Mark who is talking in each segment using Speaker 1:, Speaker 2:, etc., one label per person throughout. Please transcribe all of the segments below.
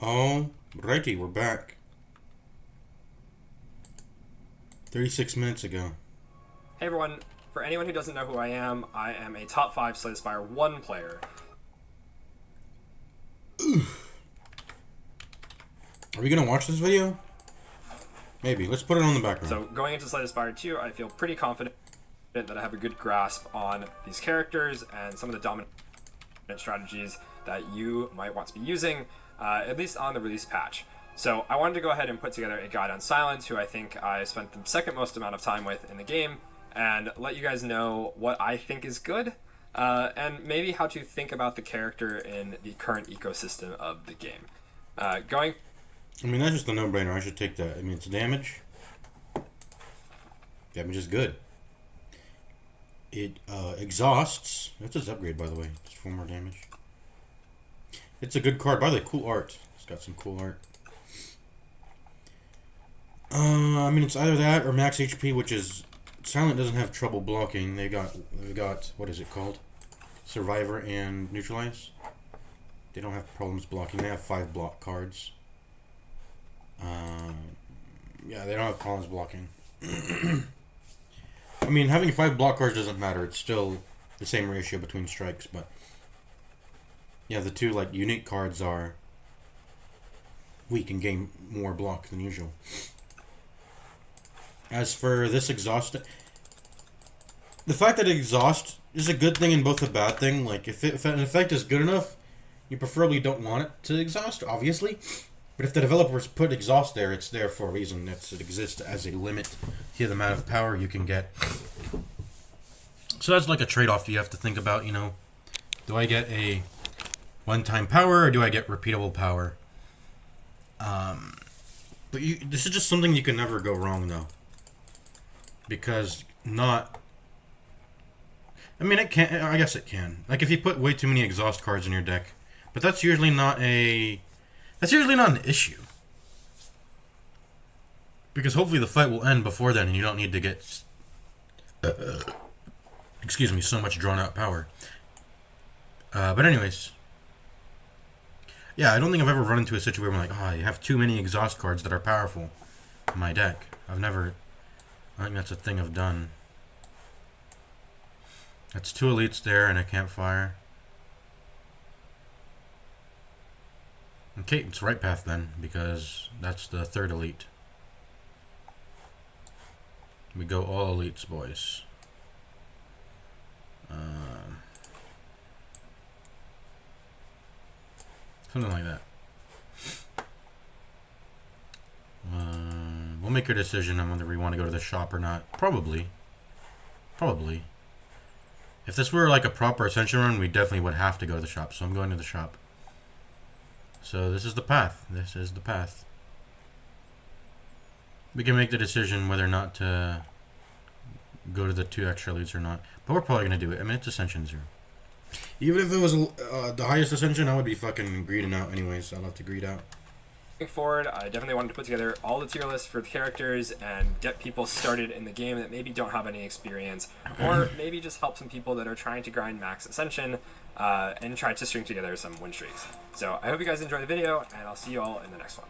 Speaker 1: Alrighty, we're back. 36 minutes ago.
Speaker 2: Hey everyone, for anyone who doesn't know who I am a top 5 Spire 1 player.
Speaker 1: Are we gonna watch this video? Maybe. Let's put it on the background.
Speaker 2: So going into Spire 2, I feel pretty confident that I have a good grasp on these characters and some of the dominant strategies that you might want to be using, at least on the release patch. So I wanted to go ahead and put together a guide on Silent, who I think I spent the second most amount of time with in the game, and let you guys know what I think is good, and maybe how to think about the character in the current ecosystem of the game. Going...
Speaker 1: I mean, that's just a no-brainer. I should take that. I mean, it's damage. Damage is good. It exhausts. That's his upgrade, by the way. Just 4 more damage. It's a good card. By the way, cool art. It's got some cool art. I mean, it's either that or max HP, which is... Silent doesn't have trouble blocking. They've got what is it called? Survivor and Neutralize. They don't have problems blocking. They have 5 block cards. Yeah, they don't have problems blocking. I mean, having 5 block cards doesn't matter. It's still the same ratio between strikes, but... Yeah, the 2, like, unique cards are weak and gain more block than usual. As for this exhaust... The fact that exhaust is a good thing and both a bad thing. Like, if an effect is good enough, you preferably don't want it to exhaust, obviously. But if the developers put exhaust there, it's there for a reason. It exists as a limit to the amount of power you can get. So that's like a trade-off you have to think about, you know. Do I get a one-time power or do I get repeatable power? But this is just something you can never go wrong, though. Because not... I mean, it can. I guess it can. Like, if you put way too many exhaust cards in your deck. But that's usually not a... That's usually not an issue. Because hopefully the fight will end before then and you don't need to get... excuse me, so much drawn-out power. But anyways... Yeah, I don't think I've ever run into a situation where I'm like, oh, you have too many exhaust cards that are powerful in my deck. I've never... I think that's a thing I've done. That's 2 elites there and a campfire. Okay, it's right path then, because that's the 3rd elite. We go all elites, boys. Something like that. We'll make a decision on whether we want to go to the shop or not. Probably. Probably. If this were like a proper Ascension run, we definitely would have to go to the shop. So I'm going to the shop. So this is the path. This is the path. We can make the decision whether or not to go to the 2 extra leads or not. But we're probably going to do it. I mean, it's Ascension 0. Even if it was the highest Ascension, I would be fucking greeding out anyways. I'll have to greed out.
Speaker 2: Going forward, I definitely wanted to put together all the tier lists for the characters and get people started in the game that maybe don't have any experience, or maybe just help some people that are trying to grind max Ascension and try to string together some win streaks. So I hope you guys enjoy the video, and I'll see you all in the next one.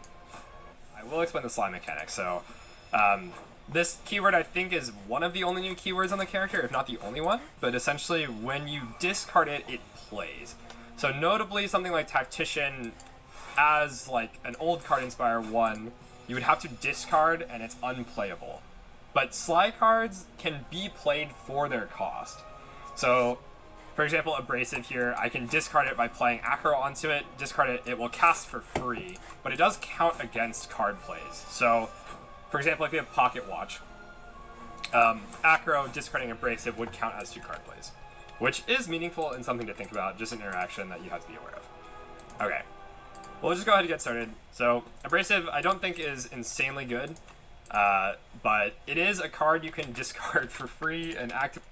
Speaker 2: I will explain the slide mechanic. So this keyword I think is one of the only new keywords on the character, if not the only one, but essentially when you discard it, it plays. So notably something like Tactician, as like an old card in Spire 1, you would have to discard and it's unplayable. But Sly cards can be played for their cost. So, for example, Abrasive here, I can discard it by playing Acro onto it, discard it, it will cast for free, but it does count against card plays. So, for example, if you have Pocket Watch, Acro discarding Abrasive would count as 2 card plays, which is meaningful and something to think about, just an interaction that you have to be aware of. Okay. We'll just go ahead and get started. So, Abrasive I don't think is insanely good, but it is a card you can discard for free and activate.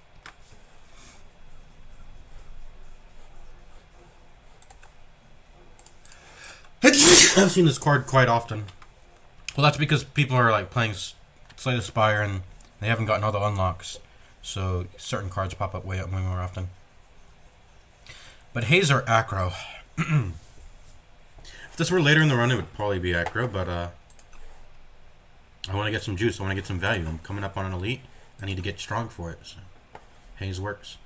Speaker 1: I've seen this card quite often. Well, that's because people are like playing Slay the Spire and they haven't gotten all the unlocks. So certain cards pop up way more often. But Haze or Acro. If this were later in the run, it would probably be aggro, but I want to get some juice. I want to get some value. I'm coming up on an elite. I need to get strong for it. So Haze works.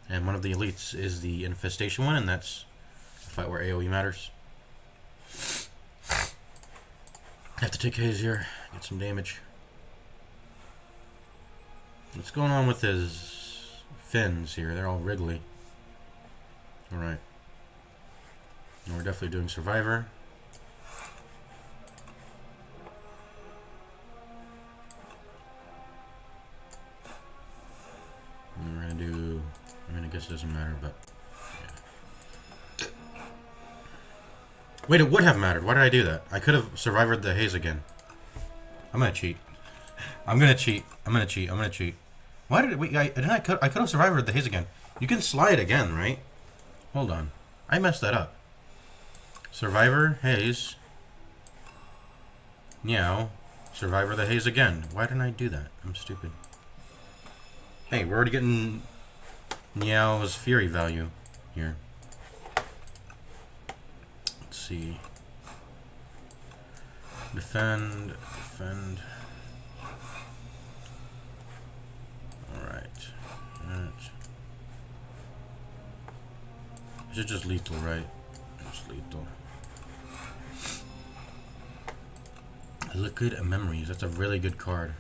Speaker 1: And one of the elites is the Infestation one, and that's a fight where AoE matters. I have to take Haze here, get some damage. What's going on with his fins here? They're all wriggly. Alright. And we're definitely doing Survivor. And we're gonna do... I mean, I guess it doesn't matter, but... Yeah. Wait, it would have mattered. Why did I do that? I could have survived the Haze again. I'm gonna cheat. I'm gonna cheat. I'm gonna cheat. I'm gonna cheat. Why did it... Wait, I could have survived the Haze again. You can slide again, right? Hold on. I messed that up. Survivor, Haze. Meow. Survivor the Haze again. Why didn't I do that? I'm stupid. Hey, we're already getting Meow's Fury value here. Let's see. Defend. Defend. Alright. This is just lethal, right? Just lethal. Liquid Memories. That's a really good card.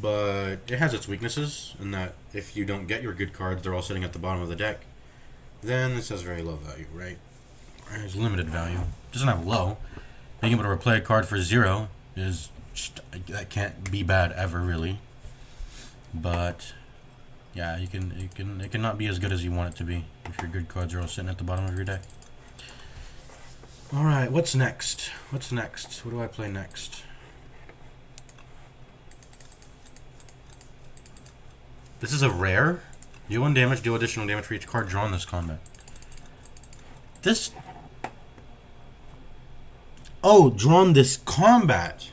Speaker 1: But it has its weaknesses in that if you don't get your good cards, they're all sitting at the bottom of the deck. Then this has very low value, right? It has limited value. It doesn't have low. Being able to replay a card for 0 is just, that can't be bad ever, really. But yeah, it cannot be as good as you want it to be if your good cards are all sitting at the bottom of your deck. All right, what's next? What's next? What do I play next? This is a rare. Deal 1 damage, deal additional damage for each card drawn this combat. This... Oh, drawn this combat.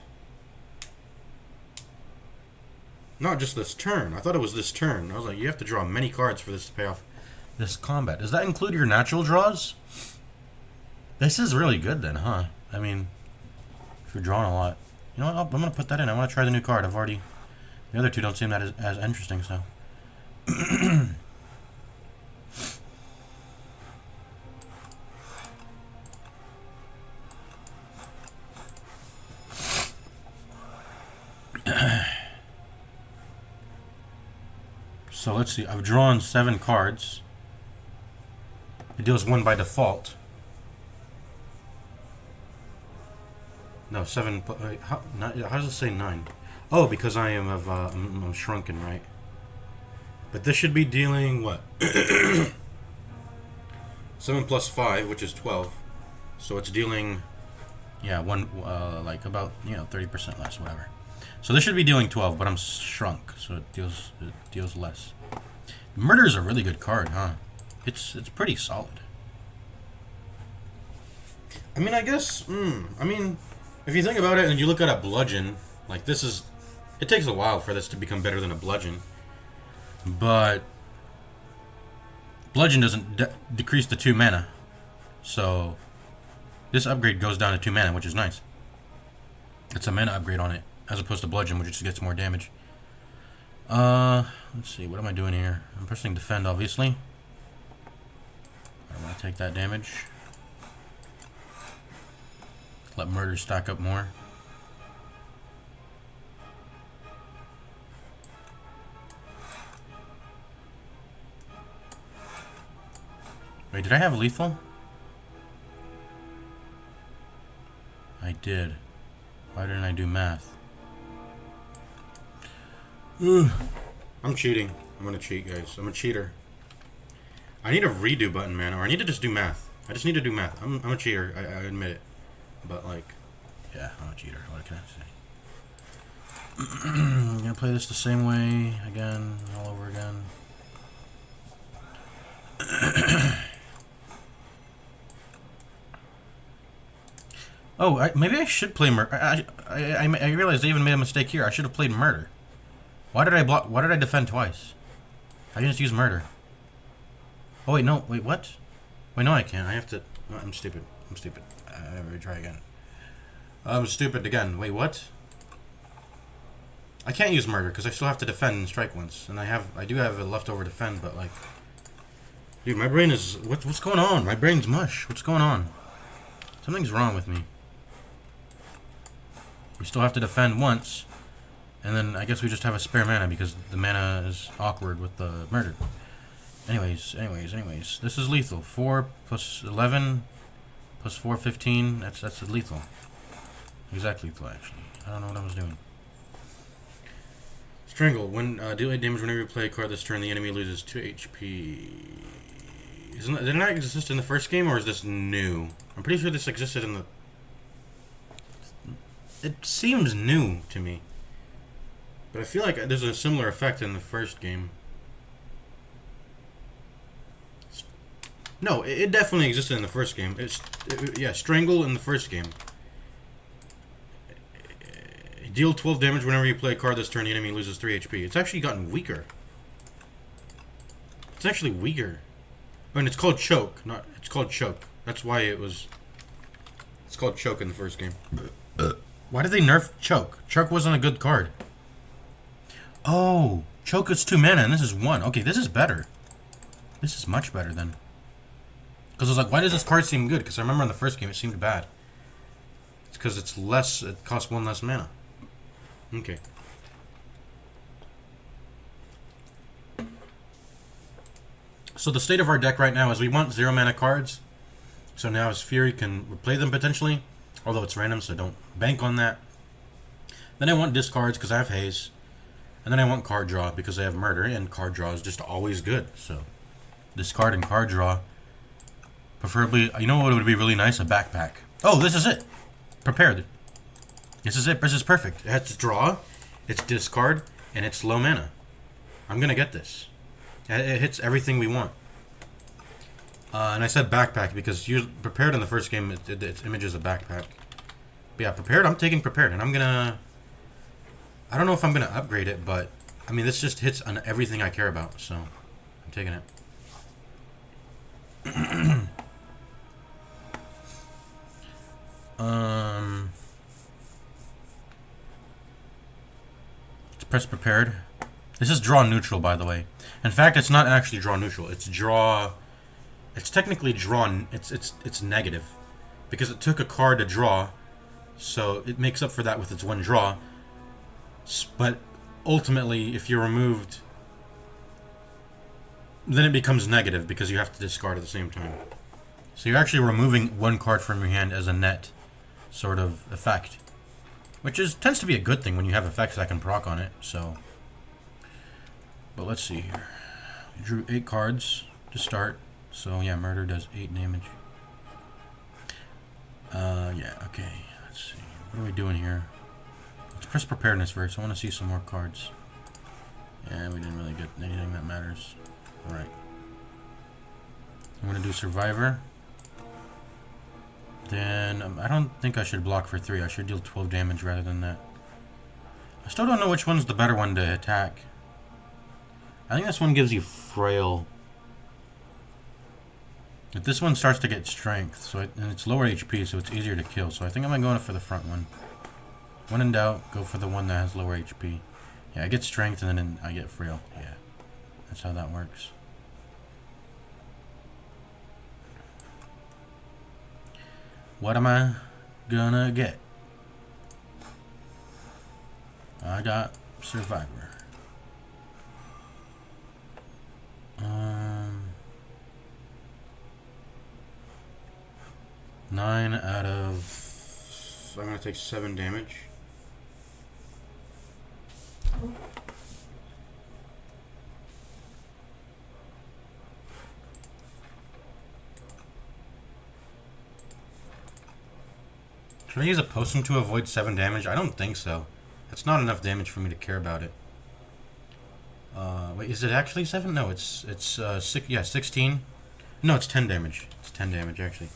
Speaker 1: Not just this turn. I thought it was this turn. I was like, you have to draw many cards for this to pay off this combat. Does that include your natural draws? This is really good then, huh? I mean, if you're drawing a lot. You know what? I'm going to put that in. I want to try the new card. I've already... The other two don't seem that as interesting, so... So let's see. I've drawn 7 cards. It deals 1 by default. No, 7. How does it say 9? Oh, because I am of I'm shrunken, right? But this should be dealing what? 7 plus 5, which is 12. So it's dealing, yeah, like about 30% less, whatever. So this should be dealing 12, but I'm shrunk, so it deals less. Murder is a really good card, huh? It's pretty solid. I mean, I guess. I mean, if you think about it and you look at a bludgeon, like this is, it takes a while for this to become better than a bludgeon. But bludgeon doesn't decrease the 2 mana, so this upgrade goes down to 2 mana, which is nice. It's a mana upgrade on it, as opposed to bludgeon, which just gets more damage. Let's see, what am I doing here? I'm pressing defend, obviously. I want to take that damage. Let murder stack up more. Wait, did I have lethal? I did. Why didn't I do math? Ugh. I'm cheating. I'm gonna cheat, guys. I'm a cheater. I need a redo button, man, or I need to just do math. I just need to do math. I'm a cheater. I admit it. But, like, yeah, I'm a cheater. What can I say? I'm gonna play this the same way again, all over again. Oh, maybe I should play murder. I realized I even made a mistake here. I should have played murder. Why did I block? Why did I defend twice? I can just use murder. Oh wait, no, wait, what? Wait, no, I can't. I have to. I'm stupid. I'm stupid. Let try again. I'm stupid again. Wait, what? I can't use murder because I still have to defend and strike once, and I do have a leftover defend, but like, dude, my brain is what's going on? My brain's mush. What's going on? Something's wrong with me. We still have to defend once, and then I guess we just have a spare mana because the mana is awkward with the murder. Anyways. This is lethal. 4 plus 11 plus 4, 15. That's lethal. Exactly lethal, actually. I don't know what I was doing. Strangle. When deal 8 damage whenever you play a card this turn, the enemy loses 2 HP. Did it not exist in the first game, or is this new? I'm pretty sure this existed in the... It seems new to me. But I feel like there's a similar effect in the first game. No, it definitely existed in the first game. Yeah, Strangle in the first game. Deal 12 damage whenever you play a card this turn, the enemy loses 3 HP. It's actually gotten weaker. It's actually weaker. I mean, it's called Choke. It's called Choke. That's why it's called Choke in the first game. Why did they nerf Choke? Choke wasn't a good card. Oh, Choke is 2 mana and this is 1. Okay, this is better. This is much better then. Because I was like, why does this card seem good? Because I remember in the first game it seemed bad. It's because it's less, it costs 1 less mana. Okay. So the state of our deck right now is we want 0 mana cards. So now as Fury can play them potentially. Although it's random, so don't bank on that. Then I want discards because I have Haze. And then I want card draw because I have Murder. And card draw is just always good. So discard and card draw. Preferably, you know what would be really nice? A backpack. Oh, this is it. Prepared. This is it. This is perfect. It has draw, it's discard, and it's low mana. I'm going to get this. It hits everything we want. And I said backpack because prepared in the first game, its image is a backpack. But yeah, prepared, I'm taking prepared. And I'm going to... I don't know if I'm going to upgrade it, but... I mean, this just hits on everything I care about, so... I'm taking it. Let's press prepared. This is draw neutral, by the way. In fact, it's not actually draw neutral. It's draw... It's technically drawn. It's negative. Because it took a card to draw, so it makes up for that with its 1 draw. But ultimately, if you're removed... Then it becomes negative because you have to discard at the same time. So you're actually removing 1 card from your hand as a net sort of effect. Which tends to be a good thing when you have effects that can proc on it, so... But let's see here. We drew 8 cards to start. So yeah, Murder does 8 damage. Yeah, okay. Let's see. What are we doing here? Let's press Preparedness first. I want to see some more cards. Yeah, we didn't really get anything that matters. Alright. I'm going to do Survivor. Then, I don't think I should block for 3. I should deal 12 damage rather than that. I still don't know which one's the better one to attack. I think this one gives you Frail. But this one starts to get Strength, so and it's lower HP, so it's easier to kill. So I think I'm going for the front one. When in doubt, go for the one that has lower HP. Yeah, I get Strength and then I get Frail. Yeah, that's how that works. What am I gonna get? I got Survivor. 9 out of... I'm gonna take 7 damage. Should I use a potion to avoid 7 damage? I don't think so. That's not enough damage for me to care about it. Wait, is it actually 7? No, it's 6. Yeah, 16. No, it's 10 damage. It's 10 damage actually.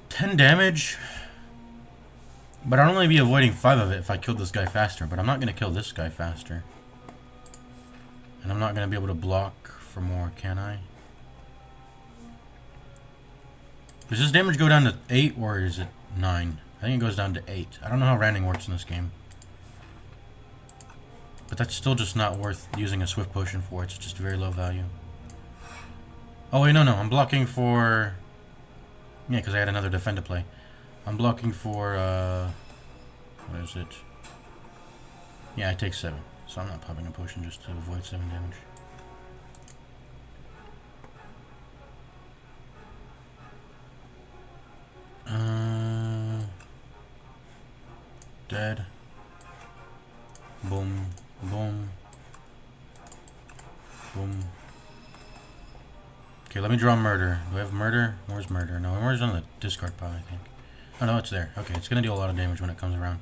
Speaker 1: 10 damage. But I'd only be avoiding 5 of it if I killed this guy faster. But I'm not gonna kill this guy faster. And I'm not gonna be able to block for more, can I? Does this damage go down to 8 or is it 9? I think it goes down to 8. I don't know how randing works in this game. But that's still just not worth using a Swift Potion for. It's just very low value. Oh wait, no. I'm blocking for... Yeah, because I had another defend to play. I'm blocking for, what is it? Yeah, I take 7. So I'm not popping a potion just to avoid 7 damage. Dead. Boom. Boom. Boom. Okay, let me draw murder. Do I have murder? Where's murder? No, murder's on the discard pile, I think. Oh no, it's there. Okay, it's gonna deal a lot of damage when it comes around.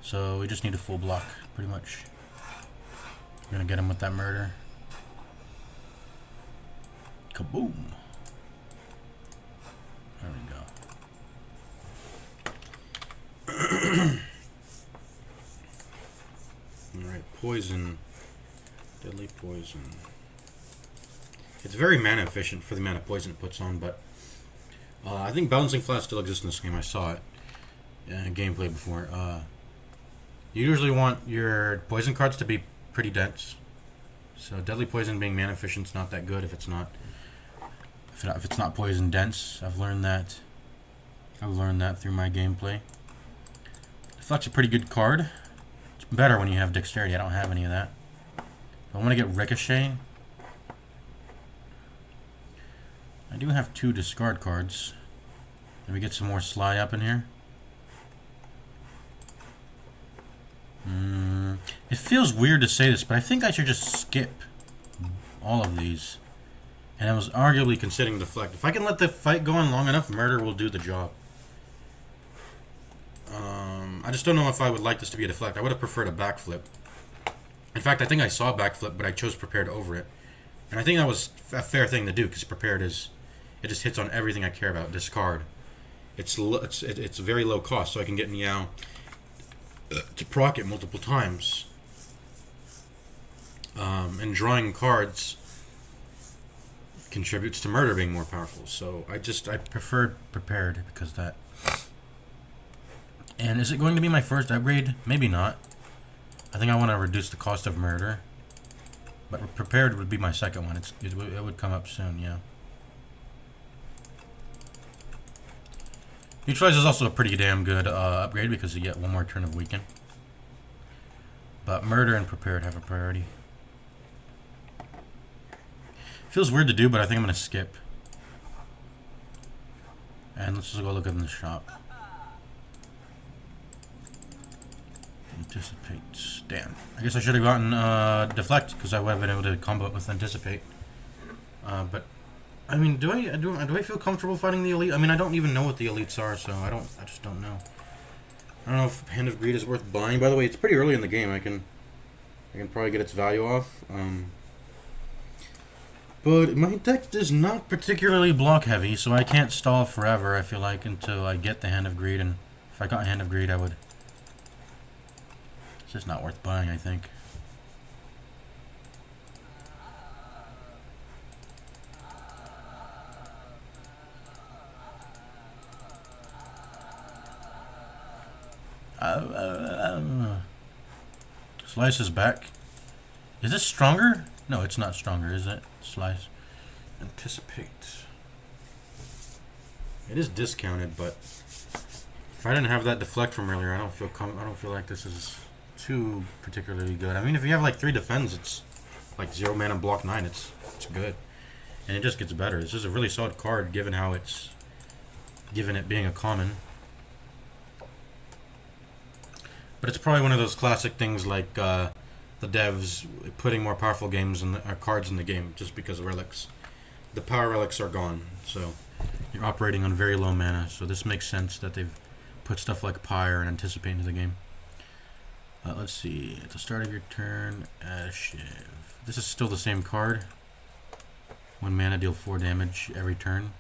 Speaker 1: So we just need a full block, pretty much. We're gonna get him with that murder. Kaboom! There we go. Alright, poison. Deadly poison. It's very mana efficient for the amount of poison it puts on, but I think Balancing Flask still exists in this game. I saw it in gameplay before. You usually want your poison cards to be pretty dense. So Deadly Poison being mana efficient is not that good if it's not poison dense. I've learned that through my gameplay. Deflect's a pretty good card. It's better when you have Dexterity. I don't have any of that. I want to get Ricochet. I do have 2 discard cards. Let me get some more Sly up in here. It feels weird to say this, but I think I should just skip all of these. And I was arguably considering Deflect. If I can let the fight go on long enough, Murder will do the job. I just don't know if I would like this to be a Deflect. I would have preferred a Backflip. In fact, I think I saw Backflip, but I chose Prepared over it. And I think that was a fair thing to do, because Prepared is... It just hits on everything I care about. Discard. It's very low cost, so I can get Meow to proc it multiple times. And drawing cards contributes to Murder being more powerful. So I preferred Prepared because of that. And is it going to be my first upgrade? Maybe not. I think I want to reduce the cost of Murder. But Prepared would be my second one. It would come up soon, yeah. Neutralize is also a pretty damn good upgrade because you get 1 more turn of Weaken. But Murder and Prepared have a priority. Feels weird to do, but I think I'm going to skip. And let's just go look in the shop. Anticipate. Damn. I guess I should have gotten Deflect because I would have been able to combo it with Anticipate. But I mean, do I feel comfortable fighting the elite? I mean, I don't even know what the elites are, so I just don't know. I don't know if Hand of Greed is worth buying. By the way, it's pretty early in the game. I can probably get its value off. But my deck is not particularly block heavy, so I can't stall forever, I feel like, until I get the Hand of Greed. And if I got Hand of Greed, I would... It's just not worth buying, I think. Slice is back. Is this stronger? No, it's not stronger, is it? Slice. Anticipate. It is discounted, but if I didn't have that Deflect from earlier, I don't feel like this is too particularly good. I mean, if you have like 3 defends, it's like 0 mana block 9. It's good, and it just gets better. This is a really solid card, given it being a common. But it's probably one of those classic things like the devs putting more powerful cards in the game just because of relics. The power relics are gone, so you're operating on very low mana. So this makes sense that they've put stuff like Pyre and Anticipate into the game. Let's see. At the start of your turn, Shiv. This is still the same card. 1 mana, deal 4 damage every turn.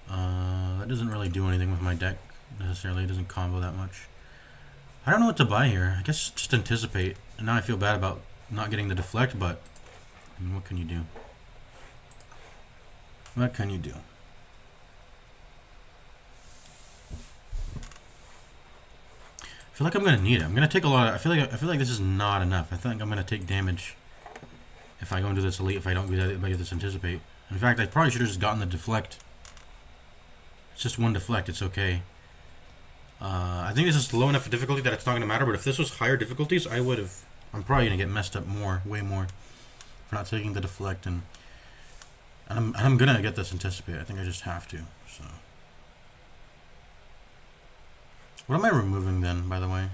Speaker 1: That doesn't really do anything with my deck necessarily. It doesn't combo that much. I don't know what to buy here. I guess just Anticipate. And now I feel bad about not getting the Deflect, but I mean, what can you do? What can you do? I feel like I'm gonna need it. I'm gonna take a lot of, I feel like this is not enough. I think I'm gonna take damage if I go into this elite, if I don't get this anticipate. In fact, I probably should have just gotten the deflect. It's just one deflect, it's okay. I think this is low enough difficulty that it's not gonna matter, but if this was higher difficulties, I would have, I'm probably gonna get messed up more, way more, for not taking the deflect, and I'm gonna get this anticipate. I think I just have to, so. What am I removing then, by the way?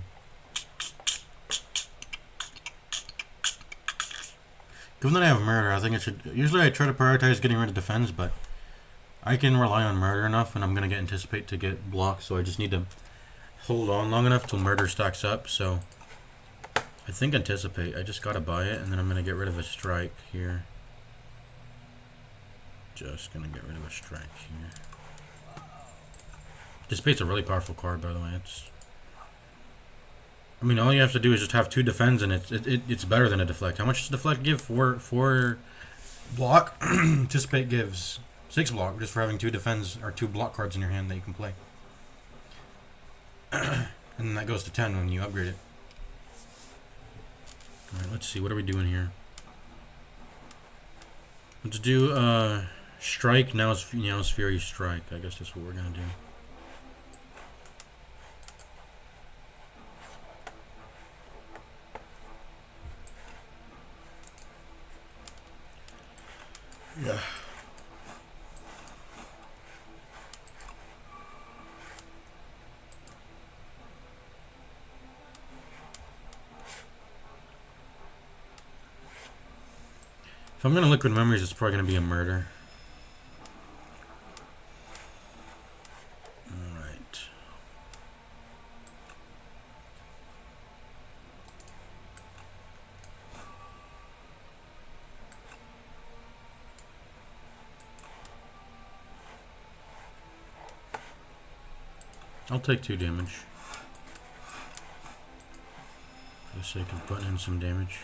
Speaker 1: Given that I have murder, I think it should... Usually I try to prioritize getting rid of defense, but I can rely on murder enough, and I'm going to get anticipate to get blocked, so I just need to hold on long enough till murder stacks up, so... I think anticipate. I just got to buy it, and then I'm going to get rid of a strike here. Just going to get rid of a strike here. Anticipate's a really powerful card, by the way. I mean, all you have to do is just have 2 defends, and it's better than a deflect. How much does deflect give? 4 block. Anticipate gives 6 block just for having 2 defends or 2 block cards in your hand that you can play. And then that goes to 10 when you upgrade it. All right, let's see. What are we doing here? Let's do strike. Now's Fury strike. I guess that's what we're gonna do. Yeah. If I'm gonna liquid memories, it's probably gonna be a murder. Alright. I'll take 2 damage. For the sake of putting in some damage.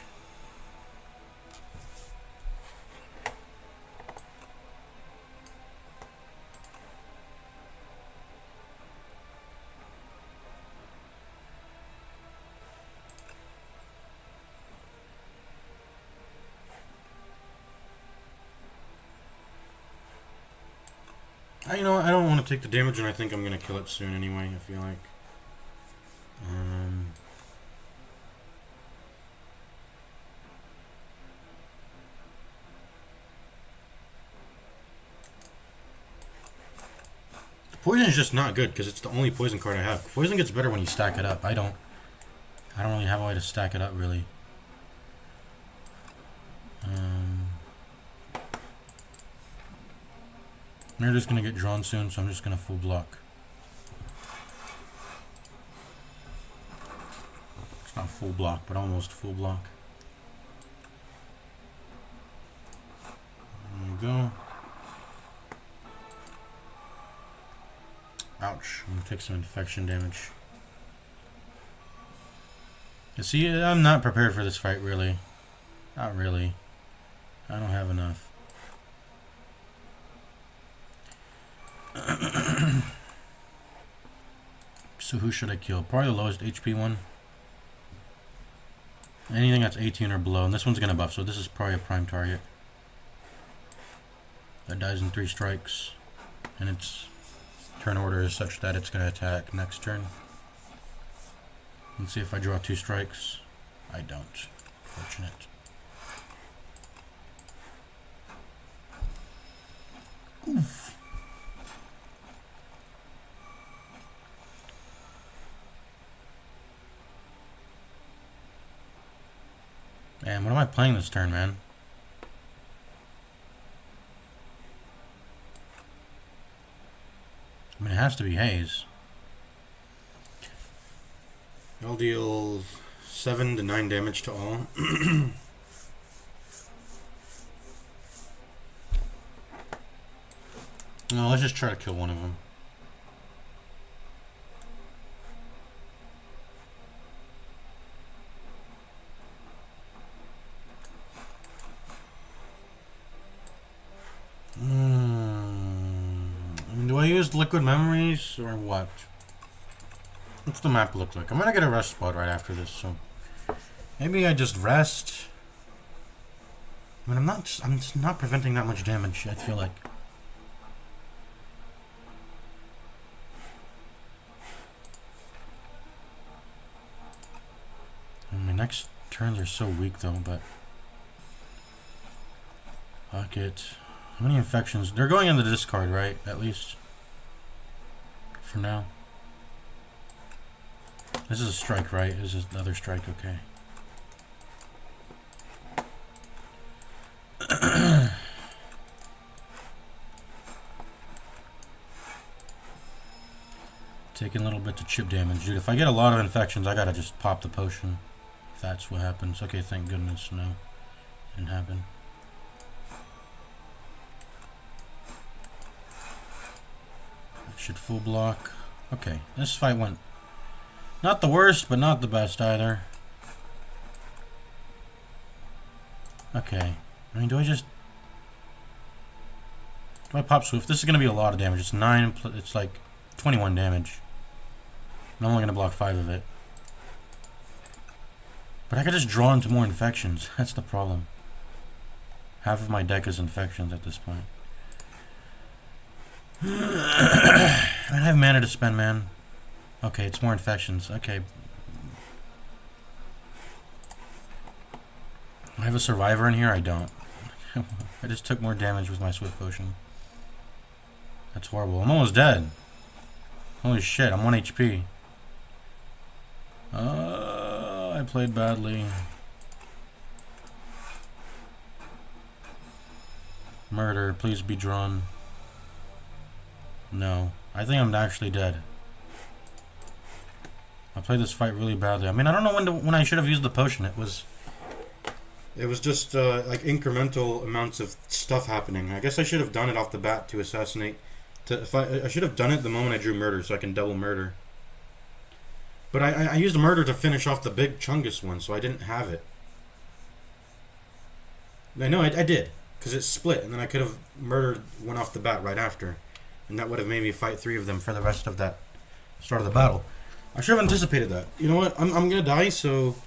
Speaker 1: You know, I don't want to take the damage, and I think I'm going to kill it soon anyway, I feel like. Poison is just not good, because it's the only poison card I have. Poison gets better when you stack it up. I don't really have a way to stack it up, really. They're just gonna get drawn soon, so I'm just gonna full block. It's not full block, but almost full block. There you go. Ouch. I'm gonna take some infection damage. You see, I'm not prepared for this fight, really. Not really. I don't have enough. So who should I kill? Probably the lowest HP one. Anything that's 18 or below. And this one's gonna buff, so this is probably a prime target. That dies in 3 strikes. And its turn order is such that it's gonna attack next turn. Let's see if I draw 2 strikes. I don't. Fortunate. Oof. Man, what am I playing this turn, man? I mean, it has to be Haze. I'll deal 7 to 9 damage to all. No, let's just try to kill one of them. I mean, do I use liquid memories or what? What's the map look like? I'm gonna get a rest spot right after this, so maybe I just rest. I mean, I'm just not preventing that much damage, I feel like. And my next turns are so weak though, but fuck it. How many infections? They're going in the discard, right? At least for now. This is a strike, right? This is another strike, okay. Taking a little bit to chip damage. Dude, if I get a lot of infections, I gotta just pop the potion. If that's what happens. Okay, thank goodness, no. Didn't happen. That should full block. Okay, this fight went not the worst, but not the best either. Okay. I mean, do I pop Swift? This is gonna be a lot of damage. It's 9, it's like 21 damage. I'm only going to block 5 of it. But I could just draw into more infections. That's the problem. Half of my deck is infections at this point. I don't have mana to spend, man. Okay, it's more infections. Okay. I have a survivor in here? I don't. I just took more damage with my Swift Potion. That's horrible. I'm almost dead. Holy shit, I'm 1 HP. I played badly. Murder, please be drawn. No. I think I'm actually dead. I played this fight really badly. I mean, I don't know when I should have used the potion. It was just like incremental amounts of stuff happening. I guess I should have done it off the bat to assassinate. I should have done it the moment I drew murder so I can double murder. But I used murder to finish off the big Chungus one, so I didn't have it. I know I did, because it split, and then I could have murdered one off the bat right after. And that would have made me fight 3 of them for the rest of that start of the battle. I should have anticipated that. You know what? I'm going to die, so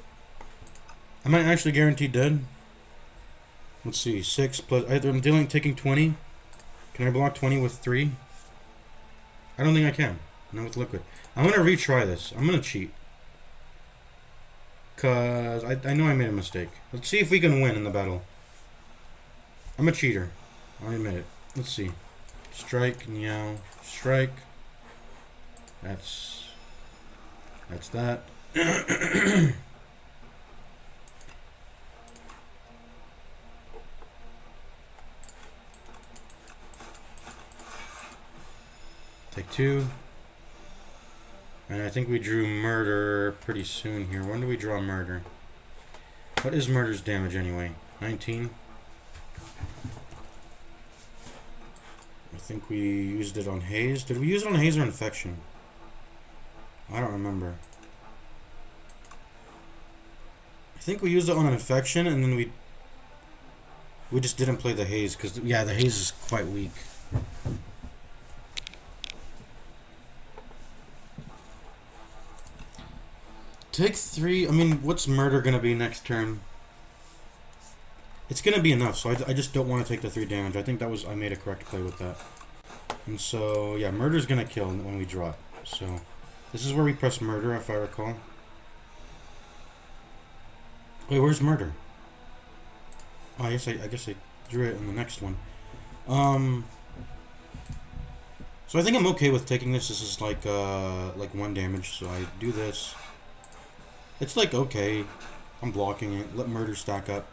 Speaker 1: I might actually guarantee dead. Let's see, 6 plus... I'm taking 20. Can I block 20 with 3? I don't think I can. Not with liquid. I'm going to retry this. I'm going to cheat. Because I know I made a mistake. Let's see if we can win in the battle. I'm a cheater. I'll admit it. Let's see. Strike, meow, strike. That's that. Take 2. And I think we drew murder pretty soon here. When do we draw murder? What is murder's damage anyway? 19? I think we used it on haze. Did we use it on haze or infection? I don't remember. I think we used it on an infection and then we just didn't play the haze because, yeah, the haze is quite weak. Take 3. I mean, what's murder gonna be next turn? It's gonna be enough, so I just don't want to take the 3 damage. I think I made a correct play with that. And so, yeah, murder's gonna kill when we draw it. So, this is where we press murder, if I recall. Wait, where's murder? Oh, I guess I drew it in the next one. So I think I'm okay with taking this. This is like 1 damage, so I do this. It's like, okay, I'm blocking it. Let murder stack up.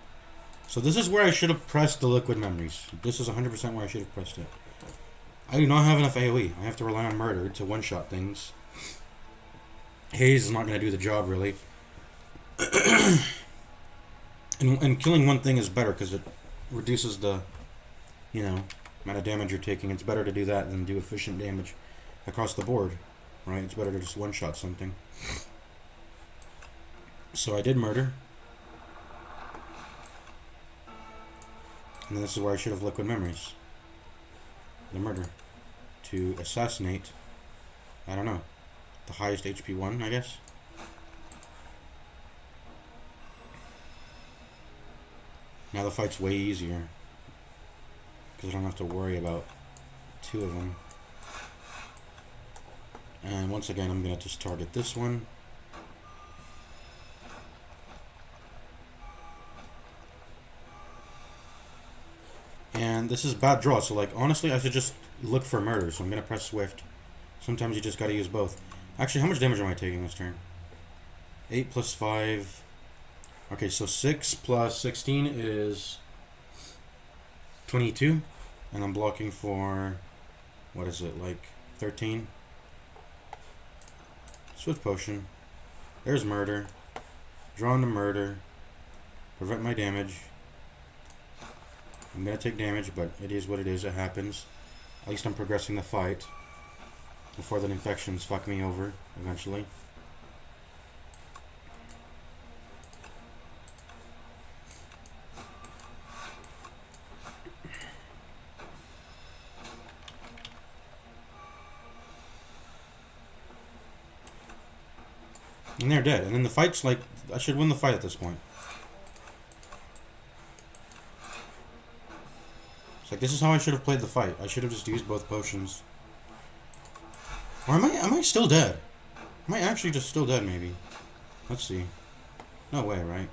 Speaker 1: So this is where I should have pressed the liquid memories. This is 100% where I should have pressed it. I do not have enough AoE. I have to rely on murder to one-shot things. Haze is not going to do the job, really. and killing one thing is better because it reduces the, amount of damage you're taking. It's better to do that than do efficient damage across the board, right? It's better to just one-shot something. So I did murder. And then this is where I should have liquid memories. The murder. To assassinate. I don't know. the highest HP one, I guess. Now the fight's way easier because I don't have to worry about two of them. And once again, I'm gonna just target this one. And this is bad draw, so like honestly I should just look for murder, so I'm gonna press Swift. Sometimes you just gotta use both. Actually, how much damage am I taking this turn? 8 plus 5. Okay, so 6 plus 16 is 22. And I'm blocking for, what is it, like 13? Swift Potion. There's murder. Drawn to murder. Prevent my damage. I'm gonna take damage, but it is what it is. It happens. At least I'm progressing the fight before the infections fuck me over eventually. And they're dead. And then the fight's like, I should win the fight at this point. It's like, this is how I should have played the fight. I should have just used both potions. Or am I still dead? Am I actually just still dead, maybe? Let's see. No way, right?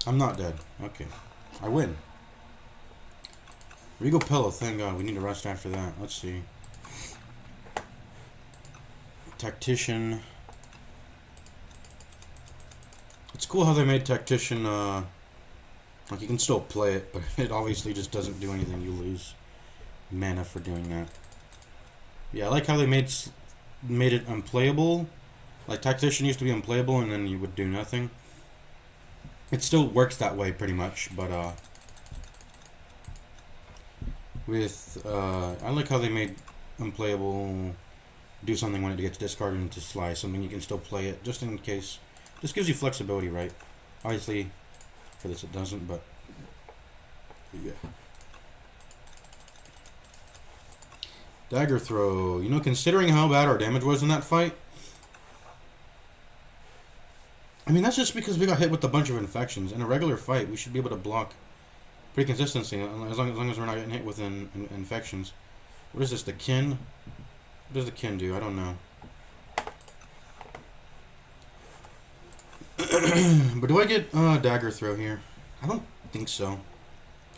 Speaker 1: I'm not dead. Okay. I win. Regal Pillow, thank God. We need to rest after that. Let's see. Tactician. It's cool how they made Tactician, like you can still play it, but it obviously just doesn't do anything. You lose mana for doing that. Yeah, I like how they made it unplayable. Like Tactician used to be unplayable and then you would do nothing. It still works that way pretty much, but I like how they made unplayable do something when it gets discarded into Slice, something you can still play it, just in case. Just gives you flexibility, right? Obviously, for this it doesn't, but yeah. Dagger Throw. You know, considering how bad our damage was in that fight, I mean, that's just because we got hit with a bunch of infections. In a regular fight, we should be able to block pretty consistently, as long as we're not getting hit with infections. What is this, the kin? What does the kin do? I don't know. But do I get Dagger Throw here? I don't think so.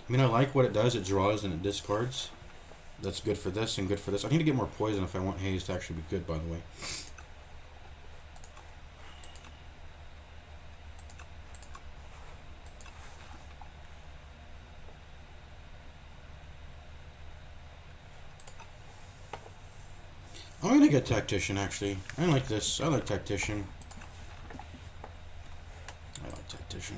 Speaker 1: I mean, I like what it does. It draws and it discards. That's good for this and good for this. I need to get more poison if I want Haze to actually be good, by the way. I'm gonna get Tactician, actually. I like this. I like Tactician. I like Tactician.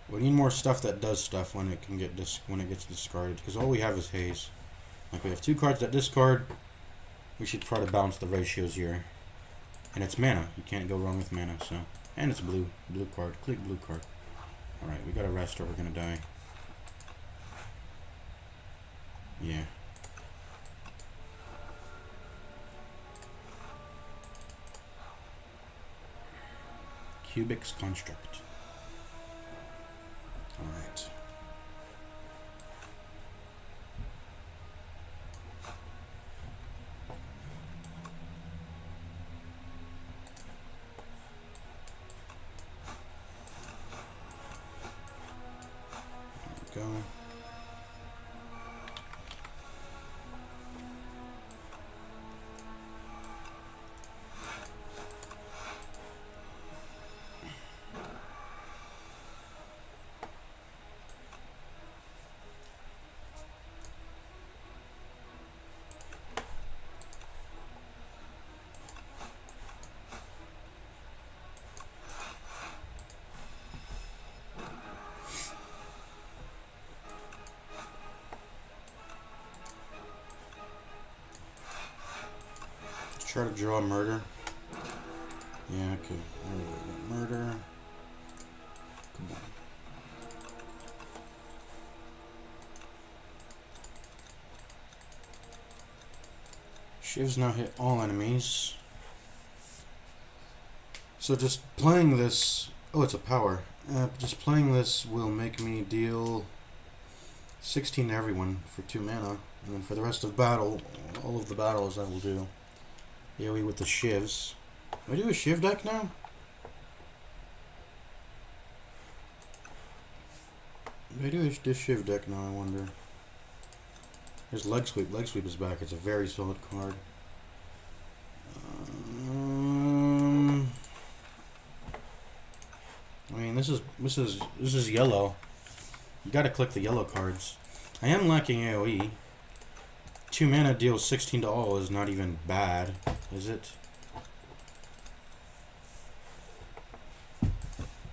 Speaker 1: We need more stuff that does stuff when it can get when it gets discarded, because all we have is Haze. Like, we have 2 cards that discard. We should try to balance the ratios here. And it's mana. You can't go wrong with mana, so. And it's blue. Blue card. Click blue card. Alright, we gotta rest or we're gonna die. Yeah. Cubix Construct. Alright. There we go. try to draw murder. Yeah, okay. There we go. Murder. Come on. Shivs now hit all enemies. So just playing this... Oh, it's a power. Just playing this will make me deal 16 to everyone for 2 mana. And then for the rest of battle, all of the battles I will do AoE with the Shivs. Do I do a Shiv deck now? Do I do this Shiv deck now, I wonder? There's Leg Sweep. Leg Sweep is back. It's a very solid card. I mean, this is yellow. You gotta click the yellow cards. I am lacking AoE. 2 mana deals 16 to all is not even bad, is it?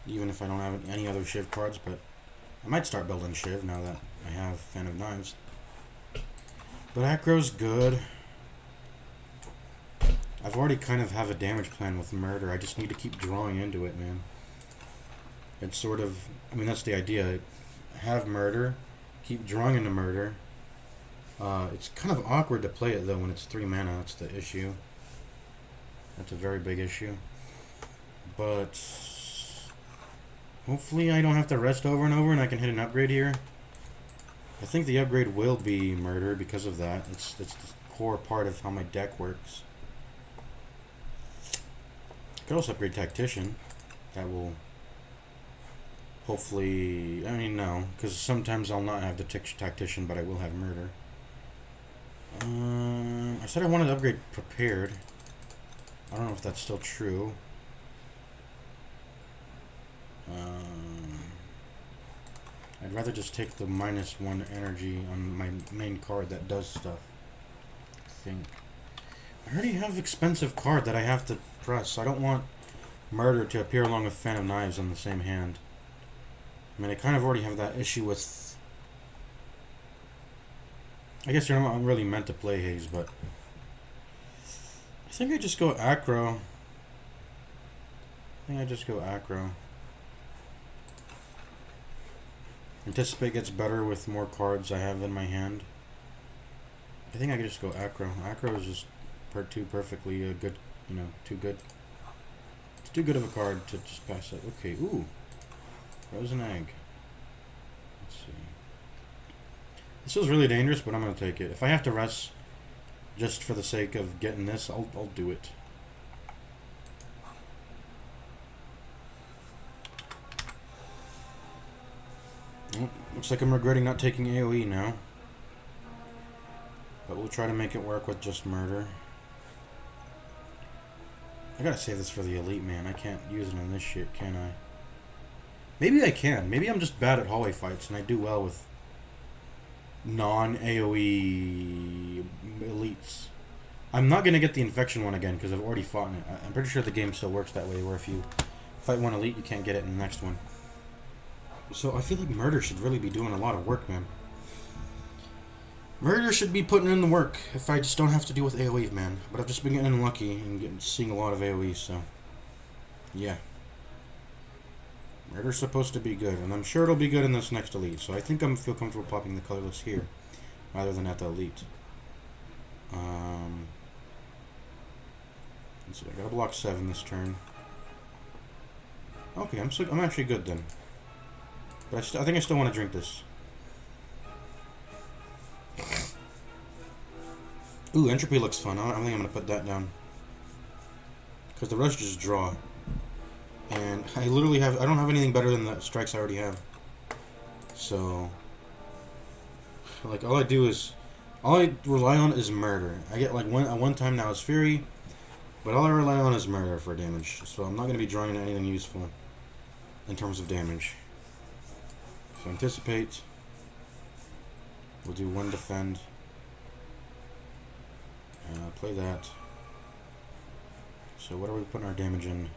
Speaker 1: Even if I don't have any other Shiv cards, but I might start building Shiv now that I have Fan of Knives. But Acro's good. I've already kind of have a damage plan with Murder. I just need to keep drawing into it, man. It's sort of... I mean, that's the idea. Have Murder. Keep drawing into Murder. It's kind of awkward to play it, though, when it's 3 mana. That's the issue. That's a very big issue. But... hopefully I don't have to rest over and over and I can hit an upgrade here. I think the upgrade will be Murder because of that. It's the core part of how my deck works. I could also upgrade Tactician. That will hopefully... I mean, no. Because sometimes I'll not have the Tactician, but I will have Murder. I said I wanted to upgrade Prepared. I don't know if that's still true. I'd rather just take the -1 energy on my main card that does stuff. I think. I already have expensive card that I have to press. I don't want Murder to appear along with Fan of Knives on the same hand. I mean, I kind of already have that issue with... I guess you're not really meant to play Haze, but... I think I just go Acro. Anticipate gets better with more cards I have in my hand. I think I could just go Acro. Acro is just too perfectly a good, too good. It's too good of a card to just pass it. Okay, ooh. Frozen Egg. Let's see. This is really dangerous, but I'm going to take it. If I have to rest just for the sake of getting this, I'll do it. Well, looks like I'm regretting not taking AoE now. But we'll try to make it work with just Murder. I gotta save this for the Elite, man. I can't use it on this shit, can I? Maybe I can. Maybe I'm just bad at hallway fights and I do well with non-AoE elites. I'm not gonna get the Infection one again because I've already fought in it. I'm pretty sure the game still works that way, where if you fight one elite, you can't get it in the next one. So I feel like Murder should really be doing a lot of work, man. Murder should be putting in the work if I just don't have to deal with AoE, man. But I've just been getting unlucky and seeing a lot of AoE, so... yeah. Murder's supposed to be good, and I'm sure it'll be good in this next Elite, so I think I feel comfortable popping the colorless here, rather than at the Elite. Let's see, I gotta block 7 this turn. Okay, I'm actually good then. But I think I still want to drink this. Ooh, Entropy looks fun. I think I'm going to put that down. Because the rest just draw. And I literally I don't have anything better than the strikes I already have. So, like, all I rely on is Murder. I get, like, one time now is Fury. But all I rely on is Murder for damage. So I'm not going to be drawing anything useful in terms of damage. So Anticipate. We'll do 1 defend. Play that. So what are we putting our damage in?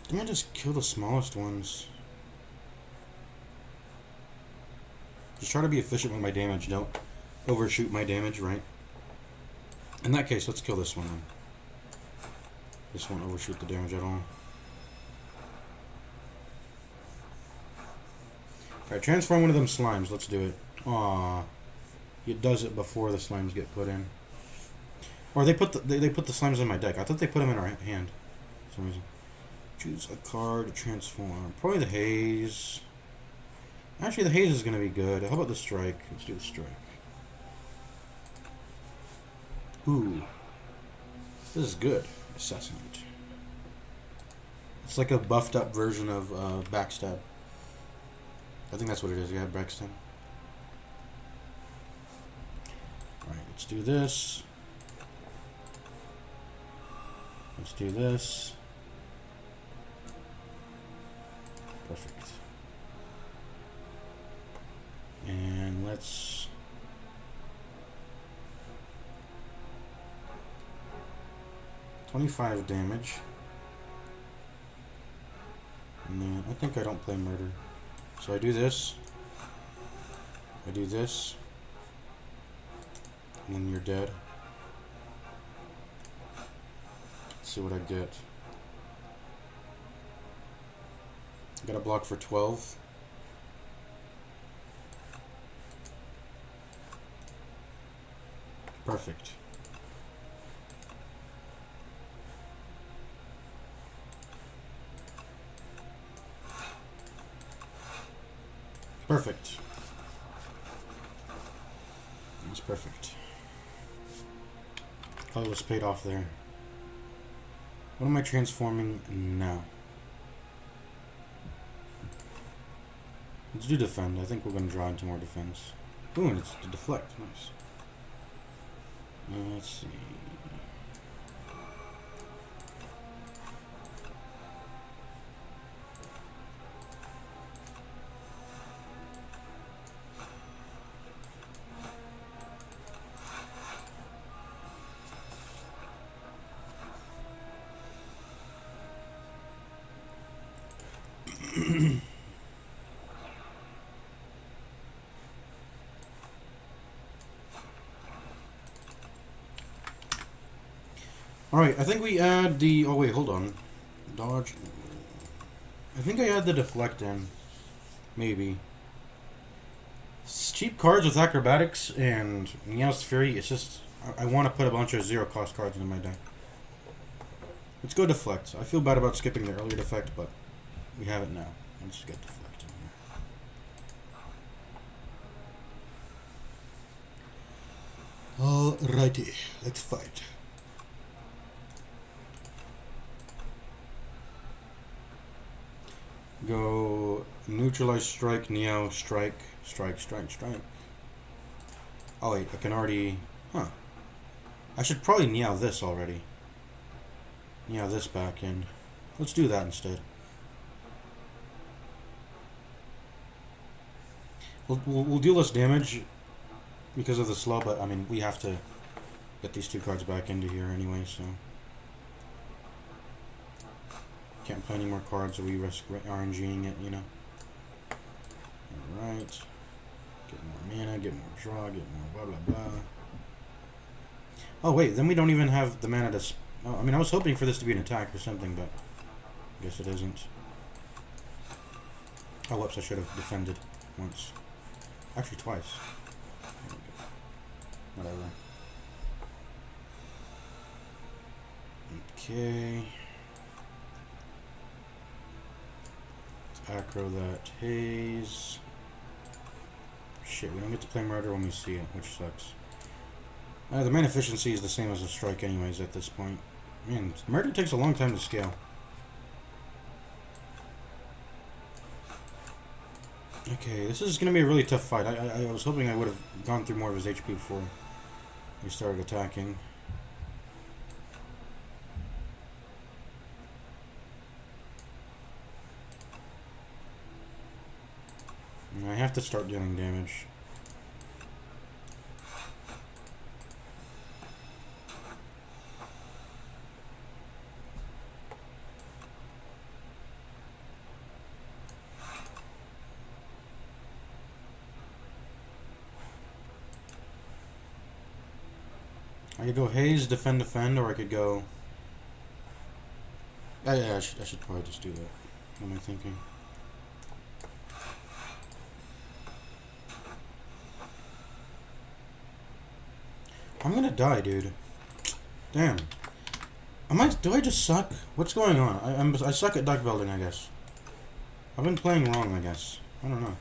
Speaker 1: I'm gonna just kill the smallest ones. Just try to be efficient with my damage. Don't overshoot my damage, right? In that case, let's kill this one then. This won't overshoot the damage at all. Alright, transform one of them slimes. Let's do it. Aww. It does it before the slimes get put in. Or they put the slimes in my deck. I thought they put them in our hand for some reason. Choose a card to transform. Probably the haze. Actually, the haze is going to be good. How about the strike? Let's do the strike. Ooh. This is good. Assassinate. It's like a buffed up version of backstab. I think that's what it is. Yeah, backstab. Alright, let's do this. Let's do this. Perfect. And let's... $25 damage. And then I think I don't play murder. So I do this. I do this. And then you're dead. Let's see what I get. I got a block for 12. Perfect. Perfect. That's perfect. Probably was paid off there. What am I transforming now? Let's do defend. I think we're going to draw into more defense. Ooh, and it's to deflect. Nice. Let's see. Alright, I think we add the... Oh, wait, hold on. Dodge. I think I add the deflect in. Maybe. It's cheap cards with acrobatics and Meow's Fury. It's just... I want to put a bunch of zero-cost cards into my deck. Let's go deflect. I feel bad about skipping the earlier defect, but we have it now. Let's get deflect in here. Alrighty, let's fight. Go neutralize, strike, Neo, strike, strike, strike, strike. Oh wait, I can already... Huh. I should probably Neo this already. Neo this back in. Let's do that instead. We'll deal less damage because of the slow, but I mean, we have to get these two cards back into here anyway, so... Can't play any more cards or we risk RNGing it, you know. Alright. Get more mana, get more draw, get more blah blah blah. Oh wait, then we don't even have the mana to... Oh, I mean, I was hoping for this to be an attack or something, but I guess it isn't. Oh, whoops, I should have defended once. Actually, twice. Whatever. Okay. Acro that haze. Shit, we don't get to play murder when we see it, which sucks. The main efficiency is the same as a strike anyways at this point. Man, murder takes a long time to scale. Okay, this is going to be a really tough fight. I was hoping I would have gone through more of his HP before he started attacking. I have to start dealing damage. I could go Haze, defend, or I could go... yeah, I should probably just do that. What am I thinking? I'm gonna die, dude. Damn. Do I just suck? What's going on? I suck at deck building, I guess. I've been playing wrong, I guess. I don't know.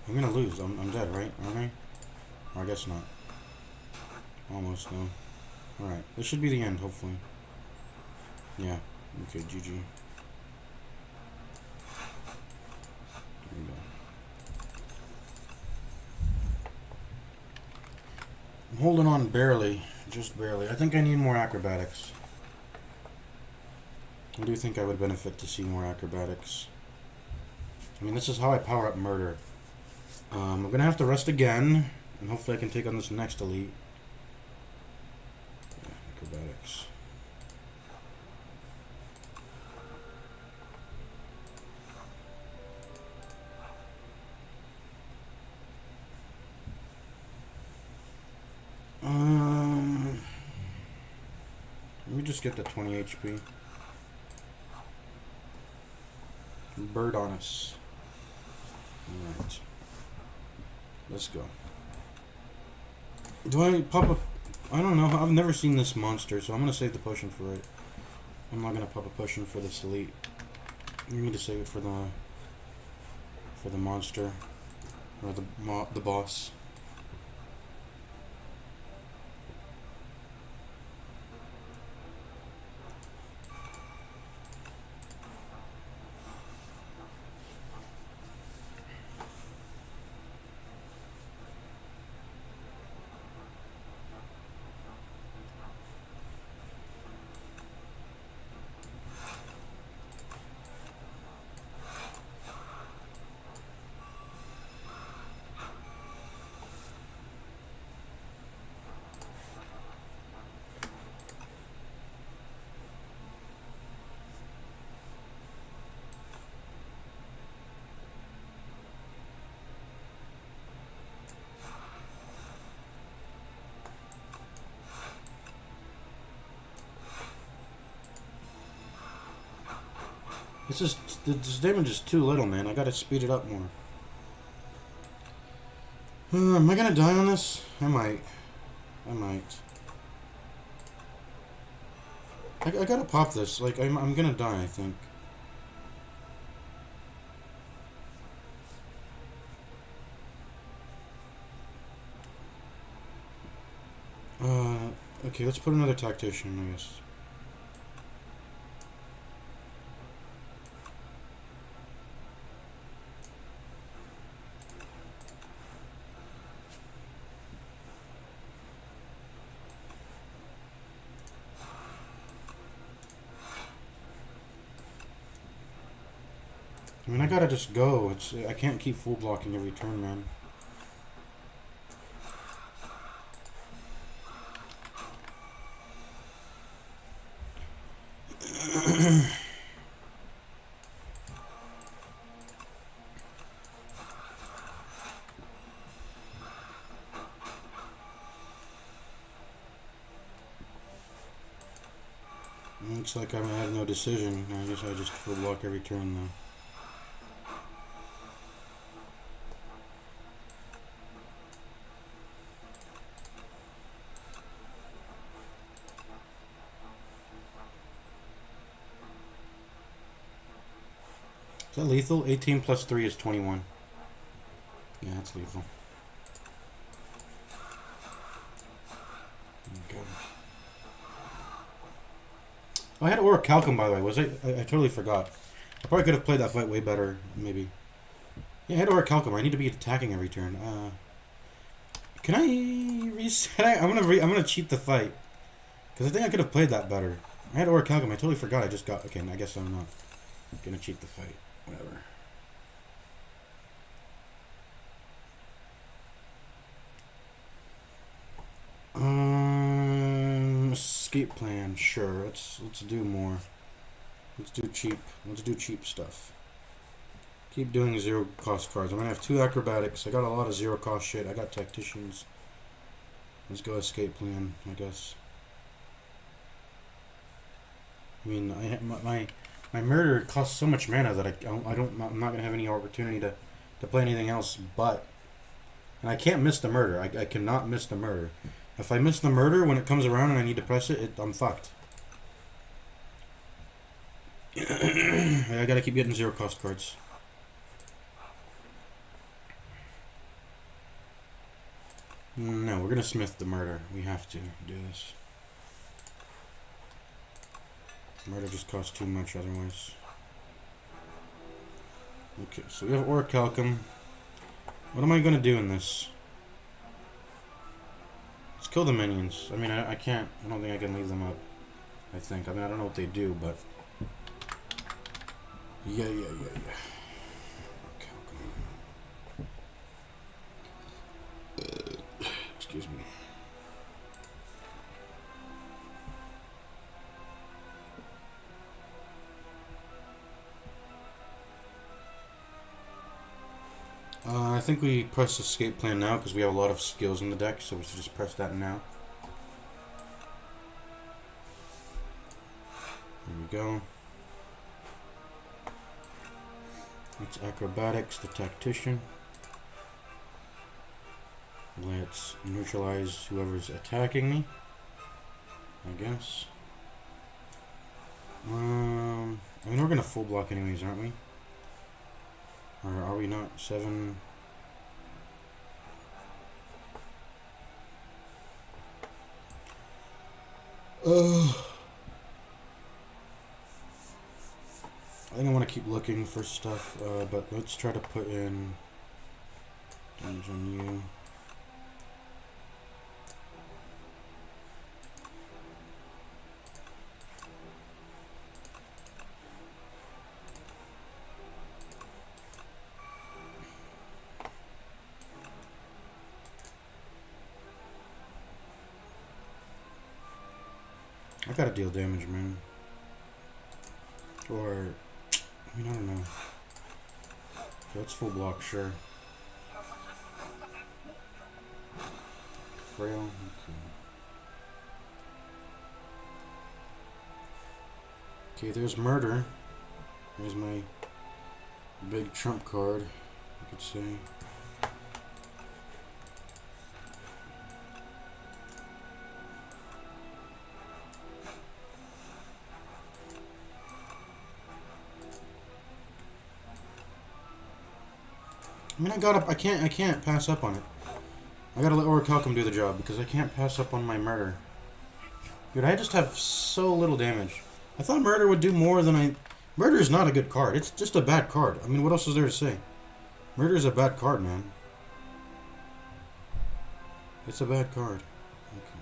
Speaker 1: I'm gonna lose. I'm dead, right? Aren't I? Or I guess not. Almost, no. Alright. This should be the end, hopefully. Yeah. Okay, GG. There we go. I'm holding on barely. Just barely. I think I need more acrobatics. I do think I would benefit to see more acrobatics. I mean, this is how I power up murder. I'm gonna have to rest again, and hopefully I can take on this next elite. Yeah, acrobatics. Let me just get the 20 HP. Bird on us. Alright. Let's go. Do I pop a... I don't know. I've never seen this monster, so I'm going to save the potion for it. I'm not going to pop a potion for this elite. You need to save it for the monster. Or the boss. This damage is too little, man. I gotta speed it up more. Am I gonna die on this? I might. I gotta pop this. Like, I'm gonna die, I think. Okay, let's put another tactician, I guess. I mean, I gotta just go. I can't keep full blocking every turn, man. Looks like I have no decision. I guess I just full block every turn, though. Is that lethal? 18 plus 3 is 21. Yeah, that's lethal. Okay. Oh, I had Orichalcum, by the way. Was I totally forgot. I probably could have played that fight way better, maybe. Yeah, I had Orichalcum. I need to be attacking every turn. Can I reset? I'm gonna cheat the fight. Because I think I could have played that better. I had Orichalcum. I totally forgot. I just got... Okay, I guess I'm not gonna cheat the fight. Whatever. Escape plan. Sure. Let's do more. Let's do cheap stuff. Keep doing zero cost cards. I'm gonna have 2 acrobatics. I got a lot of zero cost shit. I got tacticians. Let's go escape plan, I guess. I mean, my murder costs so much mana that I'm not gonna have any opportunity to play anything else. But, and I can't miss the murder. I cannot miss the murder. If I miss the murder when it comes around and I need to press it, I'm fucked. I gotta keep getting zero cost cards. No, we're gonna smith the murder. We have to do this. Murder just costs too much otherwise. Okay, so we have Orichalcum. What am I gonna do in this? Let's kill the minions. I mean, I can't. I don't think I can leave them up. I think. I mean, I don't know what they do, but yeah. Excuse me. I think we press escape plan now because we have a lot of skills in the deck, so we should just press that now. There we go. It's acrobatics, the tactician. Let's neutralize whoever's attacking me, I guess. I mean, we're gonna full block anyways, aren't we? Or are we not? 7. I think I want to keep looking for stuff, but let's try to put in damage on you. I gotta deal damage, man. Or, I mean, I don't know. So let's full block, sure. Frail, okay. Okay, there's murder. There's my big trump card, you could say. I mean, I can't pass up on it. I gotta let Orichalcum do the job because I can't pass up on my murder. Dude, I just have so little damage. I thought murder would do more than I... Murder is not a good card. It's just a bad card. I mean, what else is there to say? Murder is a bad card, man. It's a bad card. Okay.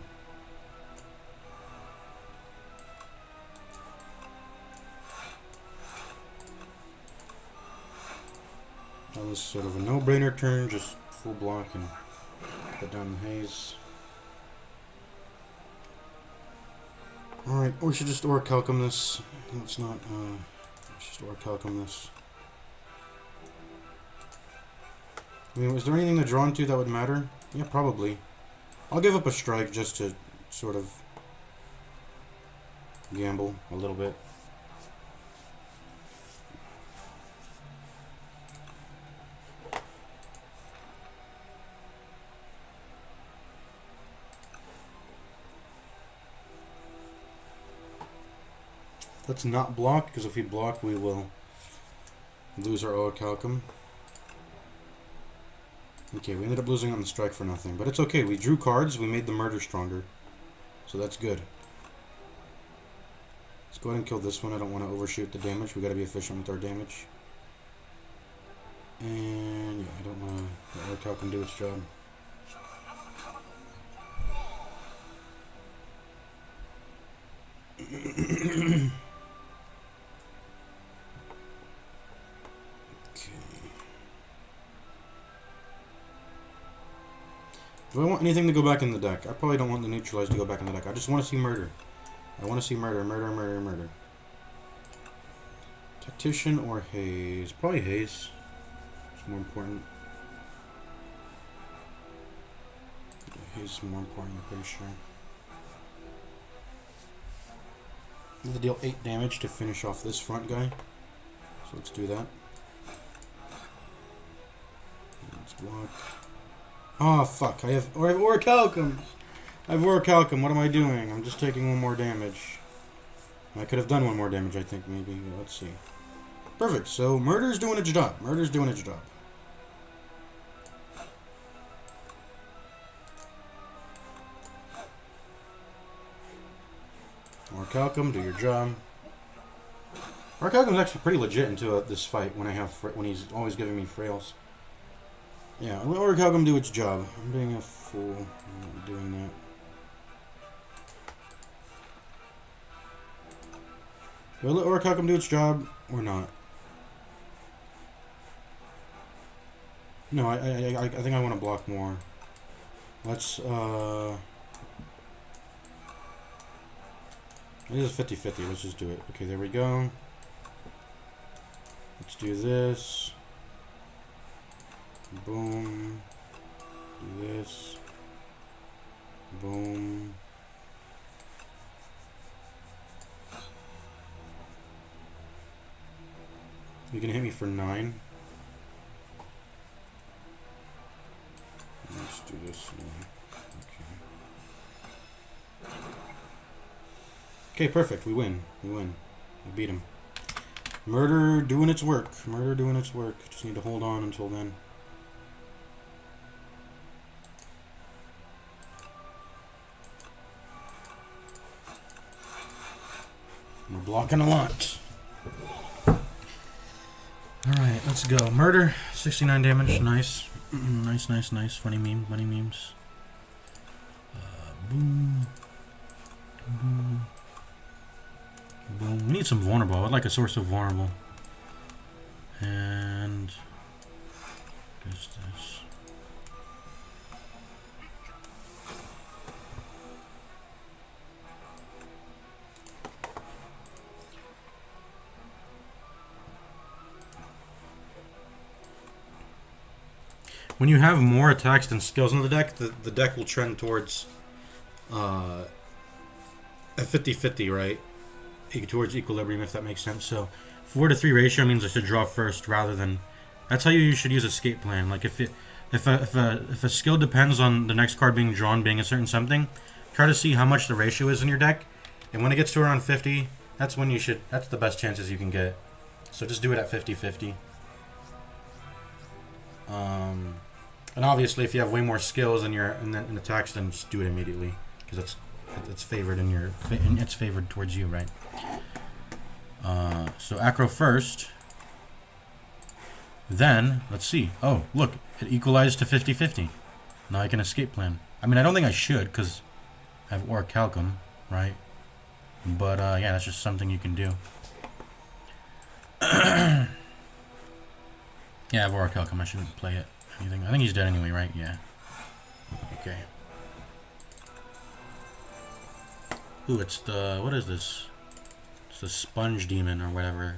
Speaker 1: That was sort of a no-brainer turn, just full block and put down the haze. Alright, we should just Orichalcum this. Let's not, let's just Orichalcum this. I mean, was there anything to draw into that would matter? Yeah, probably. I'll give up a strike just to sort of gamble a little bit. Let's not block, because if we block, we will lose our Orichalcum. Okay, we ended up losing on the strike for nothing, but it's okay. We drew cards, we made the murder stronger, so that's good. Let's go ahead and kill this one. I don't want to overshoot the damage. We got to be efficient with our damage. And yeah, I don't want to let Orichalcum do its job. Do I want anything to go back in the deck? I probably don't want the neutralize to go back in the deck. I just want to see murder. I want to see murder, murder, murder, murder. Tactician or haze? Probably haze. It's more important. His more important, I'm pretty sure. I'm gonna deal 8 damage to finish off this front guy. So let's do that. Let's block. Oh fuck! I have Orichalcum. I have Orichalcum. What am I doing? I'm just taking 1 more damage. I could have done 1 more damage, I think, maybe. Let's see. Perfect. So murder's doing its job. Murder's doing its job. Orichalcum, do your job. Orichalcum's actually pretty legit into this fight when he's always giving me frails. Yeah, let Orichalcum do its job. I'm being a fool. I'm not doing that. Do I let Orichalcum do its job or not? No, I think I want to block more. Let's it is 50-50. Let's just do it. Okay, there we go. Let's do this. Boom. Do this. Boom. You can hit me for 9. Let's do this one. Okay, perfect. We win. We win. We beat him. Murder doing its work. Murder doing its work. Just need to hold on until then. We're blocking a lot. Alright, let's go. Murder, 69 damage. Nice. Nice, nice, nice. Funny meme, funny memes. Boom. Boom. Boom. We need some vulnerable. I'd like a source of vulnerable. And just this. When you have more attacks than skills in the deck, the deck will trend towards a 50-50, right? Towards equilibrium, if that makes sense. So 4-3 ratio means I should draw first rather than. That's how you should use escape plan. Like if a skill depends on the next card being drawn being a certain something, try to see how much the ratio is in your deck, and when it gets to around 50, that's when you should. That's the best chances you can get. So just do it at 50-50. And obviously, if you have way more skills in attacks, then just do it immediately because it's favored it's favored towards you, right? So acro first. Then let's see. Oh, look, it equalized to 50-50. Now I can escape plan. I mean, I don't think I should because I have Orichalcum, right? But yeah, that's just something you can do. Yeah, I have Orichalcum. I shouldn't play it. Anything? I think he's dead anyway, right? Yeah. Okay. Ooh, it's the... What is this? It's the Sponge Demon or whatever.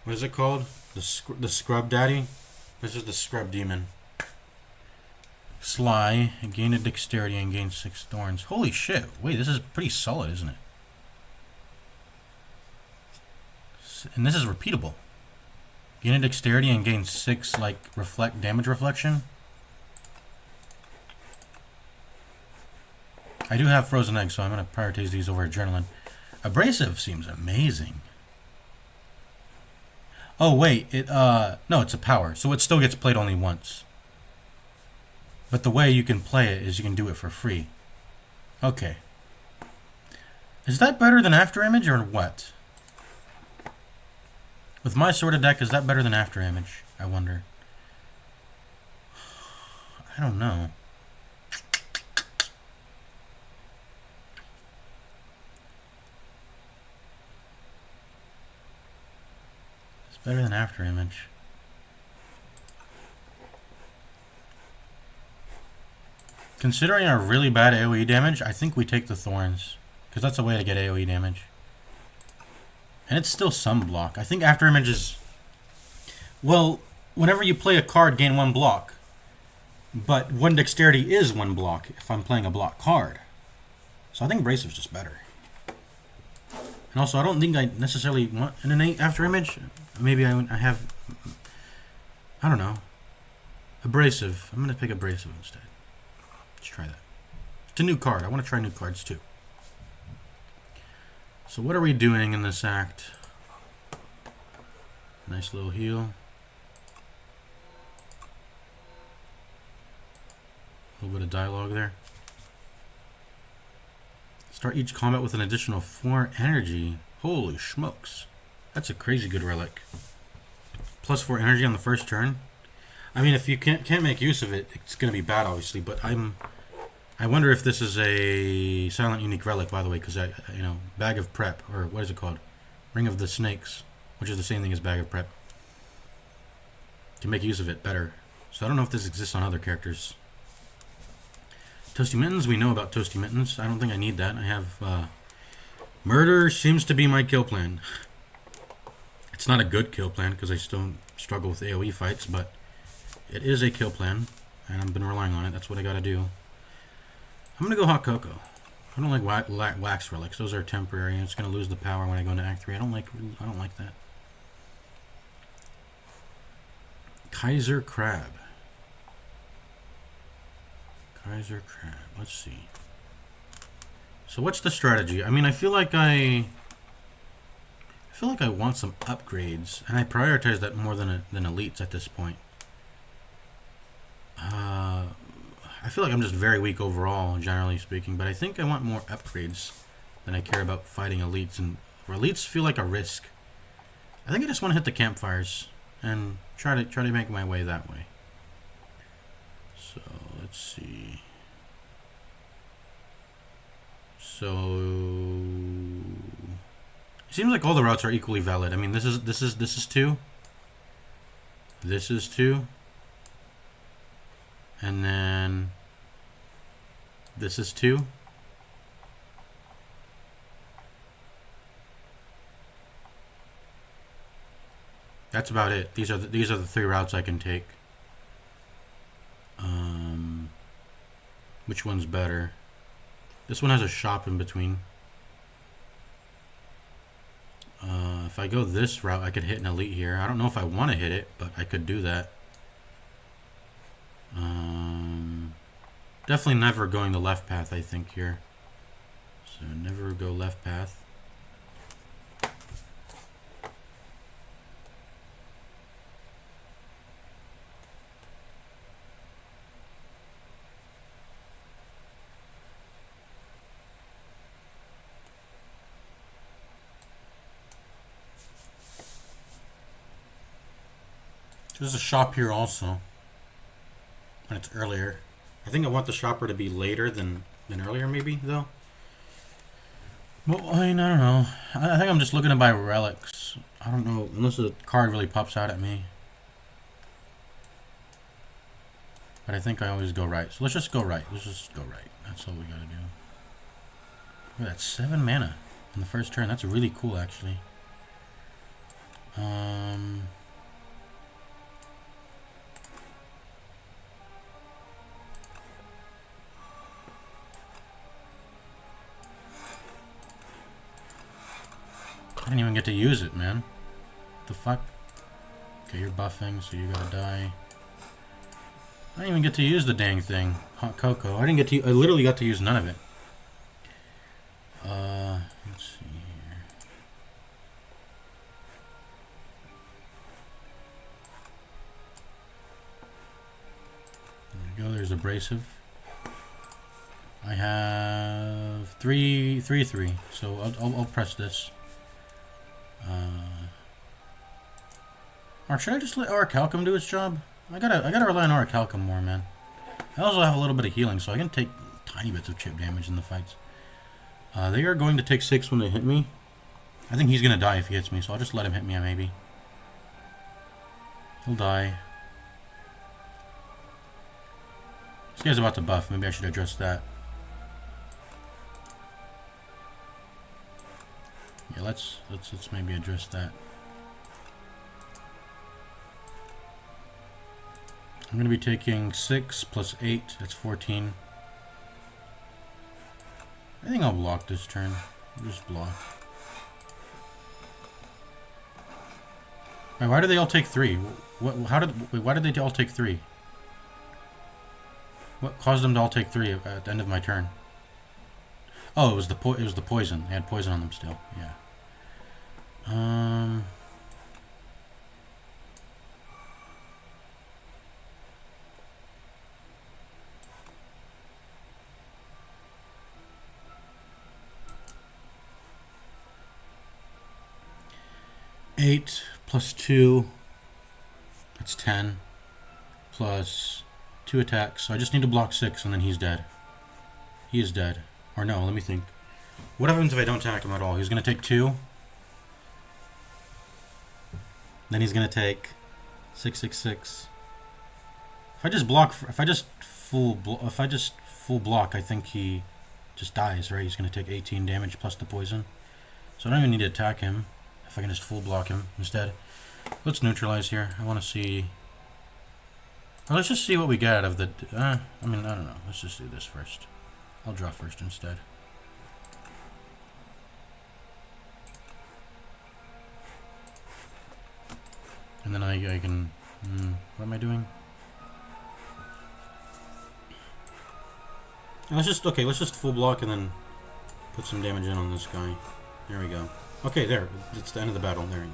Speaker 1: What is it called? The Scrub Daddy? This is the Scrub Demon. Sly. Gain a Dexterity and gain 6 thorns. Holy shit. Wait, this is pretty solid, isn't it? And this is repeatable. Gain a Dexterity and gain 6, like, damage reflection. I do have Frozen Eggs, so I'm going to prioritize these over Adrenaline. Abrasive seems amazing. Oh, wait. No, it's a power, so it still gets played only once. But the way you can play it is you can do it for free. Okay. Is that better than After Image or what? With my sort of deck, is that better than After Image? I wonder. I don't know. It's better than After Image. Considering our really bad AoE damage, I think we take the Thorns. Because that's a way to get AoE damage. And it's still some block. I think After Image is... Well, whenever you play a card, gain 1 block. But 1 dexterity is 1 block if I'm playing a block card. So I think Abrasive's just better. And also, I don't think I necessarily want an innate after image. Maybe I have, I don't know, Abrasive. I'm going to pick Abrasive instead. Let's try that. It's a new card. I want to try new cards too. So what are we doing in this act? Nice little heal. A little bit of dialogue there. Start each combat with an additional 4 energy. Holy smokes. That's a crazy good relic. Plus 4 energy on the first turn. I mean, if you can't make use of it, it's going to be bad, obviously. But I wonder if this is a silent unique relic, by the way, because Bag of Prep, or what is it called? Ring of the Snakes, which is the same thing as Bag of Prep. Can make use of it better. So I don't know if this exists on other characters. Toasty Mittens, we know about Toasty Mittens. I don't think I need that. I have Murder seems to be my kill plan. It's not a good kill plan because I still struggle with AoE fights, but it is a kill plan, and I've been relying on it. That's what I gotta do. I'm gonna go Hot Cocoa. I don't like wax relics. Those are temporary, and it's gonna lose the power when I go into Act 3. I don't like that. Kaiser Crab. Kaiser Crab. Let's see. So what's the strategy? I mean, I feel like I want some upgrades, and I prioritize that more than elites at this point. I feel like I'm just very weak overall, generally speaking, but I think I want more upgrades than I care about fighting elites, and elites feel like a risk. I think I just want to hit the campfires and try to make my way that way. So let's see. So it seems like all the routes are equally valid. I mean, this is 2. This is 2. And then this is 2. That's about it. These are the 3 routes I can take. Which one's better? This one has a shop in between. If I go this route, I could hit an elite here. I don't know if I want to hit it, but I could do that. Definitely never going the left path, I think, here. So never go left path. There's a shop here also. And it's earlier. I think I want the shopper to be later than earlier, maybe, though. Well, I mean, I don't know. I think I'm just looking to buy relics. I don't know, unless the card really pops out at me. But I think I always go right. So let's just go right. Let's just go right. That's all we gotta do. Look at that, 7 mana on the first turn. That's really cool, actually. I didn't even get to use it, man. What the fuck? Okay, you're buffing, so you gotta die. I didn't even get to use the dang thing. Hot Cocoa. I literally got to use none of it. Let's see here. There we go, there's Abrasive. I have 3, so I'll press this. Or should I just let Orichalcum do its job? I gotta rely on Orichalcum more, man. I also have a little bit of healing, so I can take tiny bits of chip damage in the fights. They are going to take 6 when they hit me. I think he's gonna die if he hits me, so I'll just let him hit me, maybe. He'll die. This guy's about to buff. Maybe I should address that. Yeah, let's maybe address that. I'm going to be taking 6 plus 8. That's 14. I think I'll block this turn. Just block. Wait, why did they all take 3? Why did they all take 3? What caused them to all take 3 at the end of my turn? Oh, it was the poison. They had poison on them still. Yeah. 8 plus 2, that's 10, plus 2 attacks. So I just need to block 6 and then he's dead. He is dead. Or no, let me think. What happens if I don't attack him at all? He's going to take 2. Then he's going to take 6, 6, 6. If I just block, if I just full block, I think he just dies, right? He's going to take 18 damage plus the poison. So I don't even need to attack him. If I can just full block him instead. Let's neutralize here. I want to see... Well, let's just see what we get out of the... I mean, I don't know. Let's just do this first. I'll draw first instead. And then I can... what am I doing? Let's just full block and then put some damage in on this guy. There we go. Okay, there. It's the end of the battle. There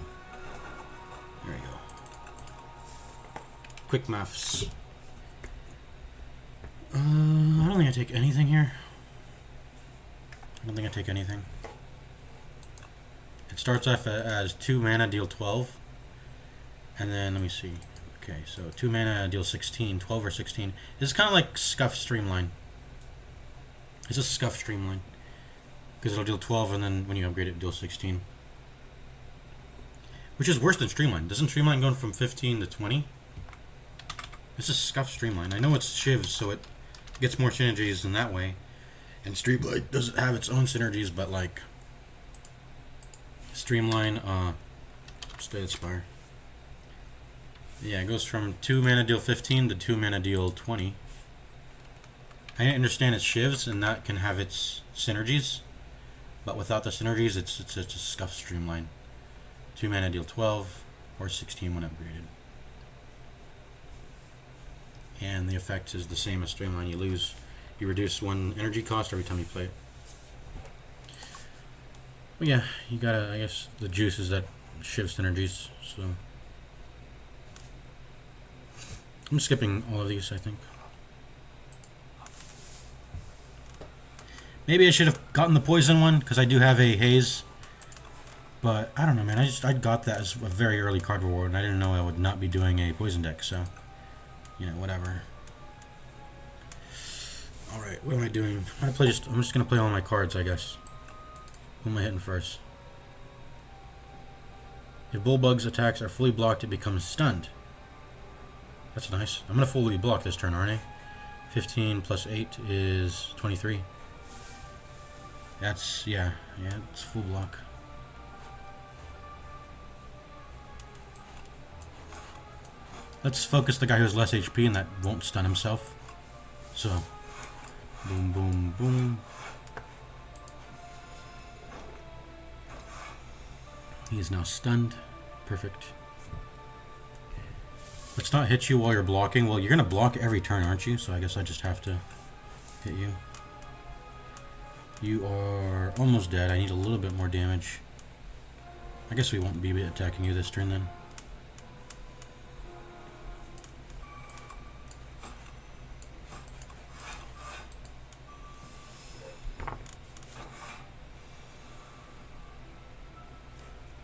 Speaker 1: we go. Quick maths. I don't think I take anything here. I don't think I take anything. It starts off as 2 mana, deal 12. And then, let me see. Okay, so 2 mana, deal 16. 12 or 16. This is kind of like Scuff Streamline. It's just Scuff Streamline. Because it'll deal 12, and then when you upgrade it, deal 16. Which is worse than Streamline. Doesn't Streamline go from 15 to 20? This is Scuff Streamline. I know it's Shivs, so it gets more synergies in that way. And Streamline doesn't have its own synergies, but like... Streamline, stay at Spire. Yeah, it goes from 2 mana deal 15 to 2 mana deal 20. I understand it's Shivs, and that can have its synergies. But without the synergies, it's a Scuff Streamline. 2 mana deal 12 or 16 when upgraded. And the effect is the same as Streamline. You reduce 1 energy cost every time you play it. But yeah, you gotta, I guess the juice is that Shiv synergies, so. I'm skipping all of these, I think. Maybe I should have gotten the poison one, because I do have a haze. But, I don't know, man. I got that as a very early card reward, and I didn't know I would not be doing a poison deck, so... You know, whatever. Alright, what am I doing? I'm just going to play all my cards, I guess. Who am I hitting first? If Bullbug's attacks are fully blocked, it becomes stunned. That's nice. I'm going to fully block this turn, aren't I? 15 plus 8 is 23. That's, yeah, it's full block. Let's focus the guy who has less HP and that won't stun himself. So, boom, boom, boom. He is now stunned. Perfect. Let's not hit you while you're blocking. Well, you're going to block every turn, aren't you? So I guess I just have to hit you. You are almost dead. I need a little bit more damage. I guess we won't be attacking you this turn then.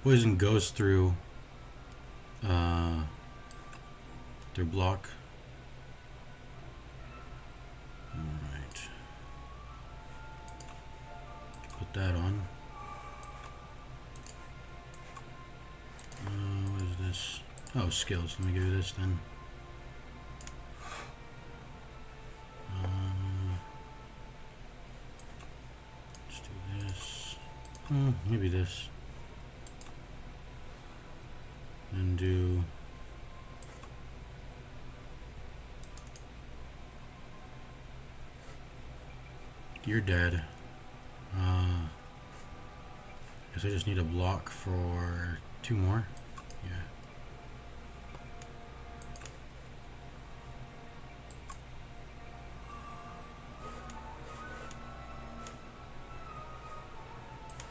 Speaker 1: Poison goes through their block. Alright. Put that on. What is this? Oh, skills. Let me give you this then. Let's do this. Maybe this. And do You're dead. Guess I just need a block for 2 more. Yeah.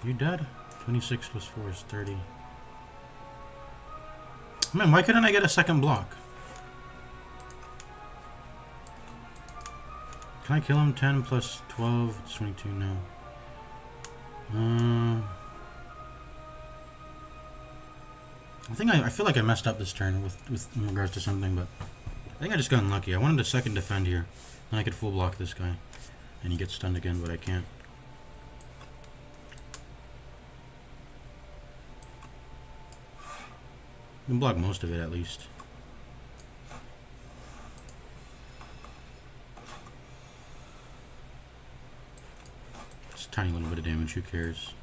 Speaker 1: You dead? 26 plus 4 is 30. Man, why couldn't I get a second block? Can I kill him? 10 plus 12, it's 22, no. I feel like I messed up this turn with in regards to something, but I think I just got unlucky. I wanted a second defend here, and I could full block this guy, and he gets stunned again, but I can't. I can block most of it at least. It's a tiny little bit of damage, who cares?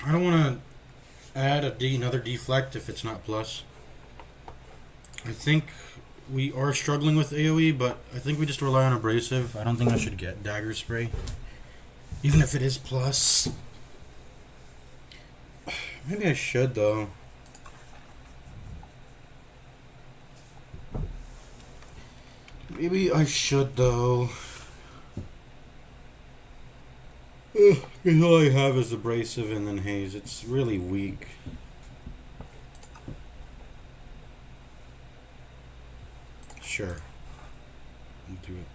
Speaker 1: I don't want to add another deflect if it's not plus. I think we are struggling with AoE, but I think we just rely on abrasive. I don't think I should get dagger spray, even if it is plus. Maybe I should though. Maybe I should though. Because all I have is abrasive and then haze. It's really weak. Sure. I'll do it.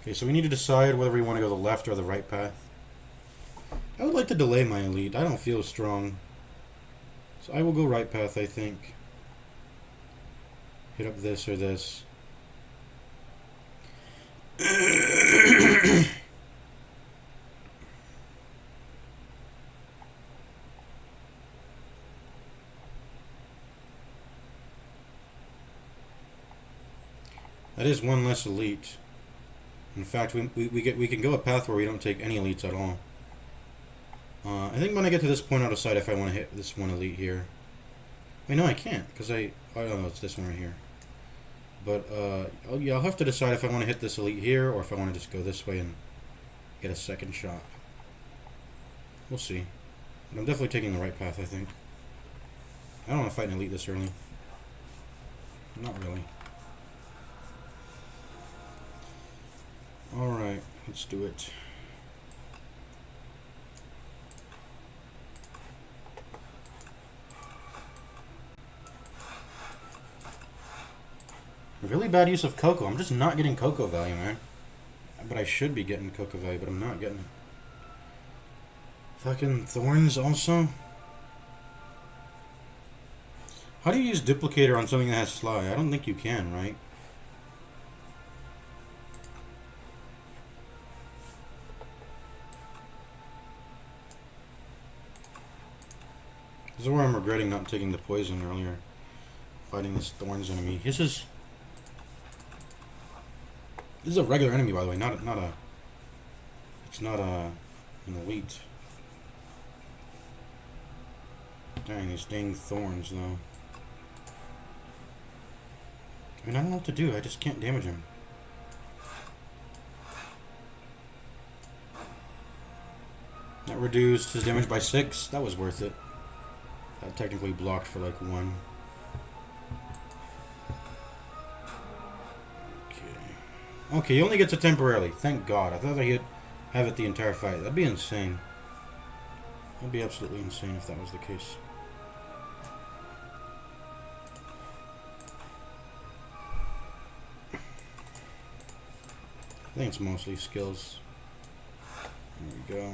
Speaker 1: Okay, so we need to decide whether we want to go the left or the right path. I would like to delay my elite. I don't feel strong. So I will go right path, I think. Hit up this or this. That is one less elite. In fact, we can go a path where we don't take any elites at all. I think when I get to this point, I'll decide if I want to hit this one elite here. Wait, no, I can't, because I don't know, it's this one right here. But, yeah, I'll have to decide if I want to hit this elite here, or if I want to just go this way and get a second shot. We'll see. But I'm definitely taking the right path, I think. I don't want to fight an elite this early. Not really. Alright, let's do it. Really bad use of cocoa. I'm just not getting cocoa value, man. But I should be getting cocoa value, but I'm not getting it. Fucking thorns also. How do you use duplicator on something that has sly? I don't think you can, right? This is where I'm regretting not taking the poison earlier. Fighting this thorns enemy. This is a regular enemy, by the way, it's not an elite. Dang, these dang thorns, though. I mean, I don't know what to do. I just can't damage him. That reduced his damage by 6. That was worth it. That technically blocked for like 1. Okay, he only gets it temporarily. Thank God. I thought he'd have it the entire fight. That'd be insane. That'd be absolutely insane if that was the case. I think it's mostly skills. There we go.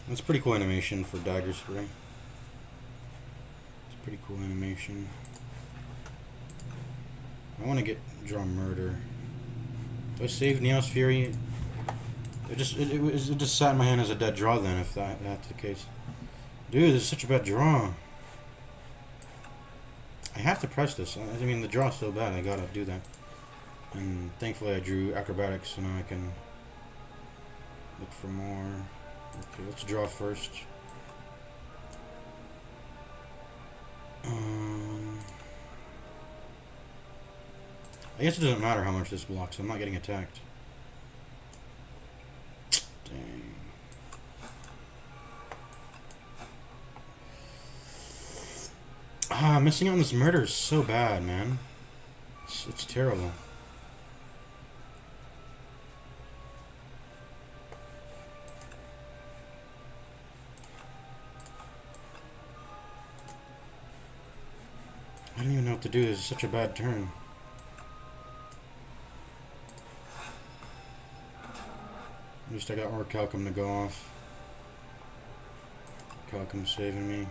Speaker 1: That's pretty cool animation for dagger spray. It's pretty cool animation. I want to draw murder. Do I save Neos Fury? It just sat in my hand as a dead draw then, if that's the case. Dude, this is such a bad draw. I have to press this. I mean, the draw's so bad, I gotta do that. And thankfully I drew acrobatics, so now I can look for more. Okay, let's draw first. I guess it doesn't matter how much this blocks. I'm not getting attacked. Dang. Missing out on this murder is so bad, man. It's terrible. I don't even know what to do. This is such a bad turn. At least I got more Calcum to go off. Calcum saving me.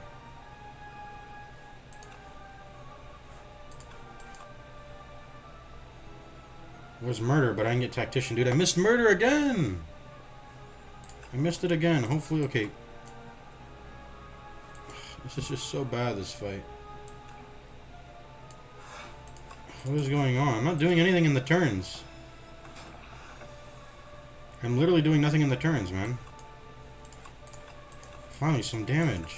Speaker 1: Where's murder? But I didn't get tactician, dude. I missed murder again! I missed it again. Hopefully, okay. This is just so bad, this fight. What is going on? I'm not doing anything in the turns. I'm literally doing nothing in the turns, man. Finally, some damage.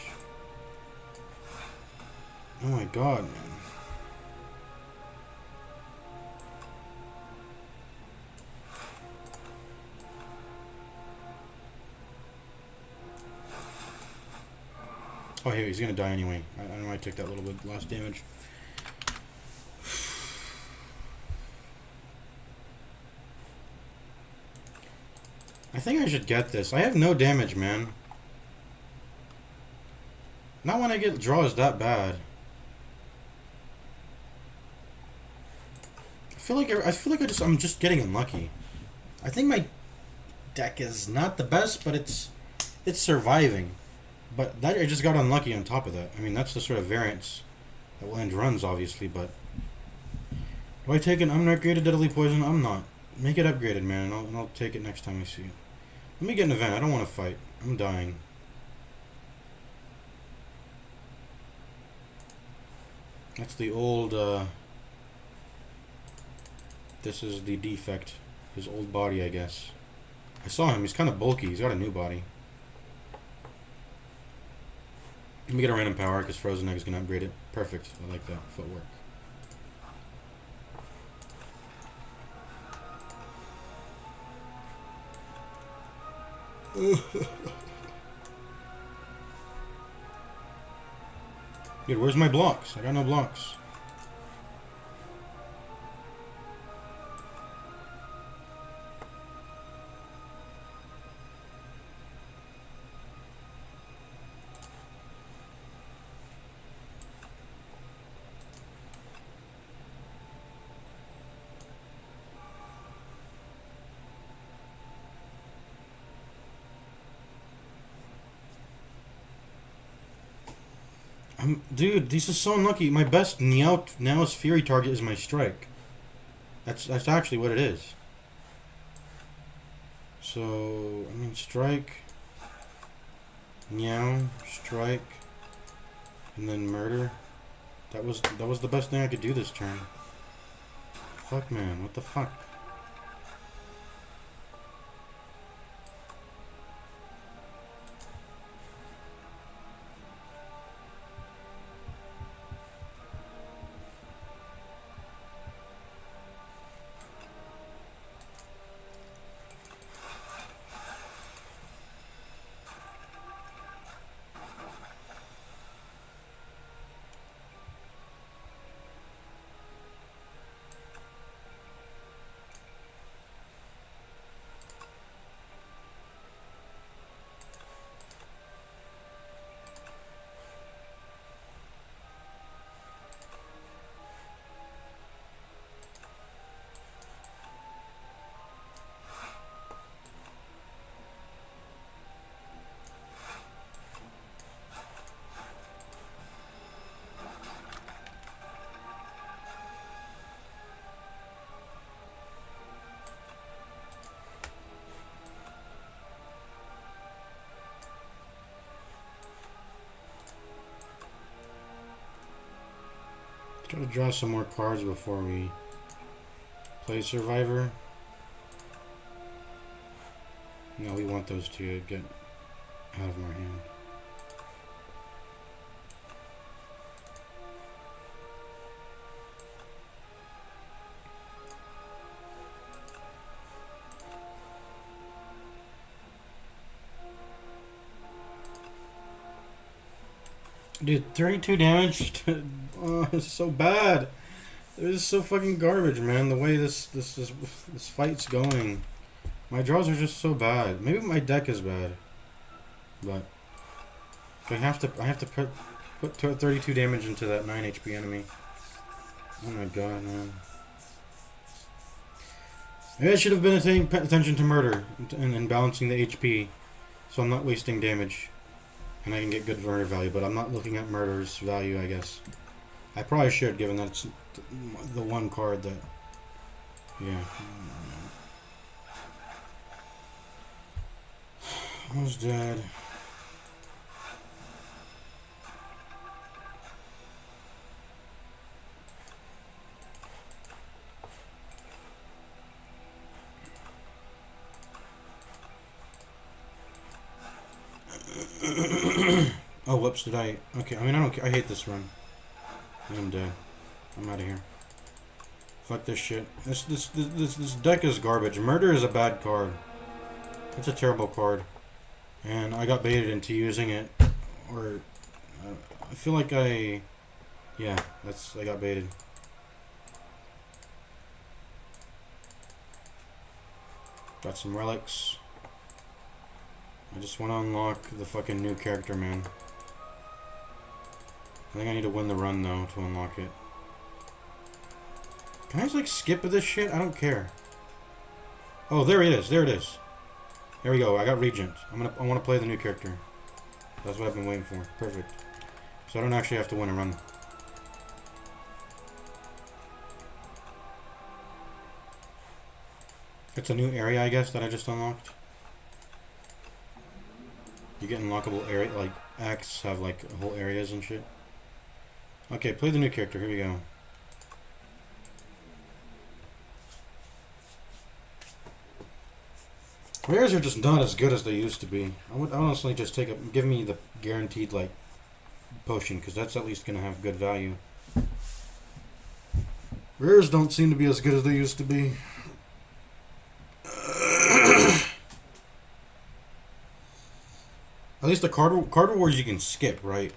Speaker 1: Oh my god, man. Oh, hey, he's gonna die anyway. I know I took that little bit less damage. I think I should get this. I have no damage, man. Not when I get draws that bad. I feel like I'm just getting unlucky. I think my deck is not the best, but it's surviving. But that I just got unlucky on top of that. I mean, that's the sort of variance that will end runs, obviously, but do I take an unupgraded Deadly Poison? I'm not. Make it upgraded, man, and I'll take it next time I see it. Let me get an event. I don't want to fight. I'm dying. That's the old, this is the defect. His old body, I guess. I saw him. He's kind of bulky. He's got a new body. Let me get a random power, because Frozen Egg is going to upgrade it. Perfect. I like that. Footwork. Dude, where's my blocks? I got no blocks. Dude, this is so unlucky. My best now's Fury target is my strike. That's actually what it is. So, I mean, strike, Meow, strike, and then murder. That was the best thing I could do this turn. Fuck, man, what the fuck? Try to draw some more cards before we play Survivor. No, we want those to get out of our hand. Dude, 32 damage? Oh, it's so bad. This is so fucking garbage, man. The way this fight's going. My draws are just so bad. Maybe my deck is bad. But I have to put 32 damage into that 9 HP enemy. Oh my god, man. Maybe I should have been paying attention to murder and balancing the HP so I'm not wasting damage. And I can get good murder value, but I'm not looking at murder's value, I guess. I probably should, given that it's the one card that... Yeah. Almost dead. Oh, whoops, did I... Okay, I mean, I don't care. I hate this run. I'm dead. I'm out of here. Fuck this shit. This deck is garbage. Murder is a bad card. It's a terrible card. And I got baited into using it. Or... I feel like I... Yeah, I got baited. Got some relics. I just want to unlock the fucking new character, man. I think I need to win the run, though, to unlock it. Can I just, like, skip this shit? I don't care. Oh, there it is. There it is. There we go. I got Regent. I want to play the new character. That's what I've been waiting for. Perfect. So I don't actually have to win a run. It's a new area, I guess, that I just unlocked. You get unlockable area, like, acts have, like, whole areas and shit. Okay, play the new character. Here we go. Rares are just not as good as they used to be. I would honestly just give me the guaranteed, like, potion, because that's at least going to have good value. Rares don't seem to be as good as they used to be. At least the card rewards you can skip, right?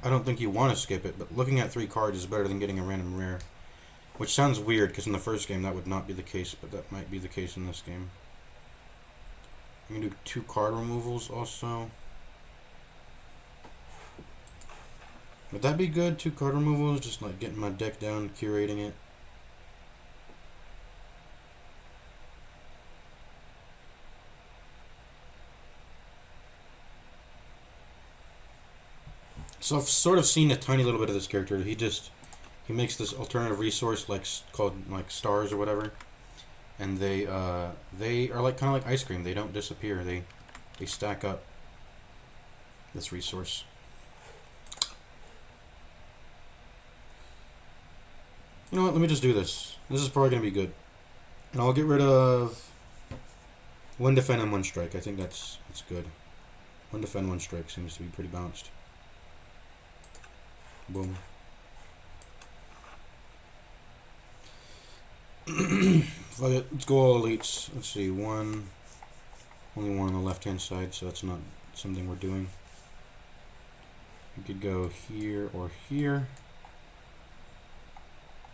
Speaker 1: I don't think you want to skip it, but looking at 3 cards is better than getting a random rare. Which sounds weird, because in the first game that would not be the case, but that might be the case in this game. I'm going to do 2 card removals also. Would that be good? 2 card removals, just like getting my deck down, curating it. So I've sort of seen a tiny little bit of this character. He makes this alternative resource called like stars or whatever, and they are like kind of like ice cream. They don't disappear. They stack up. This resource. You know what? Let me just do this. This is probably gonna be good, and I'll get rid of 1 defend and 1 strike. I think that's good. 1 defend, 1 strike seems to be pretty balanced. Boom. Fuck it. Let's go all elites. Let's see. Only 1 on the left-hand side, so that's not something we're doing. We could go here or here.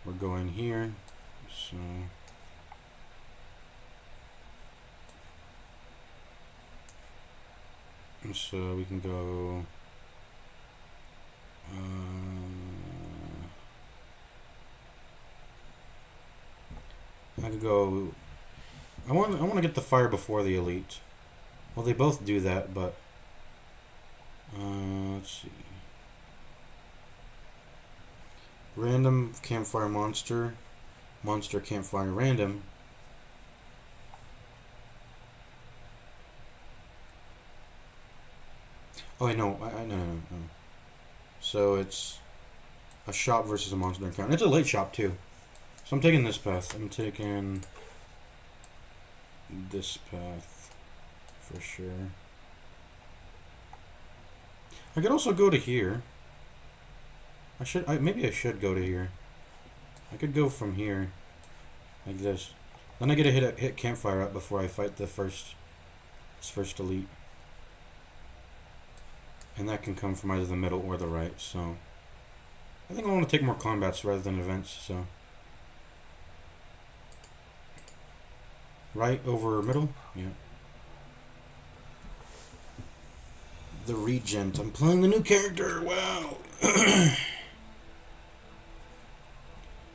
Speaker 1: We're going here. So... And so we can go... I could go... I want to get the fire before the elite. Well, they both do that, but... let's see. Random campfire monster. Monster campfire random. Oh, wait, no. No. So it's A shop versus a monster encounter. It's a late shop too. So I'm taking this path. I'm taking this path for sure. I could also go to here. Maybe I should go to here. I could go from here, like this. Then I get to hit campfire up before I fight this first elite. And that can come from either the middle or the right, so I think I want to take more combats rather than events, so right over middle? Yeah. The Regent. I'm playing the new character. Wow.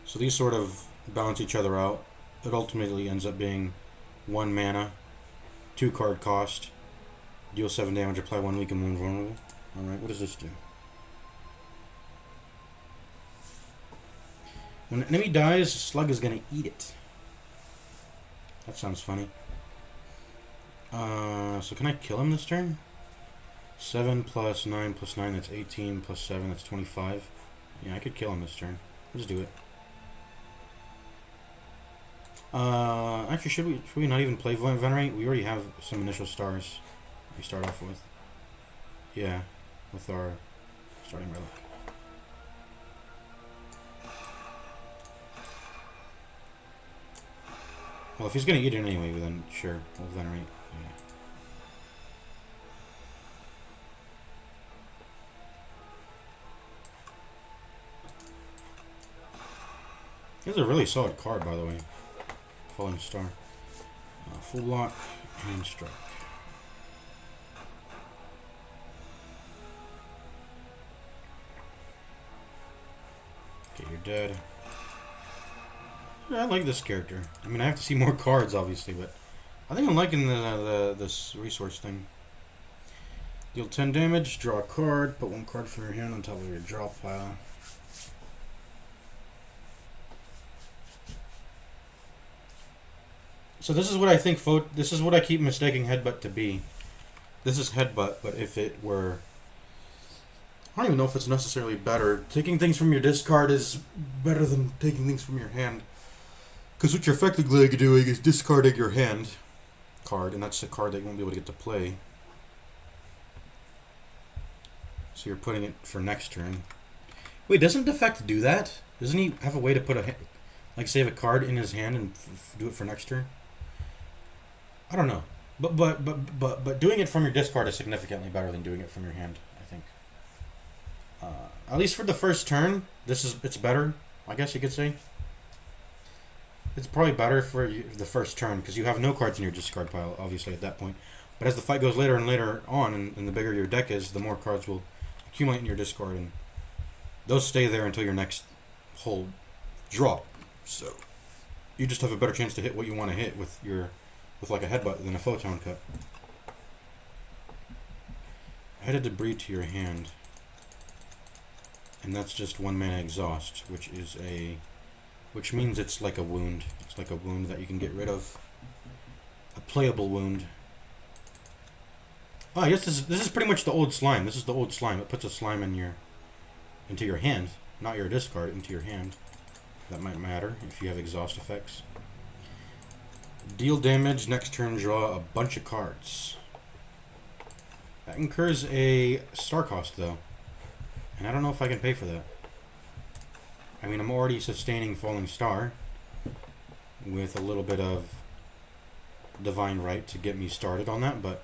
Speaker 1: So these sort of balance each other out. It ultimately ends up being 1 mana, 2 card cost, deal 7 damage, apply 1 weak and 1 vulnerable. Alright, what does this do? When an enemy dies, a slug is going to eat it. That sounds funny. So can I kill him this turn? 7 plus 9 plus 9, that's 18, plus 7, that's 25. Yeah, I could kill him this turn. Let's do it. Actually, should we not even play Venerate? We already have some initial stars we start off with. Yeah, with our starting relic. Well, if he's gonna eat it anyway, then sure, we'll Venerate. Yeah. This is a really solid card, by the way. Falling Star. Full block and strike. Okay, you're dead. Yeah, I like this character. I mean, I have to see more cards, obviously, but I think I'm liking this resource thing. Deal 10 damage, draw a card, put 1 card from your hand on top of your draw pile. So this is what I think. This is what I keep mistaking Headbutt to be. This is Headbutt, but if it were, I don't even know if it's necessarily better. Taking things from your discard is better than taking things from your hand, because what you're effectively doing is discarding your hand card, and that's a card that you won't be able to get to play. So you're putting it for next turn. Wait, doesn't Defect do that? Doesn't he have a way to put save a card in his hand and do it for next turn? I don't know, but doing it from your discard is significantly better than doing it from your hand, I think. At least for the first turn, it's better, I guess you could say. It's probably better for the first turn because you have no cards in your discard pile, obviously at that point. But as the fight goes later and later on, and the bigger your deck is, the more cards will accumulate in your discard, and those stay there until your next whole draw. So you just have a better chance to hit what you want to hit with like a Headbutt than a Photon Cut. Add a Debris to your hand, and that's just 1 mana exhaust, which means it's like a wound. It's like a wound that you can get rid of. A playable wound. Oh, yes, this is pretty much the old slime. This is the old slime. It puts a slime into your hand, not your discard, into your hand. That might matter if you have exhaust effects. Deal damage, next turn draw a bunch of cards. That incurs a star cost though, and I don't know if I can pay for that. I mean, I'm already sustaining Falling Star with a little bit of Divine Right to get me started on that, but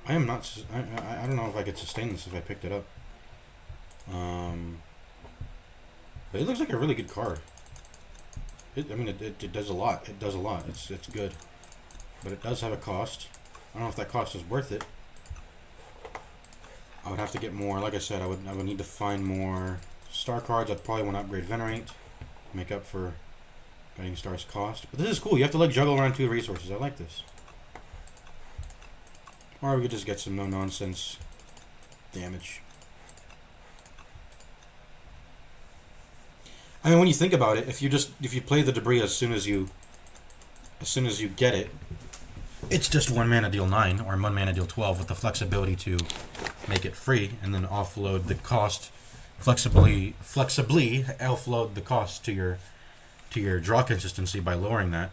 Speaker 1: I am not. I don't know if I could sustain this if I picked it up. But it looks like a really good card. It does a lot. It does a lot. It's good, but it does have a cost. I don't know if that cost is worth it. I would have to get more. Like I said, I would need to find more star cards. I'd probably want to upgrade Venerate, make up for getting stars cost. But this is cool. You have to juggle around 2 resources. I like this. Or we could just get some no nonsense damage. I mean, when you think about it, if you play the Debris as soon as you get it, It's just 1 mana deal 9 or 1 mana deal 12 with the flexibility to make it free and then offload the cost flexibly offload the cost to your draw consistency by lowering that.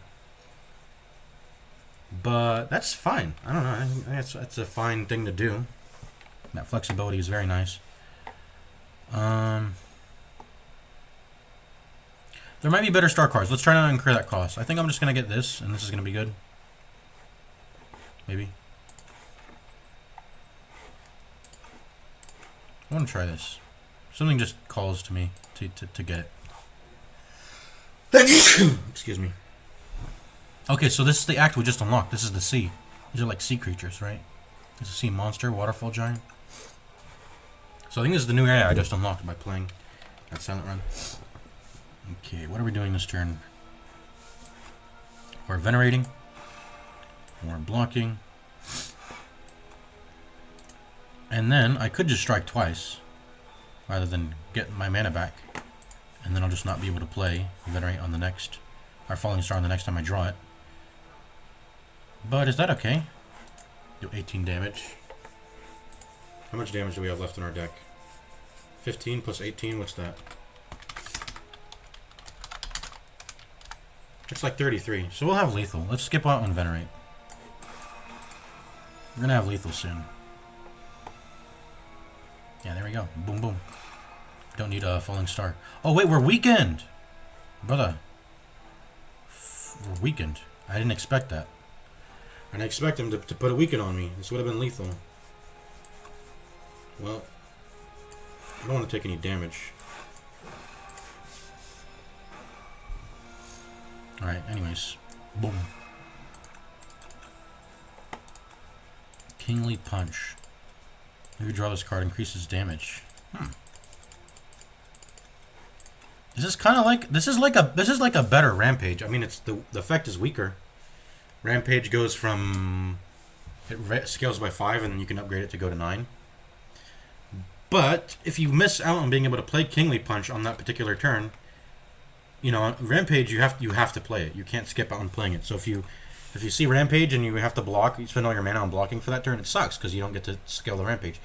Speaker 1: But that's fine. I don't know. I think that's a fine thing to do. That flexibility is very nice. There might be better star cards. Let's try not to incur that cost. I think I'm just going to get this, and this is going to be good. Maybe. I want to try this. Something just calls to me to get it. Excuse me. Okay, so this is the act we just unlocked. This is the sea. These are like sea creatures, right? This is a sea monster, waterfall giant. So I think this is the new area I just unlocked by playing that silent run. Okay, what are we doing this turn? We're venerating. We're blocking. And then I could just strike twice rather than get my mana back. And then I'll just not be able to play venerate on the next, or falling star on the next time I draw it. But is that okay? Do 18 damage. How much damage do we have left in our deck? 15 plus 18, what's that? It's like 33. So we'll have lethal. Let's skip out on venerate. We're gonna have lethal soon. Yeah, there we go. Boom, boom. Don't need a falling star. Oh, wait, we're weakened! Brother. We're weakened. I didn't expect that. I didn't expect him to put a weaken on me. This would have been lethal. Well, I don't want to take any damage. Alright, anyways. Boom. Kingly Punch. If you draw this card, increases damage. This is kind of like this is like a better Rampage. I mean, it's the effect is weaker. Rampage goes from it scales by 5, and then you can upgrade it to go to 9. But if you miss out on being able to play Kingly Punch on that particular turn, you know, Rampage you have to play it. You can't skip out on playing it. So if you see Rampage and you have to block, you spend all your mana on blocking for that turn, it sucks because you don't get to scale the Rampage.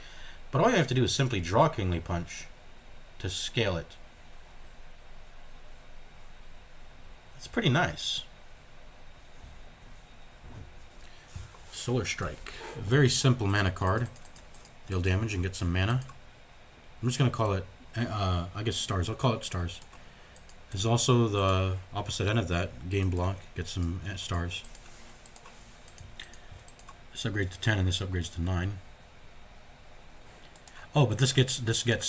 Speaker 1: But all you have to do is simply draw Kingly Punch to scale it. It's pretty nice. Solar Strike. A very simple mana card. Deal damage and get some mana. I'm just going to call it, I guess stars. I'll call it stars. There's also the opposite end of that. Gain block. Get some stars. This upgrades to 10 and this upgrades to 9. Oh, but this gets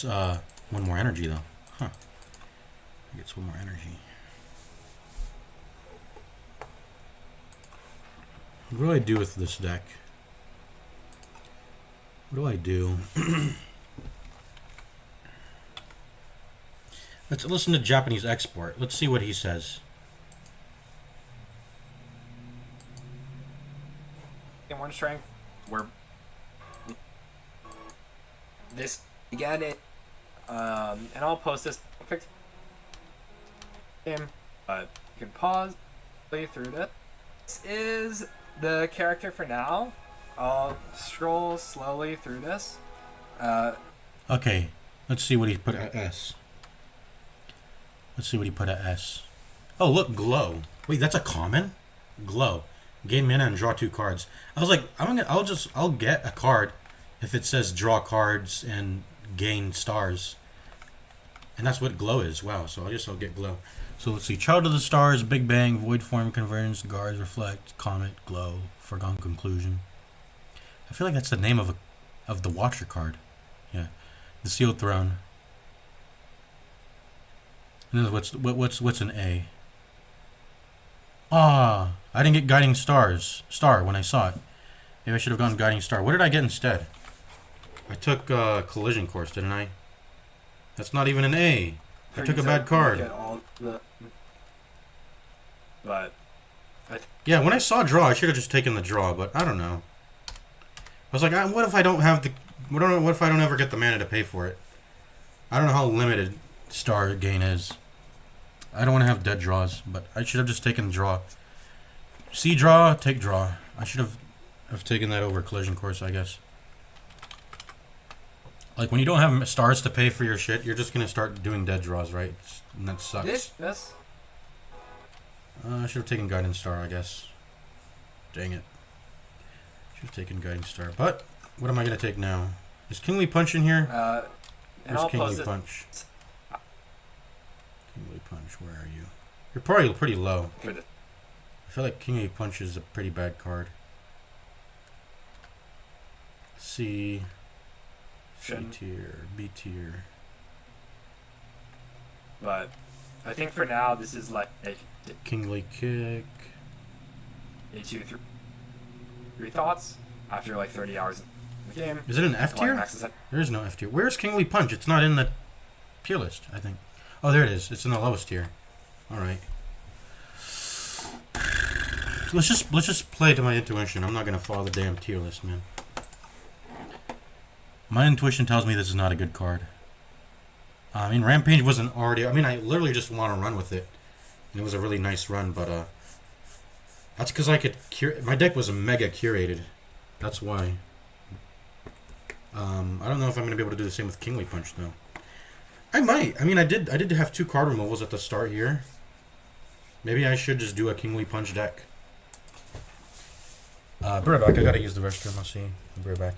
Speaker 1: one more energy though. Huh. It gets one more energy. What do I do with this deck? What do I do? Let's listen to Japanese Export. Let's see what he says.
Speaker 2: In one strength, we're this again. And I'll post this perfect game. But you can pause, play through it. This is the character for now. I'll scroll slowly through this.
Speaker 1: Okay, let's see what he put at S. Let's see what he put at S. Oh, look, Glow. Wait, that's a common? Glow. Gain mana and draw 2 cards. I was like, I'll get a card if it says draw cards and gain stars. And that's what Glow is. Wow, so I guess I'll get Glow. So let's see. Child of the Stars, Big Bang, Void Form, Convergence, Guards, Reflect, Comet, Glow, Foregone Conclusion. I feel like that's the name of the Watcher card. Yeah. The Sealed Throne. And then what's an A? Ah, I didn't get Guiding Star when I saw it. Maybe I should have gone Guiding Star. What did I get instead? I took Collision Course, didn't I? That's not even an A. I took a bad card.
Speaker 2: But
Speaker 1: yeah, when I saw draw, I should have just taken the draw, but I don't know. I was like, what if I don't have the? What if I don't ever get the mana to pay for it? I don't know how limited star gain is. I don't want to have dead draws, but I should have just taken draw. See draw, take draw. I should have taken that over collision course, I guess. Like, when you don't have stars to pay for your shit, you're just gonna start doing dead draws, right? And that sucks.
Speaker 2: This.
Speaker 1: I should have taken guiding star, I guess. Dang it. Should have taken guiding star. But, what am I gonna take now? Is Kingly Punch in here?
Speaker 2: And
Speaker 1: Where's
Speaker 2: I'll
Speaker 1: Kingly
Speaker 2: pose it.
Speaker 1: Punch? Kingly Punch, where are you? You're probably pretty low.
Speaker 2: For the
Speaker 1: I feel like Kingly Punch is a pretty bad card. C tier, B tier.
Speaker 2: But I think for now this is like
Speaker 1: Kingly Kick.
Speaker 2: a 2-3 thoughts after like 30 hours in the game.
Speaker 1: Is it an F tier? There is no F tier. Where's Kingly Punch? It's not in the tier list, I think. Oh, there it is. It's in the lowest tier. All right. Let's just play to my intuition. I'm not gonna follow the damn tier list, man. My intuition tells me this is not a good card. I mean, Rampage wasn't already... I mean, I literally just want to run with it. And it was a really nice run, but... that's because I could... My deck was mega curated. That's why. I don't know if I'm going to be able to do the same with Kingly Punch, though. I might. I mean, I did have 2 card removals at the start here. Maybe I should just do a Kingly Punch deck. Be right back. I gotta use the restroom. I'll see. Be right back.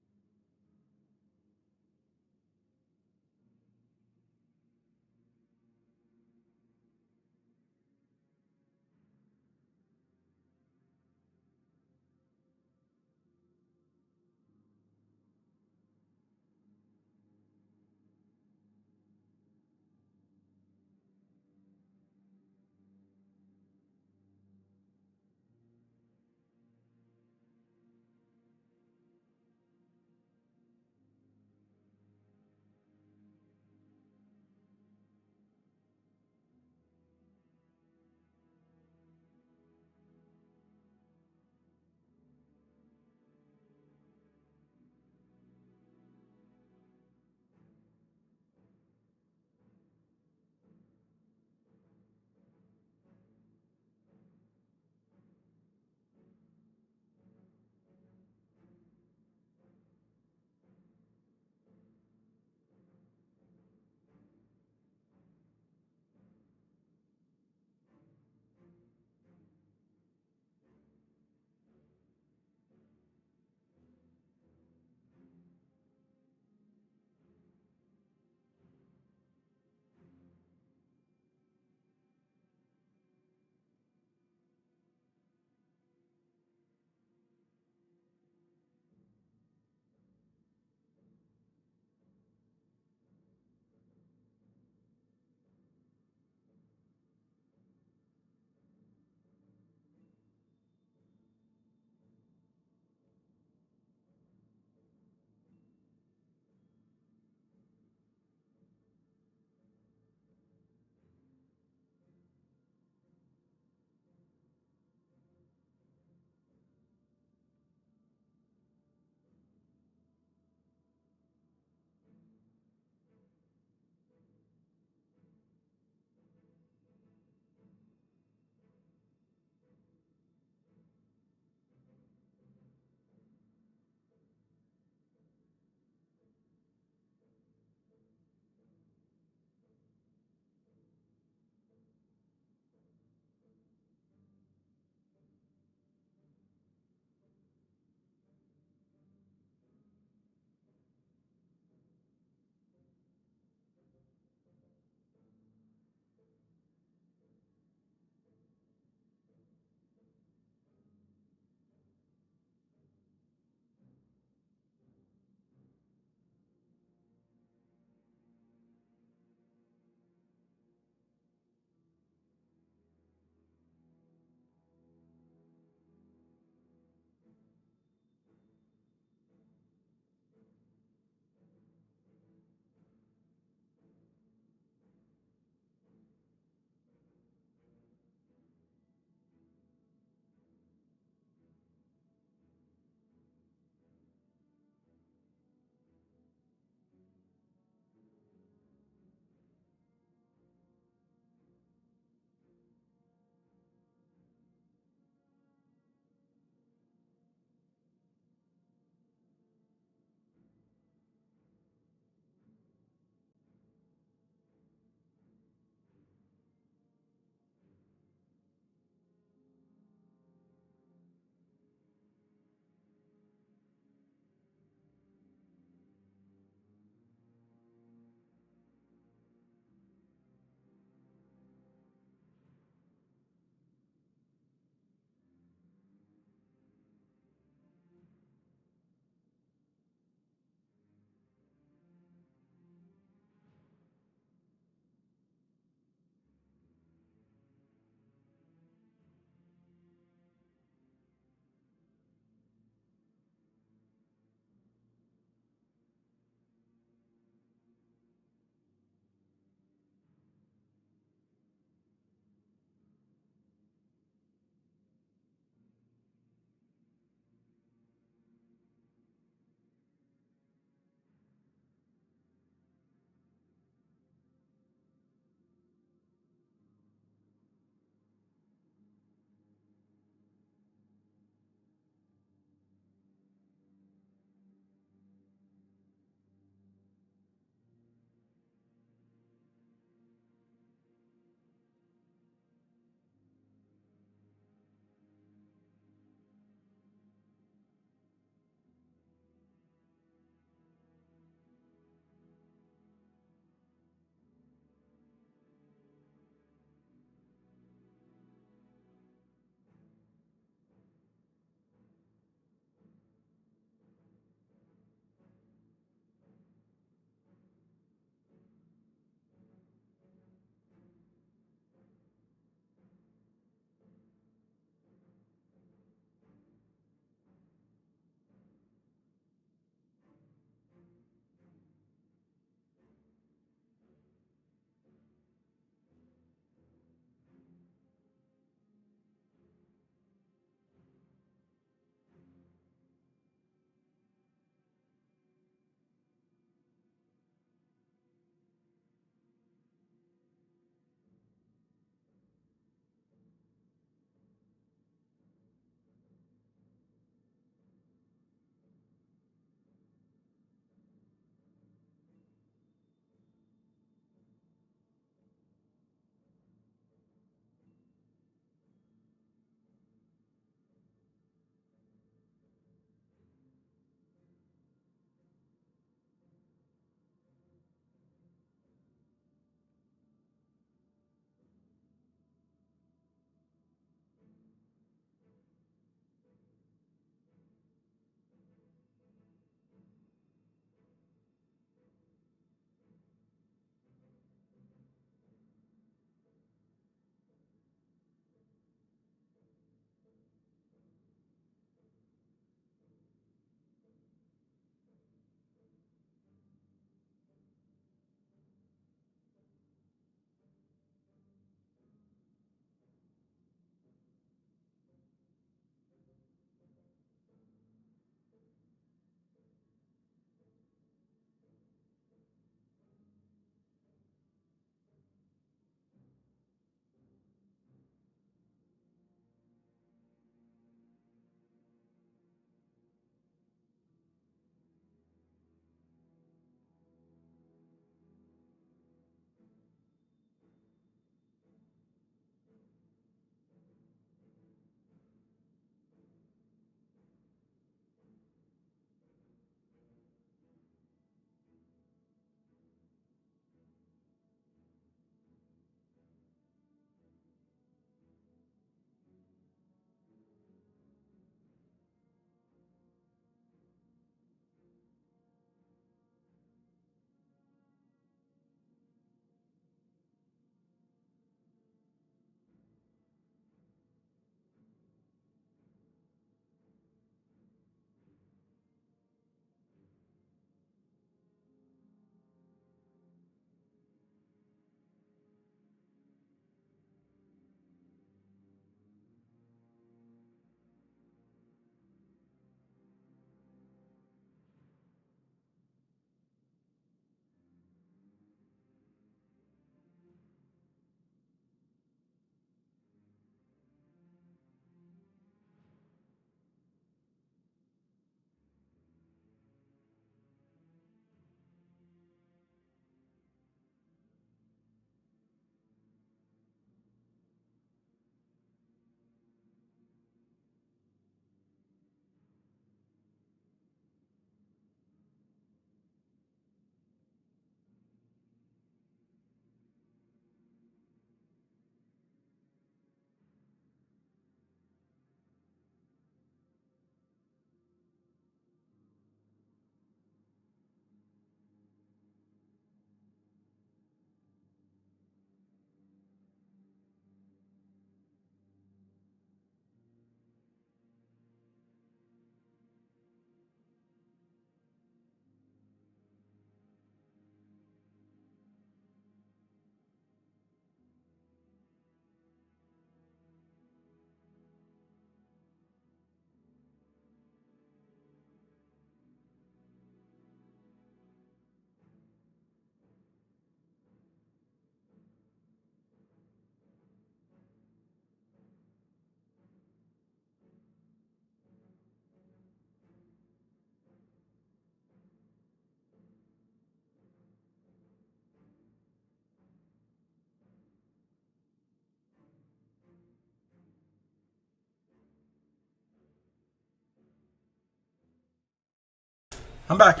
Speaker 1: I'm back.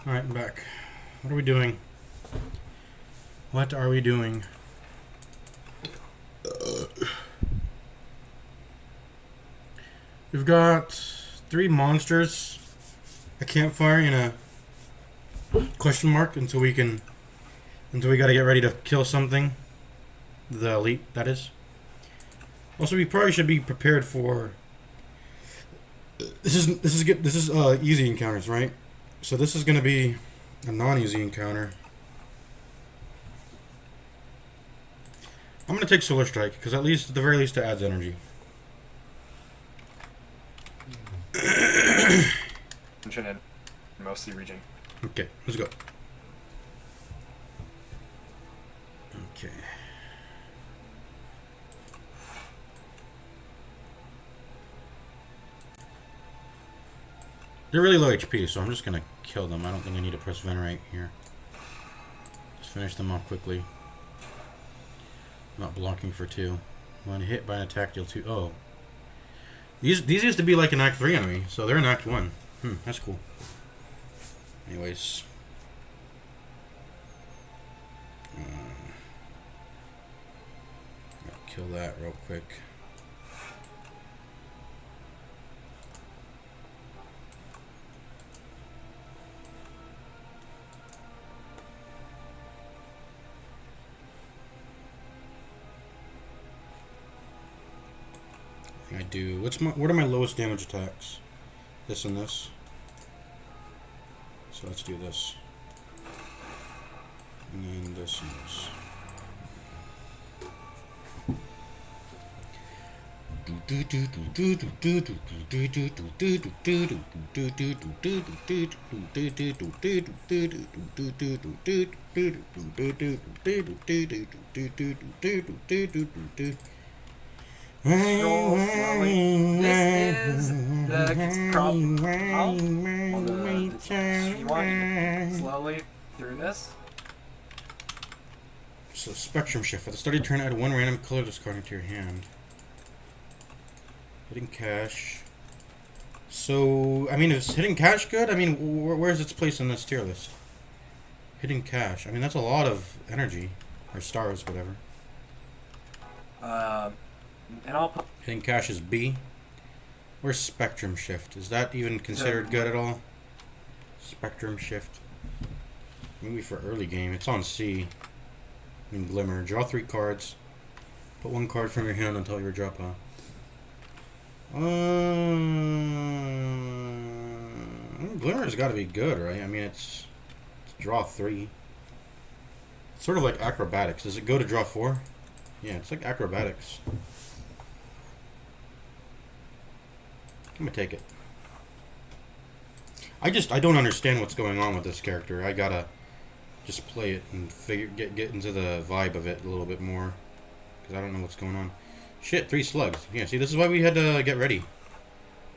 Speaker 1: Alright, I'm back. What are we doing? What are we doing? We've got 3 monsters, a campfire, and a question mark until we gotta get ready to kill something. The elite, that is. Also, we probably should be prepared for. This is easy encounters, right? So this is gonna be a non-easy encounter. I'm gonna take Solar Strike because at the very least, it adds energy.
Speaker 2: And mostly region.
Speaker 1: Okay, let's go. Okay. They're really low HP, so I'm just gonna kill them. I don't think I need to press Venerate here. Just finish them off quickly. Not blocking for 2. When hit by an attack, deal 2. Oh. These used to be like an Act 3 enemy, so they're in Act 1. That's cool. Anyways. Kill that real quick. I do. What are my lowest damage attacks? This and this. So let's do this. And then this and this.
Speaker 2: Scroll slowly. This is the problem. You want slowly through this.
Speaker 1: So Spectrum Shift. At the start of your turn, add 1 random color discarding to your hand. Hitting cash. So, I mean, is hitting cash good? I mean, where's its place in this tier list? Hitting cash. I mean, that's a lot of energy. Or stars, whatever.
Speaker 2: And I'll put...
Speaker 1: Hitting cash is B. Where's Spectrum Shift? Is that even considered good at all? Spectrum Shift. Maybe for early game. It's on C. I mean, Glimmer. Draw 3 cards. Put 1 card from your hand until you drop a... Glimmer's got to be good, right? I mean, it's draw 3. It's sort of like acrobatics. Does it go to draw 4? Yeah, it's like acrobatics. I'm gonna take it. I don't understand what's going on with this character. I gotta just play it and get into the vibe of it a little bit more, because I don't know what's going on. Shit, 3 slugs. Yeah, see, this is why we had to get ready.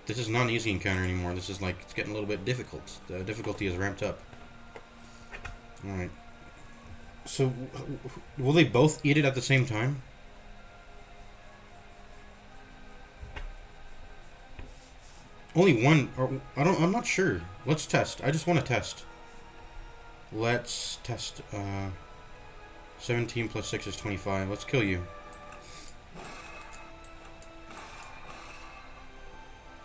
Speaker 1: This is not an easy encounter anymore. This is like, it's getting a little bit difficult. The difficulty is ramped up. Alright. So, will they both eat it at the same time? Only one, or I'm not sure. Let's test. I just want to test. Let's test. 17 plus 6 is 25. Let's kill you.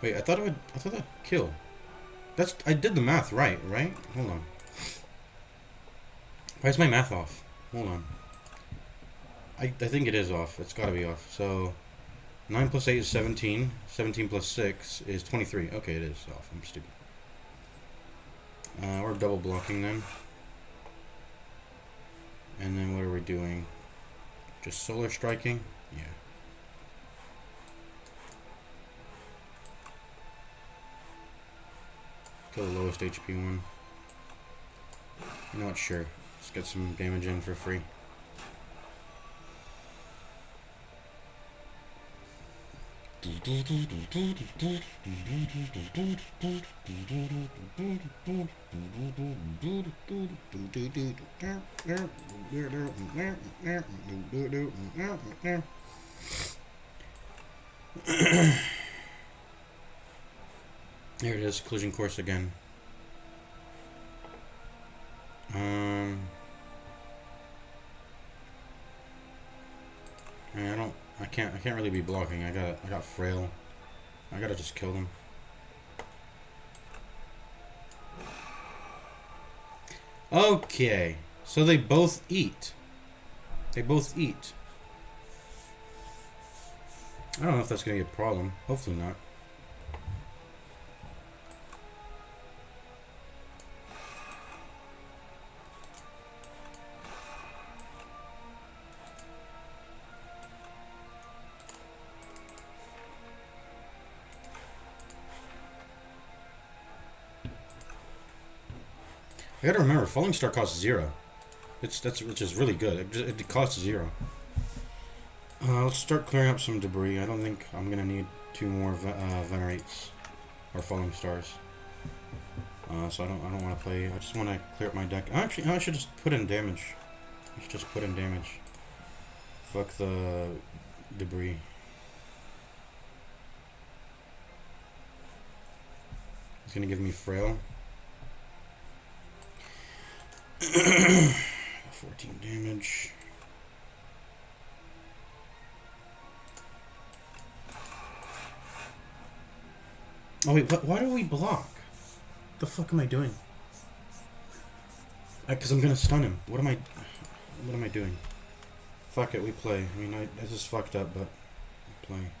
Speaker 1: Wait, I thought that kill. I did the math right? Hold on. Why is my math off? Hold on. I think it is off. It's gotta be off. So 9 plus 8 is 17. 17 plus 6 is 23. Okay, it is off. I'm stupid. We're double blocking then. And then what are we doing? Just solar striking? Yeah. Kill the lowest HP one. You know what? Sure. Let's get some damage in for free. There it is, collision course again. I can't really be blocking. I got frail. I gotta just kill them. Okay, so they both eat. They both eat. I don't know if that's gonna be a problem. Hopefully not. I gotta remember, Falling Star costs 0. Which is really good. It costs 0. Let's start clearing up some debris. I don't think I'm gonna need 2 more Venerates or Falling Stars. So I don't want to play. I just want to clear up my deck. Actually, I should just put in damage. I should just put in damage. Fuck the debris. It's gonna give me frail. 14 damage. Oh wait, why do we block? What the fuck am I doing? Because I'm gonna stun him. What am I doing? Fuck it, we play. I mean, this is fucked up, but we play.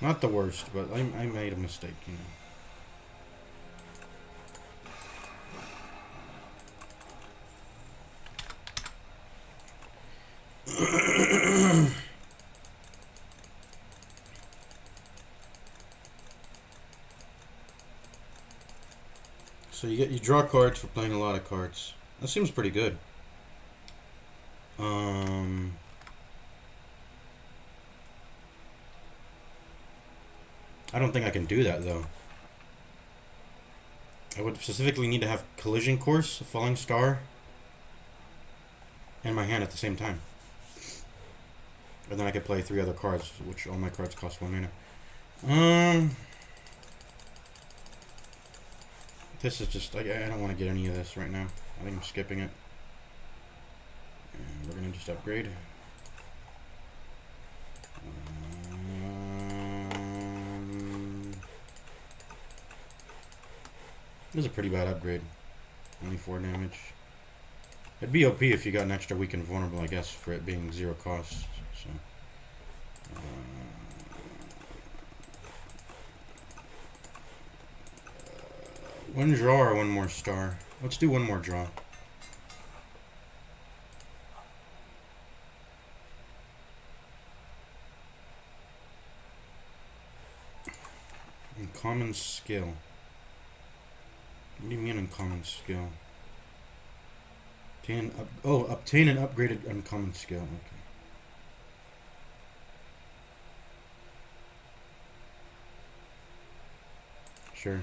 Speaker 1: Not the worst, but I made a mistake, you know. So you draw cards for playing a lot of cards. That seems pretty good. I don't think I can do that though. I would specifically need to have Collision Course, Falling Star, and my hand at the same time. And then I could play 3 other cards, which all my cards cost 1 mana. This is just, I don't want to get any of this right now. I think I'm skipping it. And we're going to just upgrade. This is a pretty bad upgrade. Only 4 damage. It'd be OP if you got an extra weak and vulnerable, I guess, for it being 0 cost. So, one draw or 1 more star? Let's do 1 more draw. Uncommon skill. What do you mean uncommon skill? Obtain an upgraded uncommon skill. Okay. Sure.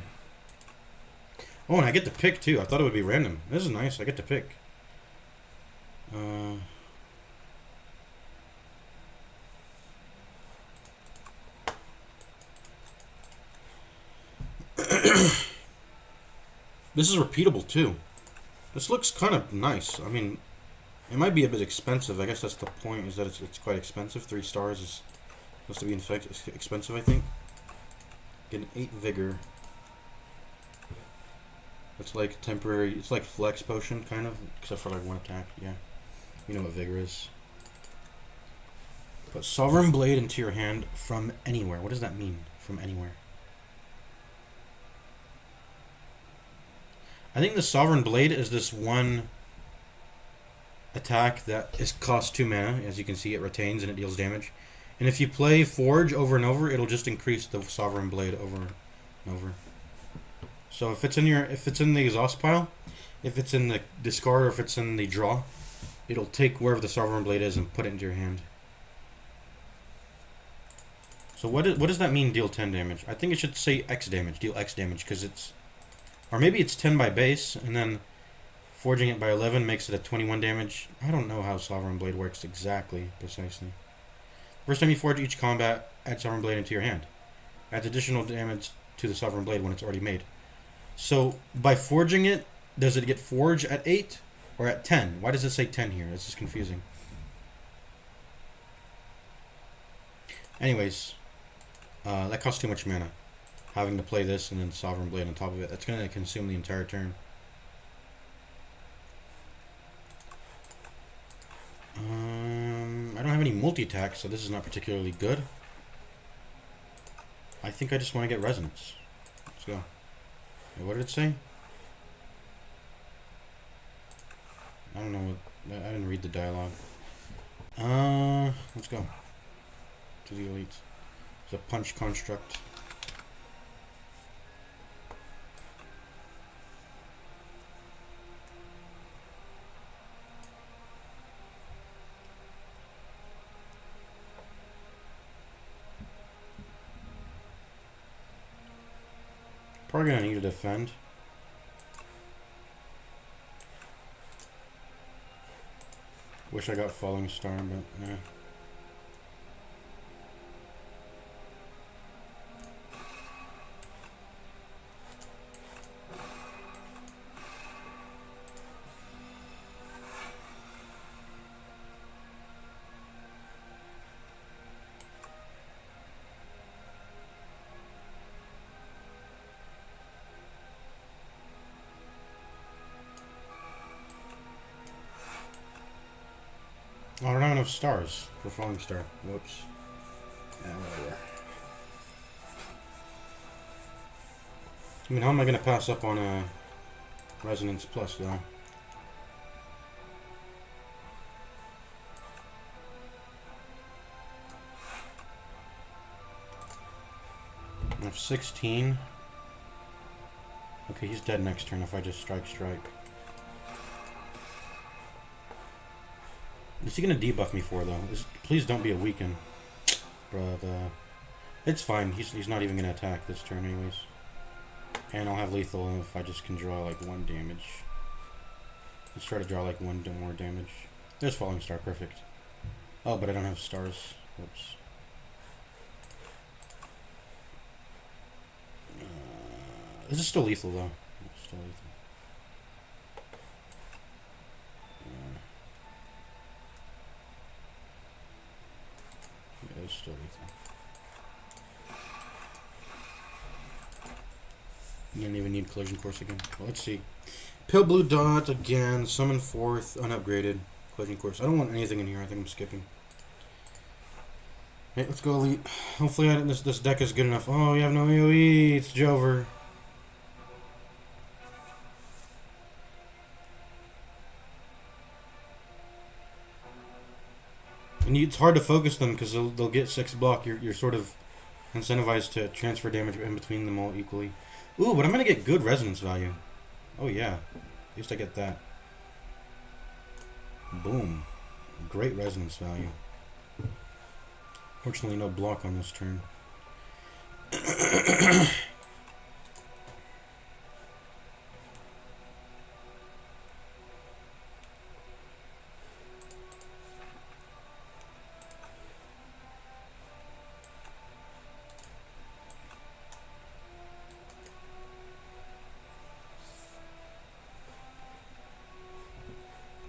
Speaker 1: Oh, and I get to pick too. I thought it would be random. This is nice. I get to pick. This is repeatable too. This looks kind of nice. I mean, it might be a bit expensive. I guess that's the point, is that it's quite expensive. 3 stars is supposed to be expensive, I think. Get an 8 vigor. It's like temporary, it's like flex potion, kind of, except for like 1 attack, yeah. You know what vigor is. Put Sovereign Blade into your hand from anywhere. What does that mean, from anywhere? I think the Sovereign Blade is this 1 attack that costs 2 mana. As you can see, it retains and it deals damage. And if you play Forge over and over, it'll just increase the Sovereign Blade over and over. So if it's in the exhaust pile, if it's in the discard, or if it's in the draw, it'll take wherever the Sovereign Blade is and put it into your hand. So what does that mean, deal 10 damage? I think it should say X damage, deal X damage, because it's... Or maybe it's 10 by base, and then forging it by 11 makes it a 21 damage. I don't know how Sovereign Blade works exactly, precisely. First time you forge each combat, add Sovereign Blade into your hand. Adds additional damage to the Sovereign Blade when it's already made. So, by forging it, does it get forged at 8 or at 10? Why does it say 10 here? This is confusing. Anyways, that costs too much mana. Having to play this and then Sovereign Blade on top of it. That's going to consume the entire turn. I don't have any multi-attack, so this is not particularly good. I think I just want to get Resonance. Let's go. Wait, what did it say? I don't know. I didn't read the dialogue. Let's go. To the elites. It's a punch construct. Probably gonna need to defend. Wish I got Falling Star, but nah. Oh, I don't have enough stars for Falling Star. Whoops. Yeah, whatever. I mean, how am I going to pass up on a Resonance Plus, though? I have 16. Okay, he's dead next turn if I just strike. What's he gonna debuff me for, though? Please don't be a weaken. But, it's fine. He's not even gonna attack this turn anyways. And I'll have lethal if I just can draw, like, 1 damage. Let's try to draw, like, 1 more damage. There's Falling Star. Perfect. Oh, but I don't have stars. Whoops. This is still lethal, though. It's still lethal. Yeah, it's still lethal. You didn't even need Collision Course again. Well, let's see. Pale Blue Dot again. Summon 4th. Unupgraded. Collision Course. I don't want anything in here. I think I'm skipping. Hey, let's go Elite. Hopefully this deck is good enough. Oh, you have no AoE. It's Jover. And it's hard to focus them because they'll get 6 block. You're sort of incentivized to transfer damage in between them all equally. Ooh, but I'm going to get good resonance value. Oh yeah. At least I get that. Boom. Great resonance value. Fortunately, no block on this turn.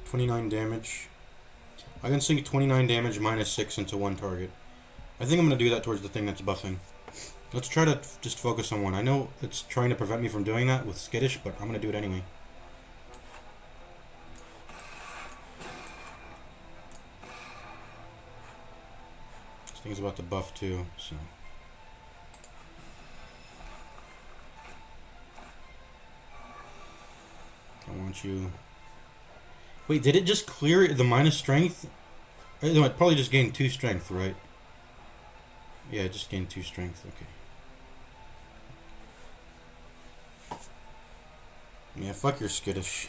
Speaker 1: 29 damage. I can sink 29 damage minus 6 into one target. I think I'm going to do that towards the thing that's buffing. Let's try to just focus on one. I know it's trying to prevent me from doing that with Skittish, but I'm going to do it anyway. This thing's about to buff too, so... I want you... Wait, did it just clear the minus strength? No, it probably just gained 2 strength, right? Yeah, it just gained 2 strength, okay. Yeah, fuck your Skittish.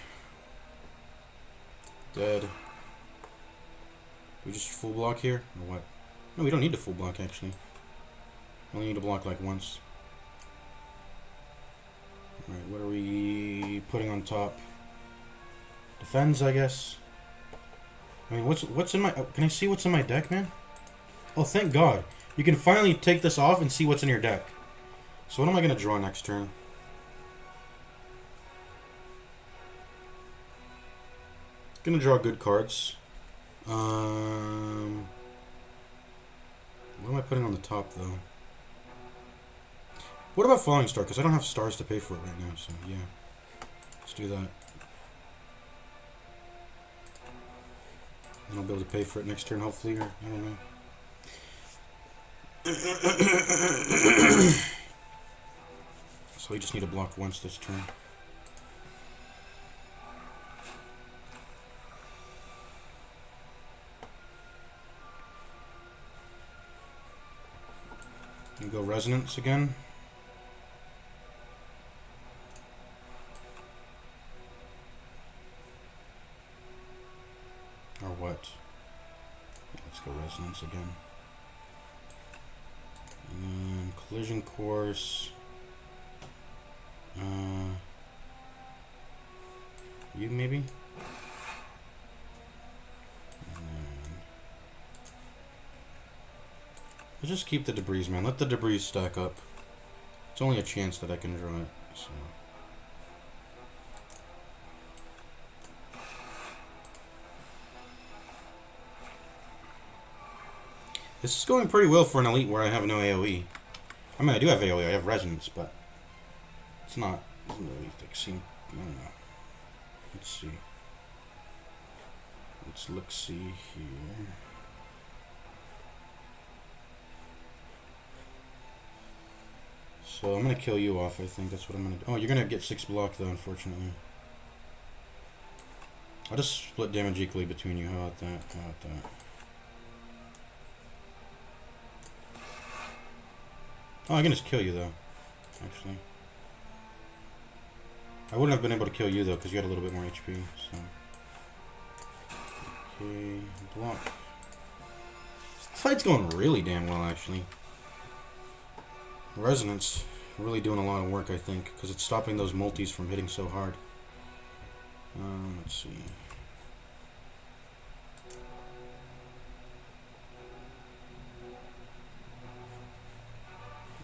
Speaker 1: Dead. We just full block here? Or what? No, we don't need to full block, actually. We only need to block like once. Alright, what are we putting on top? Defends, I guess. I mean, what's in my... Can I see what's in my deck, man? Oh, thank God. You can finally take this off and see what's in your deck. So what am I going to draw next turn? Gonna draw good cards. What am I putting on the top, though? What about Falling Star? Because I don't have stars to pay for it right now, so yeah. Let's do that. And I'll be able to pay for it next turn, hopefully, or I don't know. So we just need to block once this turn. And go Resonance again. Or what? Let's go Resonance again. And then Collision Course. You maybe? And then let's just keep the debris, man. Let the debris stack up. It's only a chance that I can draw it, so. This is going pretty well for an elite where I have no AoE. I mean, I do have AoE, I have Resonance, but it's not, doesn't really seem, I don't know. Let's see. Let's look-see here. So I'm gonna kill you off, I think. That's what I'm gonna do. Oh, you're gonna get 6 block though, unfortunately. I'll just split damage equally between you. How about that? How about that? Oh, I can just kill you though, actually. I wouldn't have been able to kill you though, because you had a little bit more HP, so. Okay, block. This fight's going really damn well, actually. Resonance, really doing a lot of work, I think, because it's stopping those multis from hitting so hard. Let's see.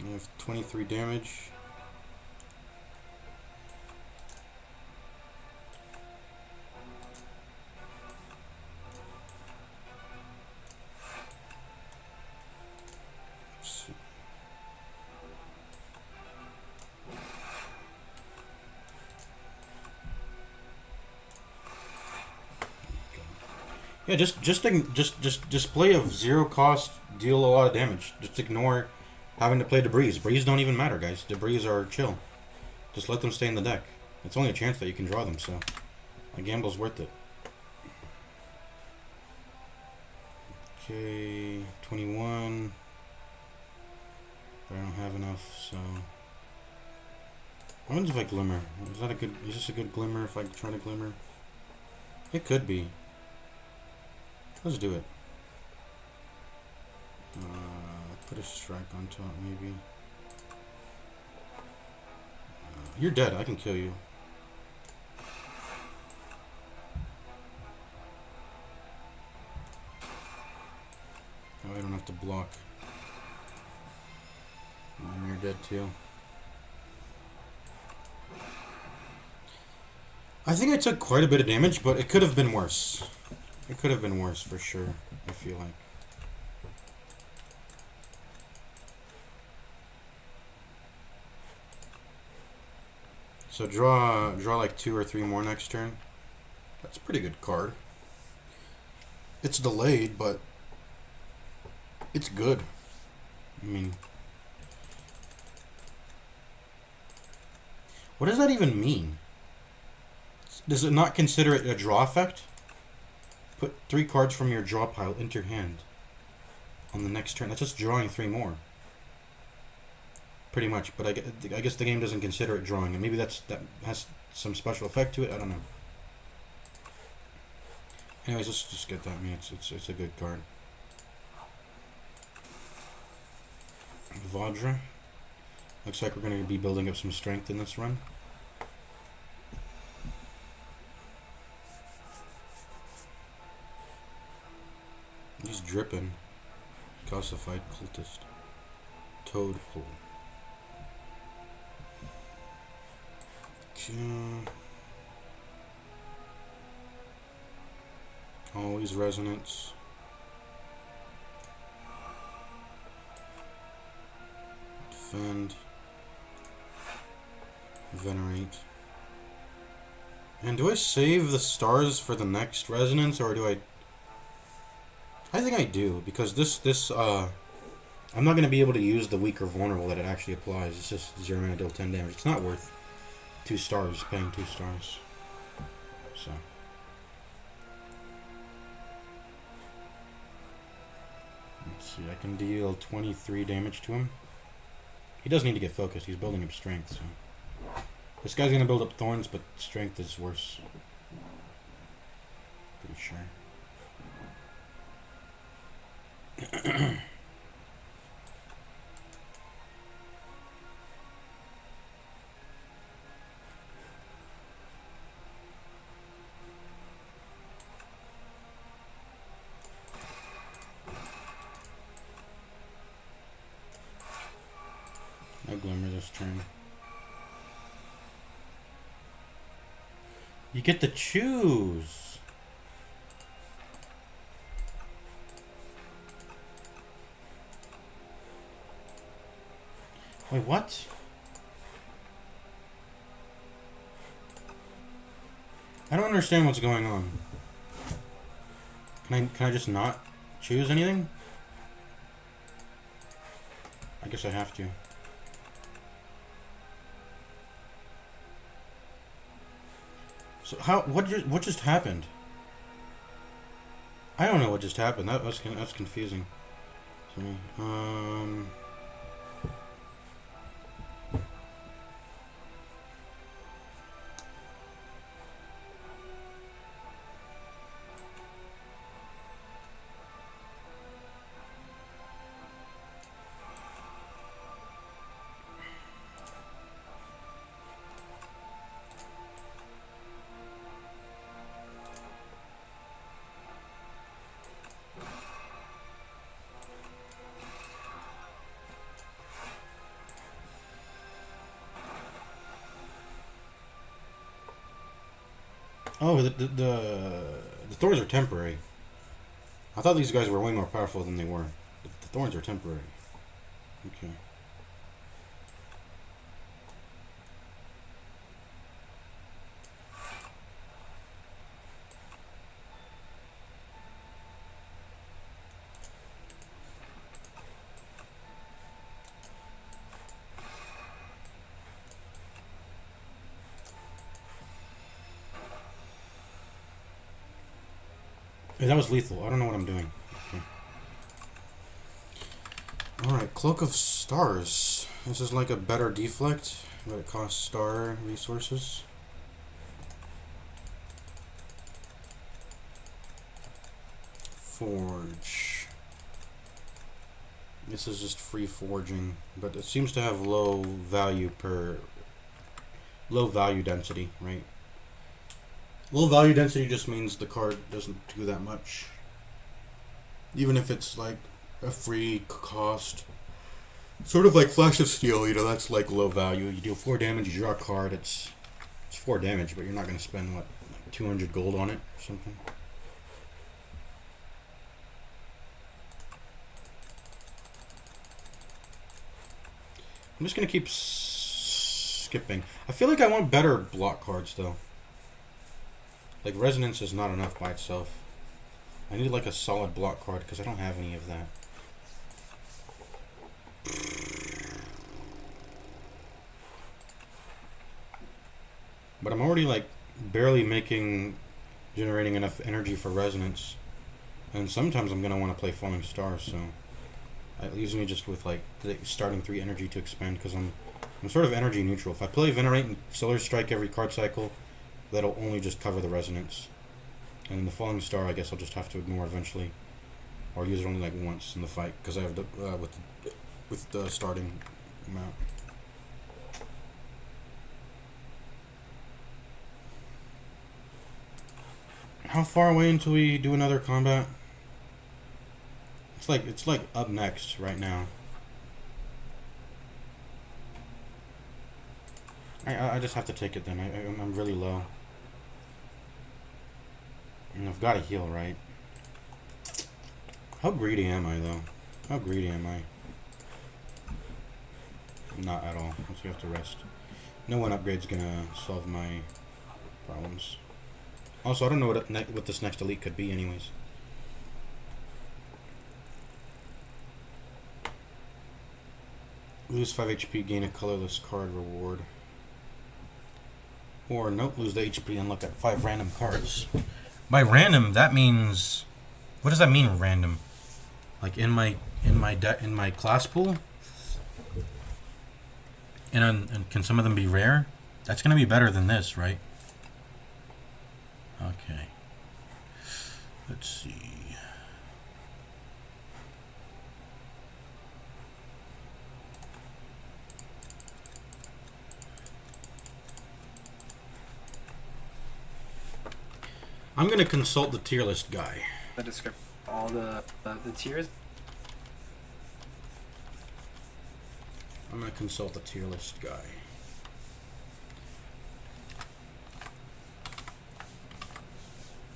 Speaker 1: You have 23 damage. Let's see. Yeah, just play of 0 cost, deal a lot of damage. Just ignore having to play debris. Debris don't even matter, guys. Debris are chill. Just let them stay in the deck. It's only a chance that you can draw them, so a gamble's worth it. Okay, 21. But I don't have enough, so. What happens if I glimmer? Is this a good glimmer if I try to glimmer? It could be. Let's do it. Put a strike on top, maybe. You're dead. I can kill you. Oh, I don't have to block. And you're dead too. I think I took quite a bit of damage, but it could have been worse. It could have been worse, for sure, I feel like. So draw like 2 or 3 more next turn. That's a pretty good card. It's delayed, but it's good. I mean, what does that even mean? Does it not consider it a draw effect? Put 3 cards from your draw pile into your hand on the next turn. That's just drawing 3 more. Pretty much, but I guess the game doesn't consider it drawing, and maybe that has some special effect to it. I don't know. Anyways, let's just get that. I mean, it's a good card. Vajra. Looks like we're going to be building up some strength in this run. He's dripping. Calcified cultist. Toad pool. Okay. Always resonance. Defend. Venerate. And do I save the stars for the next resonance, or do I... I think I do, because I'm not going to be able to use the weaker vulnerable that it actually applies. It's just 0 mana deal 10 damage. It's not worth 2 stars, paying 2 stars. So... let's see, I can deal 23 damage to him. He does need to get focused. He's building up strength, so... this guy's gonna build up thorns, but strength is worse. Pretty sure. No glimmer this turn. You get to choose. Wait, what? I don't understand what's going on. Can I just not choose anything? I guess I have to. So what just happened? I don't know what just happened. That's confusing to me. Oh, the thorns are temporary. I thought these guys were way more powerful than they were. The thorns are temporary. Okay. Hey, that was lethal. I don't know what I'm doing. Okay. Alright, Cloak of Stars. This is like a better deflect, but it costs star resources. Forge. This is just free forging, but it seems to have low value density, right? Low value density just means the card doesn't do that much. Even if it's like a free cost. Sort of like Flash of Steel, you know, that's like low value. You deal 4 damage, you draw a card, it's 4 damage, but you're not going to spend, what, like 200 gold on it or something? I'm just going to keep skipping. I feel like I want better block cards, though. Like, Resonance is not enough by itself. I need, like, a solid block card, because I don't have any of that. But I'm already, like, barely generating enough energy for Resonance. And sometimes I'm going to want to play Falling Stars, so... It leaves me just with, like, the starting 3 energy to expend, because I'm sort of energy neutral. If I play Venerate and Solar Strike every card cycle, that'll only just cover the Resonance. And then the Falling Star, I guess I'll just have to ignore eventually. Or use it only, like, once in the fight, because I have the, with the starting amount. How far away until we do another combat? It's like up next right now. I just have to take it then. I'm really low. And I've got to heal, right? How greedy am I, though? How greedy am I? Not at all. So you have to rest. No one upgrade's gonna solve my problems. Also, I don't know what this next elite could be, anyways. Lose 5 HP, gain a colorless card reward. Or nope, lose the HP and look at 5 random cards. By random, that means, what does that mean, random? Like in my class pool? And can some of them be rare? That's gonna be better than this, right? Okay. Let's see. I'm gonna consult the tier list guy.
Speaker 2: The description, all the tiers.
Speaker 1: I'm gonna consult the tier list guy.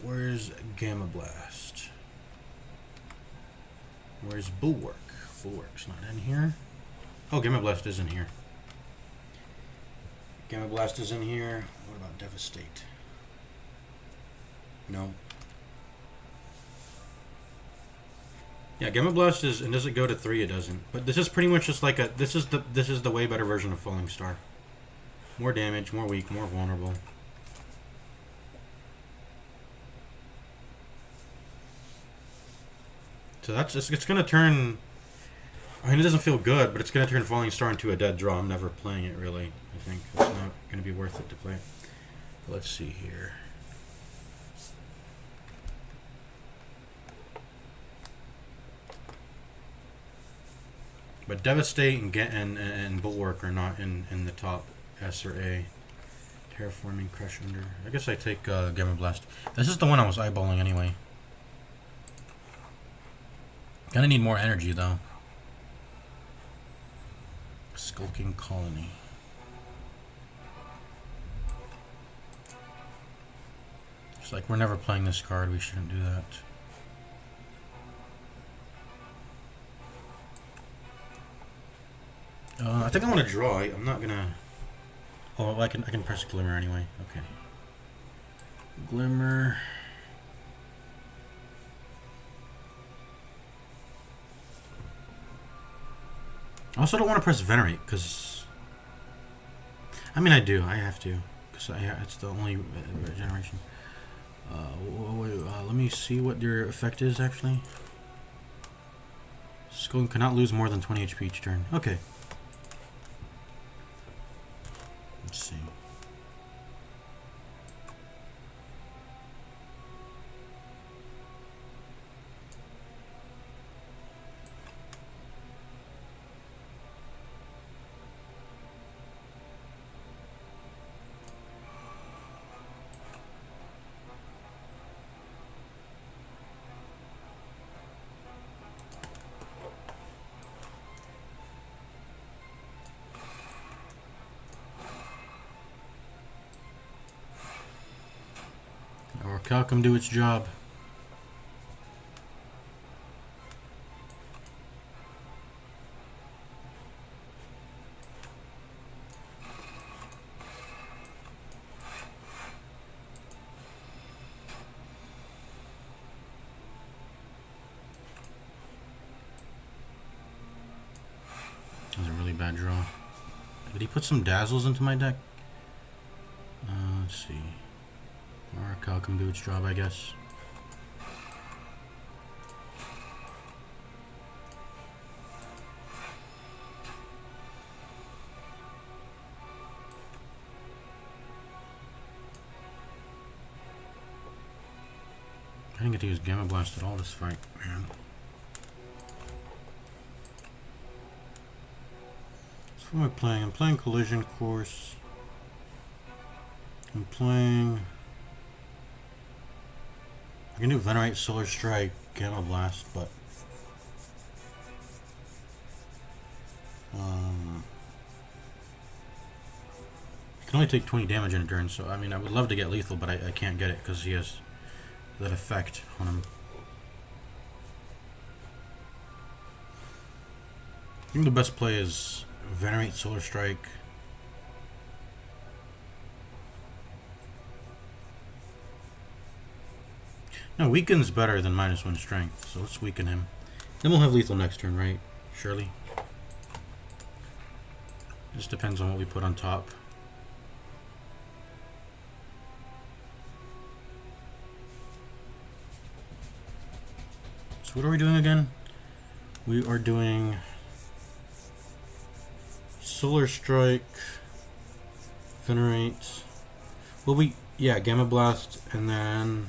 Speaker 1: Where's Gamma Blast? Where's Bulwark? Bulwark's not in here. Oh, Gamma Blast is in here. Gamma Blast is in here. What about Devastate? No. Yeah, Gamma Blast is, and does it go to 3? It doesn't. But this is pretty much just like a, this is the way better version of Falling Star. More damage, more weak, more vulnerable. So that's just, it's gonna turn, I mean, it doesn't feel good, but it's gonna turn Falling Star into a dead draw. I'm never playing it, really. I think it's not gonna be worth it to play. Let's see here. But Devastate and Bulwark are not in the top S or A. Terraforming, Crush Under. I guess I take Gamma Blast. This is the one I was eyeballing anyway. Gonna need more energy though. Skulking Colony. It's like we're never playing this card. We shouldn't do that. I think I want to draw. I'm not gonna. Oh, I can press Glimmer anyway. Okay. Glimmer. I also don't want to press Venerate because. I mean, I do. I have to because it's the only regeneration. Let me see what your effect is actually. Skull cannot lose more than 20 HP each turn. Okay. Let's see. Our Calcum do its job. That was a really bad draw. Did he put some Dazzles into my deck? Let's see. Or Calcum do its job, I guess. I didn't get to use Gamma Blast at all this fight, man. So what am I playing? I'm playing Collision Course. I'm playing... I can do Venerate, Solar Strike, Gamma Blast, but He can only take 20 damage in a turn, so I mean, I would love to get lethal, but I can't get it because he has that effect on him. I think the best play is Venerate, Solar Strike. No, weaken's better than -1 strength, so let's weaken him. Then we'll have lethal next turn, right? Surely. Just depends on what we put on top. So what are we doing again? We are doing Solar Strike, Venerate. Well, yeah, Gamma Blast, and then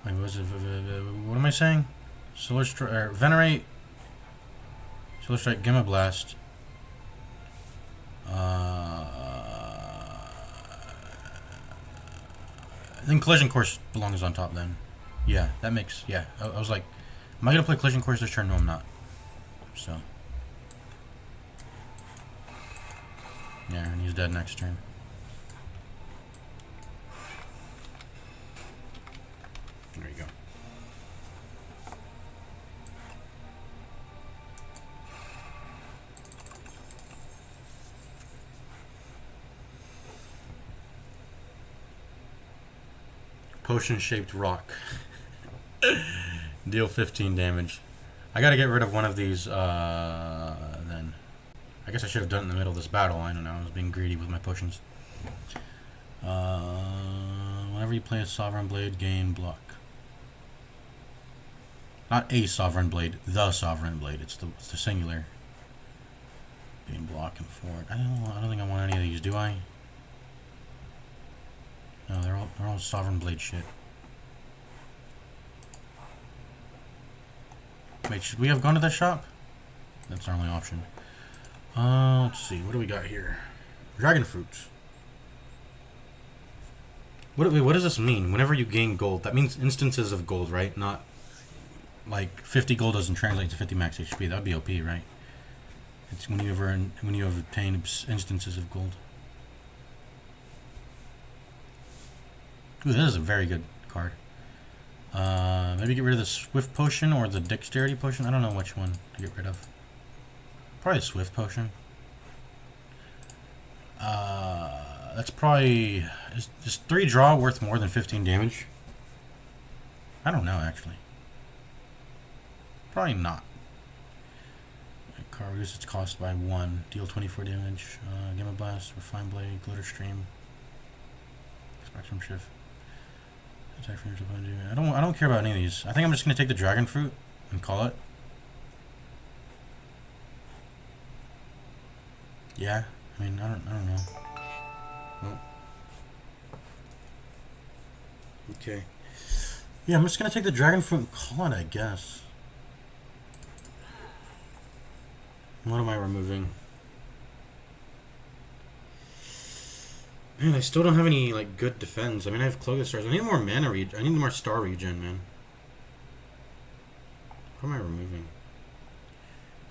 Speaker 1: wait, what was it? What am I saying? Solar Strike, Venerate, Solar Strike, Gamma Blast. Then Collision Course belongs on top then. Yeah, that makes, yeah. I was like, am I going to play Collision Course this turn? No, I'm not. So. Yeah, and he's dead next turn. There you go. Potion-shaped rock. Deal 15 damage. I gotta get rid of one of these, then. I guess I should have done it in the middle of this battle. I don't know. I was being greedy with my potions. Whenever you play a Sovereign Blade, gain block. Not a Sovereign Blade, the Sovereign Blade. It's the singular. Gain block and forward. I don't think I want any of these, do I? No, they're all Sovereign Blade shit. Wait, should we have gone to the shop? That's our only option. Let's see. What do we got here? Dragon fruits. What does this mean? Whenever you gain gold, that means instances of gold, right? Not like 50 gold doesn't translate to 50 max HP. That'd be OP, right? It's when you obtain instances of gold. Ooh, that is a very good card. Maybe get rid of the Swift Potion or the Dexterity Potion. I don't know which one to get rid of. Probably the Swift Potion. That's probably... Is 3 draw worth more than 15 damage? I don't know, actually. Probably not. Card reduces its cost by 1. Deal 24 damage. Gamma Blast, Refined Blade, Glitter Stream. Spectrum Shift. Attack from your I don't care about any of these. I think I'm just gonna take the Dragon Fruit and call it. Yeah, I mean I don't know. Well. Okay. Yeah, I'm just gonna take the Dragon Fruit and call it, I guess. What am I removing? Man, I still don't have any like good defense. I mean, I have Cloak of Stars. I need more mana regen. I need more star regen, man. What am I removing?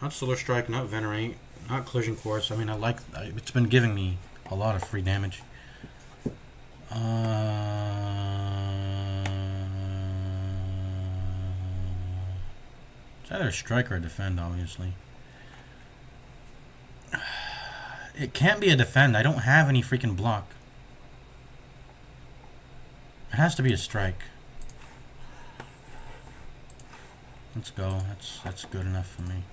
Speaker 1: Not Solar Strike, not Venerate, not Collision Course. I mean, it's been giving me a lot of free damage. It's either strike or defend, obviously. It can't be a defend. I don't have any freaking block. It has to be a strike. Let's go. That's good enough for me.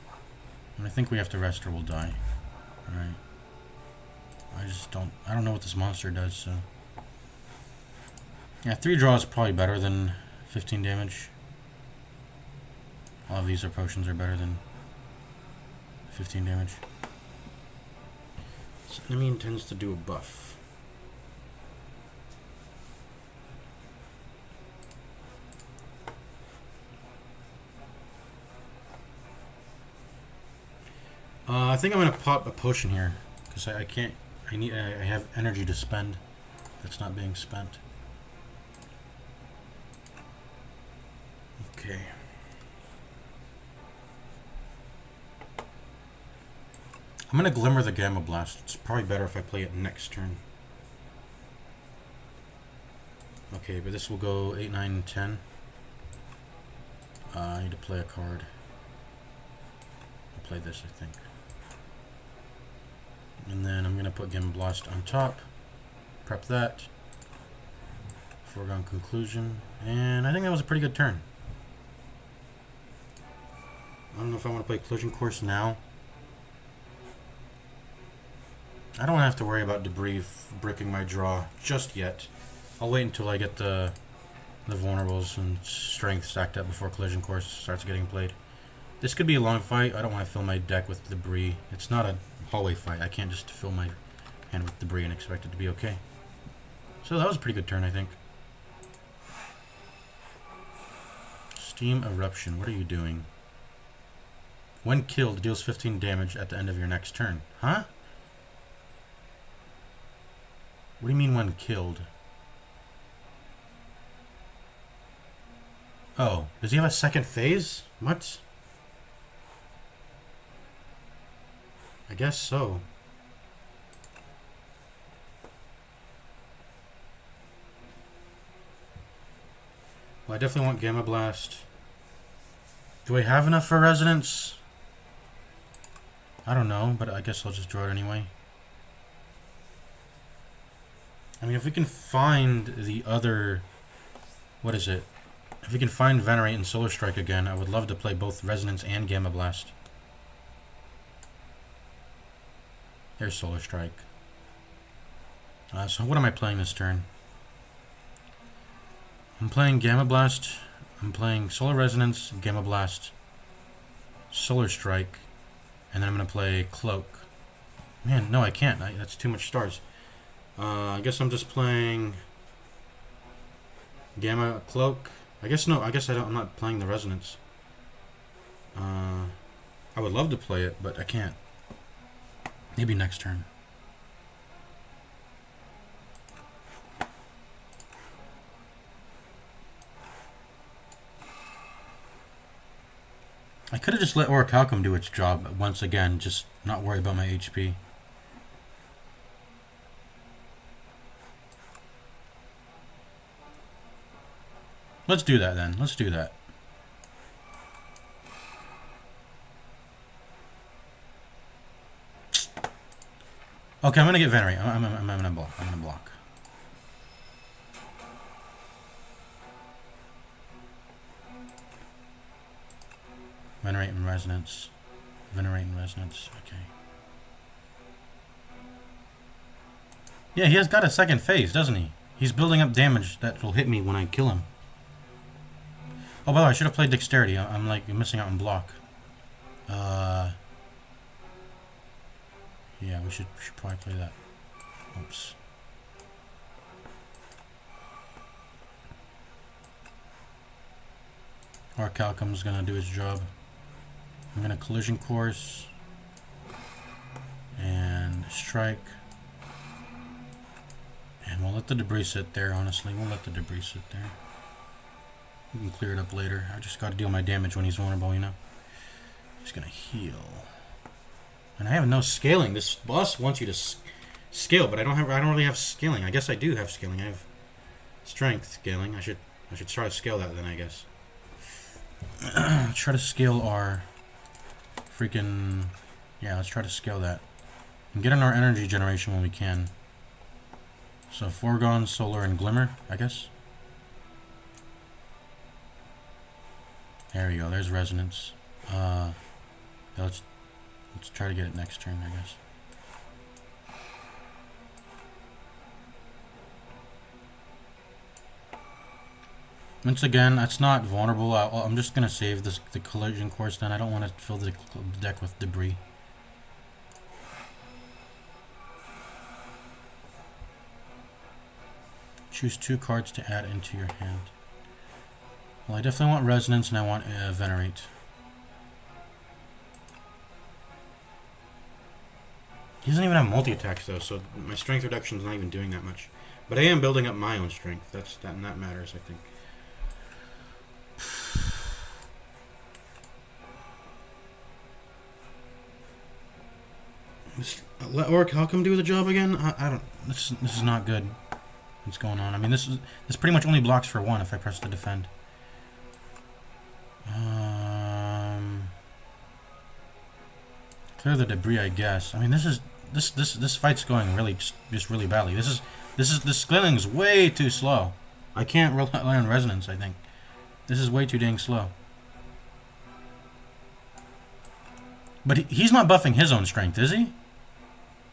Speaker 1: And I think we have to rest or we'll die. Alright. I don't know what this monster does, so. Yeah, 3 draw is probably better than 15 damage. All of these potions are better than 15 damage. So enemy intends to do a buff. I think I'm gonna pop a potion here because I can't. I have energy to spend that's not being spent. Okay. I'm gonna Glimmer the Gamma Blast. It's probably better if I play it next turn. Okay, but this will go 8, 9, and 10. I need to play a card. I'll play this, I think. And then I'm gonna put Gamma Blast on top. Prep that. Foregone conclusion. And I think that was a pretty good turn. I don't know if I want to play Collision Course now. I don't have to worry about debris bricking my draw just yet. I'll wait until I get the vulnerables and strength stacked up before Collision Course starts getting played. This could be a long fight. I don't want to fill my deck with debris. It's not a hallway fight. I can't just fill my hand with debris and expect it to be okay. So that was a pretty good turn, I think. Steam Eruption. What are you doing? When killed, deals 15 damage at the end of your next turn. Huh? What do you mean when killed? Oh, does he have a second phase? What? I guess so. Well, I definitely want Gamma Blast. Do I have enough for Resonance? I don't know, but I guess I'll just draw it anyway. I mean, if we can find the other... What is it? If we can find Venerate and Solar Strike again, I would love to play both Resonance and Gamma Blast. There's Solar Strike. So what am I playing this turn? I'm playing Gamma Blast. I'm playing Solar Resonance, Gamma Blast, Solar Strike, and then I'm going to play Cloak. Man, no, I can't. That's too much stars. I guess I'm just playing Gamma Cloak. I guess no. I guess I'm not playing the Resonance. I would love to play it, but I can't. Maybe next turn. I could have just let Orichalcum do its job once again, just not worry about my HP. Let's do that then. Let's do that. Okay, I'm gonna get Venerate. I'm gonna block. I'm gonna block. Venerate and Resonance. Venerate and Resonance. Okay. Yeah, he has got a second phase, doesn't he? He's building up damage that will hit me when I kill him. Oh, by the way, I should have played Dexterity. I'm like missing out on block. Yeah, we should probably play that. Oops. Orichalcum's gonna do his job. I'm gonna Collision Course and Strike. And we'll let the debris sit there, honestly. We'll let the debris sit there. We can clear it up later. I just gotta deal my damage when he's vulnerable, you know? He's gonna heal. And I have no scaling. This boss wants you to scale, but I don't really have scaling. I guess I do have scaling. I have strength scaling. I should try to scale that then, I guess. Try to scale our freaking... Yeah, let's try to scale that. And get in our energy generation when we can. So Foregone, Solar, and Glimmer, I guess. There we go. There's Resonance. Yeah, let's try to get it next turn, I guess. Once again, that's not vulnerable. I'm just gonna save the Collision Course. Then I don't want to fill the deck with debris. Choose 2 cards to add into your hand. Well, I definitely want Resonance and I want Venerate. He doesn't even have multi-attacks though, so my strength reduction is not even doing that much. But I am building up my own strength. That matters, I think. Let Orc Halcom do the job again? I don't... This is not good. What's going on? I mean, this pretty much only blocks for 1 if I press the defend. Clear the debris, I guess. I mean, this fight's going really just really badly. This scaling is way too slow. I can't rely on resonance, I think. This is way too dang slow. But he's not buffing his own strength, is he?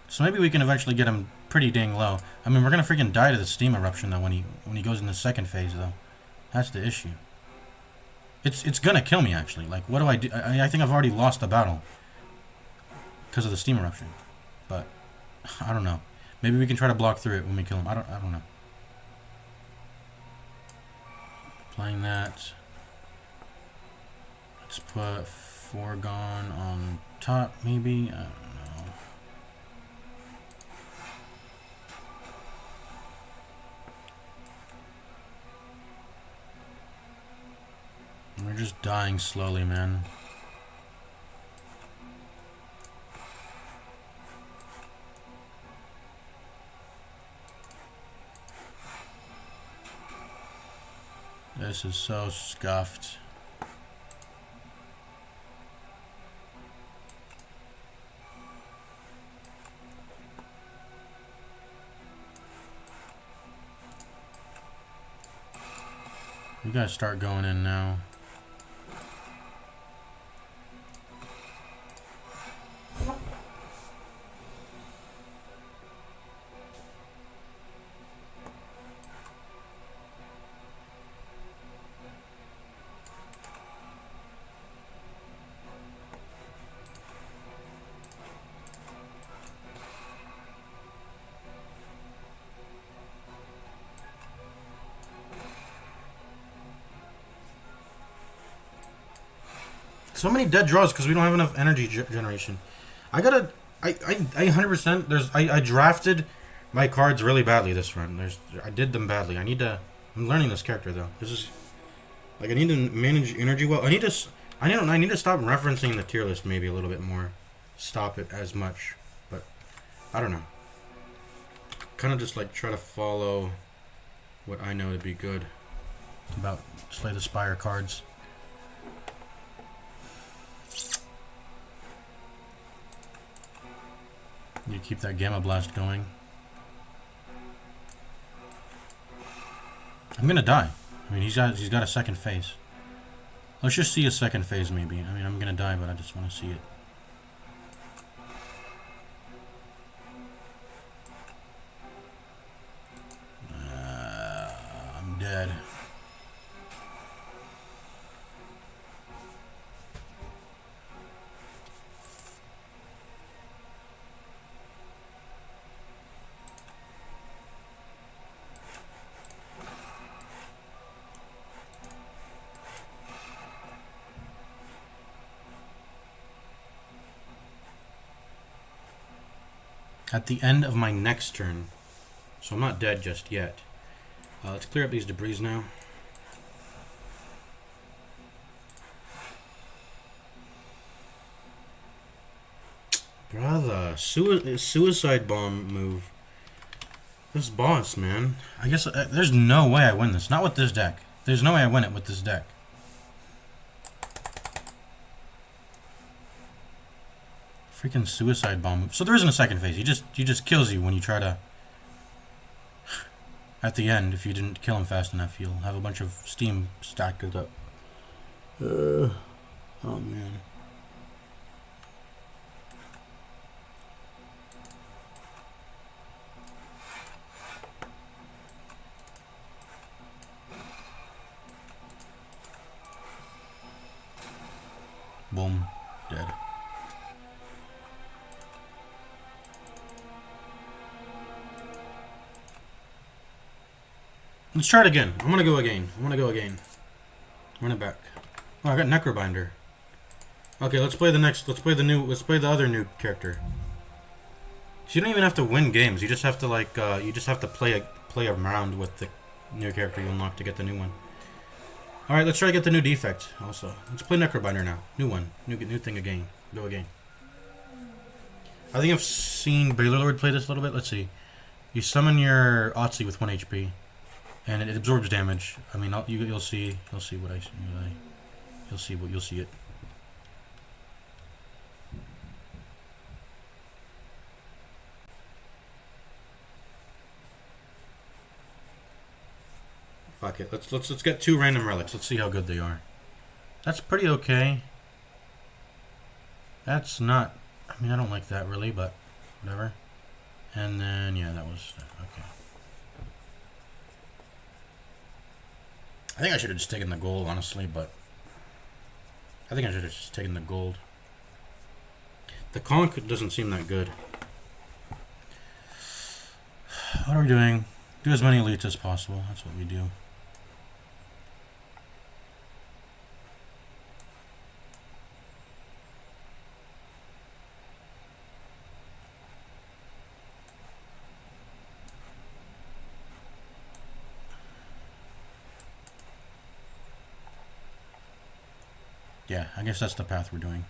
Speaker 1: So maybe we can eventually get him pretty dang low. I mean, we're gonna freaking die to the steam eruption though when he goes in the second phase though. That's the issue. It's gonna kill me actually. Like, what do I do? I think I've already lost the battle because of the steam eruption. But I don't know. Maybe we can try to block through it when we kill him. I don't know. Playing that. Let's put Foregone on top, maybe. I don't know. We're just dying slowly, man. This is so scuffed. We gotta start going in now. So many dead draws because we don't have enough energy generation. I 100%. I drafted my cards really badly this run. I did them badly. I'm learning this character though. This is like I need to manage energy well. I need to stop referencing the tier list maybe a little bit more. Stop it as much, but I don't know. Kind of just like try to follow what I know to be good about Slay the Spire cards. You keep that Gamma Blast going. I'm gonna die. I mean, he's got a second phase. Let's just see a second phase, maybe. I mean, I'm gonna die, but I just want to see it. I'm dead. At the end of my next turn. So I'm not dead just yet. Let's clear up these debris now. Brother, suicide bomb move. This boss, man. I guess there's no way I win this. Not with this deck. There's no way I win it with this deck. Freaking suicide bomb move. So there isn't a second phase. He just kills you when you try to. At the end, if you didn't kill him fast enough, you'll have a bunch of steam stacked up. Oh man. Boom. Dead. Let's try it again. I'm gonna go again. Run it back. Oh, I got Necrobinder. Okay, let's play the other new character. So you don't even have to win games. You just have to play around with the new character you unlock to get the new one. All right, let's try to get the new defect. Also, let's play Necrobinder now. New one. New thing again. Go again. I think I've seen Baylor Lord play this a little bit. Let's see. You summon your Otzi with 1 HP, and it absorbs damage. I mean, you'll see what you'll see it. Fuck it. Let's get 2 random relics. Let's see how good they are. That's pretty okay. That's not. I mean, I don't like that really, but whatever. And then yeah, that was okay. I think I should have just taken the gold, honestly, but I think I should have just taken the gold. The conch doesn't seem that good. What are we doing? Do as many elites as possible. That's what we do. Yeah, I guess that's the path we're doing.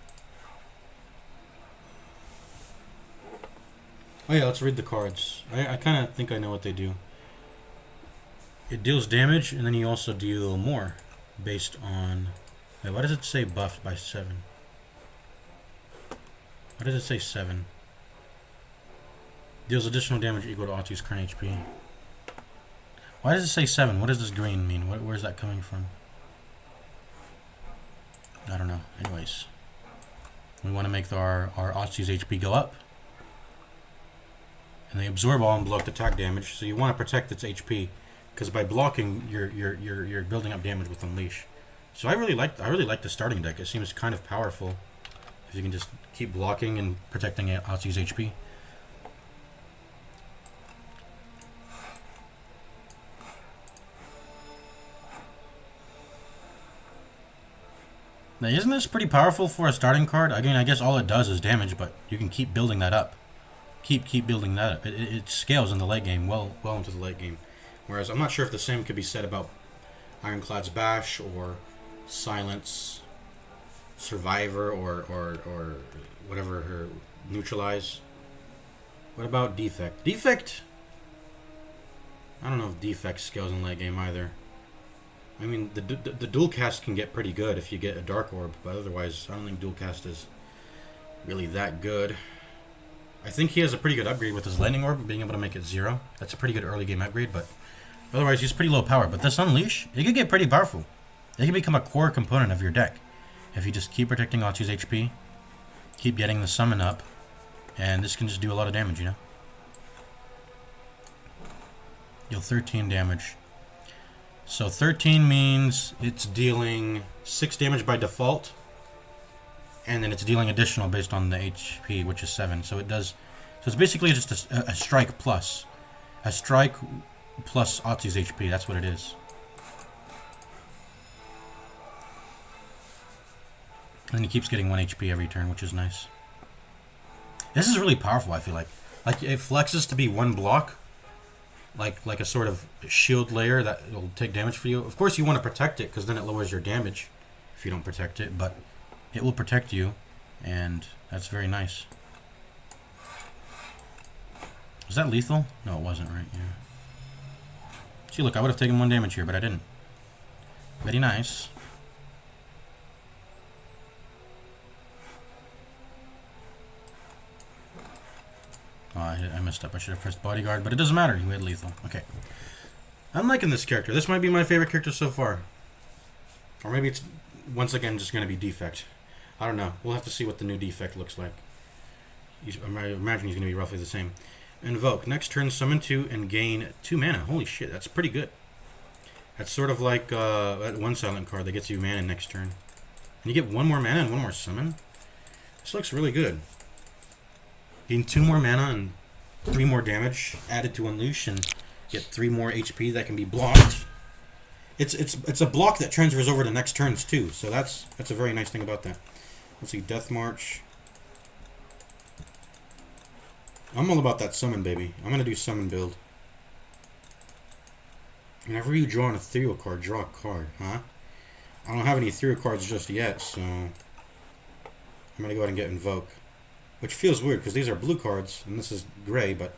Speaker 1: Oh yeah, let's read the cards. I kind of think I know what they do. It deals damage, and then you also deal more based on... Wait, why does it say buffed by 7? Why does it say 7? Deals additional damage equal to Otti's current HP. Why does it say 7? What does this green mean? Where's that coming from? I don't know. Anyways, we want to make our Otzi's HP go up. And they absorb all unblocked attack damage, so you want to protect its HP, because by blocking, you're building up damage with Unleash. So I really like the starting deck. It seems kind of powerful if you can just keep blocking and protecting Otzi's HP. Now, isn't this pretty powerful for a starting card? I mean, I guess all it does is damage, but you can keep building that up. Keep building that up. It scales in the late game, well into the late game. Whereas I'm not sure if the same could be said about Ironclad's Bash or Silence, Survivor, or whatever her Neutralize. What about Defect? Defect? I don't know if Defect scales in late game either. I mean, the dual cast can get pretty good if you get a Dark Orb, but otherwise, I don't think dual cast is really that good. I think he has a pretty good upgrade with his Lightning Orb, being able to make it 0. That's a pretty good early game upgrade, but otherwise, he's pretty low power. But this Unleash, it could get pretty powerful. It can become a core component of your deck if you just keep protecting Otzi's HP, keep getting the summon up, and this can just do a lot of damage, you know? Deal 13 damage. So 13 means it's dealing 6 damage by default, and then it's dealing additional based on the HP, which is 7. So it does. So it's basically just a strike plus. A strike plus Otzi's HP. That's what it is. And he keeps getting 1 HP every turn, which is nice. This is really powerful, I feel like. Like, it flexes to be 1 block. Like a sort of shield layer that will take damage for you. Of course, you want to protect it, because then it lowers your damage if you don't protect it, but it will protect you, and that's very nice. Was that lethal? No, it wasn't, right? Yeah. See, look, I would have taken 1 damage here, but I didn't. Very nice. Oh, I messed up. I should have pressed bodyguard, but it doesn't matter. You had lethal. Okay. I'm liking this character. This might be my favorite character so far. Or maybe it's, once again, just going to be Defect. I don't know. We'll have to see what the new Defect looks like. I imagine he's going to be roughly the same. Invoke. Next turn, summon 2 and gain 2 mana. Holy shit, that's pretty good. That's sort of like that 1 silent card that gets you mana next turn. And you get 1 more mana and 1 more summon? This looks really good. Gain 2 more mana and 3 more damage added to Unleash, and get 3 more HP that can be blocked. It's a block that transfers over to next turns too, so that's a very nice thing about that. Let's see, Death March. I'm all about that summon, baby. I'm gonna do summon build. Whenever you draw an ethereal card, draw a card, huh? I don't have any ethereal cards just yet, so I'm gonna go ahead and get Invoke. Which feels weird, because these are blue cards, and this is gray, but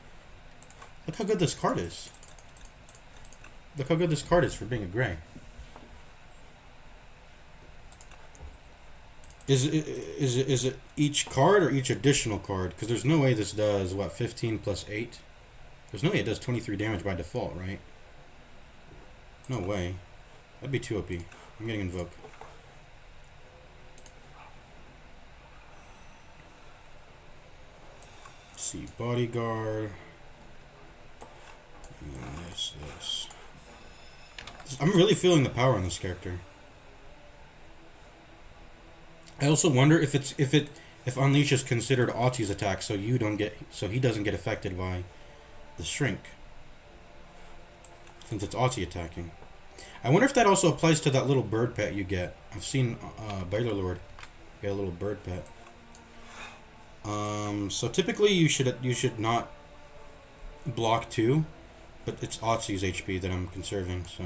Speaker 1: look how good this card is. Look how good this card is for being a gray. Is it each card or each additional card? Because there's no way this does, what, 15 plus 8? There's no way it does 23 damage by default, right? No way. That'd be too OP. I'm getting Invoke. Let's see, Bodyguard. And this. I'm really feeling the power on this character. I also wonder if Unleash is considered Autsi's attack, so he doesn't get affected by the shrink, since it's Autsi attacking. I wonder if that also applies to that little bird pet you get. I've seen Baylor Lord get a little bird pet. So typically you should not block 2, but it's Autsi's HP that I'm conserving, so,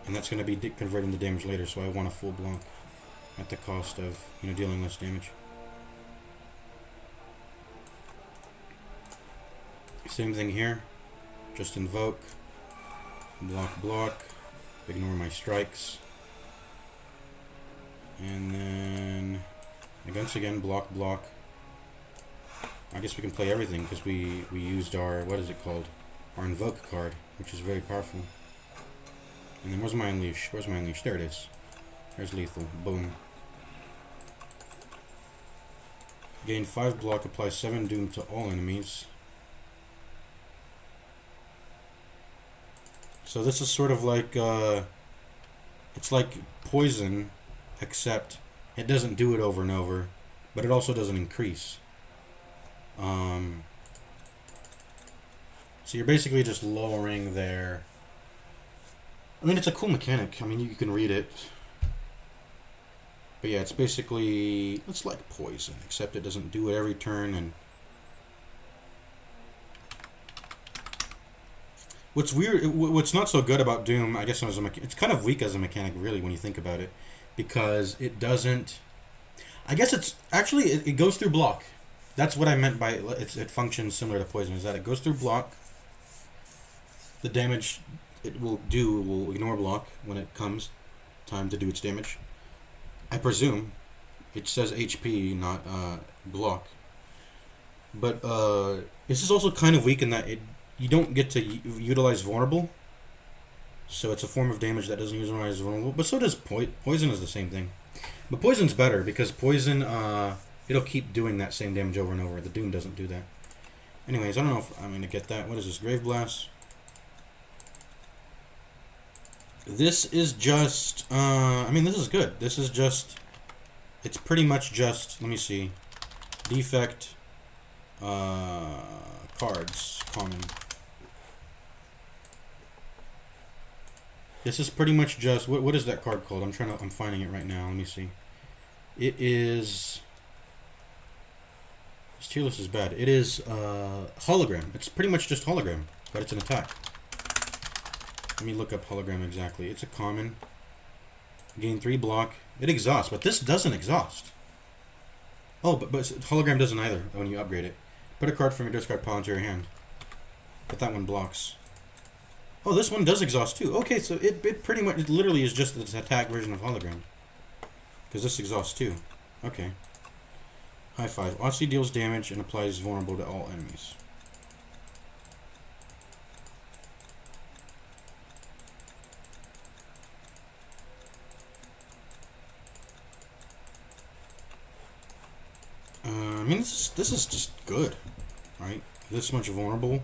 Speaker 1: and that's going to be converting the damage later, so I want a full block at the cost of, dealing less damage. Same thing here. Just invoke, block, ignore my strikes, and then again block. I guess we can play everything because we used our, what is it called? Our invoke card, which is very powerful. And then where's my unleash? There it is. There's lethal. Boom. Gain 5 block, apply 7 doom to all enemies. So this is sort of like, it's like poison, except it doesn't do it over and over, but it also doesn't increase. So you're basically just lowering their... I mean, it's a cool mechanic. I mean, you can read it. But yeah, it's basically... It's like poison, except it doesn't do it every turn, and... What's weird, what's not so good about Doom, I guess it's kind of weak as a mechanic, really, when you think about it. Because it doesn't... I guess it's... Actually, it goes through block. That's what I meant by it functions similar to poison, is that it goes through block. The damage it will ignore block when it comes time to do its damage. I presume. It says HP, not block. But this is also kind of weak in that you don't get to utilize vulnerable. So it's a form of damage that doesn't utilize vulnerable. But so does poison is the same thing. But poison's better because poison... it'll keep doing that same damage over and over. The Doom doesn't do that. Anyways, I don't know if I'm going to get that. What is this? Grave Blast. This is just... I mean, this is good. This is just... It's pretty much just... Let me see. Defect. Cards. Common. This is pretty much just... What is that card called? I'm finding it right now. Let me see. It is... This tier list is bad. It is hologram. It's pretty much just hologram, but it's an attack. Let me look up hologram exactly. It's a common. Gain 3 block. It exhausts, but this doesn't exhaust. Oh, but hologram doesn't either when you upgrade it. Put a card from your discard pile into your hand. But that one blocks. Oh, this one does exhaust too. Okay, so it pretty much, it literally is just this attack version of hologram. Because this exhausts too. Okay. High 5. Autsi deals damage and applies vulnerable to all enemies. I mean, this is just good, right? This much vulnerable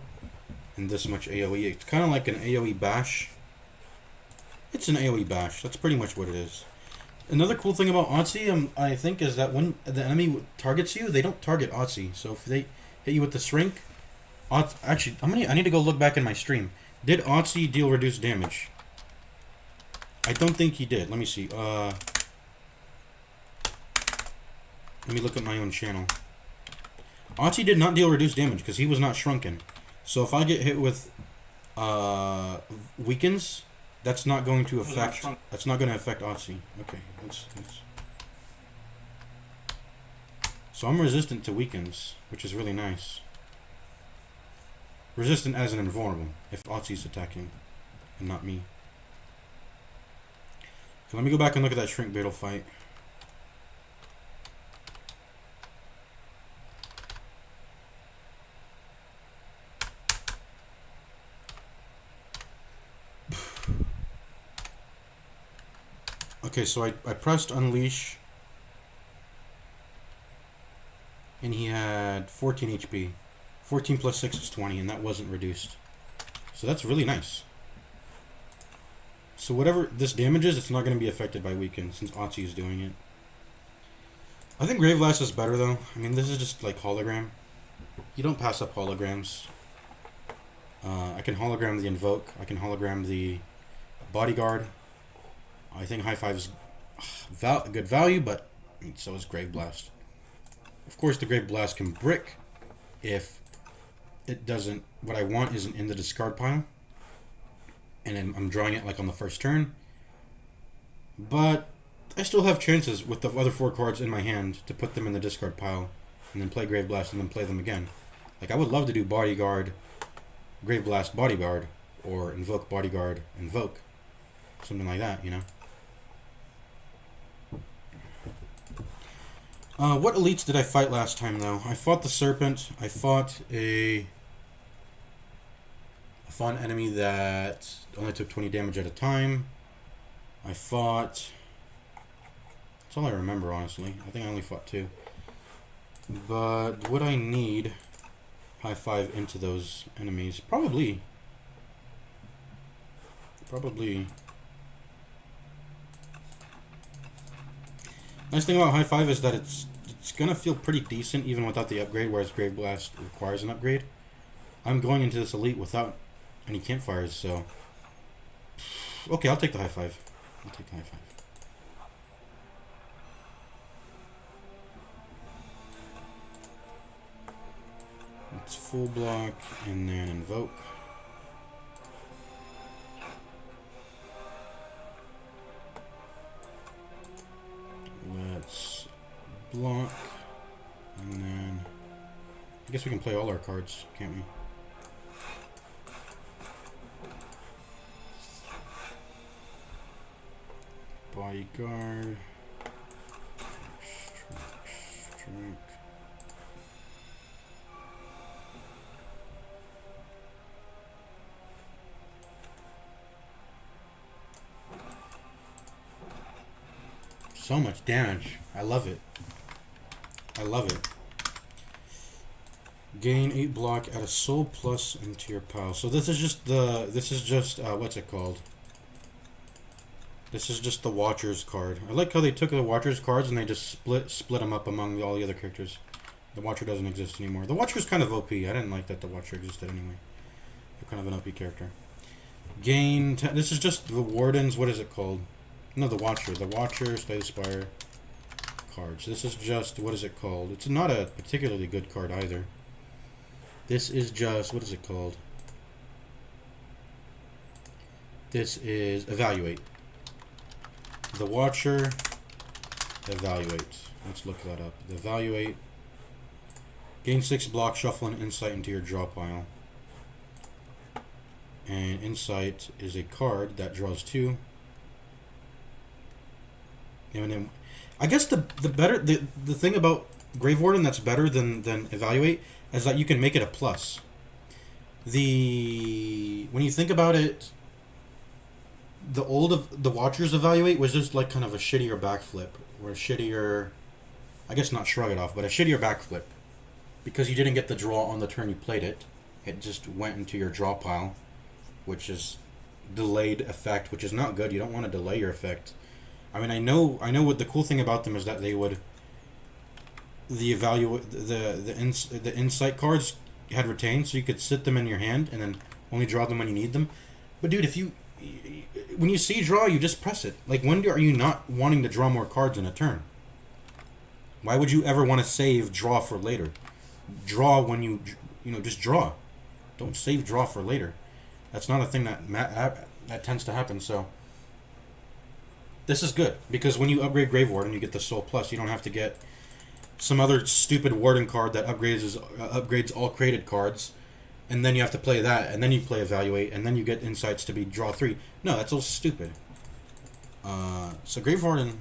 Speaker 1: and this much AoE. It's kind of like an AoE bash. It's an AoE bash. That's pretty much what it is. Another cool thing about Autsi, I think, is that when the enemy targets you, they don't target Autsi. So if they hit you with the shrink, actually, I need to go look back in my stream. Did Autsi deal reduced damage? I don't think he did. Let me see. Let me look at my own channel. Autsi did not deal reduced damage because he was not shrunken. So if I get hit with weakens, that's not going to affect. That's not going to affect Autsi. Okay, let's. So I'm resistant to weakens, which is really nice. Resistant as an invulnerable, if Otzi's attacking, and not me. So let me go back and look at that Shrink Beetle fight. Okay, so I pressed Unleash, and he had 14 HP. 14 plus 6 is 20, and that wasn't reduced. So that's really nice. So whatever this damages, it's not going to be affected by Weaken, since Otzi is doing it. I think Grave Blast is better, though. I mean, this is just like hologram. You don't pass up holograms. I can hologram the Invoke. I can hologram the Bodyguard. I think High Five is good value, but so is Grave Blast. Of course, the Grave Blast can brick if it doesn't. What I want isn't in the discard pile, and then I'm drawing it like on the first turn. But I still have chances with the other 4 cards in my hand to put them in the discard pile, and then play Grave Blast and then play them again. Like I would love to do Bodyguard, Grave Blast, Bodyguard, or Invoke, Bodyguard, Invoke, something like that, you know. What elites did I fight last time, though? I fought the Serpent. I fought an enemy that only took 20 damage at a time. I fought... That's all I remember, honestly. I think I only fought 2. But would I need High Five into those enemies? Probably. Nice thing about High Five is that it's gonna feel pretty decent even without the upgrade, whereas Grave Blast requires an upgrade. I'm going into this elite without any campfires, so okay, I'll take the High Five. It's full block and then Invoke. Let's block, and then I guess we can play all our cards, can't we? Bodyguard, strike. So much damage. I love it. Gain 8 block, add a soul plus into your pile. So this is just what's it called? This is just the Watcher's card. I like how they took the Watcher's cards and they just split them up among all the other characters. The Watcher doesn't exist anymore. The Watcher's kind of OP. I didn't like that the Watcher existed anyway. They're kind of an OP character. Gain 10. This is just the Warden's, what is it called? No, the Watcher. The Watcher, Slay the Spire cards. This is just, what is it called? It's not a particularly good card either. This is just, what is it called? This is Evaluate. The Watcher, Evaluate. Let's look that up. The Evaluate. Gain 6 block, shuffle an Insight into your draw pile. And Insight is a card that draws 2. And then, I guess the thing about Grave Warden that's better than Evaluate is that you can make it a plus. When you think about it, the Watcher's Evaluate was just like kind of a shittier backflip, or a shittier, I guess not shrug it off, but a shittier backflip, because you didn't get the draw on the turn you played it. It just went into your draw pile, which is delayed effect, which is not good. You don't want to delay your effect. I mean, I know what the cool thing about them is that they would the Insight cards had retained, so you could sit them in your hand and then only draw them when you need them. But dude, when you see draw, you just press it. Like, when are you not wanting to draw more cards in a turn? Why would you ever want to save draw for later? Draw when just draw. Don't save draw for later. That's not a thing that tends to happen. So this is good, because when you upgrade Grave Warden, you get the Soul Plus. You don't have to get some other stupid Warden card that upgrades all created cards, and then you have to play that, and then you play Evaluate, and then you get Insights to be draw 3. No, that's all stupid. So Grave Warden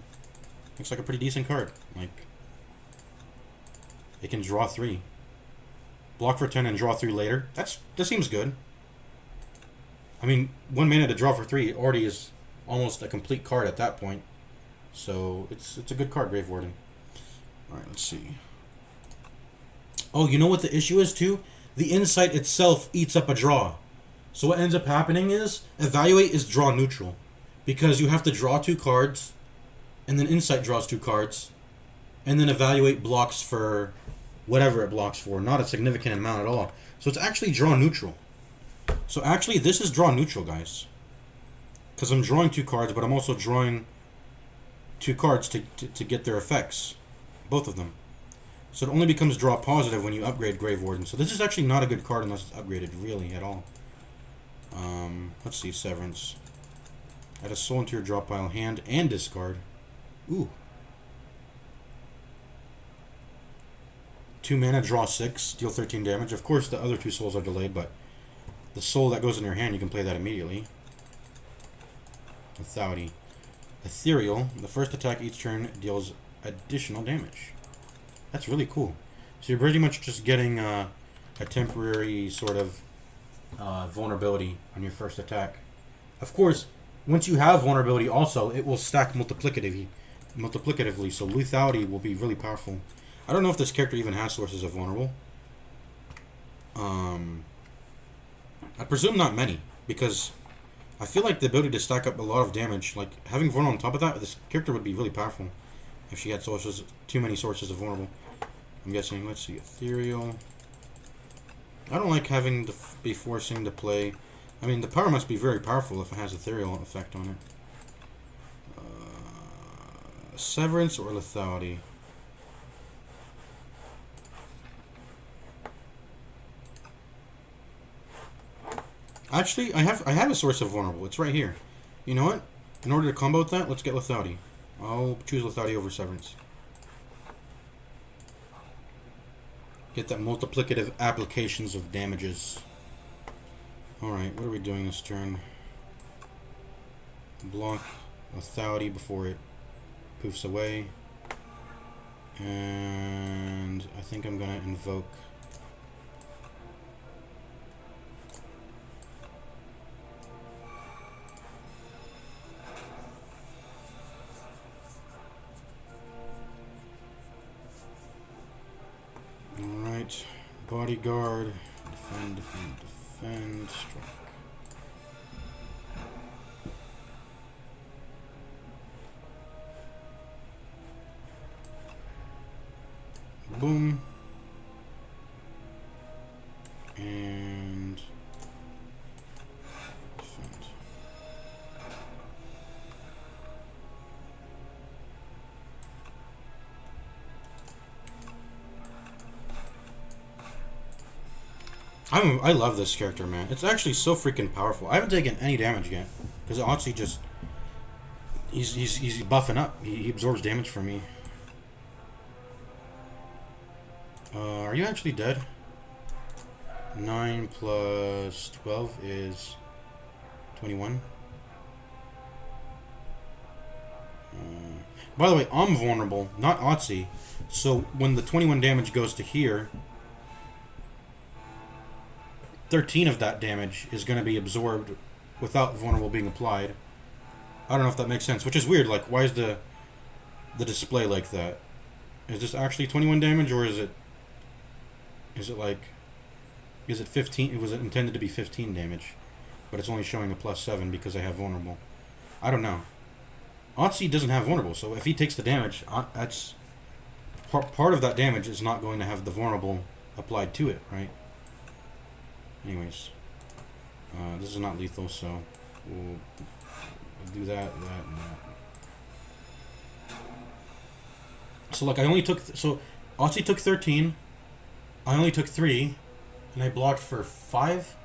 Speaker 1: looks like a pretty decent card. Like, it can draw 3. Block for 10 and draw 3 later. That seems good. I mean, 1 mana to draw for 3 already is almost a complete card at that point. So it's a good card, Grave Warden. Alright, let's see. Oh, you know what the issue is too? The Insight itself eats up a draw. So what ends up happening is Evaluate is draw neutral. Because you have to draw 2 cards, and then Insight draws 2 cards, and then Evaluate blocks for whatever it blocks for, not a significant amount at all. So it's actually draw neutral. So actually this is draw neutral, guys. Because I'm drawing 2 cards, but I'm also drawing 2 cards to get their effects. Both of them. So it only becomes draw positive when you upgrade Grave Warden. So this is actually not a good card unless it's upgraded, really, at all. Let's see, Severance. Add a soul into your draw pile, hand, and discard. Ooh. 2 mana, draw 6, deal 13 damage. Of course, the other 2 souls are delayed, but the soul that goes in your hand, you can play that immediately. Lethality. Ethereal. The first attack each turn deals additional damage. That's really cool. So you're pretty much just getting a temporary sort of vulnerability on your first attack. Of course, once you have vulnerability also, it will stack multiplicatively, so lethality will be really powerful. I don't know if this character even has sources of vulnerable. I presume not many, because I feel like the ability to stack up a lot of damage, like having vulnerable on top of that, this character would be really powerful if she had too many sources of vulnerable. I'm guessing, let's see, Ethereal. I don't like having to be forcing to play. I mean, the power must be very powerful if it has Ethereal effect on it. Severance or Lethality? Actually, I have a source of vulnerable. It's right here. You know what? In order to combo with that, let's get Lethality. I'll choose Lethality over Severance. Get that multiplicative applications of damages. Alright, what are we doing this turn? Block Lethality before it poofs away. And I think I'm gonna invoke. Alright, Bodyguard, defend, defend, defend, strike. Boom. And defend. I love this character, man. It's actually so freaking powerful. I haven't taken any damage yet because Otzi just he's buffing up. He absorbs damage from me. Are you actually dead? 9 plus 12 is 21. By the way, I'm vulnerable, not Otzi. So when the 21 damage goes to here, 13 of that damage is going to be absorbed without vulnerable being applied. I don't know if that makes sense, which is weird. Like, why is the display like that? Is this actually 21 damage, or is it like, is it 15? It was intended to be 15 damage, but it's only showing a +7 because I have vulnerable. I don't know. Otzi doesn't have vulnerable, so if he takes the damage, that's part of that damage is not going to have the vulnerable applied to it, right? Anyways, this is not lethal, so we'll do that, and that. So like I only took, so Otzi took 13, I only took 3, and I blocked for 5,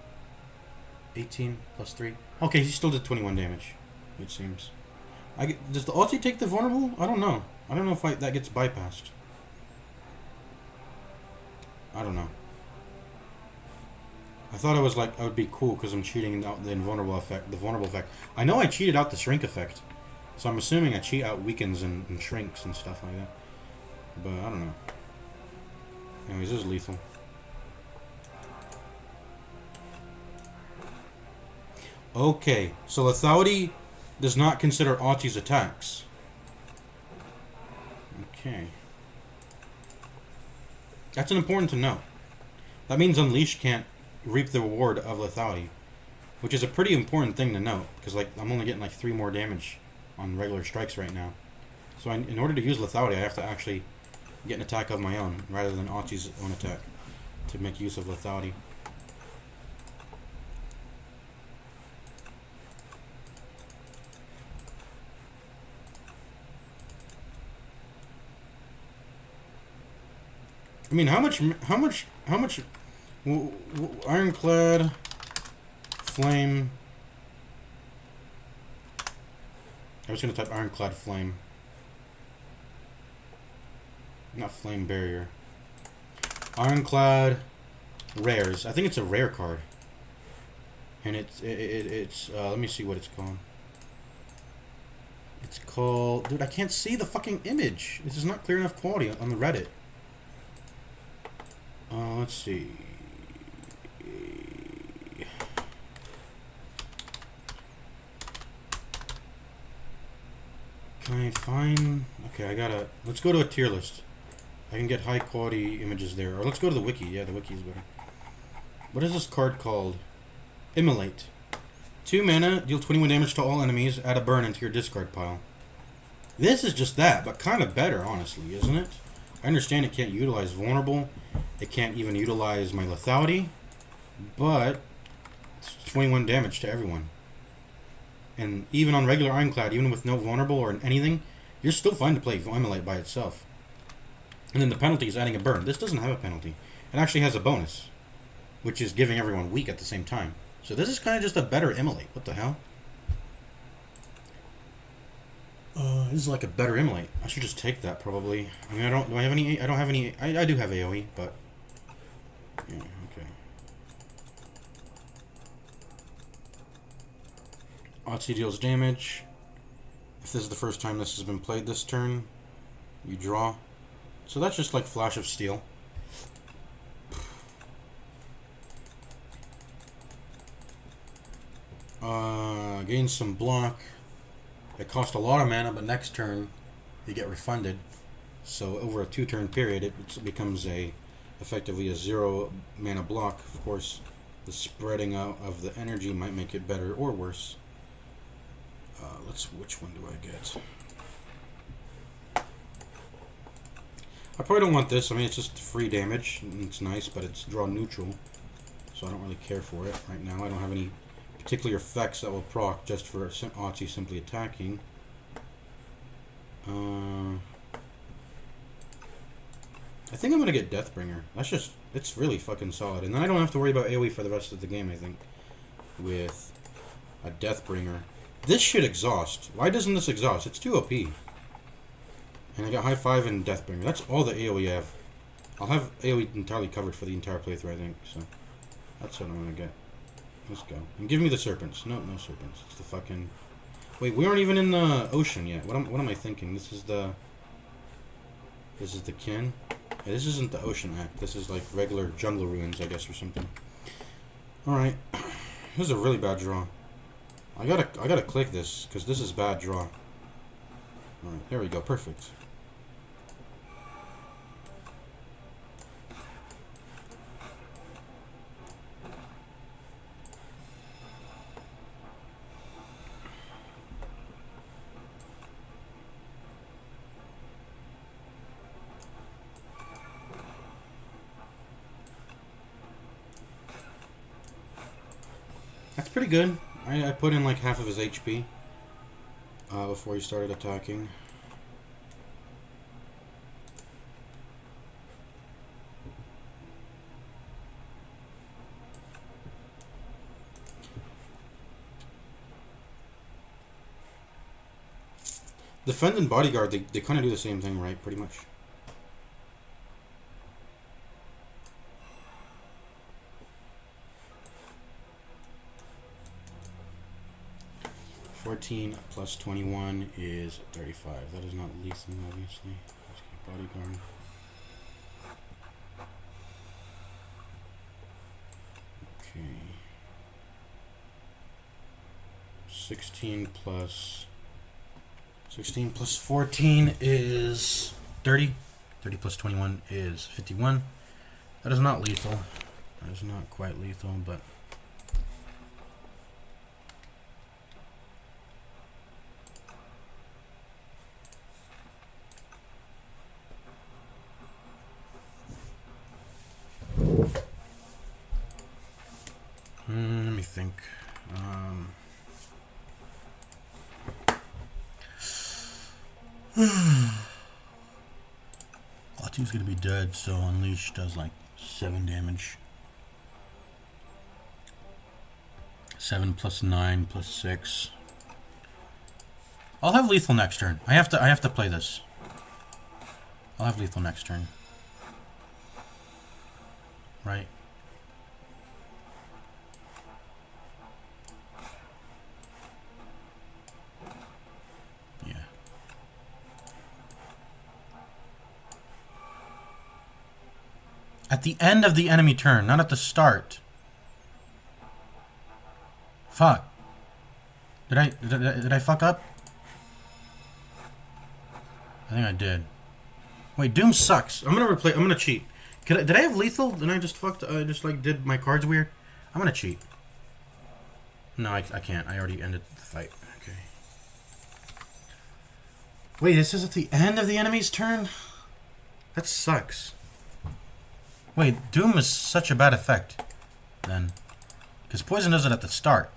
Speaker 1: 18 plus 3. Okay, he still did 21 damage, it seems. Does the Otzi take the vulnerable? I don't know. I don't know if that gets bypassed. I don't know. I thought it was like, it would be cool because I'm cheating out the invulnerable effect, the vulnerable effect. I know I cheated out the shrink effect. So I'm assuming I cheat out weakens and shrinks and stuff like that. But I don't know. Anyways, this is lethal. Okay, so lethality does not consider Auttie's attacks. Okay. That's important to know. That means Unleash can't reap the reward of lethality, which is a pretty important thing to note, because like I'm only getting like 3 more damage on regular strikes right now. So in order to use lethality, I have to actually get an attack of my own, rather than Auttie's own attack, to make use of lethality. I mean, how much, Ironclad, Flame. I was gonna type Ironclad Flame. Not Flame Barrier. Ironclad Rares. I think it's a rare card. And it's let me see what it's called. It's called, dude, I can't see the fucking image. This is not clear enough quality on the Reddit. Let's see. Can I find... Okay, I gotta... Let's go to a tier list. I can get high quality images there. Or let's go to the wiki. Yeah, the wiki is better. What is this card called? Immolate. 2 mana, deal 21 damage to all enemies, add a burn into your discard pile. This is just that, but kind of better, honestly, isn't it? I understand it can't utilize vulnerable. It can't even utilize my lethality. But it's 21 damage to everyone. And even on regular Ironclad, even with no vulnerable or anything, you're still fine to play Immolate by itself. And then the penalty is adding a burn. This doesn't have a penalty. It actually has a bonus, which is giving everyone weak at the same time. So this is kind of just a better Immolate. What the hell? This is like a better Immolate. I should just take that probably. I mean, do I have any? I don't have any. I do have AoE, but yeah, okay. Otzi deals damage. If this is the first time this has been played this turn, you draw. So that's just like Flash of Steel. Gain some block. It cost a lot of mana, but next turn you get refunded. So over a 2-turn period, it becomes effectively a 0 mana block. Of course, the spreading out of the energy might make it better or worse. Which one do I get? I probably don't want this. I mean, it's just free damage. And it's nice, but it's draw neutral. So I don't really care for it right now. I don't have any particular effects that will proc just for Otzi simply attacking. I think I'm going to get Deathbringer. It's really fucking solid. And then I don't have to worry about AoE for the rest of the game, I think. With a Deathbringer. This should exhaust. Why doesn't this exhaust? It's too OP. And I got High 5 and Deathbringer. That's all the AoE I have. I'll have AoE entirely covered for the entire playthrough, I think. So that's what I'm going to get. Let's go. And give me the serpents. No serpents. It's the fucking... Wait, we aren't even in the ocean yet. What am I thinking? This is the kin. Yeah, this isn't the ocean act. This is like regular jungle ruins, I guess, or something. Alright. This is a really bad draw. I gotta click this, because this is bad draw. Alright, there we go. Perfect. That's pretty good. I put in like half of his HP before he started attacking. Defend and Bodyguard, they kind of do the same thing, right? Pretty much. 14 plus 21 is 35. That is not lethal, obviously. Let's get bodyguard. Okay. 16 plus 14 is 30. 30 plus 21 is 51. That is not lethal. That is not quite lethal, but... let me think. Latu's gonna be dead, so Unleash does like 7 damage. 7 plus 9 plus 6. I'll have lethal next turn. I have to play this. I'll have lethal next turn. Right? Yeah. At the end of the enemy turn, not at the start. Fuck. Did I fuck up? I think I did. Wait, Doom sucks. I'm gonna cheat. Did I have lethal? Then I just fucked. I just like did my cards weird. I'm gonna cheat. No, I can't. I already ended the fight. Okay. Wait, this is at the end of the enemy's turn? That sucks. Wait, Doom is such a bad effect. Then, because Poison does it at the start.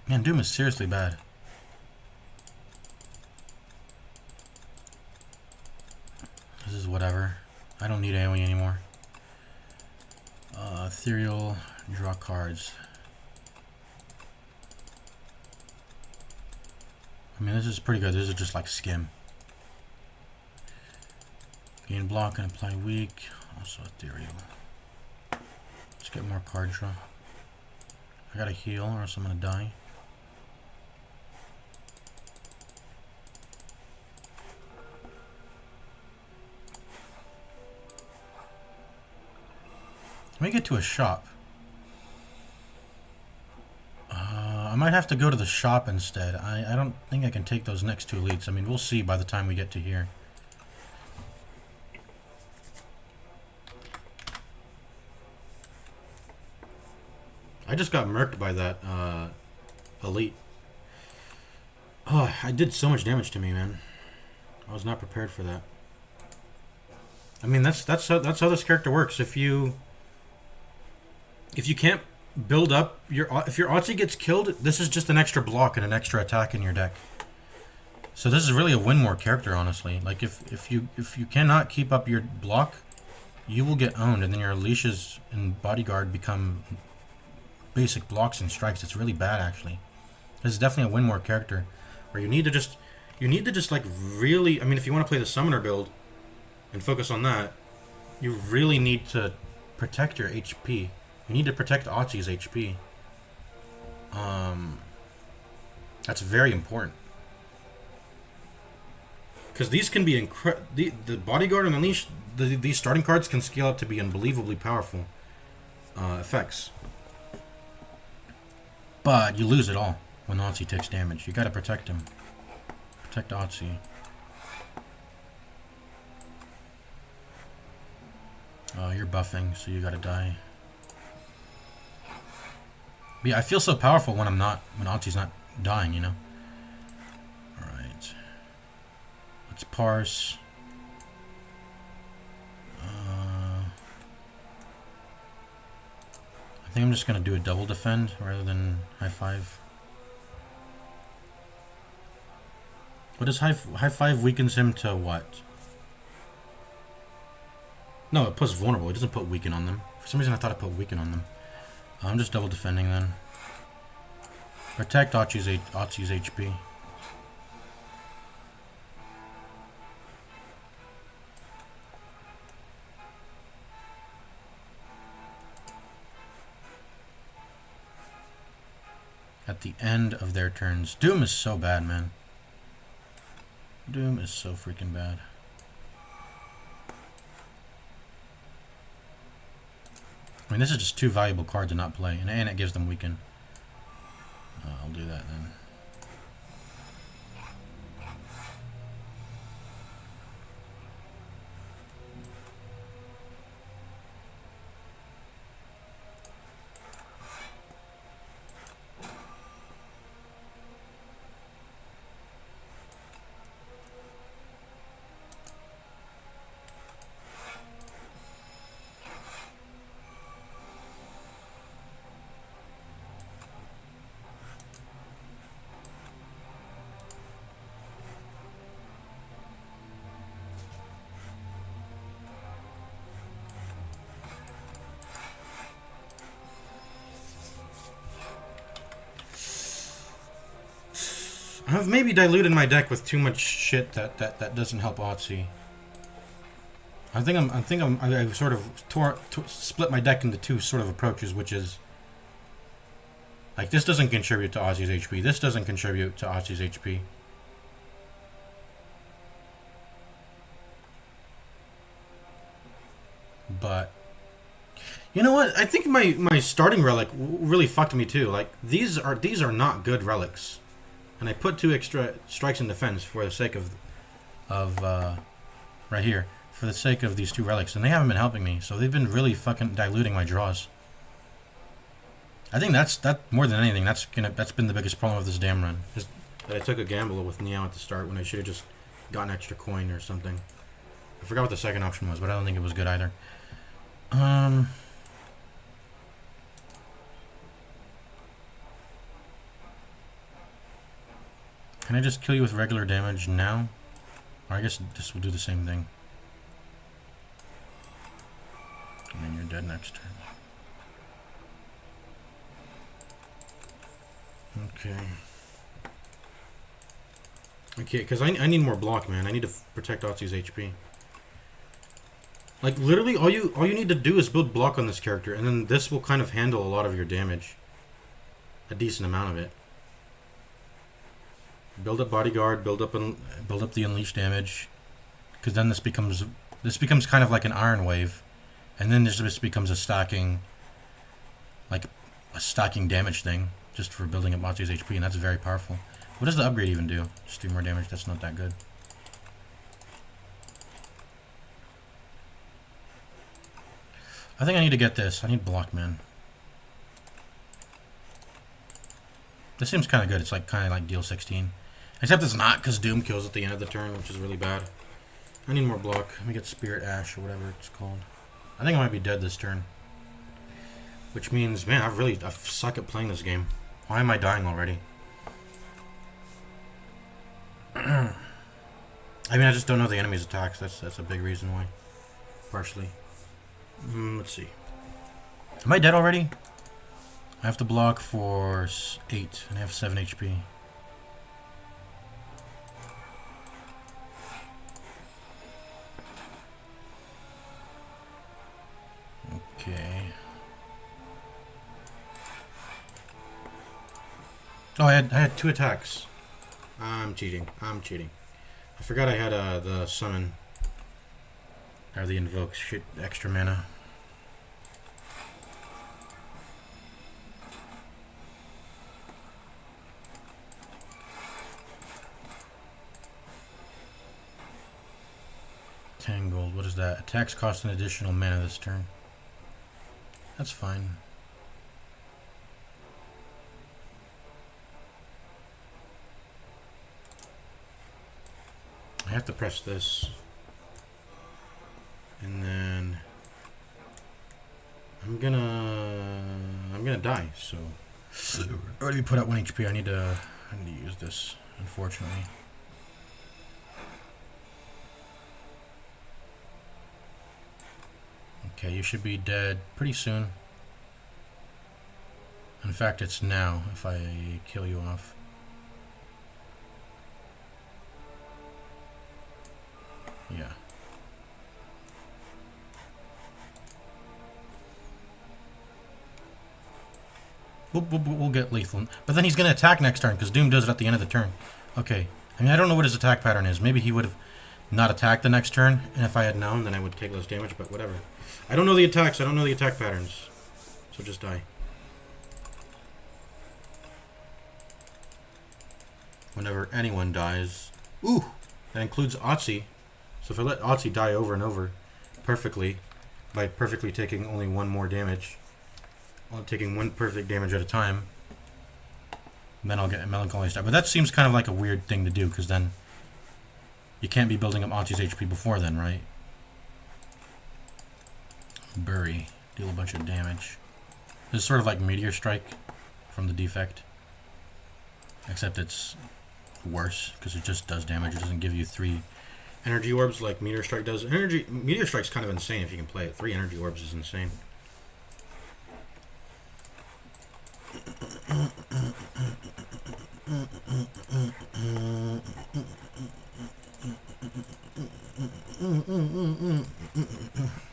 Speaker 1: Man, Doom is seriously bad. This is whatever. I don't need AoE anymore. Ethereal, draw cards. I mean, this is pretty good. This is just like skim. Gain block and apply weak. Also ethereal. Let's get more card draw. I gotta heal or else I'm gonna die. Let me get to a shop. I might have to go to the shop instead. I don't think I can take those next 2 elites. I mean, we'll see by the time we get to here. I just got murked by that elite. Oh, I did so much damage to me, man. I was not prepared for that. I mean, that's how this character works. If you can't build up if your Otzi gets killed, this is just an extra block and an extra attack in your deck. So this is really a win more character, honestly. Like if you cannot keep up your block, you will get owned, and then your leashes and bodyguard become basic blocks and strikes. It's really bad, actually. This is definitely a win more character, where you need to just like really. I mean, if you want to play the summoner build and focus on that, you really need to protect your HP. You need to protect Otzi's HP. That's very important. Because these can be the bodyguard and unleash. These starting cards can scale up to be unbelievably powerful effects. But you lose it all when Otzi takes damage. You gotta protect him. Protect Otzi. You're buffing, so you gotta die. But yeah, I feel so powerful when Otzi's not dying, you know? Alright. Let's parse. I think I'm just gonna do a double defend rather than high five. What does high five weakens him to what? No, it puts vulnerable. It doesn't put weaken on them. For some reason I thought it put weaken on them. I'm just double defending then. Protect Otzi's HP. at the end of their turns. Doom is so bad, man. Doom is so freaking bad. I mean, this is just 2 valuable cards to not play, and it gives them weaken. I'll do that then. I've maybe diluted my deck with too much shit that doesn't help Otzi. I sort of split my deck into 2 sort of approaches, which is like this doesn't contribute to Ozzy's HP. This doesn't contribute to Ozzy's HP. But you know what? I think my starting relic really fucked me too. Like these are not good relics. And I put 2 extra strikes in defense for the sake of right here, for the sake of these 2 relics, and they haven't been helping me. So they've been really fucking diluting my draws. I think that more than anything, that's been the biggest problem of this damn run. Is that I took a gamble with Neo at the start when I should have just gotten extra coin or something. I forgot what the second option was, but I don't think it was good either. Can I just kill you with regular damage now? Or I guess this will do the same thing. And then you're dead next turn. Okay. Okay, because I need more block, man. I need to protect Otzi's HP. Like, literally, all you need to do is build block on this character, and then this will kind of handle a lot of your damage. A decent amount of it. Build up bodyguard, build up the unleash damage, because then this becomes kind of like an iron wave, and then this just becomes a stacking damage thing just for building up Matsu's HP, and that's very powerful. What does the upgrade even do? Just do more damage. That's not that good. I think I need to get this. I need block, man. This seems kind of good. It's kind of like deal 16. Except it's not, because Doom kills at the end of the turn, which is really bad. I need more block. Let me get Spirit Ash, or whatever it's called. I think I might be dead this turn. Which means, man, I suck at playing this game. Why am I dying already? I mean, I just don't know the enemy's attacks. That's a big reason why. Partially. Let's see. Am I dead already? I have to block for 8, and I have 7 HP. Okay. Oh, I had 2 attacks. I'm cheating. I forgot I had the summon. Or the invoke. Shit, extra mana. Tangled. What is that? Attacks cost an additional mana this turn. That's fine. I have to press this. And then I'm gonna die, so I already put out 1 HP. I need to use this, unfortunately. Okay, you should be dead pretty soon. In fact, it's now if I kill you off. Yeah. We'll get lethal. But then he's going to attack next turn, because Doom does it at the end of the turn. Okay. I mean, I don't know what his attack pattern is. Maybe he would have not attacked the next turn, and if I had known, then I would take less damage, but whatever. I don't know the attacks. I don't know the attack patterns. So just die. Whenever anyone dies... Ooh! That includes Otzi. So if I let Otzi die over and over perfectly, by perfectly taking only one more damage, taking one perfect damage at a time, then I'll get a Melancholy Stab. But that seems kind of like a weird thing to do, because then you can't be building up Otzi's HP before then, right? Bury. Deal a bunch of damage. This is sort of like Meteor Strike from the defect. Except it's worse, because it just does damage. It doesn't give you 3 energy orbs like Meteor Strike does. Meteor Strike's kind of insane if you can play it. 3 energy orbs is insane.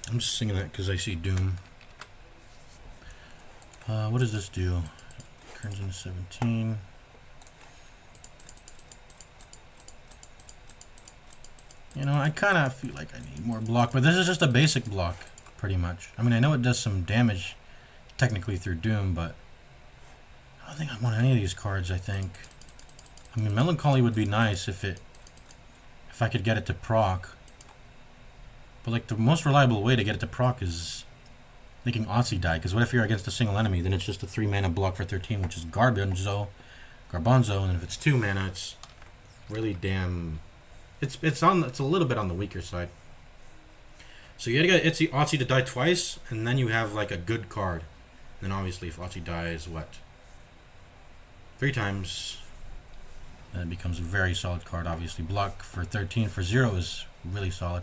Speaker 1: I'm just singing that because I see Doom. What does this do? Turns into 17. You know, I kind of feel like I need more block, but this is just a basic block, pretty much. I mean, I know it does some damage, technically through Doom, but I don't think I want any of these cards, I think. I mean, Melancholy would be nice if I could get it to proc. But, like, the most reliable way to get it to proc is making Otzi die, because what if you're against a single enemy, then it's just a 3 mana block for 13, which is Garbanzo, and if it's 2 mana, it's really damn... It's a little bit on the weaker side. So you gotta get Otzi to die twice, and then you have like a good card. Then obviously if Otzi dies, what? 3 times, then it becomes a very solid card. Obviously block for 13 for 0 is really solid.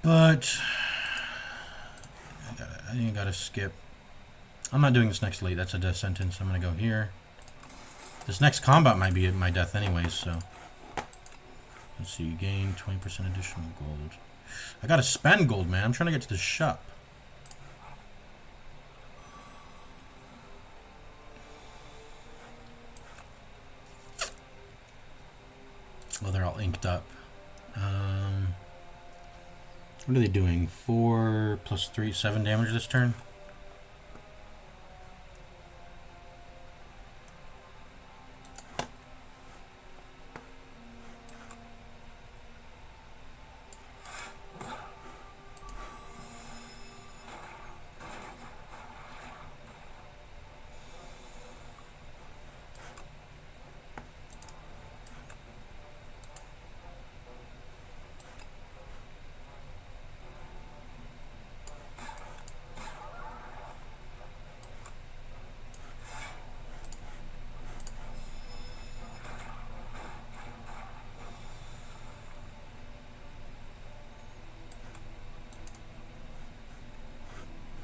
Speaker 1: But I think I gotta skip. I'm not doing this next late, that's a death sentence. I'm gonna go here. This next combat might be my death anyways, so. Let's see, you gain 20% additional gold. I gotta spend gold, man. I'm trying to get to the shop. Well, they're all inked up. What are they doing? 4 plus 3, 7 damage this turn?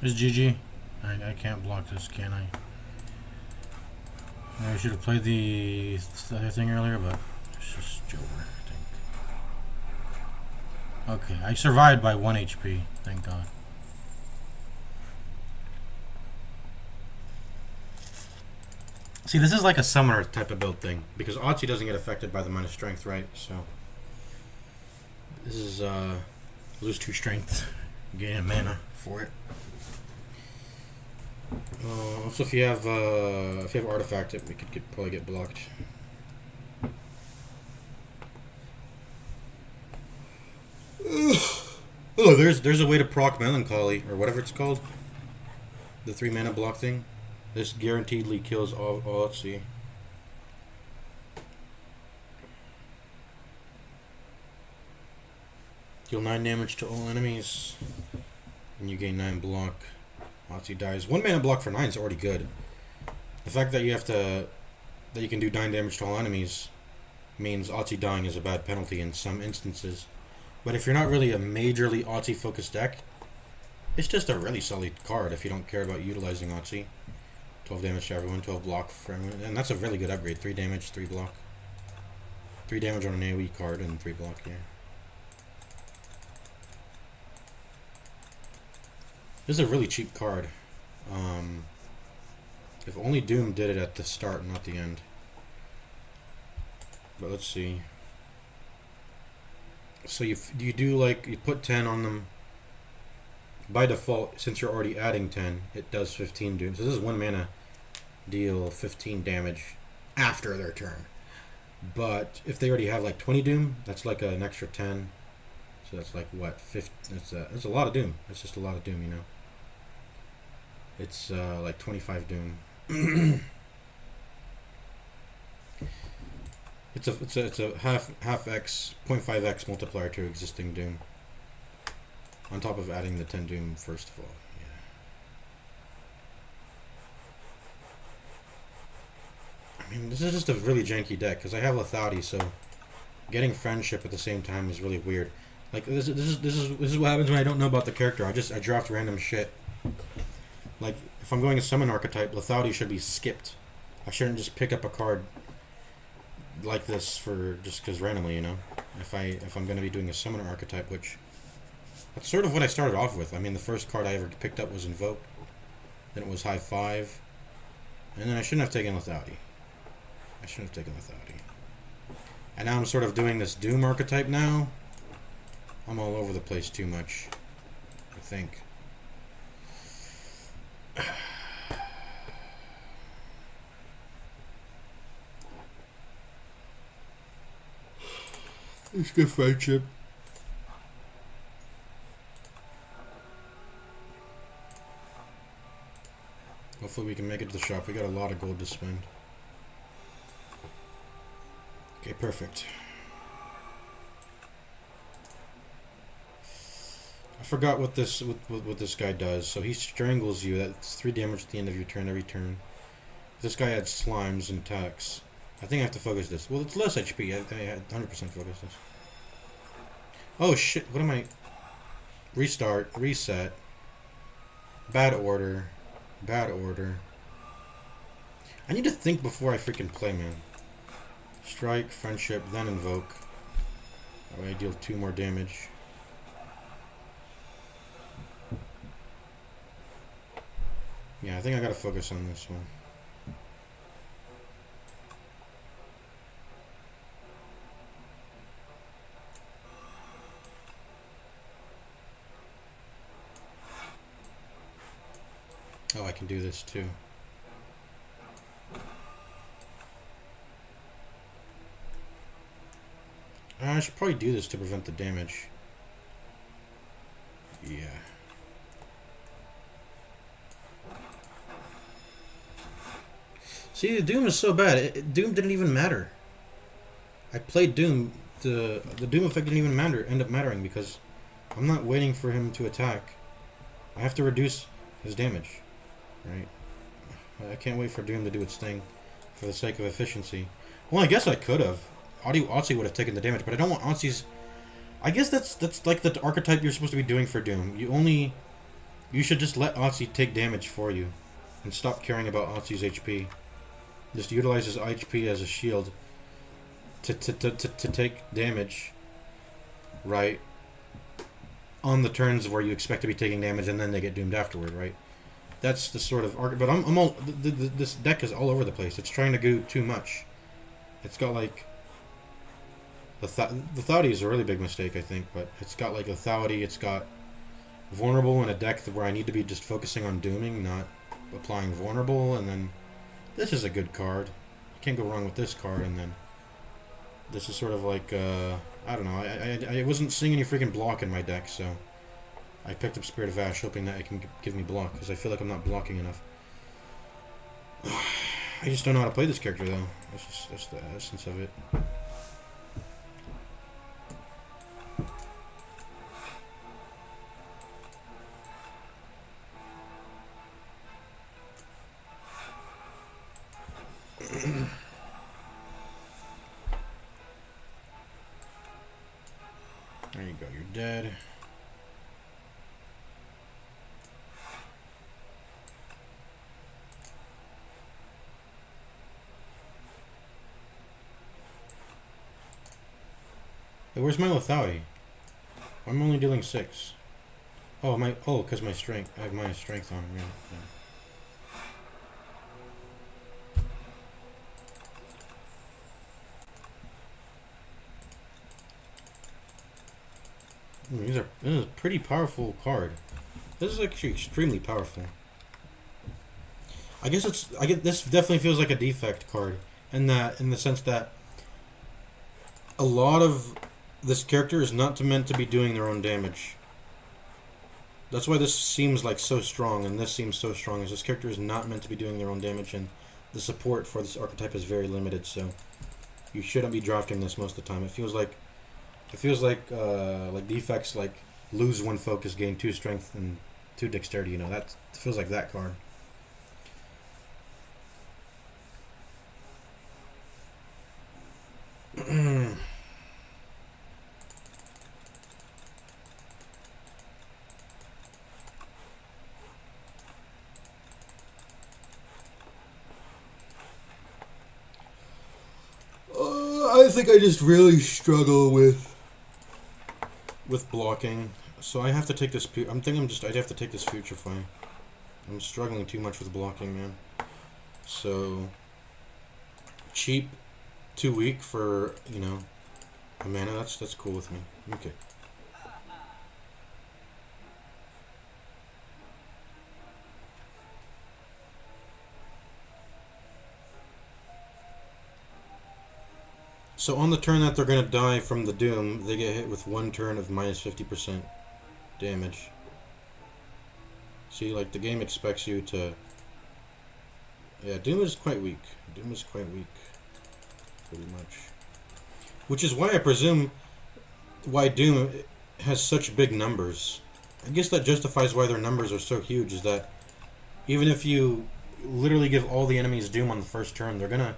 Speaker 1: Is GG? I can't block this, can I? I should have played the other thing earlier, but it's just Joker, I think. Okay, I survived by 1 HP, thank God. See, this is like a summoner type of build thing, because Otzi doesn't get affected by the minus strength, right? So this is lose 2 strength, gain a mana for it. Also, if you have artifact, we could probably get blocked. Oh, there's a way to proc Melancholy or whatever it's called. The 3 mana block thing. This guaranteedly kills all. Let's see. Deal 9 damage to all enemies, and you gain 9 block. Otzi dies. 1 mana block for 9 is already good. The fact that you can do 9 damage to all enemies means Otzi dying is a bad penalty in some instances. But if you're not really a majorly Otzi focused deck, it's just a really solid card if you don't care about utilizing Otzi. 12 damage to everyone, 12 block for everyone, and that's a really good upgrade. 3 damage, 3 block. 3 damage on an AoE card and 3 block here. This is a really cheap card. If only Doom did it at the start, not the end. But let's see. So you do like, you put 10 on them. By default, since you're already adding 10, it does 15 Doom. So this is 1 mana, deal 15 damage after their turn. But if they already have like 20 Doom, that's like an extra 10. So that's like what, 50? That's a lot of Doom. That's just a lot of Doom, you know. It's like 25 Doom. It's a half x 0.5x multiplier to existing Doom. On top of adding the 10 Doom first of all. Yeah. I mean, this is just a really janky deck because I have Lethality, so getting friendship at the same time is really weird. Like this is what happens when I don't know about the character. I draft random shit. Like if I'm going a summon archetype, Lethality should be skipped. I shouldn't just pick up a card like this for just because randomly, you know. If I'm gonna be doing a summoner archetype, which that's sort of what I started off with. I mean, the first card I ever picked up was Invoke, then it was High 5, and then I shouldn't have taken Lethality. And now I'm sort of doing this Doom archetype now. I'm all over the place too much, I think. It's good friendship. Hopefully we can make it to the shop. We got a lot of gold to spend. Okay, perfect. I forgot what this guy does. So he strangles you. That's 3 damage at the end of your turn every turn. This guy adds slimes and attacks. I think I have to focus this. Well, it's less HP. I 100% focus this. Oh shit! What am I? Restart. Reset. Bad order. Bad order. I need to think before I freaking play, man. Strike, friendship, then invoke. That way I deal 2 more damage. Yeah, I think I gotta focus on this one. Oh, I can do this too. I should probably do this to prevent the damage. Yeah. See, the Doom is so bad. Doom didn't even matter. I played Doom. The Doom effect didn't even end up mattering because I'm not waiting for him to attack. I have to reduce his damage. Right? I can't wait for Doom to do its thing for the sake of efficiency. Well, I guess I could have. Otzi would have taken the damage, but I don't want Otzi's... I guess that's like the archetype you're supposed to be doing for Doom. You should just let Otzi take damage for you and stop caring about Otzi's HP. Just utilize his HP as a shield to take damage, right, on the turns where you expect to be taking damage, and then they get doomed afterward, right? That's the sort of but I'm all this deck is all over the place. It's trying to do too much. It's got like the Lethality is a really big mistake, I think, but it's got like Lethality. It's got vulnerable in a deck where I need to be just focusing on dooming, not applying vulnerable, and then this is a good card. You can't go wrong with this card, and then this is sort of like I don't know. I wasn't seeing any freaking block in my deck, so I picked up Spirit of Ash, hoping that it can give me block, because I feel like I'm not blocking enough. I just don't know how to play this character, though. That's the essence of it. There you go, you're dead. Hey, where's my lethality? I'm only dealing 6. Oh, because my strength. I have my strength on. Yeah. This is a pretty powerful card. This is actually extremely powerful. I get this definitely feels like a defect card in the sense that a lot of this character is not meant to be doing their own damage. That's why this seems like so strong, and this seems so strong, as this character is not meant to be doing their own damage, and the support for this archetype is very limited, so you shouldn't be drafting this most of the time. It feels like defects like lose 1 focus, gain 2 strength, and 2 dexterity, you know, that feels like that card. I think I just really struggle with blocking, so I have to take this. I'd have to take this Futurify. I'm struggling too much with blocking, man. So cheap, too weak for a mana. That's cool with me. Okay. So on the turn that they're going to die from the Doom, they get hit with 1 turn of minus 50% damage. See, like, the game expects you to... Yeah, Doom is quite weak. Doom is quite weak. Pretty much. Which is why I presume why Doom has such big numbers. I guess that justifies why their numbers are so huge, is that even if you literally give all the enemies Doom on the first turn, they're gonna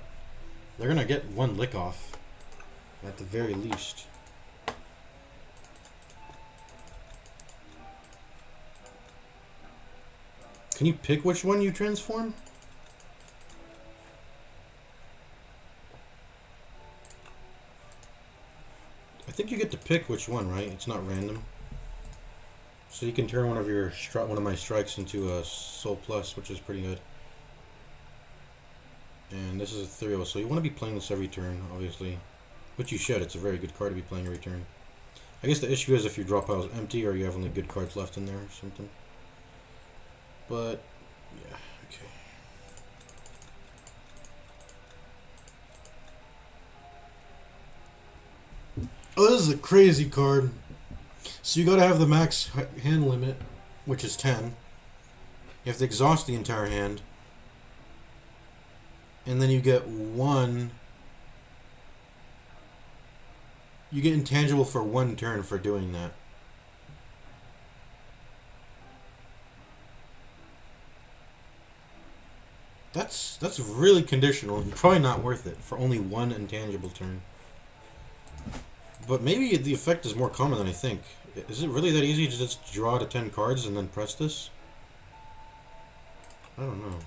Speaker 1: get 1 lick off. At the very least. Can you pick which one you transform? I think you get to pick which one, right? It's not random. So you can turn one of my strikes into a Soul Plus, which is pretty good. And this is a 3-0, so you want to be playing this every turn, obviously. Which you should. It's a very good card to be playing every turn. I guess the issue is if your draw pile is empty or you have only good cards left in there or something. But, yeah, okay. Oh, this is a crazy card. So you gotta have the max hand limit, which is 10. You have to exhaust the entire hand. And then you get 1... You get intangible for 1 turn for doing that. That's really conditional and probably not worth it for only 1 intangible turn. But maybe the effect is more common than I think. Is it really that easy to just draw to 10 cards and then press this? I don't know.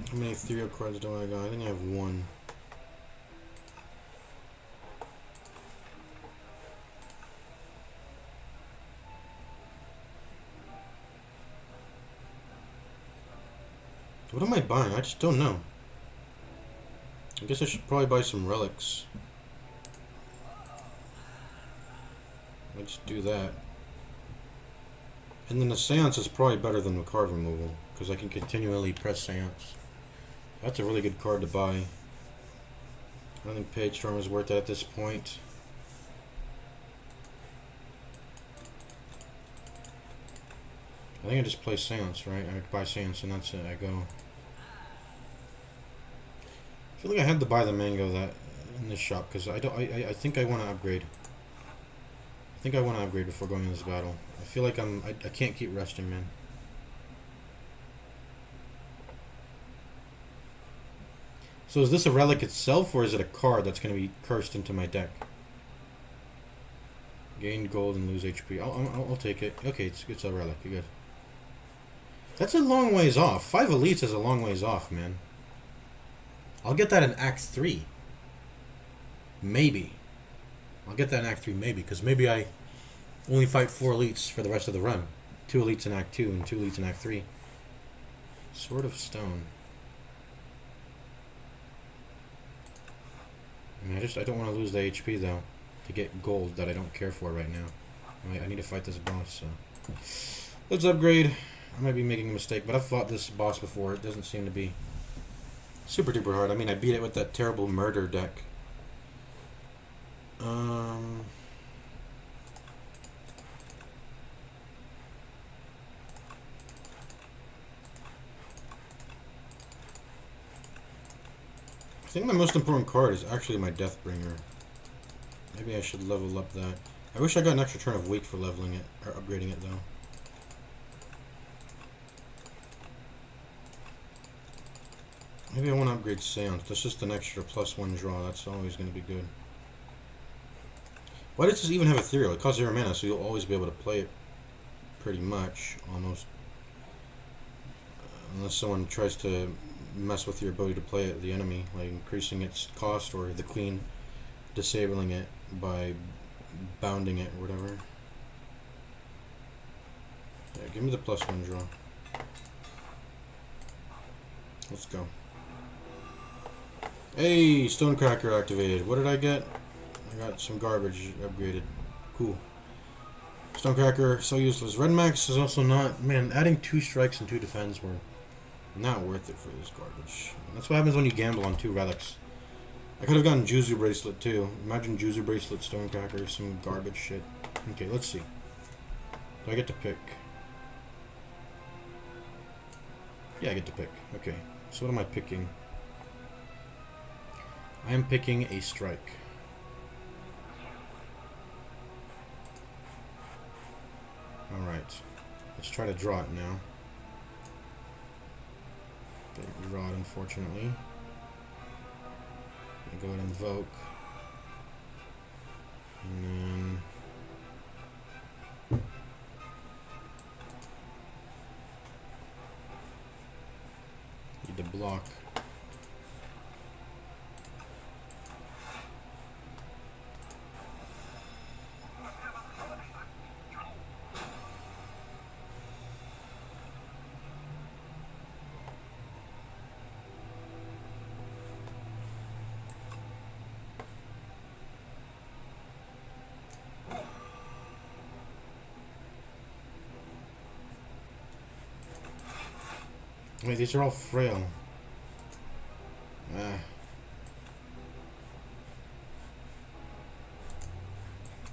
Speaker 1: How many 3-0 cards do I got? I think I have 1. What am I buying? I just don't know. I guess I should probably buy some relics. I'll just do that. And then the Seance is probably better than the card removal, because I can continually press Seance. That's a really good card to buy. I don't think Page Storm is worth it at this point. I think I just play Seance, right? I buy Seance and that's it. I go. I feel like I had to buy the mango that in this shop because I I think I want to upgrade. I think I want to upgrade before going in this battle. I feel like I can't keep resting, man. So is this a relic itself, or is it a card that's going to be cursed into my deck? Gain gold and lose HP. I'll take it. Okay, it's a relic. You're good. That's a long ways off. 5 elites is a long ways off, man. I'll get that in Act 3. Maybe. I'll get that in Act 3, maybe, because maybe I only fight 4 elites for the rest of the run. 2 elites in Act 2 and 2 elites in Act 3. Sword of Stone. I mean, I don't want to lose the HP, though, to get gold that I don't care for right now. I need to fight this boss, so... Let's upgrade. I might be making a mistake, but I've fought this boss before. It doesn't seem to be super duper hard. I mean, I beat it with that terrible murder deck. I think my most important card is actually my Deathbringer. Maybe I should level up that. I wish I got an extra turn of weak for leveling it, or upgrading it, though. Maybe I want to upgrade Seance. That's just an extra +1 draw. That's always going to be good. Why does this even have Ethereal? It costs 0 mana, so you'll always be able to play it pretty much, almost. Unless someone tries to mess with your ability to play it, the enemy, like increasing its cost, or the queen disabling it by bounding it or whatever. Yeah, give me the +1 draw. Let's go. Hey, Stonecracker activated. What did I get? I got some garbage upgraded. Cool. Stonecracker, so useless. Red Max is also not... Man, adding 2 strikes and 2 defense were not worth it for this garbage. That's what happens when you gamble on 2 relics. I could have gotten Juzu Bracelet too. Imagine Juzu Bracelet, Stonecracker, some garbage shit. Okay, let's see. Do I get to pick? Yeah, I get to pick. Okay, so what am I picking? I am picking a strike. Alright. Let's try to draw it now. Didn't draw it, unfortunately. I'm gonna go ahead and invoke. And then... need to block. Wait, these are all frail.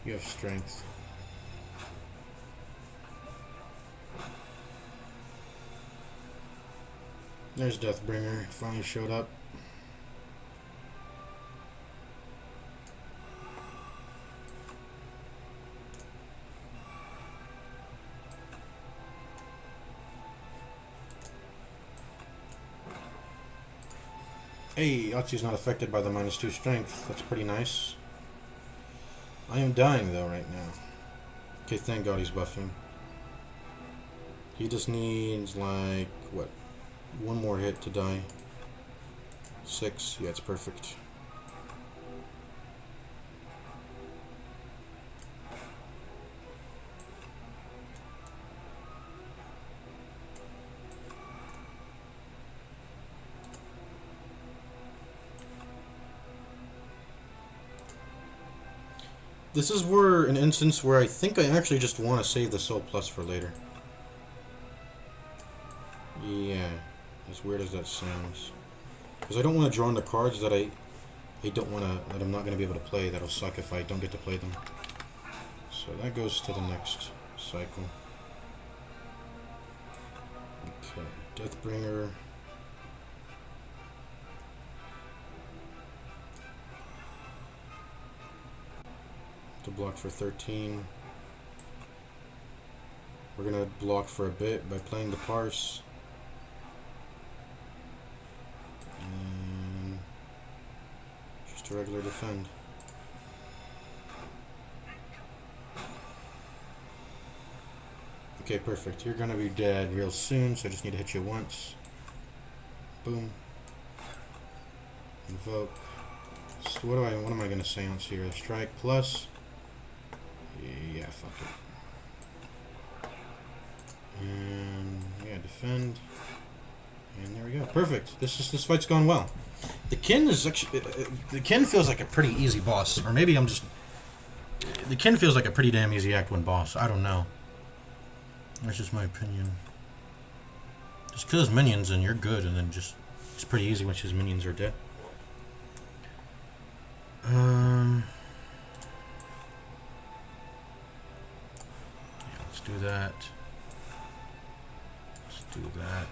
Speaker 1: You have strength. There's Deathbringer. Finally showed up. Hey, Yahtzee not affected by the -2 strength. That's pretty nice. I am dying though right now. Okay, thank God he's buffing. He just needs like, what, 1 more hit to die. 6, yeah, it's perfect. This is an instance where I think I actually just want to save the Soul Plus for later. Yeah, as weird as that sounds. Because I don't want to draw into cards that I don't want to, that I'm not going to be able to play. That'll suck if I don't get to play them. So that goes to the next cycle. Okay, Deathbringer. To block for 13. We're gonna block for a bit by playing the Parse. And just a regular defend. Okay, perfect. You're gonna be dead real soon, so I just need to hit you once. Boom. Invoke. So what am I gonna seance here? Strike plus. Yeah, fuck it. And yeah, defend. And there we go. Perfect. This fight's going well. The Kin is actually the Kin feels like a pretty easy boss, or maybe I'm just. The Kin feels like a pretty damn easy Act 1 boss. I don't know. That's just my opinion. Just kill his minions and you're good, and then just it's pretty easy once his minions are dead. Yeah, let's do that. Let's do that.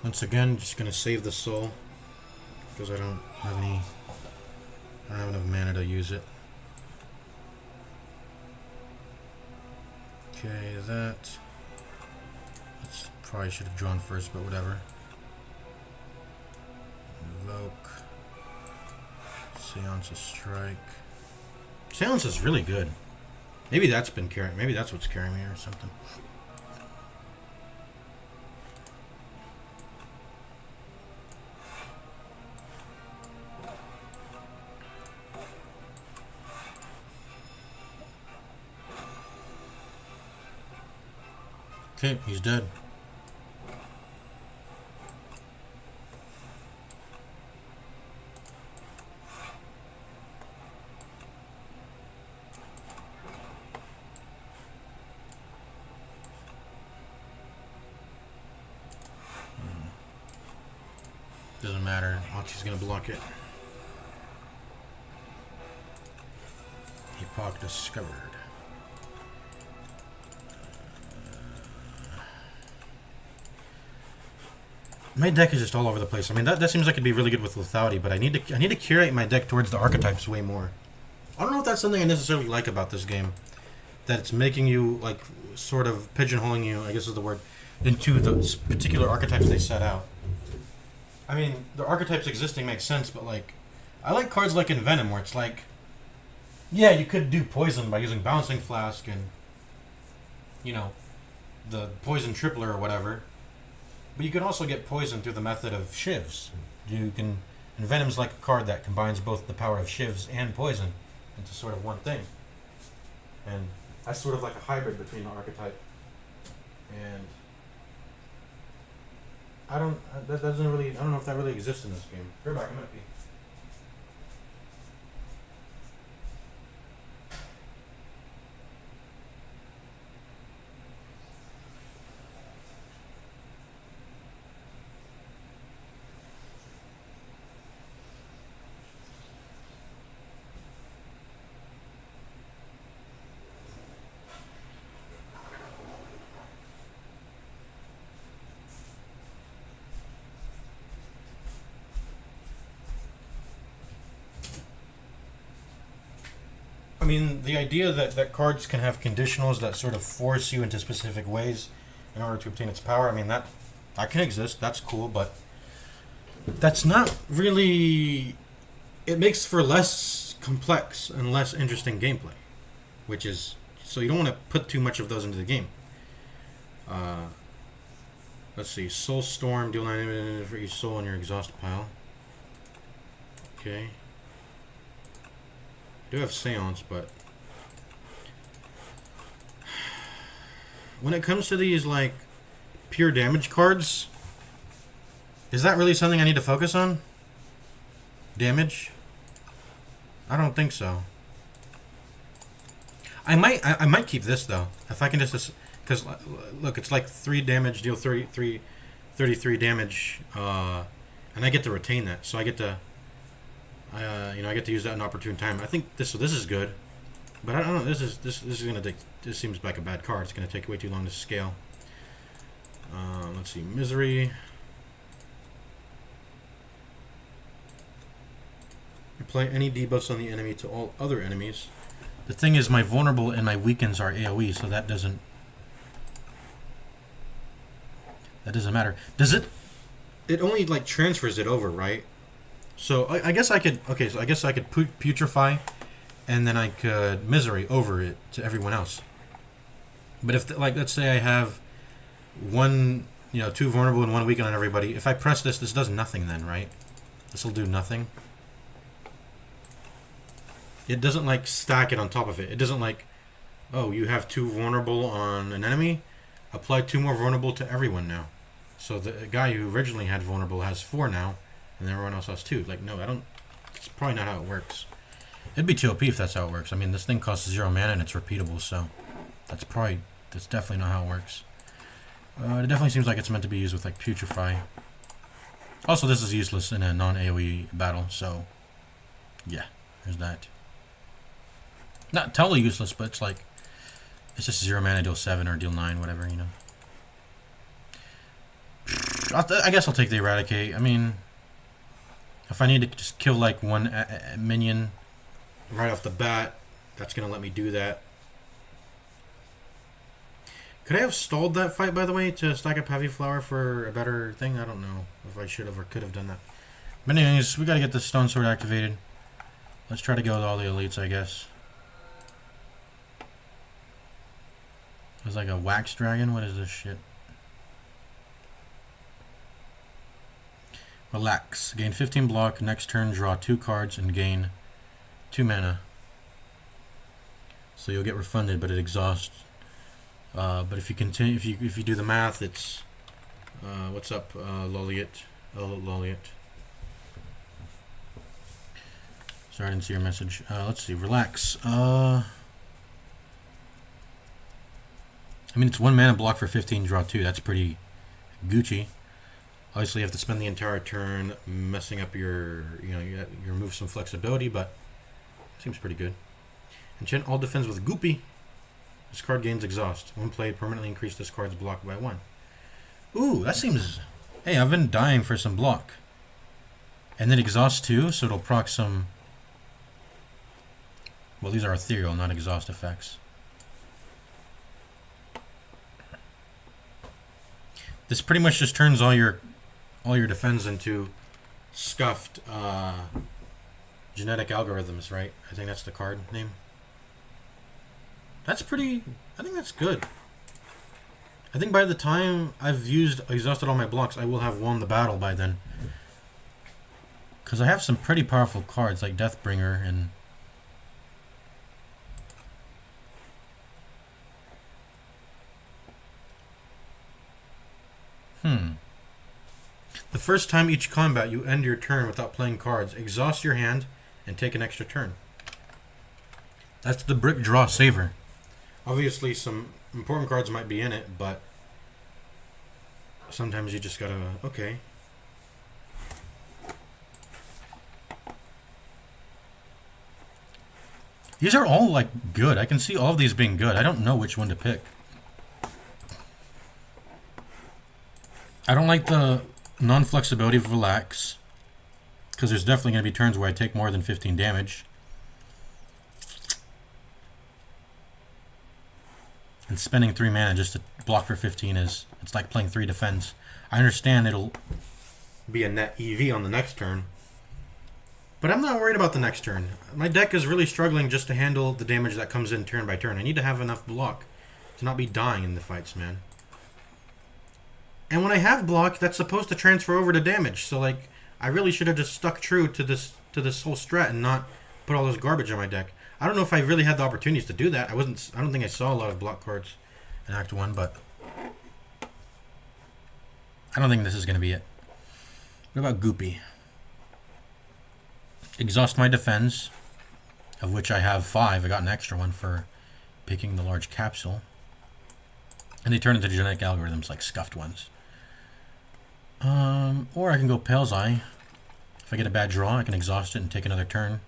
Speaker 1: Once again, just gonna save the soul because I don't have enough mana to use it. Okay, that's probably should have drawn first, but whatever. Invoke. Seance of Strike. Seance is really good. Maybe that's been carrying. Maybe that's what's carrying me or something. Okay, he's dead. Doesn't matter. Oxy's gonna block it. Epoch discovered. My deck is just all over the place. I mean, that seems like it'd be really good with lethality, but I need to curate my deck towards the archetypes way more. I don't know if that's something I necessarily like about this game. That it's making you, like, sort of pigeonholing you, I guess is the word, into the particular archetypes they set out. I mean, the archetypes existing makes sense, but, like, I like cards like Envenom, where it's like, yeah, you could do poison by using Bouncing Flask and, you know, the Poison Tripler or whatever. But you can also get poison through the method of shivs. Envenom's like a card that combines both the power of shivs and poison into sort of one thing. And that's sort of like a hybrid between the archetype. And I don't know if that really exists in this game. Go back, I'm gonna pee. I mean, the idea that cards can have conditionals that sort of force you into specific ways in order to obtain its power, I mean, that can exist, that's cool, but that's not really... It makes for less complex and less interesting gameplay, which is... So you don't want to put too much of those into the game. Let's see, Soul Storm, deal 9 damage for each soul in your exhaust pile. Okay. I do have Seance, but when it comes to these, like, pure damage cards, is that really something I need to focus on? Damage? I don't think so. I might keep this, though. If I can just... Because, look, it's like 3 damage, deal 33 damage, and I get to retain that, so I get to... I get to use that in opportune time. I think this is good, but I don't know. This is gonna take. This seems like a bad card. It's gonna take way too long to scale. Let's see, Misery. Apply any debuffs on the enemy to all other enemies. The thing is, my vulnerable and my weakens are AOE, so that doesn't matter. Does it? it only like transfers it over, right? So I guess I could. Okay, so I guess I could putrefy, and then I could misery over it to everyone else. But if like let's say I have one, 2 vulnerable and 1 weaken on everybody. If I press this, this does nothing then, right? This will do nothing. It doesn't like stack it on top of it. It doesn't like, oh, you have 2 vulnerable on an enemy. Apply 2 more vulnerable to everyone now. So the guy who originally had vulnerable has 4 now, and everyone else has 2. Like, no, I don't. It's probably not how it works. It'd be too OP if that's how it works. I mean, this thing costs 0 mana and it's repeatable, so that's definitely not how it works. It definitely seems like it's meant to be used with like putrefy. Also, this is useless in a non-AoE battle, so yeah, there's that. Not totally useless, but it's like it's just 0 mana, deal 7 or deal 9, whatever, I guess I'll take the eradicate. I mean, if I need to just kill like one minion right off the bat, that's gonna let me do that. Could I have stalled that fight, by the way, to stack up Heavy Flower for a better thing? I don't know if I should have or could have done that. But anyways, we gotta get the Stone Sword activated. Let's try to go with all the elites, I guess. There's like a Wax Dragon. What is this shit? Relax. Gain 15 block. Next turn, draw 2 cards and gain 2 mana. So you'll get refunded, but it exhausts. But if you continue, if you do the math, it's what's up, Loliot? Loliot. Sorry, I didn't see your message. Let's see. Relax. I mean, it's 1 mana block for 15, draw 2. That's pretty Gucci. Obviously, you have to spend the entire turn messing up your move some flexibility, but it seems pretty good. Enchant all defense with Goopy. This card gains exhaust. When played, permanently increase this card's block by 1. Ooh, that seems... Hey, I've been dying for some block. And then exhaust too, so it'll proc some... Well, these are ethereal, not exhaust effects. This pretty much just turns all your defense into scuffed genetic algorithms, right? I think that's the card name. That's pretty... I think that's good. I think by the time I've exhausted all my blocks, I will have won the battle by then. Because I have some pretty powerful cards like Deathbringer and... The first time each combat you end your turn without playing cards, exhaust your hand and take an extra turn. That's the Brick Draw Saver. Obviously, some important cards might be in it, but sometimes you just gotta... Okay. These are all, like, good. I can see all of these being good. I don't know which one to pick. I don't like the non-flexibility of Relax, because there's definitely going to be turns where I take more than 15 damage. And spending 3 mana just to block for 15 it's like playing 3 defense. I understand it'll be a net EV on the next turn, but I'm not worried about the next turn. My deck is really struggling just to handle the damage that comes in turn by turn. I need to have enough block to not be dying in the fights, man. And when I have block, that's supposed to transfer over to damage. So like, I really should have just stuck true to this whole strat and not put all this garbage on my deck. I don't know if I really had the opportunities to do that. I don't think I saw a lot of block cards in Act 1, but I don't think this is going to be it. What about Goopy? Exhaust my defense, of which I have 5. I got an extra one for picking the large capsule. And they turn into genetic algorithms, like scuffed ones. Or I can go Pale's Eye. If I get a bad draw, I can exhaust it and take another turn.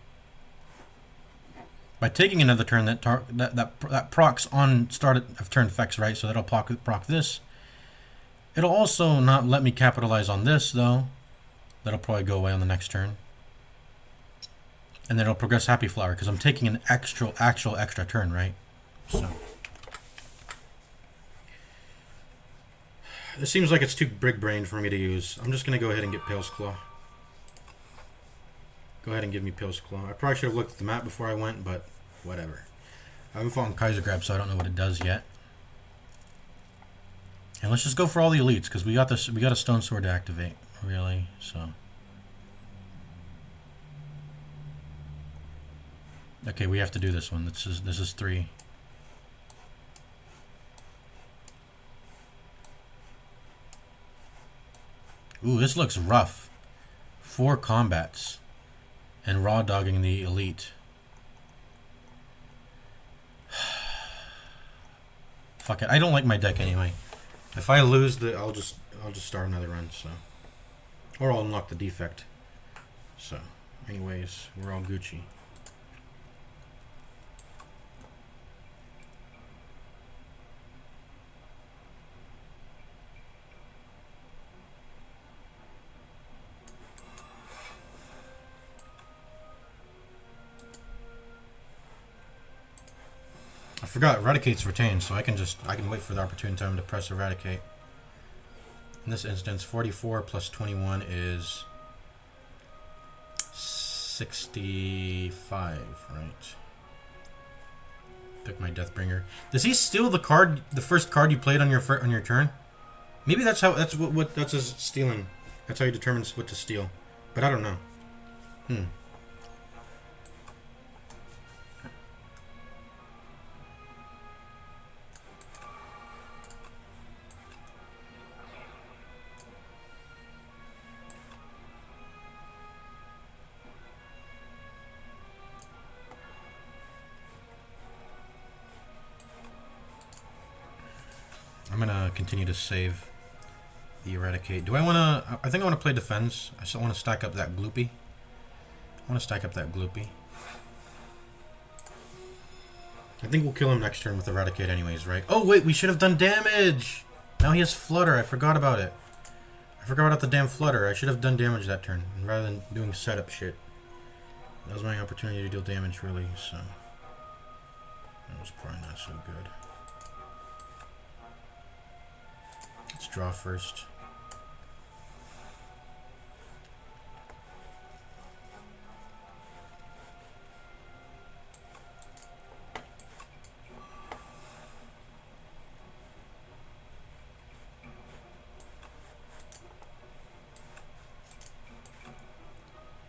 Speaker 1: By taking another turn, that procs on start of turn effects, right? So that'll proc this. It'll also not let me capitalize on this, though. That'll probably go away on the next turn. And then it'll progress Happy Flower, because I'm taking an actual extra turn, right? So It seems like it's too big-brained for me to use. I'm just going to go ahead and get Pale's Claw. Go ahead and give me Pale's Claw. I probably should have looked at the map before I went, but whatever. I haven't fought in Kaiser Grab, so I don't know what it does yet. And let's just go for all the elites, because we got this. We got a Stone Sword to activate, really. So. Okay, we have to do this one. This is 3. Ooh, this looks rough. 4 combats. And raw dogging the elite. Fuck it. I don't like my deck anyway. If I lose I'll just start another run, so. Or I'll unlock the defect. So, anyways, we're all Gucci. I forgot Eradicate's retained, so I can wait for the opportune time to press Eradicate. In this instance, 44 plus 21 is 65, right? Pick my Deathbringer. Does he steal the first card you played on your turn? Maybe that's his stealing. That's how he determines what to steal. But I don't know. I'm gonna continue to save the Eradicate. Do I wanna... I think I wanna play defense. I still wanna stack up that Gloopy. I think we'll kill him next turn with Eradicate anyways, right? Oh wait, we should have done damage! Now he has Flutter, I forgot about it. I forgot about the damn Flutter. I should have done damage that turn, rather than doing setup shit. That was my opportunity to deal damage, really, so... That was probably not so good. Let's draw first.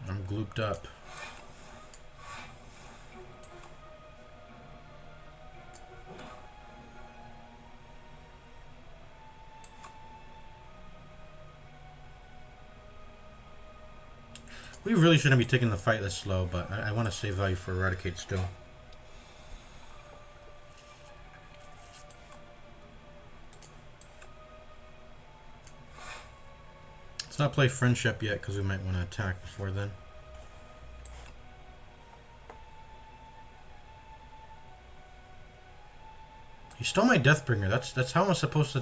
Speaker 1: I'm glooped up. We really shouldn't be taking the fight this slow, but I want to save value for Eradicate still. Let's not play Friendship yet, because we might want to attack before then. He stole my Deathbringer. That's how I'm supposed to...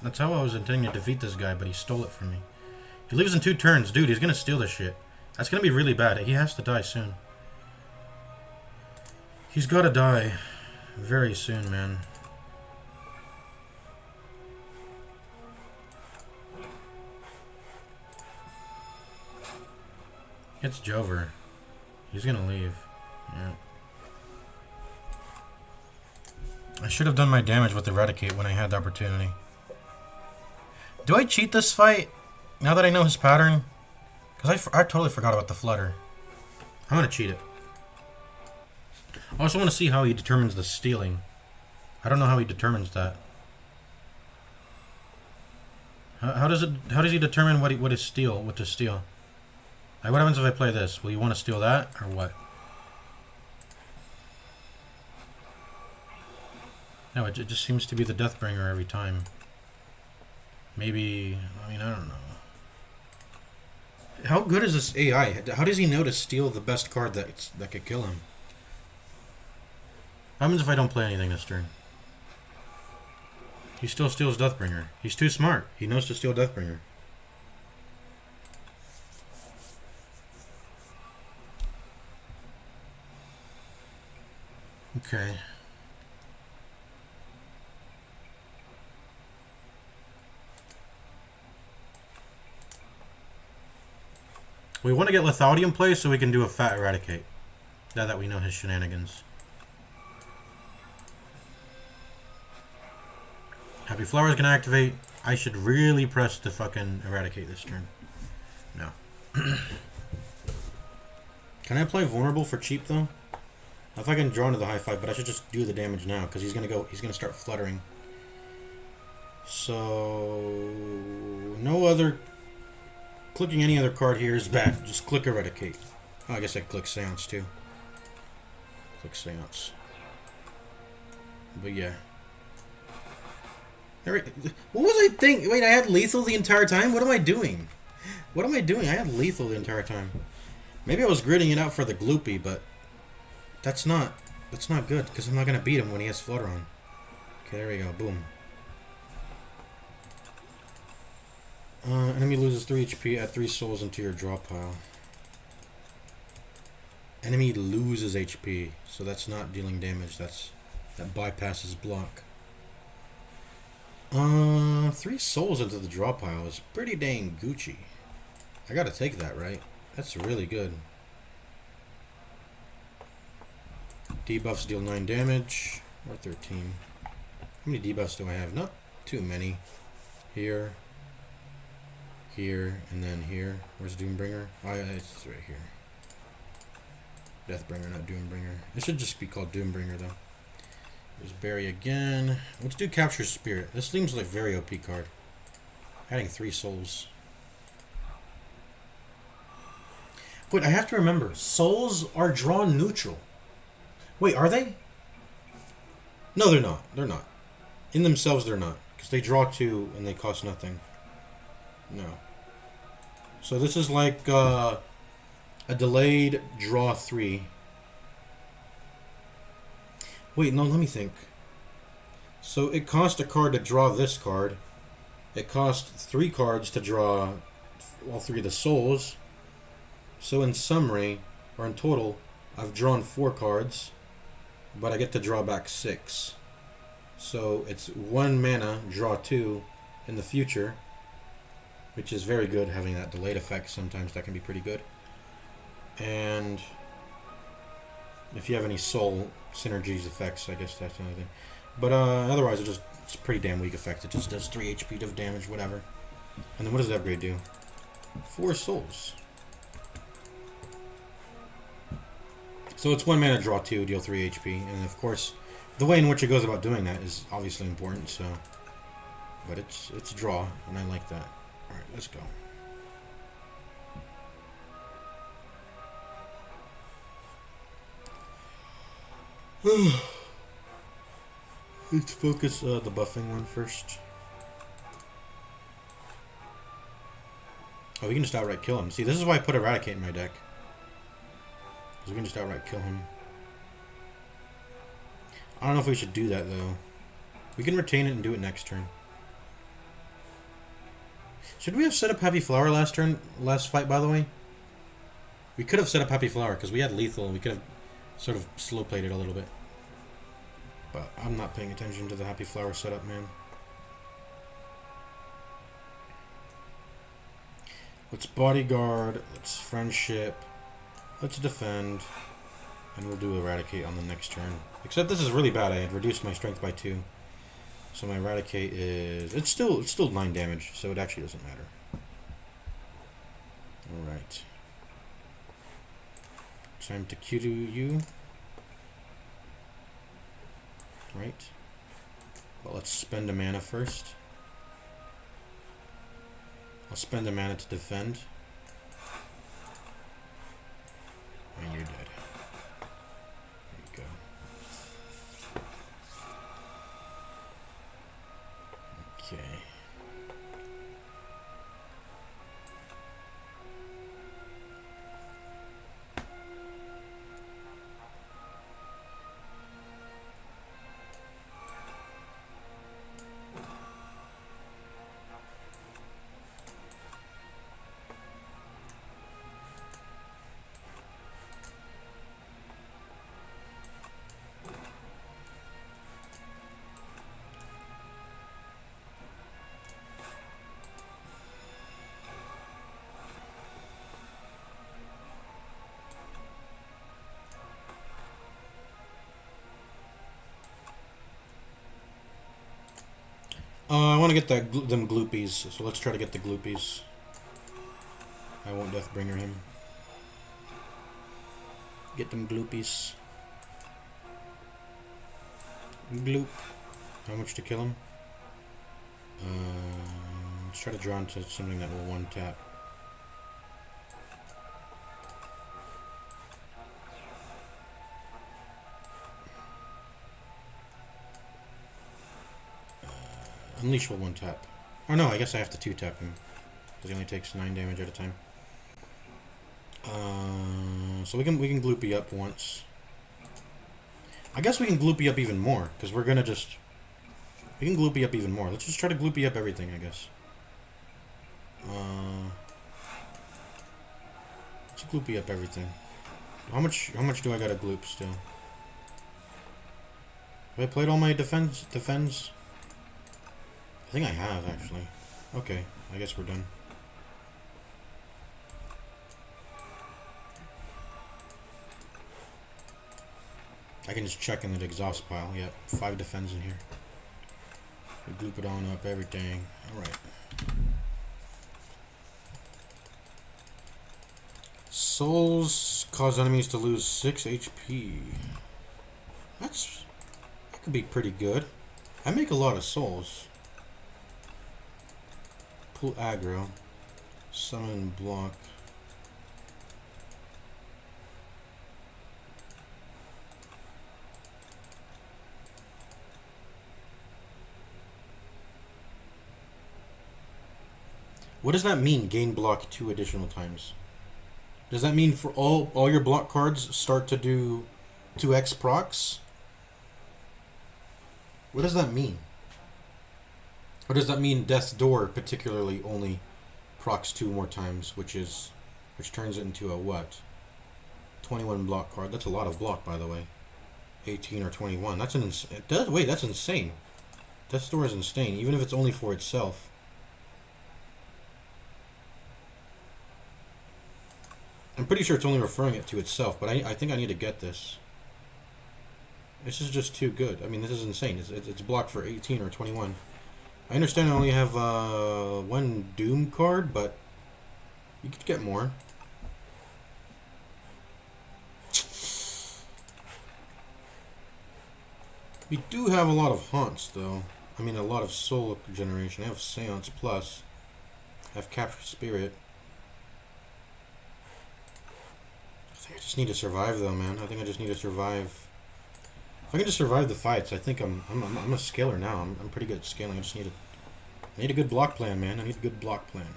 Speaker 1: That's how I was intending to defeat this guy, but he stole it from me. He leaves in 2 turns. Dude, he's going to steal this shit. That's going to be really bad. He has to die soon. He's got to die very soon, man. It's Jover. He's going to leave. Yeah. I should have done my damage with Eradicate when I had the opportunity. Do I cheat this fight? Now that I know his pattern? Because I totally forgot about the Flutter. I'm going to cheat it. I also want to see how he determines the stealing. I don't know how he determines that. How does he determine what to steal? Like, what happens if I play this? Will you want to steal that, or what? No, it just seems to be the Deathbringer every time. Maybe... I mean, I don't know. How good is this AI? How does he know to steal the best card that could kill him? What happens if I don't play anything this turn? He still steals Deathbringer. He's too smart. He knows to steal Deathbringer. Okay. We want to get Lethality in place so we can do a fat Eradicate. Now that we know his shenanigans. Happy Flower's gonna activate. I should really press to fucking Eradicate this turn. No. Can I apply Vulnerable for cheap though? If I can draw into the high five, but I should just do the damage now because he's gonna start fluttering. So no other clicking any other card here is bad. Just click Eradicate. Oh, I guess I click Seance too. Click Seance. But yeah. What was I thinking? Wait, I had lethal the entire time? What am I doing? What am I doing? I had lethal the entire time. Maybe I was gritting it out for the gloopy, but that's not good because I'm not gonna beat him when he has Flutter on. Okay, there we go. Boom. Enemy loses 3 HP. Add 3 souls into your draw pile. Enemy loses HP, so that's not dealing damage. That bypasses block. 3 souls into the draw pile is pretty dang Gucci. I gotta take that, right? That's really good. Debuffs deal 9 damage. Or 13. How many debuffs do I have? Not too many. Here. Here. And then here. Where's Doombringer? Oh, yeah, it's right here. Deathbringer, not Doombringer. It should just be called Doombringer, though. There's Barry again. Let's do Capture Spirit. This seems like very OP card. Adding 3 souls. Wait, I have to remember. Souls are drawn neutral. Wait, are they? No, they're not. They're not. In themselves, they're not. Because they draw 2 and they cost nothing. No. So this is like a delayed draw 3. Wait, no, let me think. So it cost a card to draw this card. It cost 3 cards to draw all 3 of the souls. So in summary, or in total, I've drawn 4 cards, but I get to draw back 6. So it's 1 mana, draw 2 in the future, which is very good, having that delayed effect. Sometimes that can be pretty good. And if you have any soul synergies effects, I guess that's another thing. But otherwise, it's a pretty damn weak effect. It just does 3 HP of damage, whatever. And then what does the upgrade do? 4 souls. So it's 1 mana, draw 2, deal 3 HP. And of course, the way in which it goes about doing that is obviously important. So, but it's draw, and I like that. All right, let's go. Let's focus the buffing one first. Oh, we can just outright kill him. See, this is why I put Eradicate in my deck. Because we can just outright kill him. I don't know if we should do that, though. We can retain it and do it next turn. Should we have set up Happy Flower last fight, by the way? We could have set up Happy Flower, because we had lethal, and we could have sort of slow-played it a little bit. But I'm not paying attention to the Happy Flower setup, man. Let's Bodyguard, let's Friendship, let's Defend, and we'll do Eradicate on the next turn. Except this is really bad, I had reduced my strength by 2. So my Eradicate is... It's still 9 damage, so it actually doesn't matter. Alright. Time to Q to you. Right. Well, let's spend a mana first. I'll spend a mana to defend. And you're dead. There you go. Okay. I want to get them gloopies, so let's try to get the gloopies. I won't Deathbringer him. Get them gloopies. Gloop. How much to kill him? Let's try to draw into something that will one tap. Unleash will one tap. Oh no, I guess I have to two tap him because he only takes 9 damage at a time. So we can gloopy up once. I guess we can gloopy up even more because we can gloopy up even more. Let's just try to gloopy up everything, I guess. Let's gloopy up everything. How much do I gotta gloop still? Have I played all my defense? I think I have, actually. Okay, I guess we're done. I can just check in the exhaust pile. Yep, 5 defense in here. We gloop it on up, everything. Alright. Souls cause enemies to lose 6 HP. That could be pretty good. I make a lot of souls. Pull aggro. Summon block. What does that mean, gain block 2 additional times? Does that mean for all your block cards start to do 2x procs? What does that mean? Or does that mean Death's Door particularly only procs 2 more times, which turns it into a what? 21 block card. That's a lot of block, by the way. 18 or 21. That's that's insane. Death's Door is insane, even if it's only for itself. I'm pretty sure it's only referring it to itself, but I think I need to get this. This is just too good. I mean, this is insane. It's blocked for 18 or 21. I understand I only have 1 Doom card, but you could get more. We do have a lot of haunts, though. I mean, a lot of soul generation. I have Seance Plus. I have Capture Spirit. I think I just need to survive, though, man. I think I just need to survive. If I can just survive the fights, I think I'm a scaler now. I'm pretty good at scaling. I need a good block plan, man. I need a good block plan.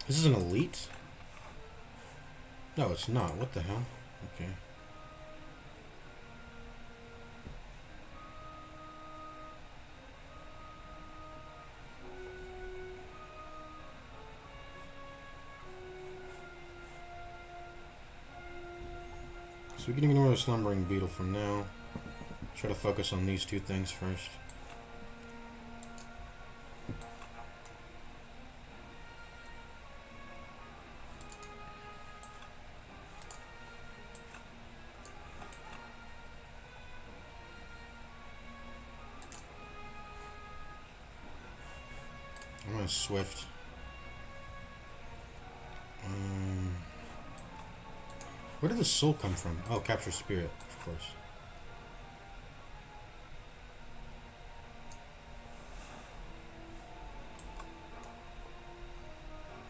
Speaker 1: This is an elite? No, it's not. What the hell? Okay. So we can ignore the Slumbering Beetle for now. Try to focus on these 2 things first. I'm gonna Swift. Where did the soul come from? Oh, Capture Spirit, of course.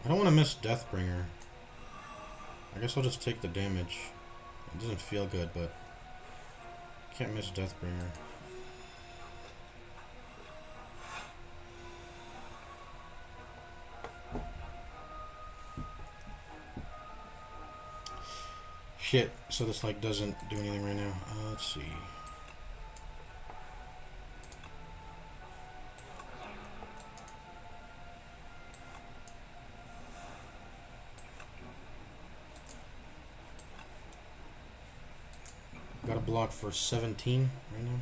Speaker 1: I don't want to miss Deathbringer. I guess I'll just take the damage. It doesn't feel good, but can't miss Deathbringer. Shit, so this like doesn't do anything right now. Let's see. Got a block for 17 right now.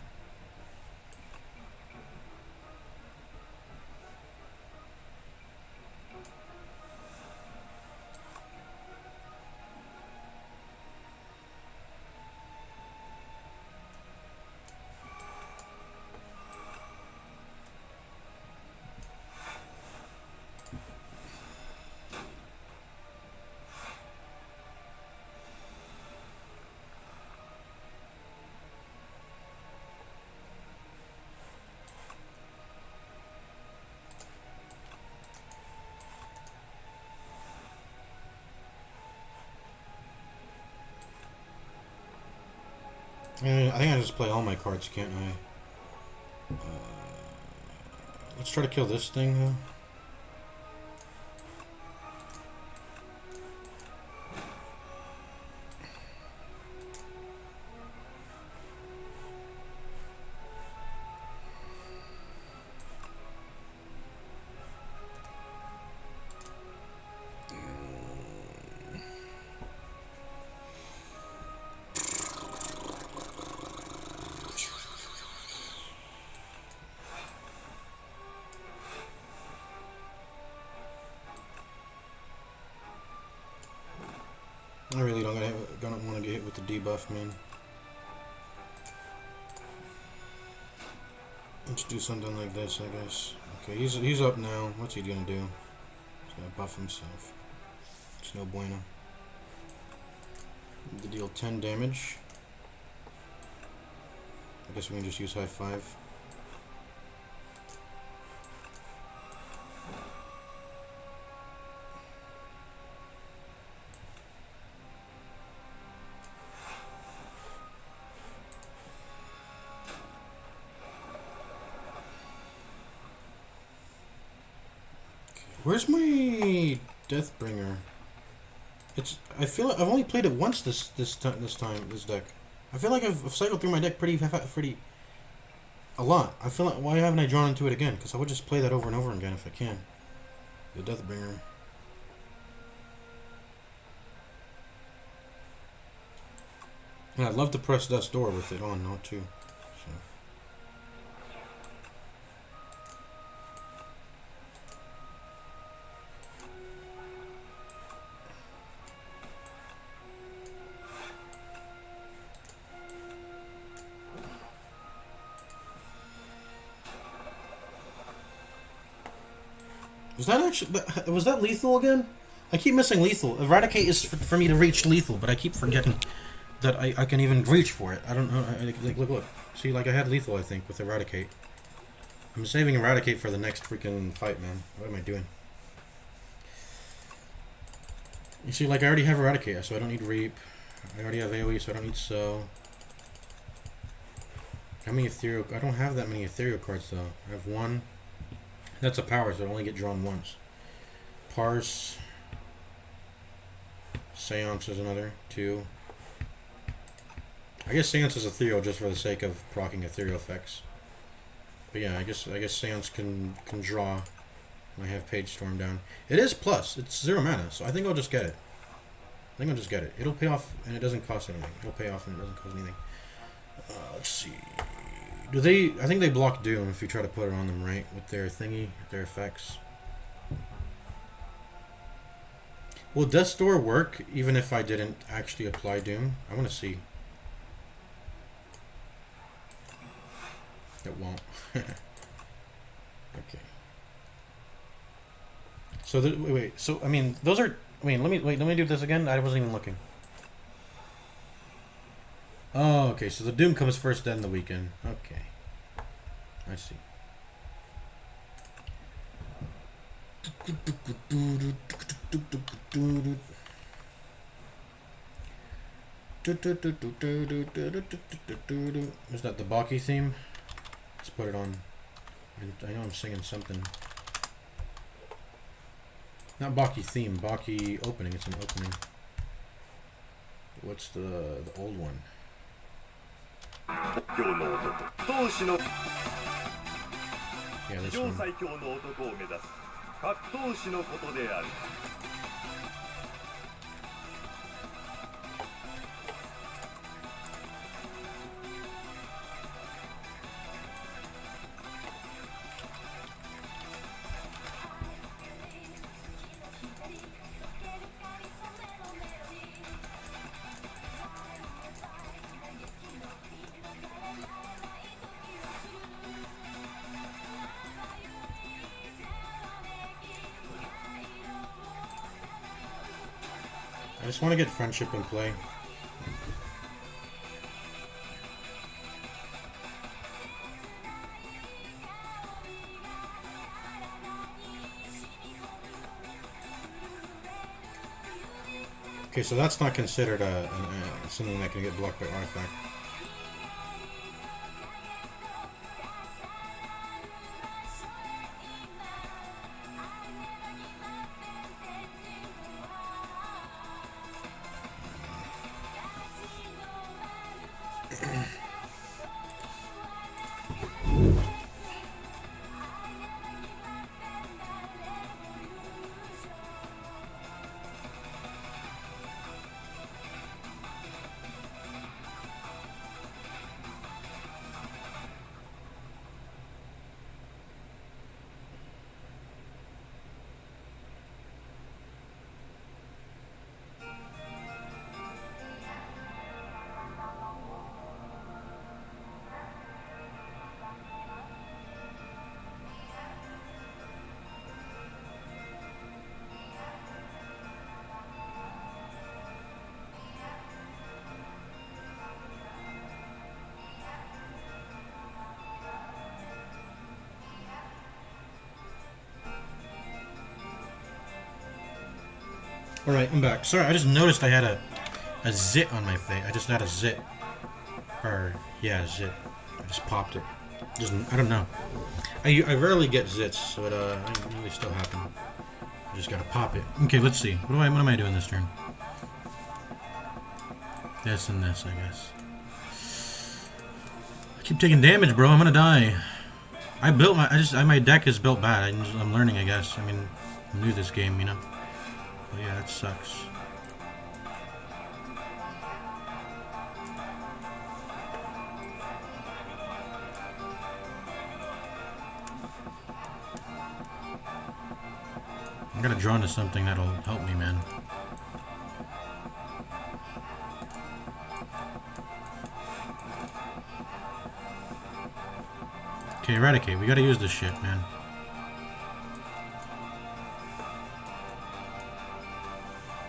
Speaker 1: I think I just play all my cards, can't I? Let's try to kill this thing, though. I really don't want to get hit with the debuff, man. Let's do something like this, I guess. Okay, he's up now. What's he gonna do? He's gonna buff himself. It's no bueno. To deal 10 damage. I guess we can just use high five. Where's my Deathbringer? I feel like I've only played it once this deck. I feel like I've cycled through my deck pretty a lot. I feel like why haven't I drawn into it again? Because I would just play that over and over again if I can. The Deathbringer. And I'd love to press Death's Door with it on now too. So. Was that lethal again? I keep missing lethal. Eradicate is for me to reach lethal, but I keep forgetting that I can even reach for it. I don't know. Like, look. See, like I had lethal, I think, with Eradicate. I'm saving Eradicate for the next freaking fight, man. What am I doing? You see, like I already have Eradicate, so I don't need Reap. I already have AoE, so I don't need Sow. How many Ethereal? I don't have that many Ethereal cards, though. I have one. That's a power, so I only get drawn once. Parse. Seance is another. 2. I guess Seance is ethereal just for the sake of proccing ethereal effects. But yeah, I guess Seance can draw when I have Page Storm down. It is plus. It's 0 mana, so I think I'll just get it. It'll pay off, and it doesn't cost anything. It'll pay off, and it doesn't cost anything. Let's see. Do they? I think they block Doom if you try to put it on them, right? With their thingy, their effects. Will Death's Door work even if I didn't actually apply Doom? I want to see. It won't. Okay. So wait. So I mean, those are. Let me do this again. I wasn't even looking. Oh, okay. So the Doom comes first, then the weekend. Okay. I see. Is that the Baki theme? Let's put it on. I know I'm singing something. Not Baki theme, Baki opening. It's an opening. What's the old one? Yeah, this one. I just want to get friendship in play. Okay, so that's not considered something that can get blocked by artifact. Alright, I'm back. Sorry, I just noticed I had a zit on my face. I just had a zit. Or, yeah, a zit. I just popped it. Just, I don't know. I rarely get zits, but they still happen. I just gotta pop it. Okay, let's see. What am I doing this turn? This and this, I guess. I keep taking damage, bro. I'm gonna die. My deck is built bad. I'm learning, I guess. I mean, I'm new to this game, you know. But yeah, that sucks. I gotta draw into something that'll help me, man. Okay, Eradicate. We gotta use this shit, man.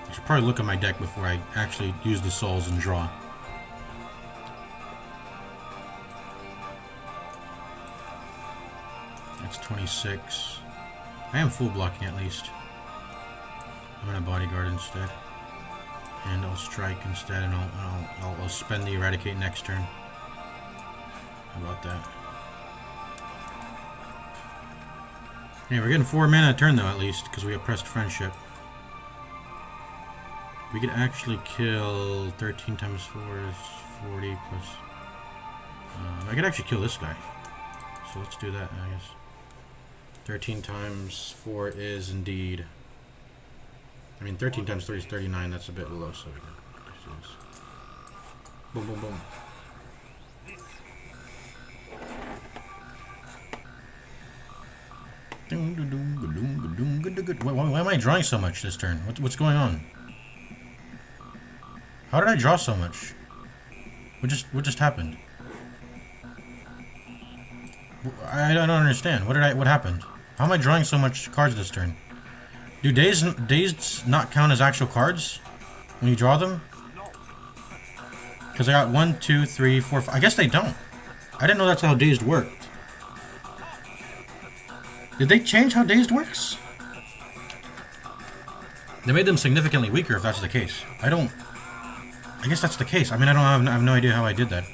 Speaker 1: I should probably look at my deck before I actually use the souls and draw. That's 26. I am full blocking at least. I'm gonna bodyguard instead. And I'll strike instead, and I'll spend the Eradicate next turn. How about that? Yeah, we're getting 4 mana a turn though, at least, because we have pressed friendship. We could actually kill 13 times 4 is 40 plus. I could actually kill this guy. So let's do that, I guess. 13 times 4 is indeed. I mean, 13 times 3 is 39. That's a bit low, so we can just do this. Boom, boom, boom. Why am I drawing so much this turn? What's going on? How did I draw so much? What just happened? I don't understand. What happened? How am I drawing so much cards this turn? Do days not count as actual cards when you draw them? Because I got 1, 2, 3, 4, 5. I guess they don't. I didn't know that's how dazed worked. Did they change how dazed works? They made them significantly weaker if that's the case. I guess that's the case. I mean, I have no idea how I did that.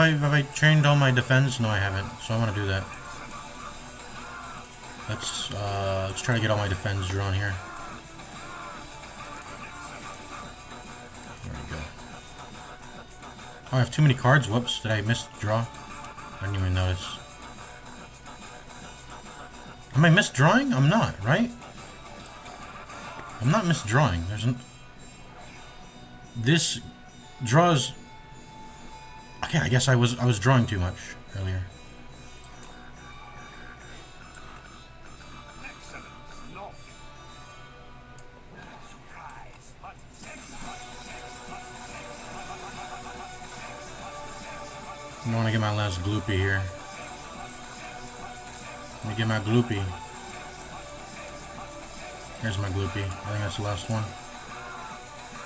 Speaker 1: Have I trained all my defense? No, I haven't. So I want to do that. Let's try to get all my defense drawn here. There we go. Oh, I have too many cards. Whoops, did I misdraw? I didn't even notice. Am I misdrawing? I'm not, right? I'm not misdrawing. This draws. Okay, I guess I was drawing too much earlier. I want to get my last gloopy here. Let me get my gloopy. There's my gloopy. I think that's the last one.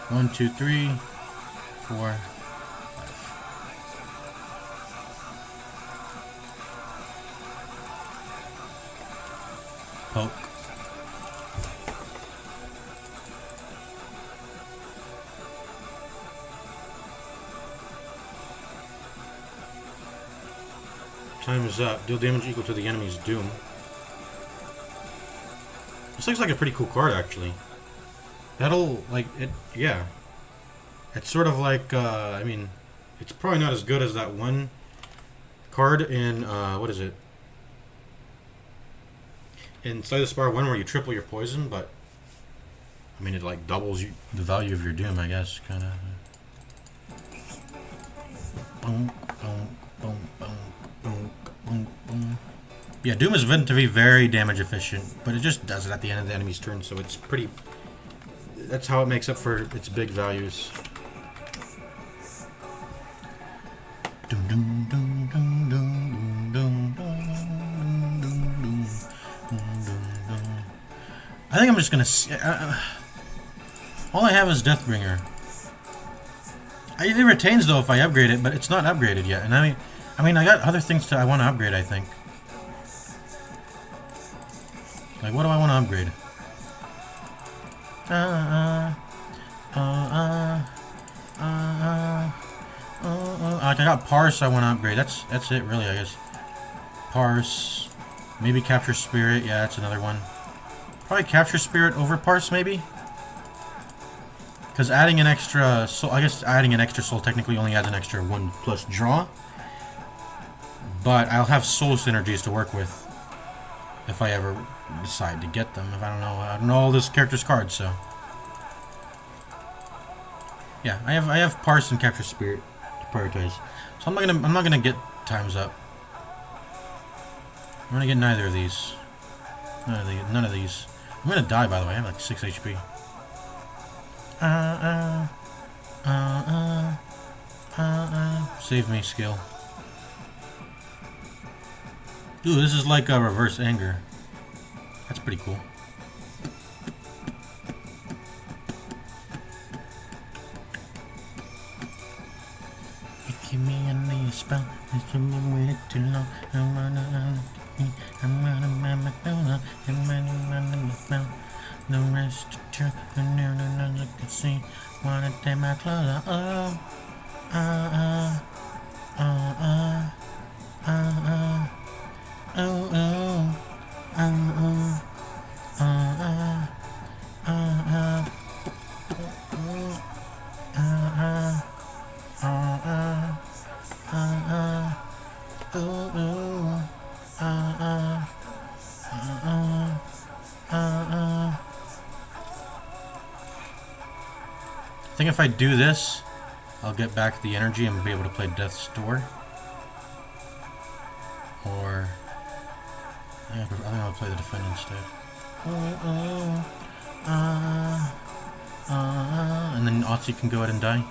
Speaker 1: 1, 2, 3, 4. Poke. Time is up. Deal damage equal to the enemy's doom. This looks like a pretty cool card, actually. That'll, like, it, yeah. It's sort of like, I mean, it's probably not as good as that one card in, what is it? Inside the Spire 1 where you triple your poison, but I mean it like doubles the value of your doom, I guess, kind of. Boom, boom, boom, boom, boom, boom, boom. Yeah, doom is meant to be very damage efficient, but it just does it at the end of the enemy's turn, so it's pretty. That's how it makes up for its big values. Dum, dum, dum, dum, dum, dum, dum, dum, dum. I think I'm just gonna. All I have is Deathbringer. It retains though if I upgrade it, but it's not upgraded yet. And I mean, I got other things I want to upgrade. I think. Like, what do I want to upgrade? Like, I got Parse I want to upgrade. That's it, really, I guess. Parse. Maybe Capture Spirit. Yeah, that's another one. Probably Capture Spirit over Parse, maybe? Because adding an extra soul... I guess adding an extra soul technically only adds an extra 1+ draw. But I'll have soul synergies to work with. If I ever decide to get them. If I don't know all this character's cards, so... Yeah, I have Parse and Capture Spirit to prioritize. So I'm not gonna get times up. I'm gonna get neither of these. None of these. I'm gonna die, by the way. I have like 6 HP. Save me, skill. Ooh, this is like a reverse anger. That's pretty cool. You keep me under your spell. You keep me waiting too long. I'm running my spell. I'm running my spell. The rest of you, and everyone you can see. Wanna take my clothes off. I think if I do this, I'll get back the energy and be able to play Death's Door. Or I think I'll play the Defend instead. And then Otzi can go ahead and die.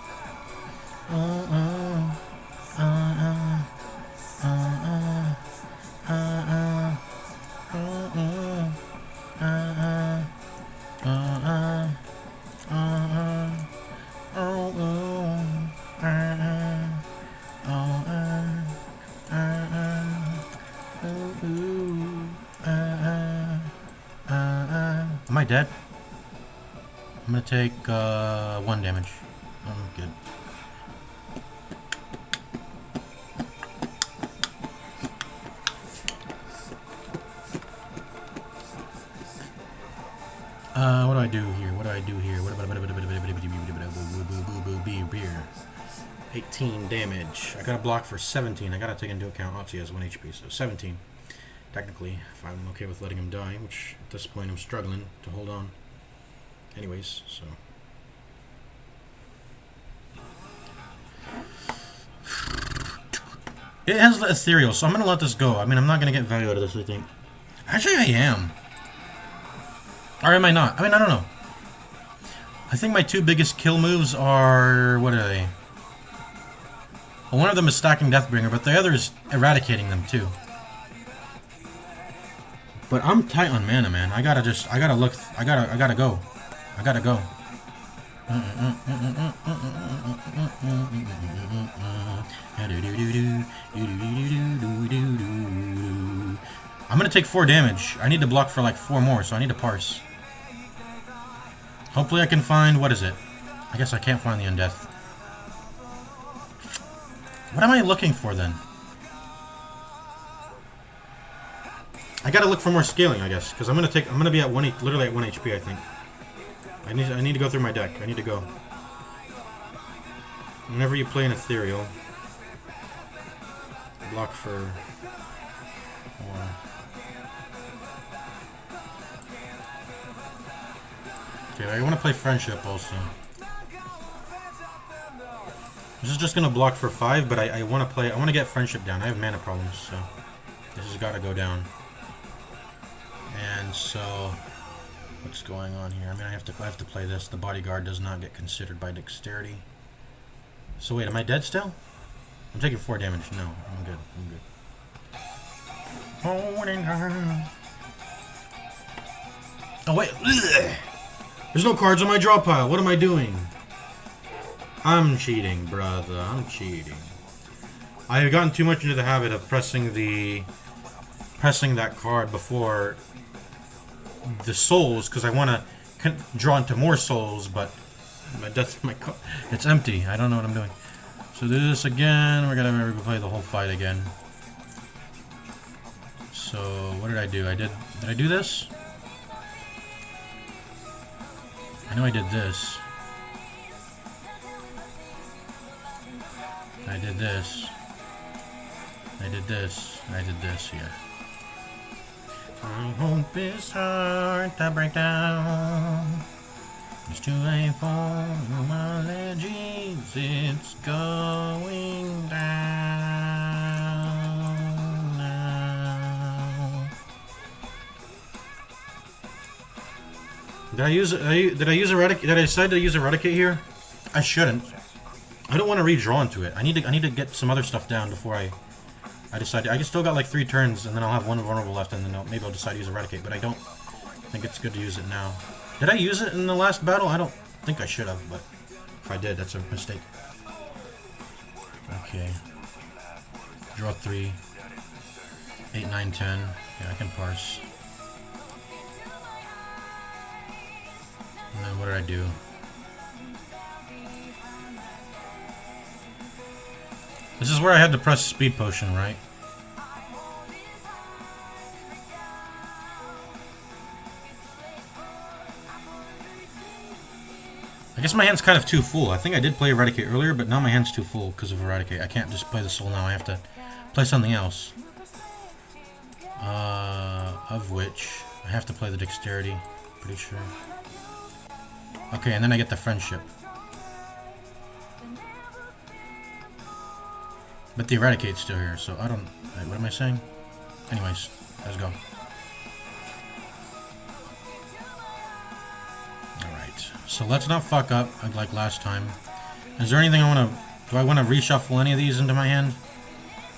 Speaker 1: Am I dead? I'm gonna take 1 damage. I'm good. What do I do here? What do I do here? What about beer? 18 damage. I got a block for 17. I gotta take into account Otzi has 1 HP, so 17. Technically, if I'm okay with letting him die, which at this point I'm struggling to hold on. Anyways, so. It has the ethereal, so I'm gonna let this go. I mean, I'm not gonna get value out of this, I think. Actually, I am. Or am I not? I mean, I don't know. I think my 2 biggest kill moves are... What are they? Well, one of them is stacking Deathbringer, but the other is eradicating them, too. But I'm tight on mana, man. I gotta go. I gotta go. I'm gonna take 4 damage. I need to block for like 4 more, so I need to parse. Hopefully I can find... What is it? I guess I can't find the Undeath. What am I looking for, then? I gotta look for more scaling, I guess, because I'm gonna be at literally at 1 HP, I think. I need to go through my deck. I need to go. Whenever you play an ethereal, block for 1. Okay, I want to play friendship also. This is just gonna block for 5, but I want to get friendship down. I have mana problems, so this has got to go down. And so, what's going on here? I mean, I have to play this. The bodyguard does not get considered by dexterity. So wait, am I dead still? I'm taking 4 damage. No, I'm good. I'm good. Oh, wait. Ugh. There's no cards on my draw pile. What am I doing? I'm cheating, brother. I'm cheating. I have gotten too much into the habit of pressing that card before the souls, because I want to draw into more souls, but it's empty. I don't know what I'm doing. So do this again. We're gonna play the whole fight again. So what did I do? Did I do this? I know I did this. I did this. I did this. I did this, yeah. I hope it's hard to break down. It's too late for my legends. It's going down now. Did I decide to use Eradicate here? I shouldn't. I don't want to redraw into it. I need to get some other stuff down before I decide. I still got like 3 turns, and then I'll have 1 vulnerable left, and then maybe I'll decide to use Eradicate. But I don't think it's good to use it now. Did I use it in the last battle? I don't think I should have, but if I did, that's a mistake. Okay. Draw 3. 8, 9, 10. Yeah, I can parse. And then what did I do? This is where I had to press Speed Potion, right? I guess my hand's kind of too full. I think I did play Eradicate earlier, but now my hand's too full because of Eradicate. I can't just play the soul now. I have to play something else. Of which, I have to play the Dexterity. Pretty sure. Okay, and then I get the Friendship. But the Eradicate's still here, so I don't... Wait, what am I saying? Anyways, let's go. Alright, so let's not fuck up like last time. Is there anything I want to... Do I want to reshuffle any of these into my hand?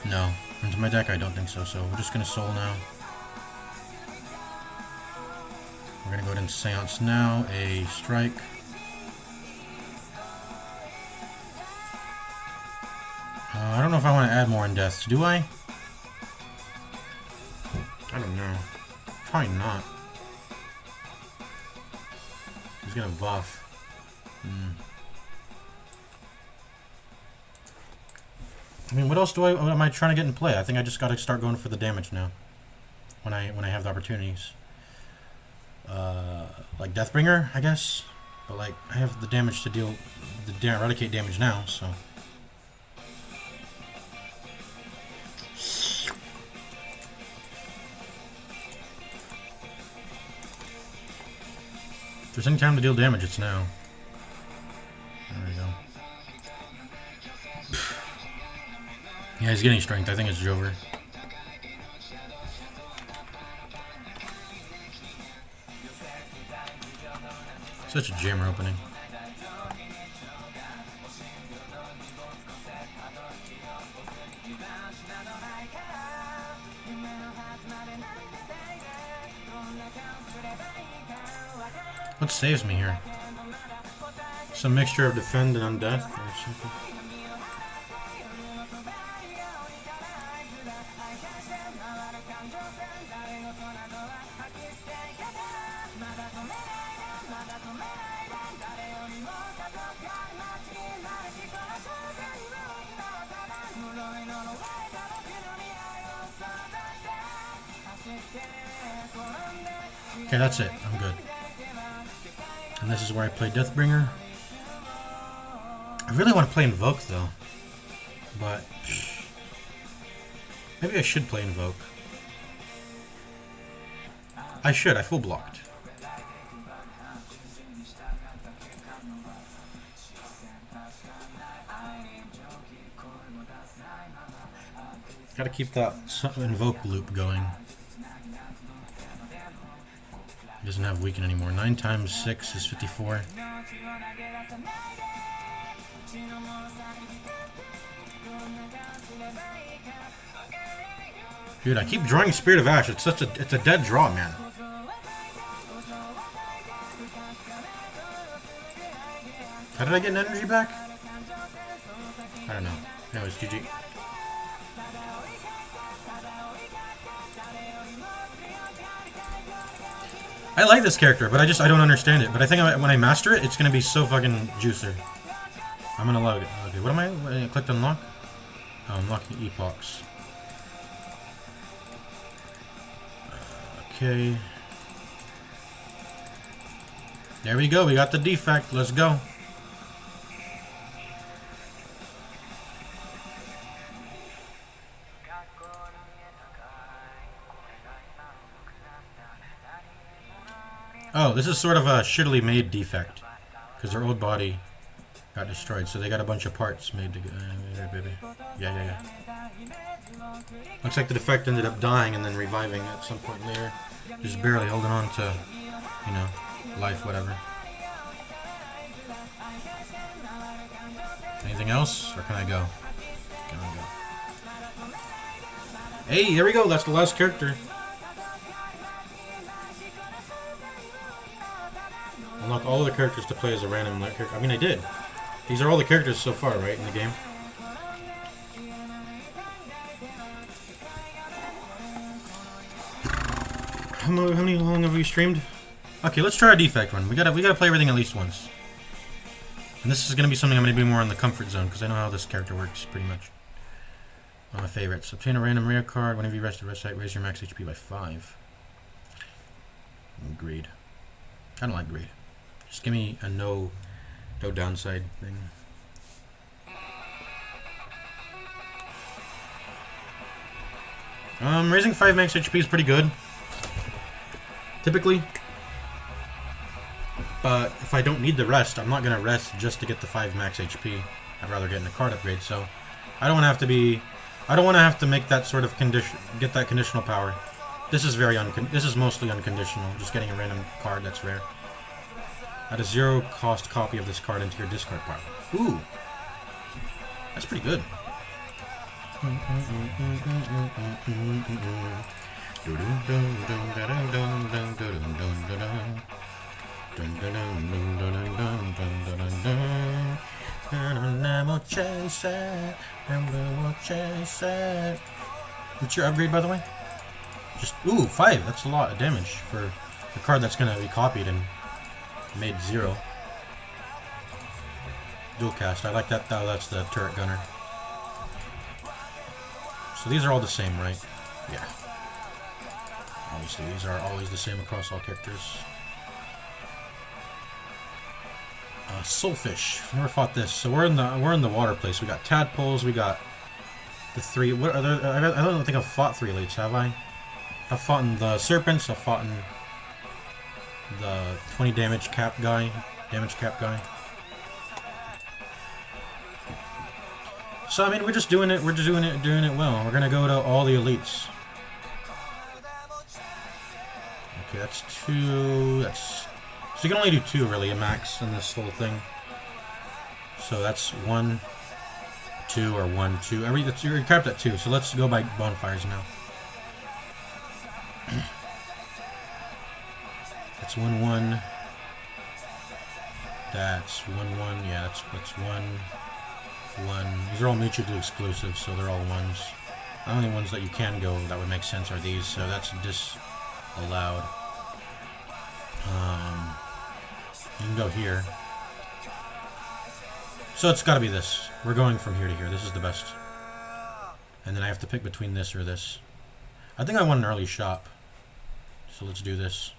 Speaker 1: No. Into my deck? I don't think so, so we're just going to soul now. We're going to go ahead and Seance now. A strike. I don't know if I want to add more in deaths. Do I? I don't know. Probably not. He's gonna buff. I mean, what else am I trying to get in play? I think I just got to start going for the damage now. When I have the opportunities. Like Deathbringer, I guess. But like, I have the damage to deal the Eradicate damage now, so. If there's any time to deal damage, it's now. There we go. Yeah, he's getting strength. I think it's Jover. Such a jammer opening. What saves me here? Some mixture of defend and undeath or something. Okay, that's it. I'm good. And this is where I play Deathbringer. I really want to play Invoke though. But maybe I should play Invoke. I should, I full blocked. Gotta keep that Invoke loop going. He doesn't have weaken anymore. 9 times 6 is 54. Dude, I keep drawing Spirit of Ash. It's a dead draw, man. How did I get an energy back? I don't know. Anyways, GG. I like this character, but I don't understand it. But I think when I master it, it's gonna be so fucking juicer. I'm gonna log it. Okay, what am I clicked unlock? Oh, unlocking epochs. Okay. There we go. We got the defect. Let's go. Oh, this is sort of a shittily made defect. Because their old body got destroyed. So they got a bunch of parts made to baby. Yeah. Looks like the defect ended up dying and then reviving at some point later. Just barely holding on to, you know, life, whatever. Anything else? Or can I go? Can I go? Hey, there we go. That's the last character. Unlock all the characters to play as a random character. I mean, I did. These are all the characters so far, right, in the game? How long have we streamed? Okay, let's try a defect run. We gotta play everything at least once. And this is gonna be something I'm gonna be more in the comfort zone because I know how this character works pretty much. One of my favorites. Obtain a random rare card. Whenever you rest the rest site, raise your max HP by 5. Greed. I don't like greed. Just give me a no downside thing. Raising 5 max HP is pretty good. Typically. But if I don't need the rest, I'm not going to rest just to get the 5 max HP. I'd rather get in a card upgrade, so I don't want to have to be... I don't want to have to make that sort of condition... get that conditional power. This is this is mostly unconditional, just getting a random card that's rare. Add a 0 cost copy of this card into your discard pile. Ooh! That's pretty good. What's your upgrade, by the way? Just, ooh, 5. That's a lot of damage for a card that's going to be copied and made 0. Dual cast. I like that. That's the turret gunner. So these are all the same, right? Yeah. Obviously, these are always the same across all characters. Soulfish. I've never fought this. So we're in the water place. We got tadpoles. We got the 3. What are there? I don't think I've fought 3 elites, have I? I've fought in the serpents. I've fought in the 20 damage cap guy. So I mean, we're just doing it. We're just doing it well. We're gonna go to all the elites. Okay, that's 2. That's so you can only do 2 really a max in this whole thing. So that's 1, 2, or 1, 2. You're capped at 2. So let's go by bonfires now. That's 1, 1. That's 1, 1. Yeah, that's 1, 1. These are all mutually exclusive, so they're all 1s. The only ones that you can go that would make sense are these, so that's disallowed. You can go here. So it's gotta be this. We're going from here to here. This is the best. And then I have to pick between this or this. I think I want an early shop. So let's do this.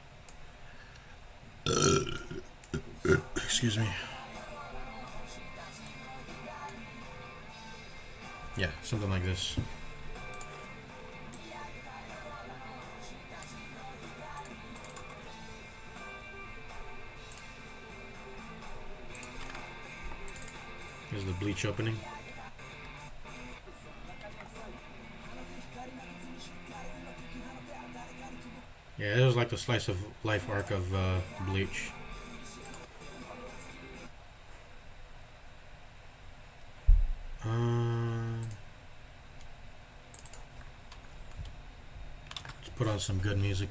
Speaker 1: Excuse me. Yeah, something like this. Here's the bleach opening. Yeah, it was like the slice of life arc of Bleach. Put on some good music.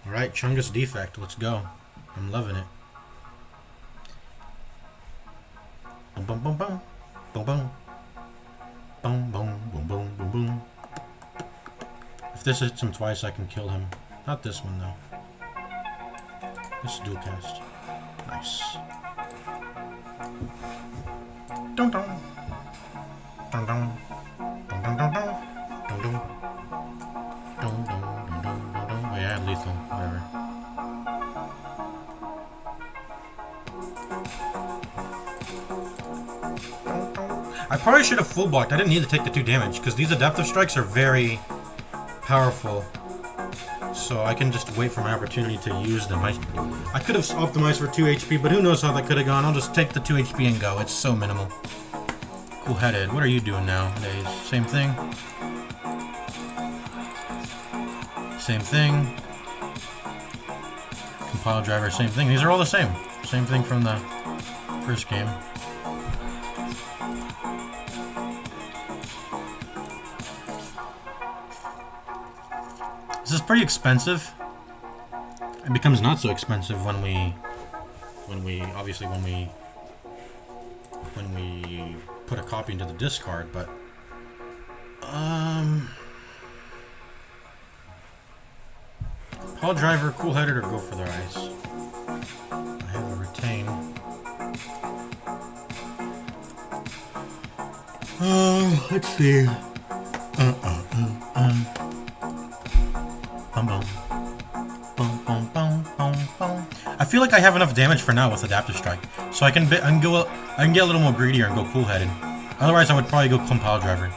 Speaker 1: Alright, Chungus Defect, let's go. I'm loving it. Boom boom boom boom. Boom boom. Boom boom boom boom boom boom. If this hits him twice, I can kill him. Not this one though. This is dual cast. Nice. Dun dun. Dun dun. Dun dun dun dun. Dun dun. Dun dun dun dun dun dun. Oh yeah, lethal. Whatever. I probably should have full blocked. I didn't need to take the 2 damage because these adaptive strikes are very powerful. So I can just wait for my opportunity to use them. I could have optimized for 2 HP, but who knows how that could have gone. I'll just take the 2 HP and go. It's so minimal. Cool-headed. What are you doing nowadays? Same thing? Same thing. Compile driver, same thing. These are all the same. Same thing from the first game. This is pretty expensive. It becomes not so expensive when we put a copy into the discard, but Paul Driver, cool-headed, or go for their eyes. I have a retain. Let's see. I feel like I have enough damage for now with Adaptive Strike, so I can get a little more greedier and go cool-headed. Otherwise, I would probably go Compile Driver.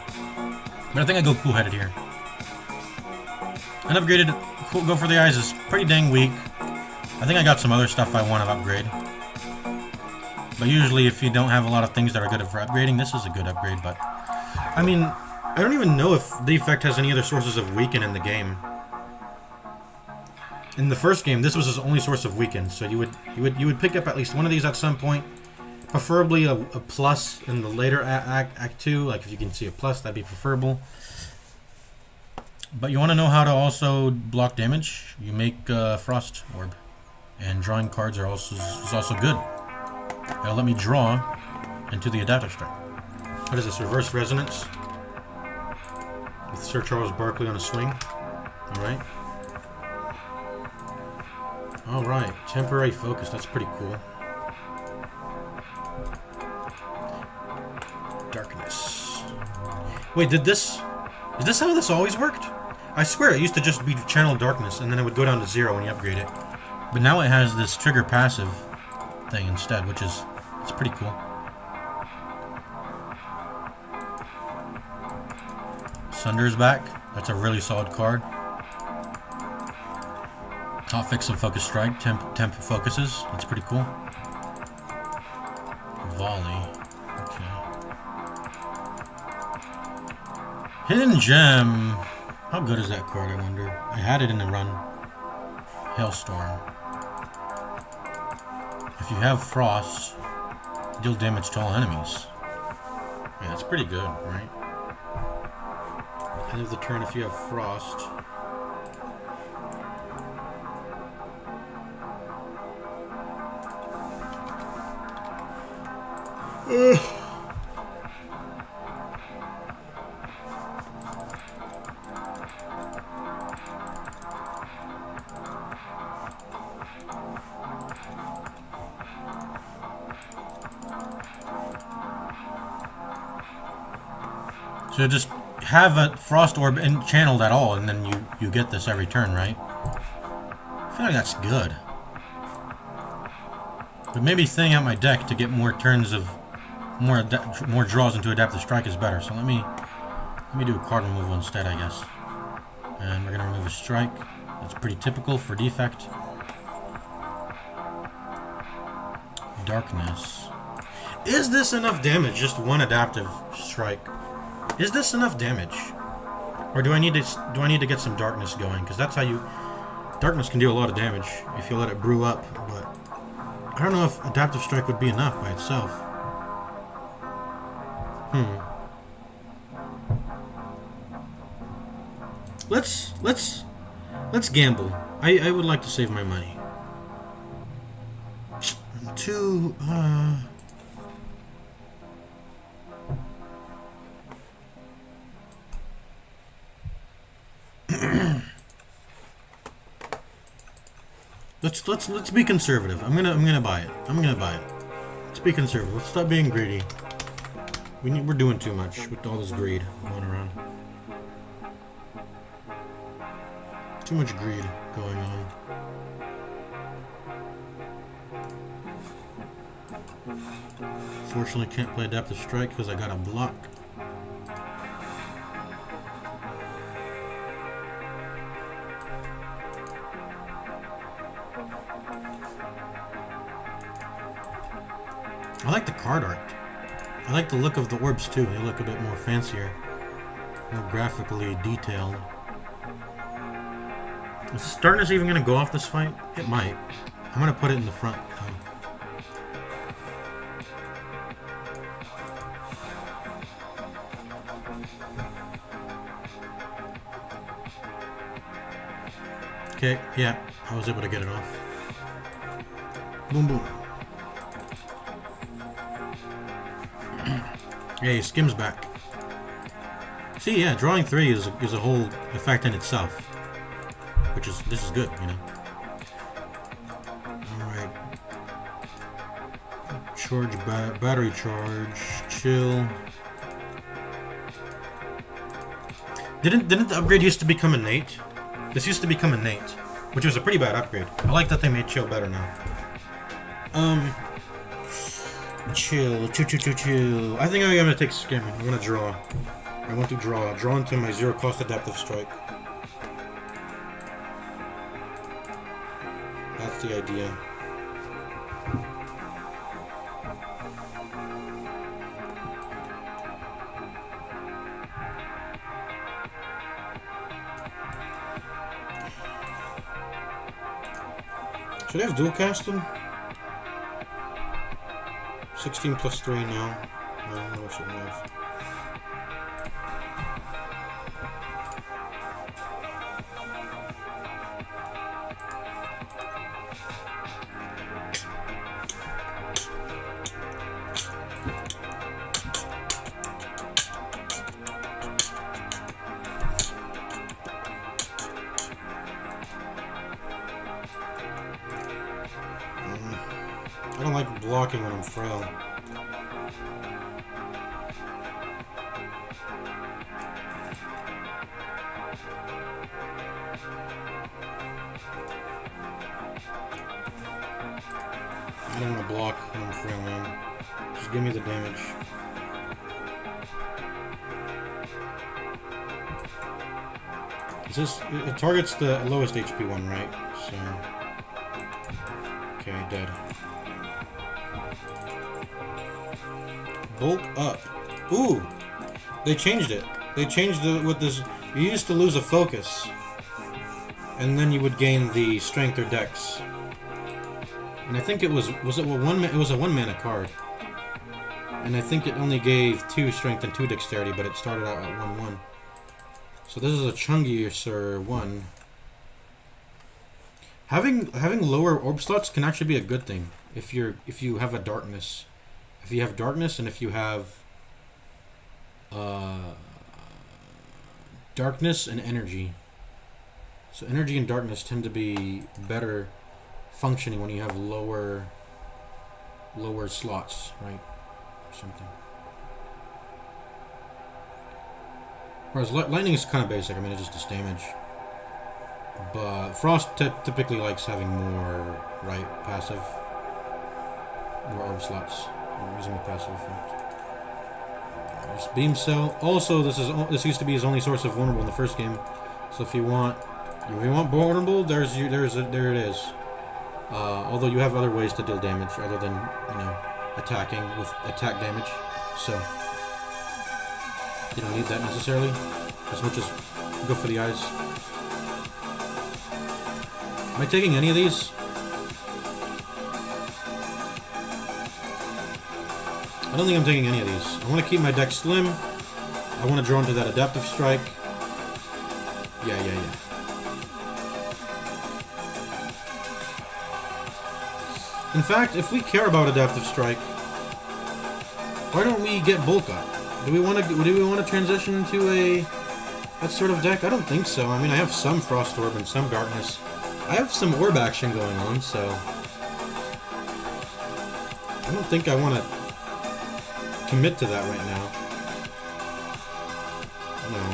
Speaker 1: But I think I go cool-headed here. Unupgraded, go for the eyes is pretty dang weak. I think I got some other stuff I want to upgrade. But usually, if you don't have a lot of things that are good for upgrading, this is a good upgrade. But I mean, I don't even know if the effect has any other sources of weaken in the game. In the first game, this was his only source of weaken, so you would pick up at least one of these at some point, preferably a plus in the later act 2. Like if you can see a plus, that'd be preferable. But you want to know how to also block damage? You make Frost Orb, and drawing cards are is also good. It'll let me draw into the Adaptive Strike. What is this? Reverse Resonance with Sir Charles Barkley on a swing. All right. Alright, temporary focus, that's pretty cool. Darkness. Wait, is this how this always worked? I swear it used to just be channel darkness and then it would go down to 0 when you upgrade it. But now it has this trigger passive thing instead, which is, it's pretty cool. Sunder's back, that's a really solid card. Top fix of Focus Strike, temp focuses. That's pretty cool. Volley. Okay. Hidden Gem. How good is that card, I wonder? I had it in the run. Hailstorm. If you have Frost, deal damage to all enemies. Yeah, that's pretty good, right? End of the turn if you have Frost. So just have a Frost Orb channeled at all, and then you get this every turn, right? I feel like that's good. But maybe thinning out my deck to get more turns of more draws into Adaptive Strike is better. So let me do a card removal instead, I guess. And we're gonna remove a strike. That's pretty typical for defect. Darkness. Is this enough damage? Just one Adaptive Strike. Is this enough damage? Or do I need to get some darkness going? Because that's how darkness can do a lot of damage if you let it brew up, but I don't know if Adaptive Strike would be enough by itself. let's gamble. I would like to save my money. 2. Let's be conservative. I'm gonna buy it. Let's be conservative. Let's stop being greedy. We're doing too much with all this greed going around. Too much greed going on. Fortunately, can't play Adaptive Strike because I got a block. I like the card art. I like the look of the orbs too. They look a bit more fancier, more graphically detailed. Is darkness even going to go off this fight? It might. I'm going to put it in the front. Okay, yeah, I was able to get it off. Boom, boom. Hey, Skim's back. See, yeah, drawing 3 is a whole effect in itself. This is good, you know. Alright. Charge, battery charge, chill. Didn't the upgrade used to become innate? This used to become innate, which was a pretty bad upgrade. I like that they made chill better now. Chill. I think I'm gonna take Skim. I'm gonna draw. I want to draw. Draw into my 0 cost Adaptive Strike. That's the idea. Should I have dual casting? 16 plus 3 now. No, I shouldn't have. I don't like blocking when I'm frail. I don't want to block when I'm frail, man. Just give me the damage. It targets the lowest HP one, right? So... Okay, dead. Bulk up. Ooh! They changed it. They changed with this. You used to lose a focus, and then you would gain the strength or dex. And I think it was it one? It was a 1 mana card, and I think it only gave 2 strength and 2 dexterity, but it started out at 1/1. So this is a chungier one. Having lower orb slots can actually be a good thing if you have a darkness. If you have darkness and if you have darkness and energy. So energy and darkness tend to be better functioning when you have lower slots, right? Or something. Whereas lightning is kind of basic. I mean, it just does damage. But Frost typically likes having more, right, passive, more orb slots. I'm using the passive effect. There's Beam Cell. Also, this used to be his only source of vulnerable in the first game. So if you want vulnerable, there it is. Although you have other ways to deal damage other than attacking with attack damage. So you don't need that necessarily as much as go for the eyes. Am I taking any of these? I don't think I'm taking any of these. I want to keep my deck slim. I want to draw into that Adaptive Strike. Yeah. In fact, if we care about Adaptive Strike, why don't we get Bulk Up? Do we want to transition into that sort of deck? I don't think so. I mean, I have some Frost Orb and some Darkness. I have some Orb action going on, so I don't think I want to commit to that right now. No.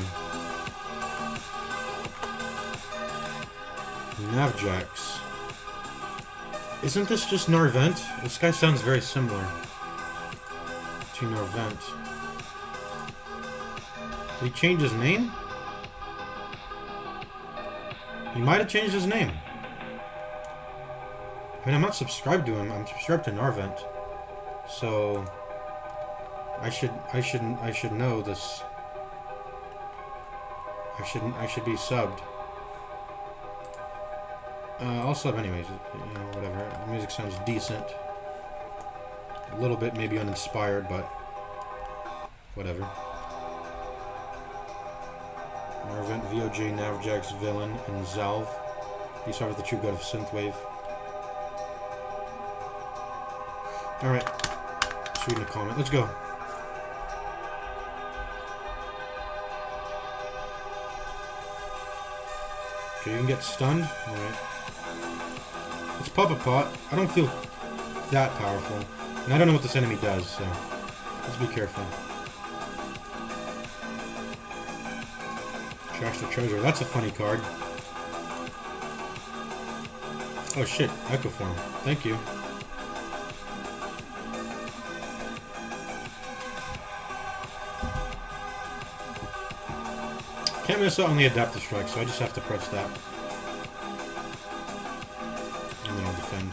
Speaker 1: Navjax. Isn't this just Narvent? This guy sounds very similar to Narvent. Did he change his name? He might have changed his name. I mean, I'm not subscribed to him. I'm subscribed to Narvent. So I should know this. I should be subbed. I'll sub anyways. You know, whatever. The music sounds decent. A little bit maybe uninspired, but whatever. Narvent, VOJ, Navjax, Villain, and Zalv. These are the true god of Synthwave. Alright. Just reading a comment. Let's go. Okay, you can get stunned. Alright. It's Puppet Pot. I don't feel that powerful. And I don't know what this enemy does, so let's be careful. Trash the Treasure. That's a funny card. Oh shit, Echo Form. Thank you. Can't miss out on the Adaptive Strike, so I just have to press that. And then I'll defend.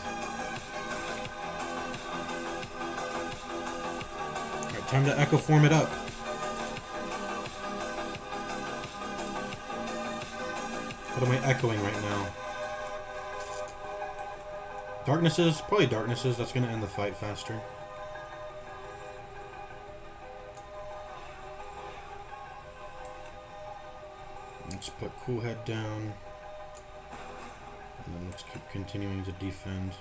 Speaker 1: Alright, time to Echo Form it up. What am I echoing right now? Darknesses? Probably Darknesses. That's going to end the fight faster. Let's put Cool Head down. And then let's keep continuing to defend.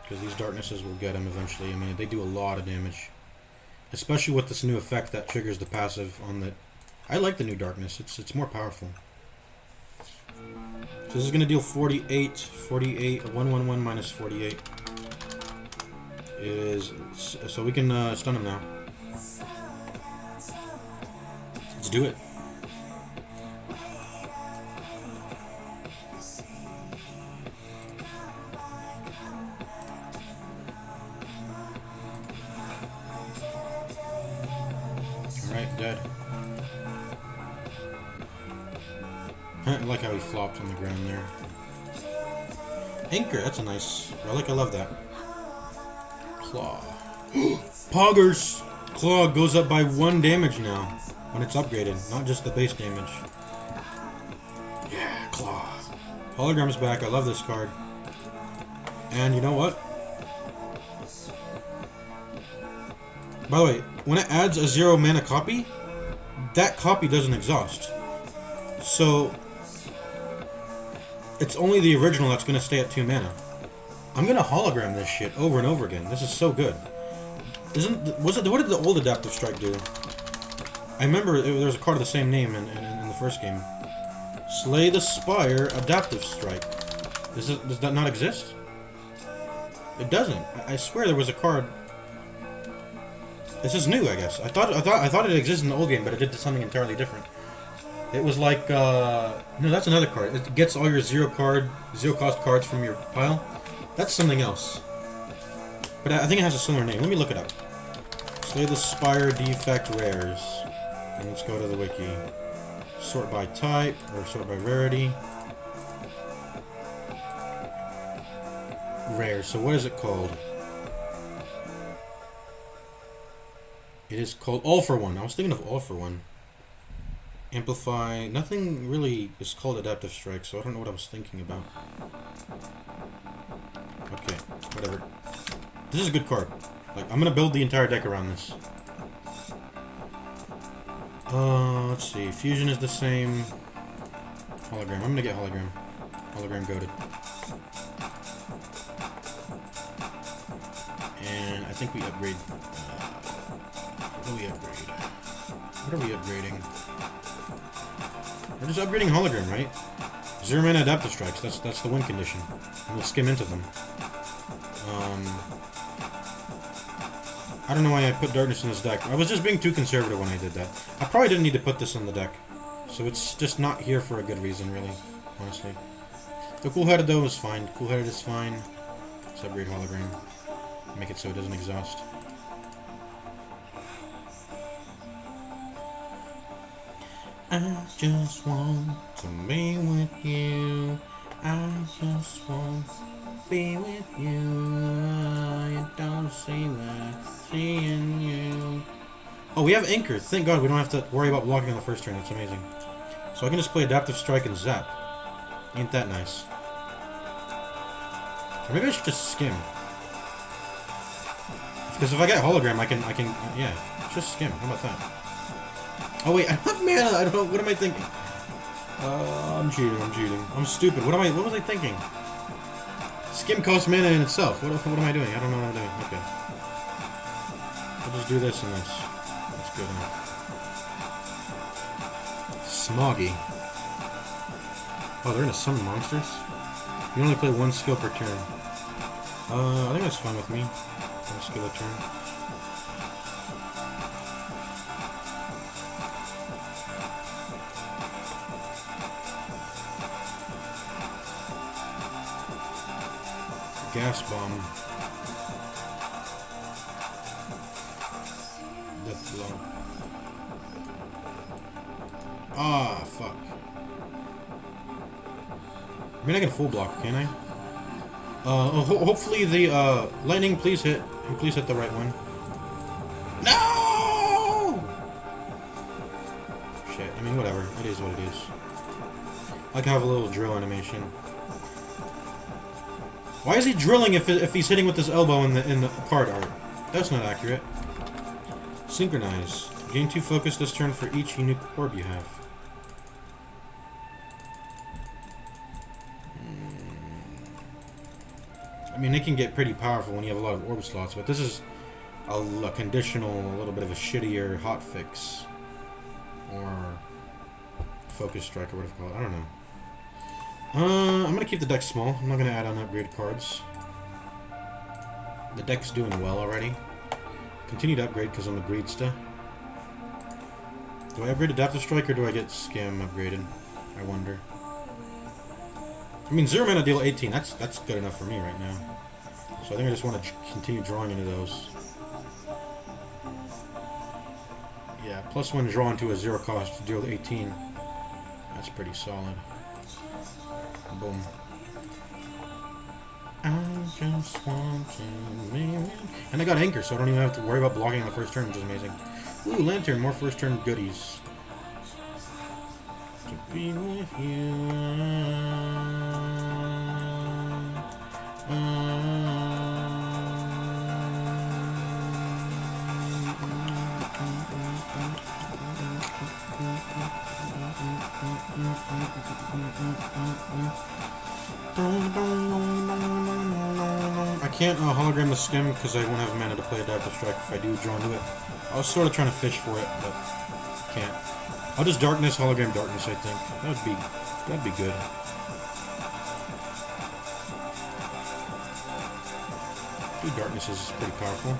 Speaker 1: Because these Darknesses will get him eventually. I mean, they do a lot of damage. Especially with this new effect that triggers the passive on the... I like the new Darkness. It's more powerful. So this is going to deal 48, 111 minus 48 is, so we can stun him now. Let's do it. Alright, dead. I like how he flopped on the ground there. Anchor, that's a nice relic. I love that. Claw. Poggers! Claw goes up by 1 damage now when it's upgraded, not just the base damage. Yeah, Claw. Hologram's back. I love this card. And you know what? By the way, when it adds a 0 mana copy, that copy doesn't exhaust. So it's only the original that's going to stay at 2 mana. I'm going to hologram this shit over and over again. This is so good. What did the old Adaptive Strike do? I remember there was a card of the same name in the first game. Slay the Spire Adaptive Strike. Does that not exist? It doesn't. I swear there was a card. This is new, I guess. I thought it existed in the old game, but it did something entirely different. It was like, no, that's another card. It gets all your zero cost cards from your pile. That's something else. But I think it has a similar name. Let me look it up. Slay the Spire Defect Rares. And let's go to the wiki. Sort by type, or sort by rarity. Rare. So what is it called? It is called All for One. I was thinking of All for One. Amplify. Nothing really is called Adaptive Strike, so I don't know what I was thinking about. Okay, whatever. This is a good card. Like, I'm gonna build the entire deck around this. Let's see. Fusion is the same. Hologram. I'm gonna get hologram. Hologram goated. And I think we upgrade. What do we upgrade? What are we upgrading? We're just upgrading hologram, right? 0 mana adaptive strikes. That's the win condition. And we'll skim into them. I don't know why I put darkness in this deck. I was just being too conservative when I did that. I probably didn't need to put this in the deck. So it's just not here for a good reason, really. Honestly. The cool-headed, though, is fine. Cool-headed is fine. Let's upgrade hologram. Make it so it doesn't exhaust. I just want to be with you. I just want to be with you. You don't see me seeing you. Oh, we have Anchor. Thank God we don't have to worry about blocking on the first turn. That's amazing. So I can just play Adaptive Strike and Zap. Ain't that nice? Or maybe I should just skim. Because if I get hologram, I can, yeah, just skim. How about that? Oh wait, I don't have mana. I don't know. What am I thinking? I'm cheating. I'm stupid. What was I thinking? Skim costs mana in itself. What am I doing? I don't know what I'm doing. Okay. I'll just do this and this. That's good enough. Smoggy. Oh, they're gonna summon monsters? You only play one skill per turn. I think that's fine with me. One skill a turn. Gas bomb. Death blow. Ah, fuck. I mean, I can full block, can I? Hopefully the, lightning, please hit. And please hit the right one. No! Shit, I mean, whatever. It is what it is. I can have a little drill animation. Why is he drilling if he's hitting with his elbow in the card art? That's not accurate. Synchronize. Gain 2 focus this turn for each unique orb you have. I mean, it can get pretty powerful when you have a lot of orb slots, but this is a conditional, a little bit of a shittier hotfix. Or focus strike or whatever you call it. I don't know. I'm gonna keep the deck small. I'm not gonna add on upgrade cards. The deck's doing well already. Continue to upgrade because I'm the Breedsta. Do I upgrade Adaptive Strike or do I get Scam upgraded? I wonder. I mean, 0 mana deal 18. That's good enough for me right now. So I think I just want to continue drawing into those. Yeah, +1 draw into a 0 cost deal 18. That's pretty solid. Boom. I just want to be. And I got Anchor, so I don't even have to worry about blocking on the first turn, which is amazing. Ooh, Lantern, more first turn goodies. To be with you. I can't hologram the skim because I won't have mana to play Adaptive Strike if I do draw into it. I was sort of trying to fish for it, but can't. I'll just darkness, hologram darkness, I think. That'd be good. Two darkness is pretty powerful.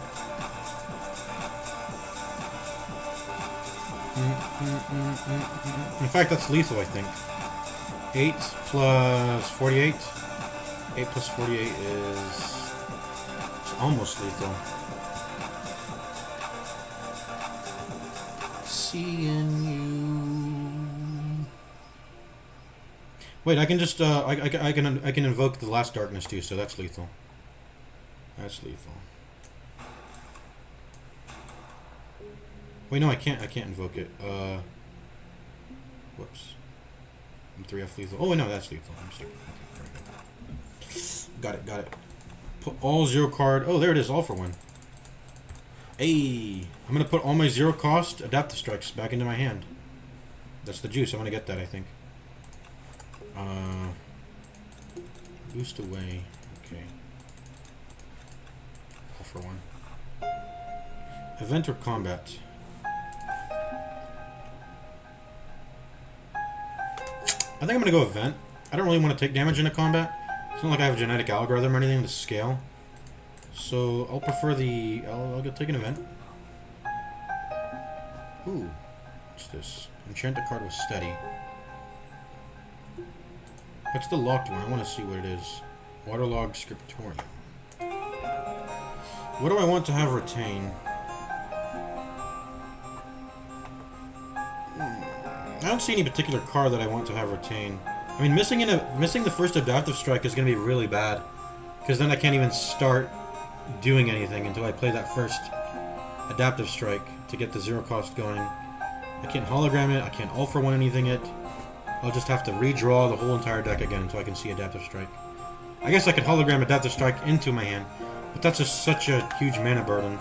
Speaker 1: In fact, that's lethal, I think. 8 plus 48. 8 plus 48 is almost lethal. Seeing you. Wait, I can just I can invoke the last darkness too, so that's lethal. That's lethal. Wait, no, I can't invoke it. Whoops. I'm 3F lethal. Oh, no, that's lethal. I'm stupid. Okay, got it. Put all 0 card. Oh, there it is. All for 1. Hey, I'm gonna put all my zero cost adaptive strikes back into my hand. That's the juice. I'm gonna get that, I think. Boost away. Okay. All for one. Event or combat? I think I'm gonna go event. I don't really want to take damage into combat. It's not like I have a genetic algorithm or anything to scale. So I'll prefer the... I'll go take an event. Ooh. What's this? Enchant a card with steady. That's the locked one. I want to see what it is. Waterlogged Scriptorium. What do I want to have retain? I don't see any particular card that I want to have retain. I mean, missing the first adaptive strike is going to be really bad, because then I can't even start doing anything until I play that first adaptive strike to get the zero cost going. I can't hologram it. I can't all for one anything it. I'll just have to redraw the whole entire deck again until I can see adaptive strike. I guess I could hologram adaptive strike into my hand, but that's just such a huge mana burden.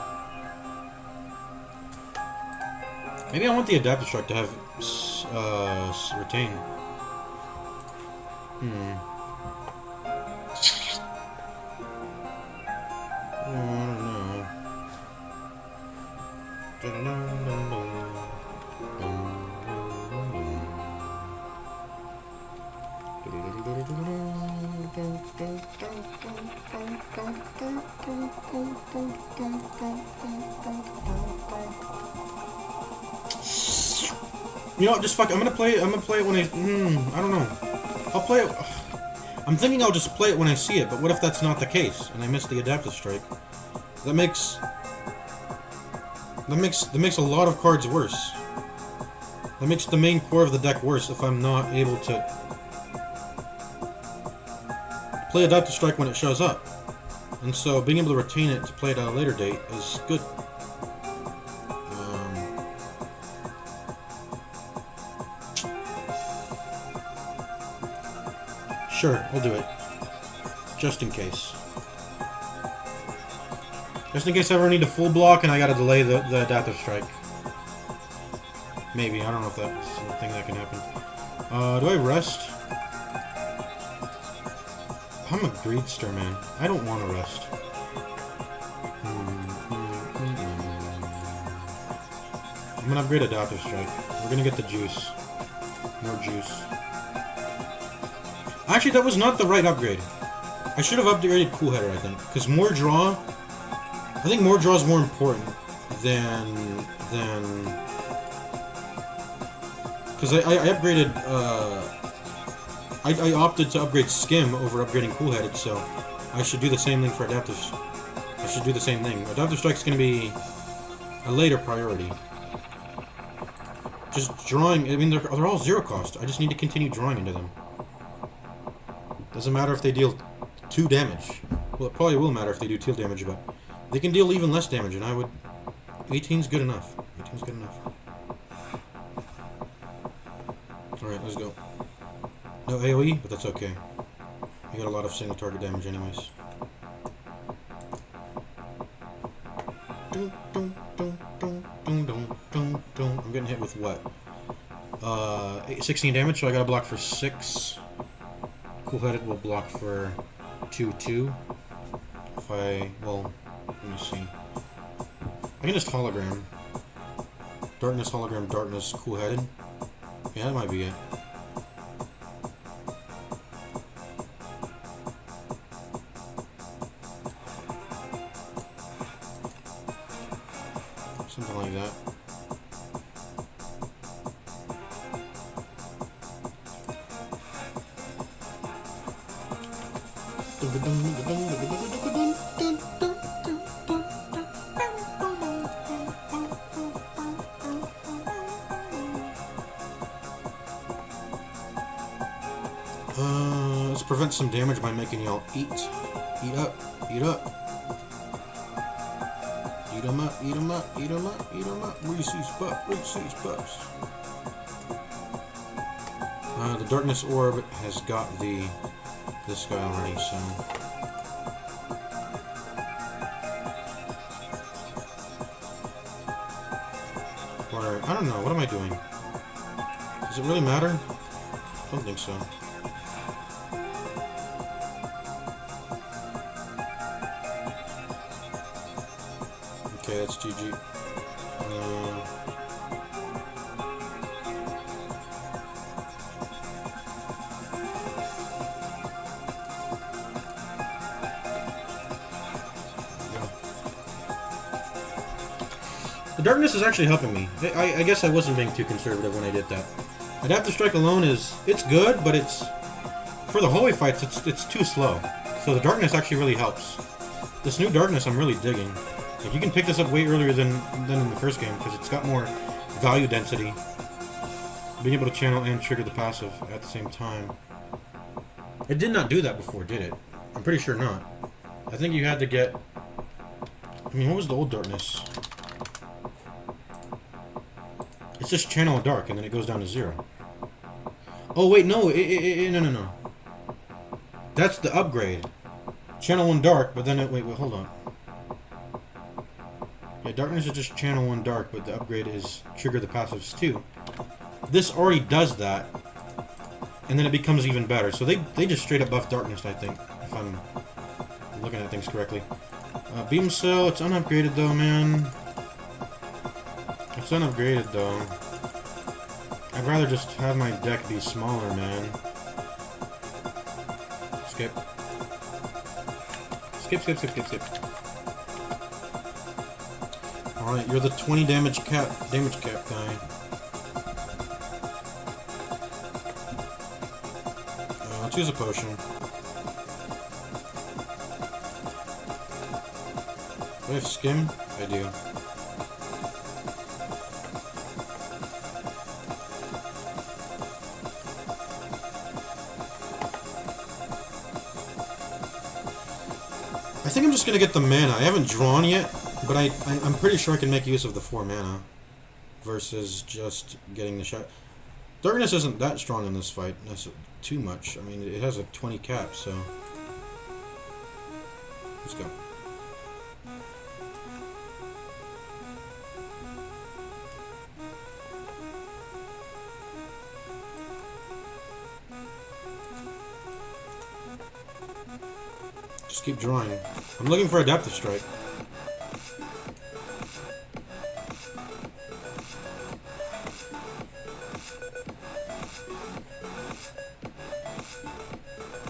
Speaker 1: Maybe I want the adaptive strike to have retain. I don't know. You know what, just fuck it. I'm gonna play it when I don't know. I'll play it. I'm thinking I'll just play it when I see it, but what if that's not the case and I miss the adaptive strike? That makes a lot of cards worse. That makes the main core of the deck worse if I'm not able to play adaptive strike when it shows up. And so being able to retain it to play it at a later date is good. Sure, I'll do it. Just in case. Just in case I ever need a full block and I gotta delay the adaptive strike. Maybe, I don't know if that's a thing that can happen. Do I rest? I'm a greedster, man. I don't want to rest. I'm gonna upgrade adaptive strike. We're gonna get the juice. More juice. Actually, that was not the right upgrade. I should have upgraded Cool Header, I think. Because more draw... I think more draw is more important than... Because I upgraded... I opted to upgrade Skim over upgrading Cool Headed, so I should do the same thing for Adaptive. I should do the same thing. Adaptive Strike's going to be a later priority. Just drawing... I mean, they're all zero cost. I just need to continue drawing into them. Doesn't matter if they deal 2 damage. Well, it probably will matter if they do 2 damage, but they can deal even less damage, and I would... 18's good enough. 18's good enough. Alright, let's go. No AoE, but that's okay. You got a lot of single target damage anyways. I'm getting hit with what? 16 damage, so I gotta block for 6. Cool-headed will block for 2/2. If I... well, let me see. I can just hologram. Darkness, hologram, darkness, cool-headed. Yeah, that might be it. Something like that. Let's prevent some damage by making y'all eat. Eat up. Eat up. Eat 'em up. Eat 'em up. Eat 'em up. Eat 'em up. Reese's Puffs. Reese's Puffs. The Darkness Orb has got this guy already, so... require... I don't know. What am I doing? Does it really matter? I don't think so. Okay, that's GG. The darkness is actually helping me. I guess I wasn't being too conservative when I did that. Adaptive Strike alone it's good, but it's for the hallway fights it's too slow. So the darkness actually really helps. This new darkness I'm really digging. Like you can pick this up way earlier than in the first game because it's got more value density. Being able to channel and trigger the passive at the same time. It did not do that before, did it? I'm pretty sure not. I think you had to get... I mean, what was the old darkness? It's just channel dark, and then it goes down to 0. Oh, wait, no. No. That's the upgrade. Channel 1 dark, but then it... Wait, hold on. Yeah, darkness is just channel 1 dark, but the upgrade is trigger the passives too. This already does that, and then it becomes even better. So they just straight up buff darkness, I think, if I'm looking at things correctly. Beam cell, it's unupgraded though, man. It's unupgraded though. I'd rather just have my deck be smaller, man. Skip. Skip. Alright, you're the 20 damage cap guy. Let's use a potion. Do I have skim? I do. I think I'm just gonna get the mana. I haven't drawn yet, but I'm pretty sure I can make use of the 4 mana versus just getting the shot. Darkness isn't that strong in this fight. That's too much. I mean, it has a 20 cap, so let's go. Just keep drawing. I'm looking for Adaptive Strike.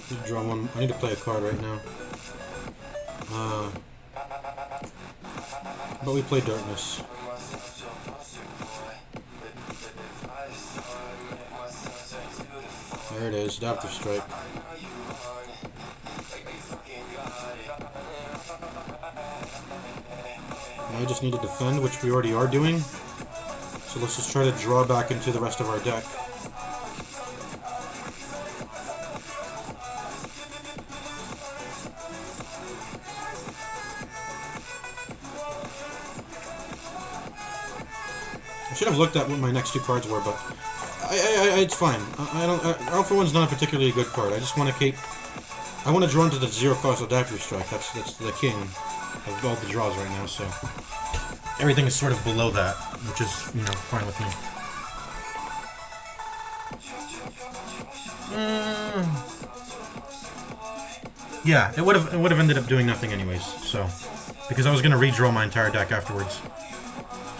Speaker 1: Just draw one. I need to play a card right now. But we play Darkness. There it is, Adaptive Strike. Now I just need to defend, which we already are doing. So let's just try to draw back into the rest of our deck. I should have looked at what my next 2 cards were, but it's fine. Alpha 1's not a particularly good card. I just want to keep... I want to draw into the 0-cost Adaptive Strike. That's the king of all the draws right now, so... Everything is sort of below that, which is, fine with me. Yeah, it would have ended up doing nothing anyways, so... Because I was going to redraw my entire deck afterwards.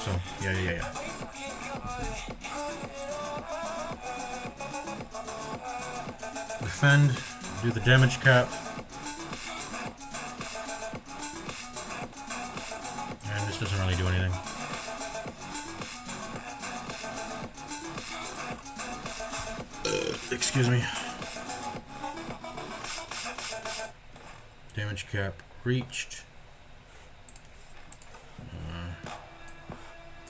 Speaker 1: So, yeah. Defend, do the damage cap. And this doesn't really do anything. Excuse me. Damage cap reached.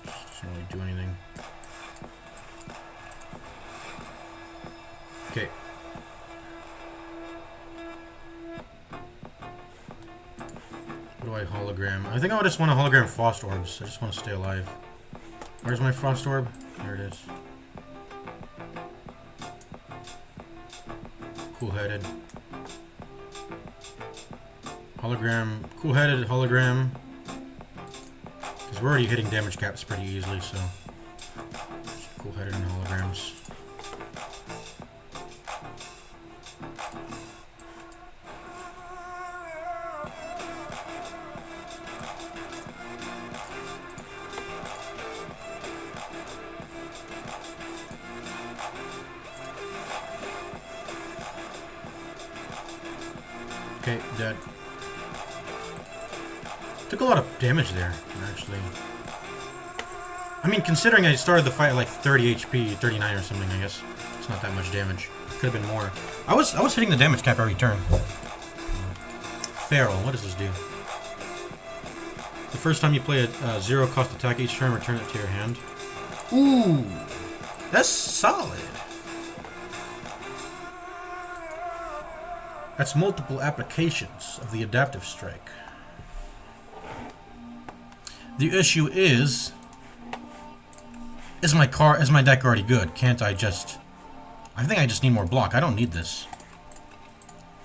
Speaker 1: Doesn't really do anything. Okay. What do I hologram? I think I just want to hologram Frost Orbs. I just want to stay alive. Where's my Frost Orb? There it is. Cool-headed. Hologram. Cool-headed hologram. Because we're already hitting damage caps pretty easily, so... Cool-headed and holograms. Okay, dead. Took a lot of damage there, actually. I mean, considering I started the fight at like 30 HP, 39 or something, I guess it's not that much damage. Could have been more. I was hitting the damage cap every turn. Feral, what does this do? The first time you play a zero-cost attack each turn, return it to your hand. Ooh, that's solid. That's multiple applications of the adaptive strike. The issue is my deck already good? Can't I just... I think I just need more block. I don't need this.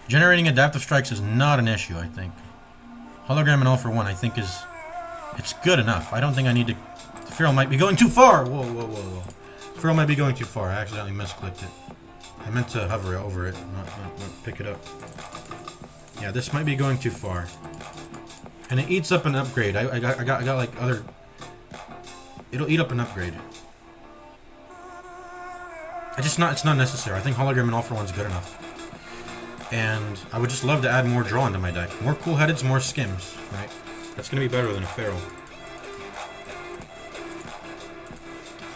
Speaker 1: Generating adaptive strikes is not an issue, I think. Hologram and all for one, I think is... It's good enough. I don't think I need to... Feral might be going too far! Whoa, whoa, whoa, whoa. Feral might be going too far. I accidentally misclicked it. I meant to hover over it, not pick it up. Yeah, this might be going too far. And it eats up an upgrade. I got like other... It'll eat up an upgrade. It's not necessary. I think hologram and all for one's good enough. And I would just love to add more draw into my deck. More cool-headeds, more skims, right? That's gonna be better than a feral.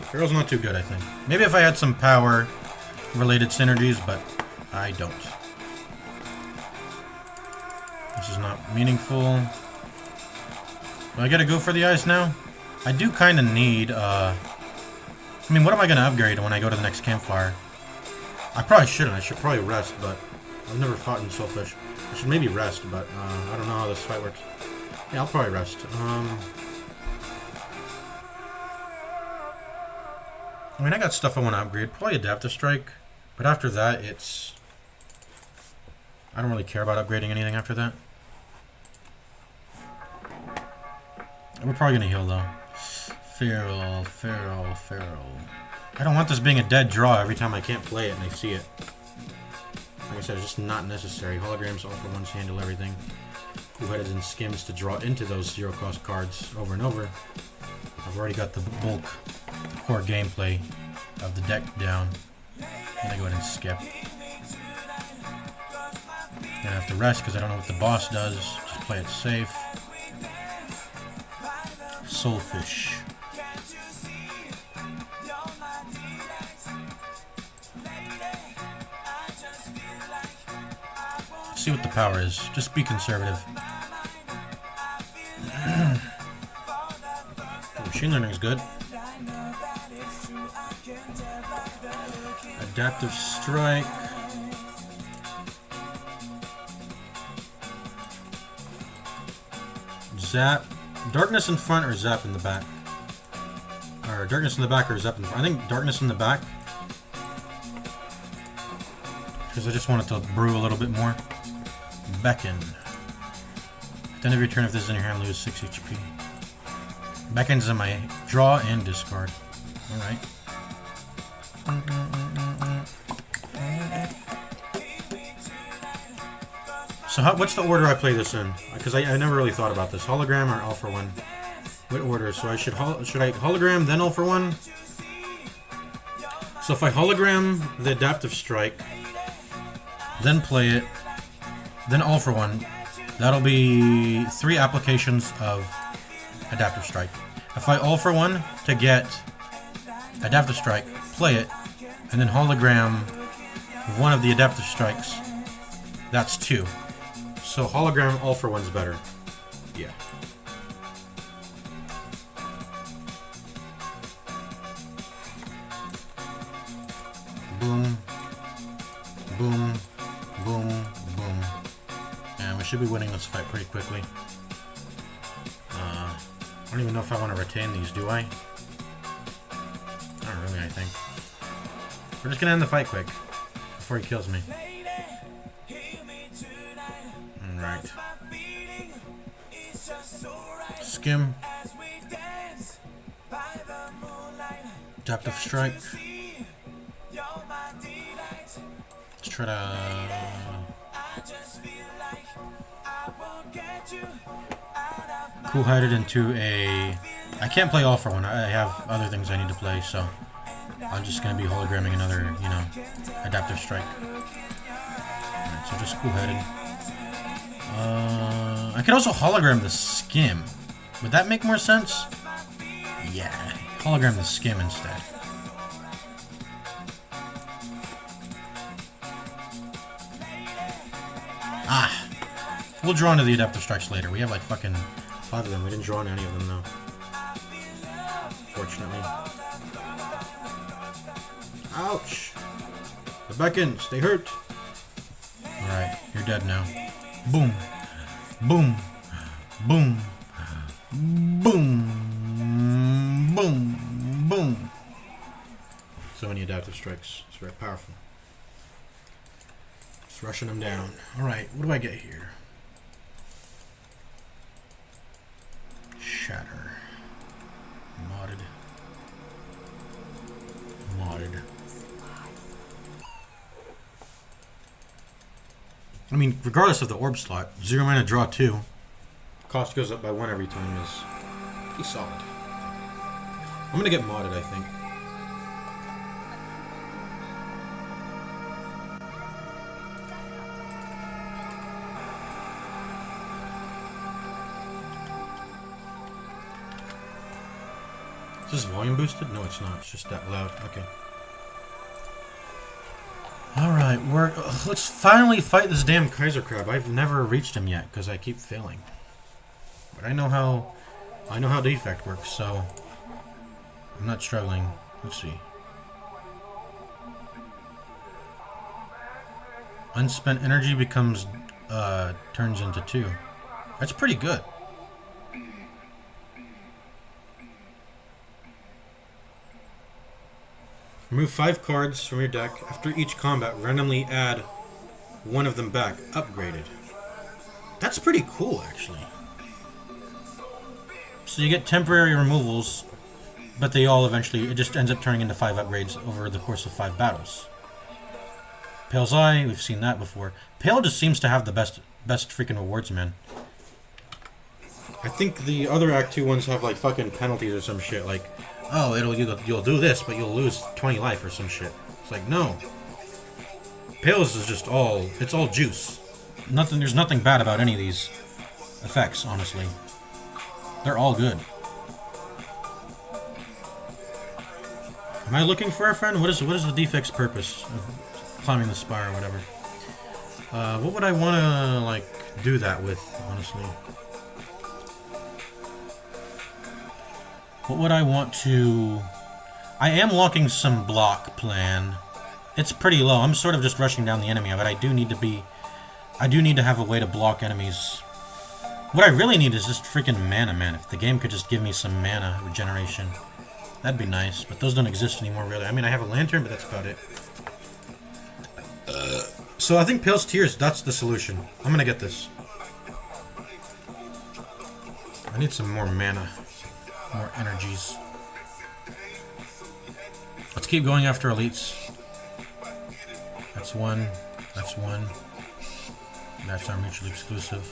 Speaker 1: Feral's not too good, I think. Maybe if I had some power-related synergies, but I don't. This is not meaningful. Do I gotta go for the ice now? I do kind of need, I mean, what am I gonna upgrade when I go to the next campfire? I probably shouldn't. I should probably rest, but I've never fought in Soulfish. I should maybe rest, but I don't know how this fight works. Yeah, I'll probably rest. I mean, I got stuff I want to upgrade. Probably Adaptive Strike, but after that, it's... I don't really care about upgrading anything after that. We're probably gonna heal though. Feral, feral, feral. I don't want this being a dead draw every time I can't play it and I see it. Like I said, it's just not necessary. Holograms all for ones handle everything. Cool-headed and skims to draw into those zero-cost cards over and over. I've already got the bulk core gameplay of the deck down. I'm gonna go ahead and skip. Gonna have to rest because I don't know what the boss does. Just play it safe. Soulfish. Let's see what the power is. Just be conservative. Machine learning is good. Adaptive strike. Zap. Darkness in front or zap in the back? Or darkness in the back or zap in the front? I think darkness in the back. Because I just want it to brew a little bit more. Beckon. At the end of your turn, if this is in your hand, lose 6 HP. Beckon's in my draw and discard. Alright. So what's the order I play this in? Because I never really thought about this. Hologram or all for one? What order? So I should I hologram then all for one? So if I hologram the adaptive strike, then play it, then all for one, that'll be 3 applications of adaptive strike. If I all for one to get adaptive strike, play it, and then hologram one of the adaptive strikes, that's 2. So hologram all for one's better. Yeah. Boom. Boom. Boom. Boom. And we should be winning this fight pretty quickly. I don't even know if I want to retain these, do I? Not really, I think. We're just gonna end the fight quick before he kills me. Alright. Skim. Adaptive strike. Let's try to... cool-headed into a... I can't play all for one. I have other things I need to play, so I'm just going to be hologramming another, you know, adaptive strike. Alright, so just cool-headed. I could also hologram the skim. Would that make more sense? Yeah, hologram the skim instead. Ah! We'll draw into the adaptive strikes later. We have like fucking 5 of them. We didn't draw into any of them though. Fortunately. Ouch! Get back in. Stay hurt. Alright, you're dead now. Boom. Boom. Boom. Boom. Boom. Boom. So many adaptive strikes. It's very powerful. Just rushing them down. Alright, what do I get here? Shatter. Modded. Modded. I mean, regardless of the orb slot, 0 mana draw 2. Cost goes up by 1 every time is pretty solid. I'm gonna get modded, I think. Is this volume boosted? No, it's not. It's just that loud. Okay. Alright, let's finally fight this damn Kaiser Crab. I've never reached him yet because I keep failing. But I know how defect works, so I'm not struggling. Let's see. Unspent energy becomes turns into 2. That's pretty good. Remove 5 cards from your deck. After each combat, randomly add 1 of them back. Upgraded. That's pretty cool, actually. So you get temporary removals, but they all eventually... it just ends up turning into 5 upgrades over the course of 5 battles. Pale's Eye, we've seen that before. Pale just seems to have the best freaking rewards, man. I think the other Act 2 ones have, like, fucking penalties or some shit, like... oh, you'll do this, but you'll lose 20 life or some shit. It's like, no. Pale's is just it's all juice. There's nothing bad about any of these effects, honestly. They're all good. Am I looking for a friend? What is the defect's purpose of climbing the spire or whatever? What would I want to, like, do that with, honestly? What would I want to... I am locking some block plan. It's pretty low. I'm sort of just rushing down the enemy, but I do need to have a way to block enemies. What I really need is just freaking mana, man. If the game could just give me some mana regeneration, that'd be nice. But those don't exist anymore, really. I mean, I have a lantern, but that's about it. So I think Pale's Tears, that's the solution. I'm gonna get this. I need some more mana. More energies. Let's keep going after elites. That's 1. That's 1. That's our mutually exclusive.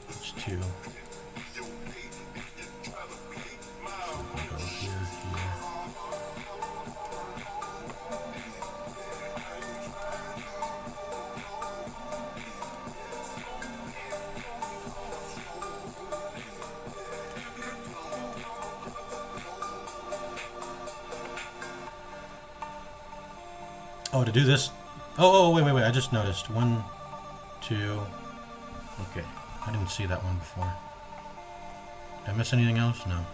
Speaker 1: That's 2. So we'll go here, here. Oh, to do this? Oh, wait, I just noticed. 1, 2... okay. I didn't see that one before. Did I miss anything else? No.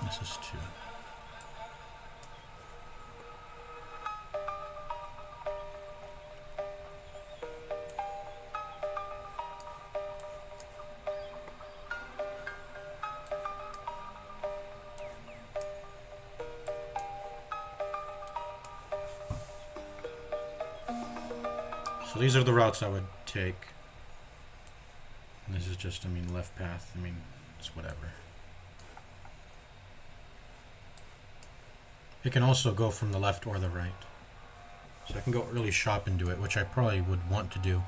Speaker 1: This is 2. So these are the routes I would take. And this is just, I mean, left path. I mean, It's whatever. It can also go from the left or the right. So I can go early shop and do it, which I probably would want to do.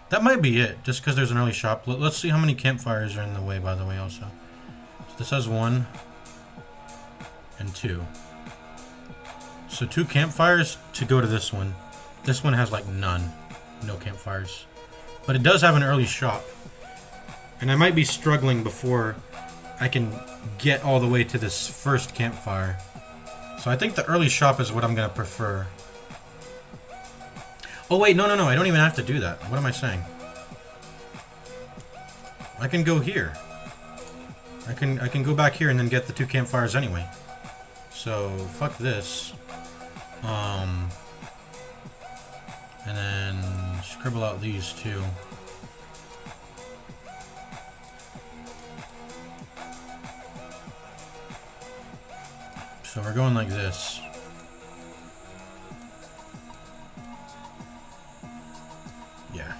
Speaker 1: That might be it, just because there's an early shop. Let's see how many campfires are in the way, by the way, also. So this has 1 and 2. So 2 campfires to go to this one. This one has like none. No campfires. But it does have an early shop. And I might be struggling before I can get all the way to this first campfire. So I think the early shop is what I'm going to prefer. Oh wait, no, I don't even have to do that. What am I saying? I can go here. I can go back here and then get the 2 campfires anyway. So fuck this. And then scribble out these 2. So we're going like this. Yeah.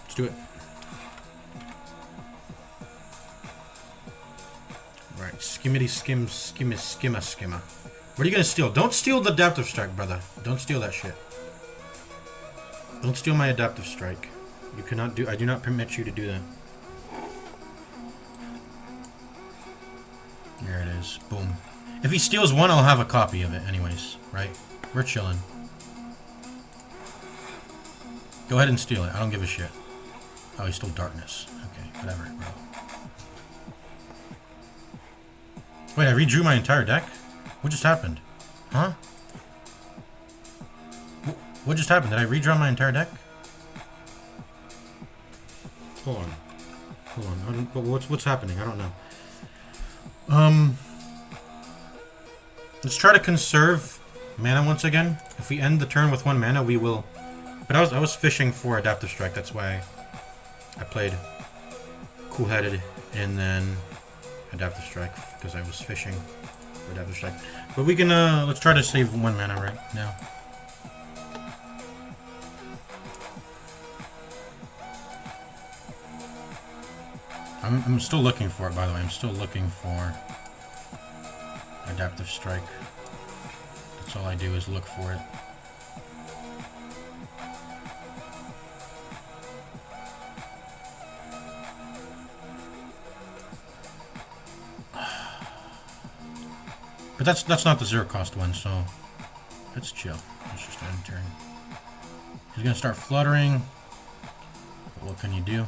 Speaker 1: Let's do it. Right, skimmity skim skimma skimma skimma. What are you gonna steal? Don't steal the adaptive strike, brother. Don't steal that shit. Don't steal my adaptive strike. You cannot do. I do not permit you to do that. There it is. Boom. If he steals 1, I'll have a copy of it anyways, right? We're chilling. Go ahead and steal it. I don't give a shit. Oh, he stole darkness. Okay, whatever, bro. Wait, I redrew my entire deck? What just happened? Huh? What just happened? Did I redraw my entire deck? Hold on. Hold on. What's happening? I don't know. Let's try to conserve mana once again. If we end the turn with 1 mana, we will. But I was fishing for adaptive strike. That's why I played cool-headed and then adaptive strike because I was fishing for adaptive strike. But we can let's try to save 1 mana right now. I'm still looking for it, by the way. I'm still looking for adaptive strike. That's all I do is look for it. But that's not the 0 cost one, so let's chill. Let's just end turn. He's gonna start fluttering. But what can you do?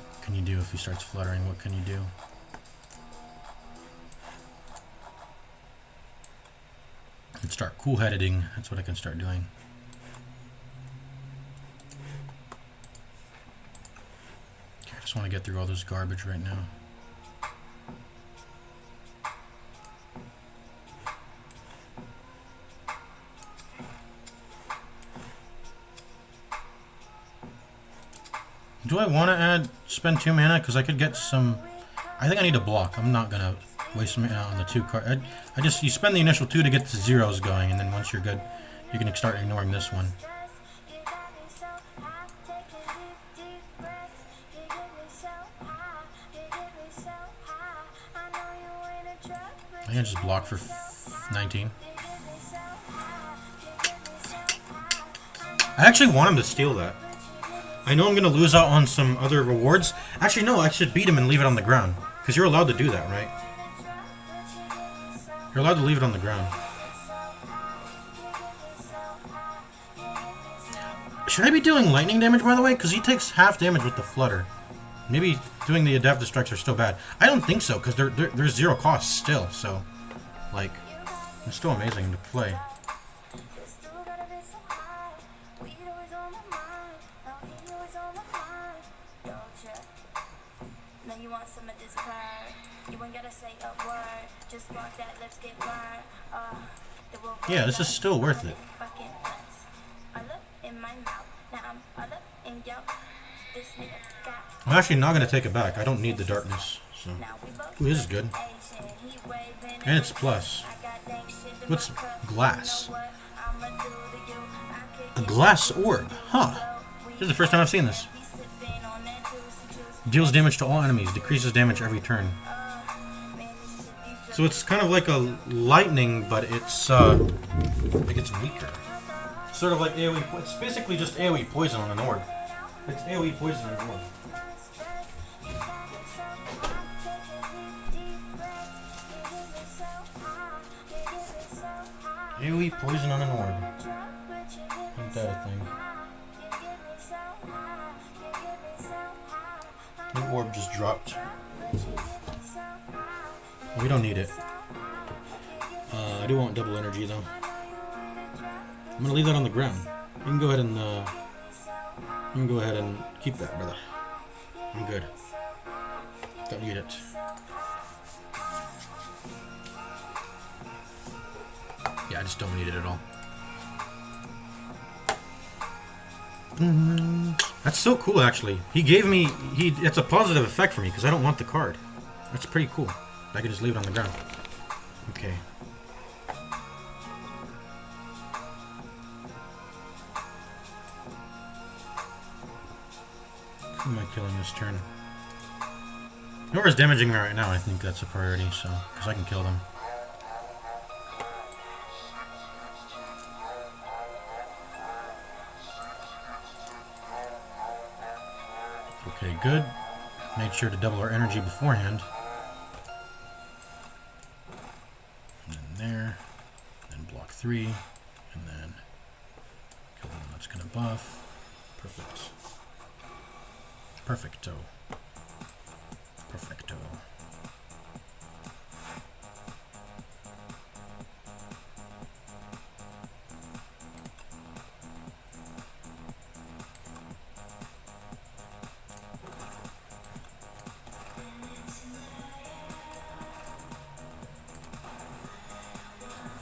Speaker 1: What can you do if he starts fluttering? What can you do? I can start cool-heading. That's what I can start doing. Okay, I just want to get through all this garbage right now. Do I want to spend 2 mana? Because I could get some. I think I need a block. I'm not gonna waste mana on the 2 card. You spend the initial 2 to get the zeros going, and then once you're good, you can start ignoring this one. I can just block for 19. I actually want him to steal that. I know I'm going to lose out on some other rewards. Actually, no, I should beat him and leave it on the ground. Because you're allowed to do that, right? You're allowed to leave it on the ground. Should I be doing lightning damage, by the way? Because he takes half damage with the flutter. Maybe doing the adaptive strikes are still bad. I don't think so, because they're 0 cost still. So, like, it's still amazing to play. Yeah, this is still worth it. I'm actually not going to take it back. I don't need the darkness. So. Ooh, this is good. And it's plus. What's glass? A glass orb. Huh. This is the first time I've seen this. Deals damage to all enemies, decreases damage every turn. So it's kind of like a lightning, but it's weaker. Sort of like AoE. It's basically just AoE poison on an orb. It's AoE poison on an orb. AoE poison on an orb. Ain't that a thing? The orb just dropped. We don't need it. I do want double energy though. I'm gonna leave that on the ground. You can go ahead and keep that, brother. I'm good. Don't need it. Yeah, I just don't need it at all. That's so cool, actually. He gave me... It's a positive effect for me, because I don't want the card. That's pretty cool. I can just leave it on the ground. Okay. Who am I killing this turn? Whoever's damaging me right now, I think that's a priority, so... Because I can kill them. Okay, good. Made sure to double our energy beforehand. And then there. Then block 3. And then kill the one that's gonna buff. Perfect. Perfecto. Perfecto.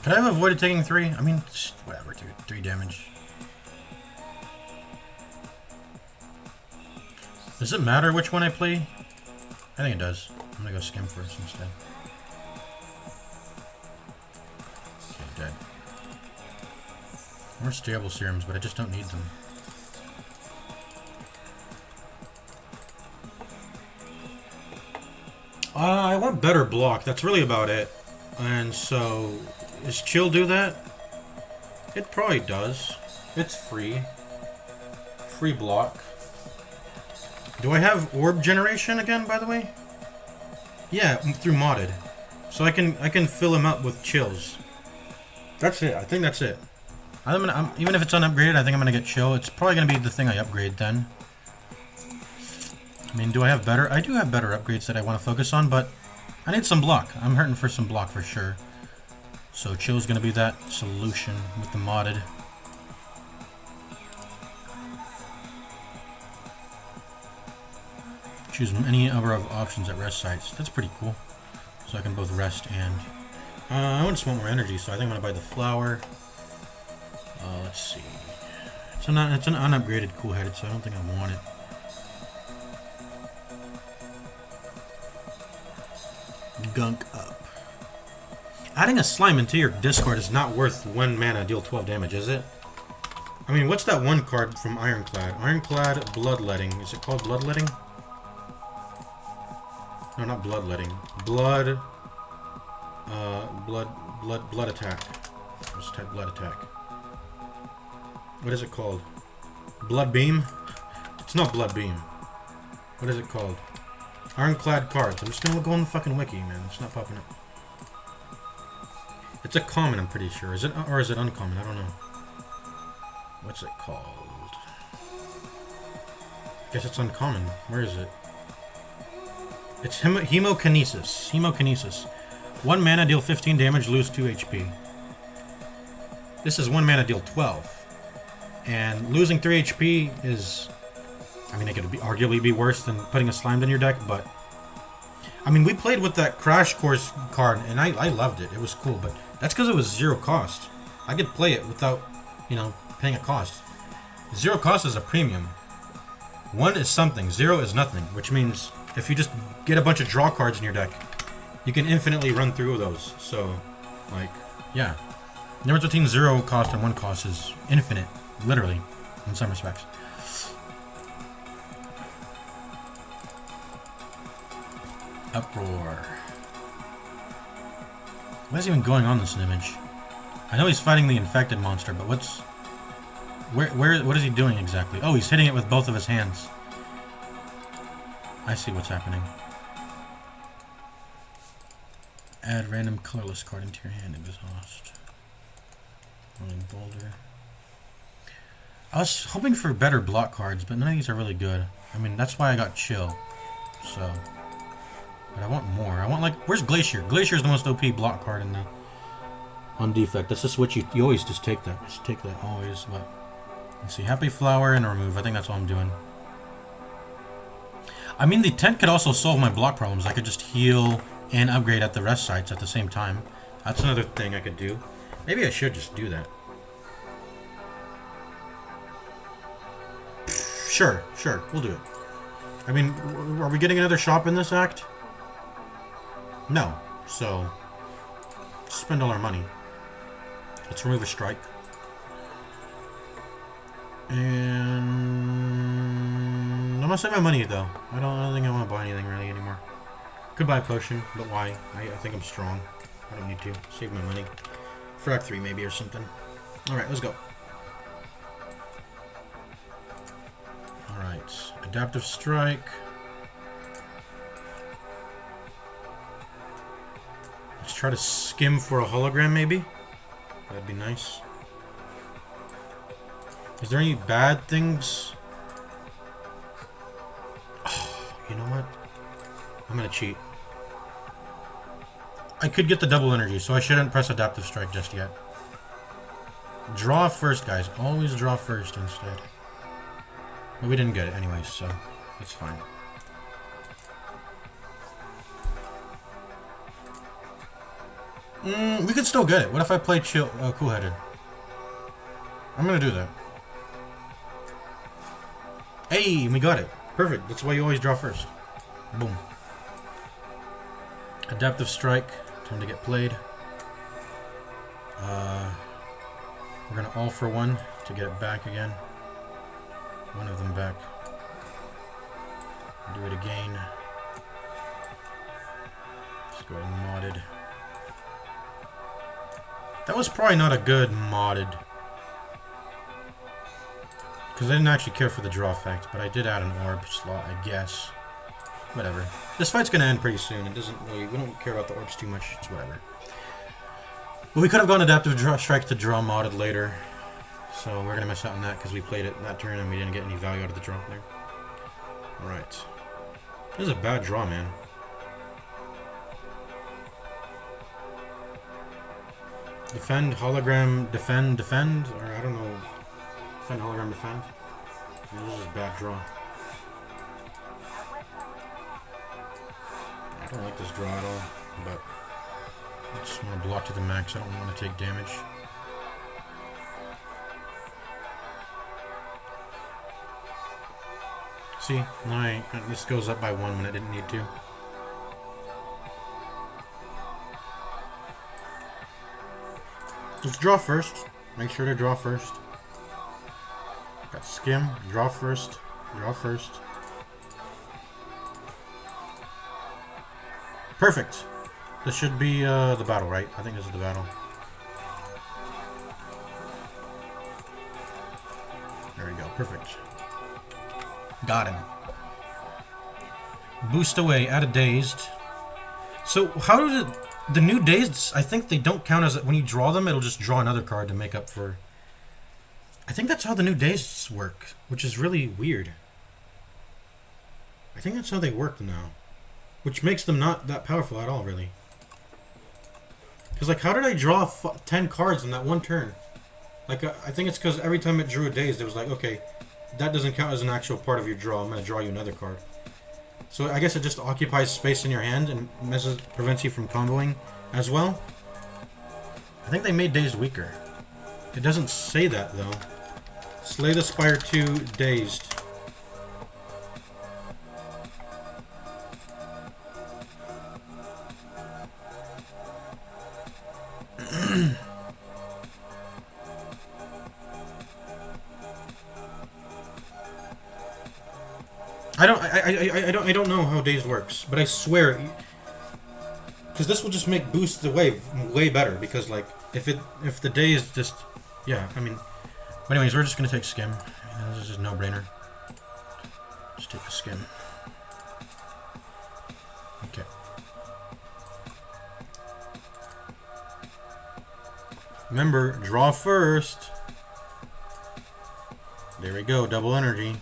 Speaker 1: Could I have avoided taking 3? I mean, whatever, dude. 3 damage. Does it matter which one I play? I think it does. I'm gonna go skim first instead. Okay, dead. More stable serums, but I just don't need them. I want better block. That's really about it. And so... Does Chill do that? It probably does. It's free. Free block. Do I have orb generation again, by the way? Yeah, through modded. So I can fill him up with chills. That's it. I think that's it. Even if it's unupgraded, I think I'm gonna get chill. It's probably gonna be the thing I upgrade then. I mean, do I have better? I do have better upgrades that I want to focus on, but I need some block. I'm hurting for some block for sure. So chill's gonna be that solution with the modded. Choose any number of options at rest sites. That's pretty cool. So I can both rest and... I just want more energy, so I think I'm gonna buy the flower. Let's see. It's an unupgraded cool-headed, so I don't think I want it. Gunk up. Adding a slime into your Discord is not worth 1 mana, deal 12 damage, is it? I mean, what's that one card from Ironclad? Ironclad Bloodletting. Is it called Bloodletting? No, not Bloodletting. Blood Attack. Just type Blood Attack. What is it called? Blood Beam? It's not Blood Beam. What is it called? Ironclad cards. I'm just gonna go on the fucking wiki, man. It's not popping up. It's a common, I'm pretty sure. Is it, or is it uncommon? I don't know. What's it called? Guess it's uncommon. Where is it? It's Hemokinesis. Hemokinesis. 1 mana, deal 15 damage, lose 2 HP. This is 1 mana, deal 12. And losing 3 HP is... I mean, it could arguably be worse than putting a slime in your deck, but... I mean, we played with that Crash Course card, and I loved it. It was cool, but that's because it was 0 cost. I could play it without, you know, paying a cost. 0 cost is a premium. 1 is something, 0 is nothing, which means if you just get a bunch of draw cards in your deck, you can infinitely run through those. So, like, yeah. The difference between 0 cost and 1 cost is infinite, literally, in some respects. Uproar. What is even going on in this image? I know he's fighting the infected monster, but what's... what is he doing exactly? Oh, he's hitting it with both of his hands. I see what's happening. Add random colorless card into your hand. Exhaust. Rolling boulder. I was hoping for better block cards, but none of these are really good. I mean, that's why I got chill. So... But I want more. I want, like... Where's Glacier? Glacier is the most OP block card in the... On defect. That's just what you always just take that. Just take that always, but... Let's see. Happy Flower and remove. I think that's all I'm doing. I mean, the tent could also solve my block problems. I could just heal and upgrade at the rest sites at the same time. That's another thing I could do. Maybe I should just do that. Sure. We'll do it. I mean, are we getting another shop in this act? No. So, spend all our money. Let's remove a strike. And I'm gonna save my money though. I don't think I want to buy anything really anymore. Could buy a potion, but why? I think I'm strong. I don't need to. Save my money. For Act 3 maybe or something. Alright, let's go. Alright. Adaptive Strike. Let's try to skim for a hologram maybe. That'd be nice. Is there any bad things? Oh, you know what? I'm gonna cheat. I could get the double energy, so I shouldn't press Adaptive Strike just yet. Draw first, guys. Always draw first instead. But we didn't get it anyway, so it's fine. We could still get it. What if I play Cool-Headed? I'm gonna do that. Hey, we got it. Perfect. That's why you always draw first. Boom. Adaptive Strike. Time to get played. We're gonna all for one to get it back again. One of them back. Do it again. Let's go ahead and modded. That was probably not a good modded. Because I didn't actually care for the draw effect, but I did add an orb slot, I guess. Whatever. This fight's gonna end pretty soon. It doesn't really... We don't care about the orbs too much. It's whatever. But we could have gone Adaptive Strike to draw modded later. So we're gonna miss out on that because we played it that turn and we didn't get any value out of the draw there. Alright. This is a bad draw, man. Defend, hologram, defend, or I don't know. Defend, hologram, defend. This is a bad draw. I don't like this draw at all, but I just want to block to the max. I don't want to take damage. See, now this goes up by 1 when it didn't need to. Let's draw first. Make sure to draw first. Got skim. Draw first. Draw first. Perfect. This should be the battle, right? I think this is the battle. There we go. Perfect. Got him. Boost away. Add a dazed. So how did it... The new dazed, I think they don't count as... When you draw them, it'll just draw another card to make up for... I think that's how the new dazeds work, which is really weird. I think that's how they work now. Which makes them not that powerful at all, really. Because, like, how did I draw 10 cards in that one turn? Like, I think it's because every time it drew a dazed, it was like, okay, that doesn't count as an actual part of your draw. I'm going to draw you another card. So I guess it just occupies space in your hand and prevents you from comboing as well. I think they made Dazed weaker. It doesn't say that though. Slay the Spire 2 Dazed. I don't know how Dazed works, but I swear Because this will just make boost the wave way better. Because like if the day is just yeah, I mean. But anyways, we're just gonna take skim. This is just no brainer. Just take the skim. Okay. Remember, draw first. There we go, double energy.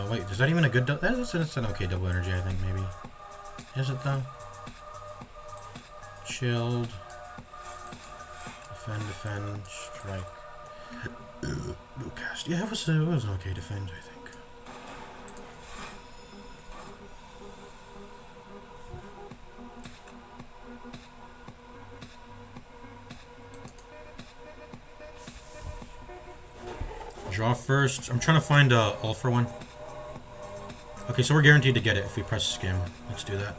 Speaker 1: Wait, is that even a good that's an okay double energy, I think, maybe. Is it, though? Chilled. Defend, strike. No cast. Yeah, it was an okay defend, I think. Draw first. I'm trying to find a all for one. Okay, so we're guaranteed to get it if we press skim. Let's do that.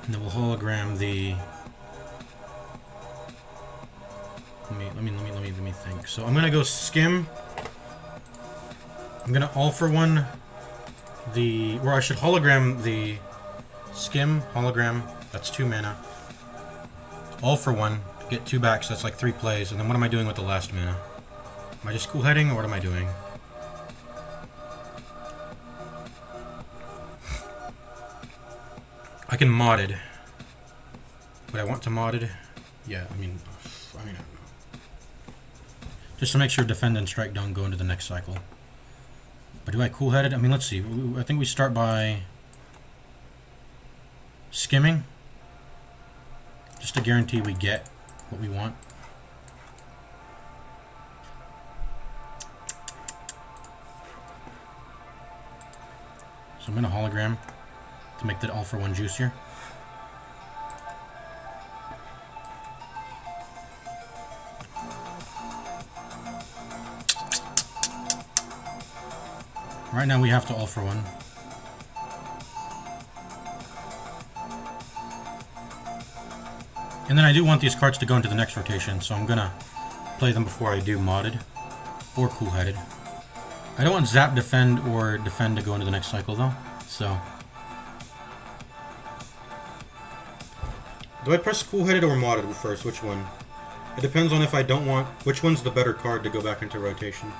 Speaker 1: And then we'll hologram the. Let me think. So I'm gonna go skim. I'm gonna all for one or I should hologram the skim, hologram, that's 2 mana. All for one, get 2 back, so that's like 3 plays, and then what am I doing with the last mana? Am I just cool heading, or what am I doing? I can mod it. Would I want to mod it? Yeah, I mean, I don't know. Just to make sure defend and strike don't go into the next cycle. But do I cool headed? I mean, let's see. I think we start by skimming, just to guarantee we get what we want. So I'm gonna hologram to make that all for one juicier. Right now we have to all for one. And then I do want these cards to go into the next rotation, so I'm gonna play them before I do modded or cool headed. I don't want zap defend or defend to go into the next cycle though, so. Do I press cool headed or modded first? Which one? It depends on if I don't want, which one's the better card to go back into rotation.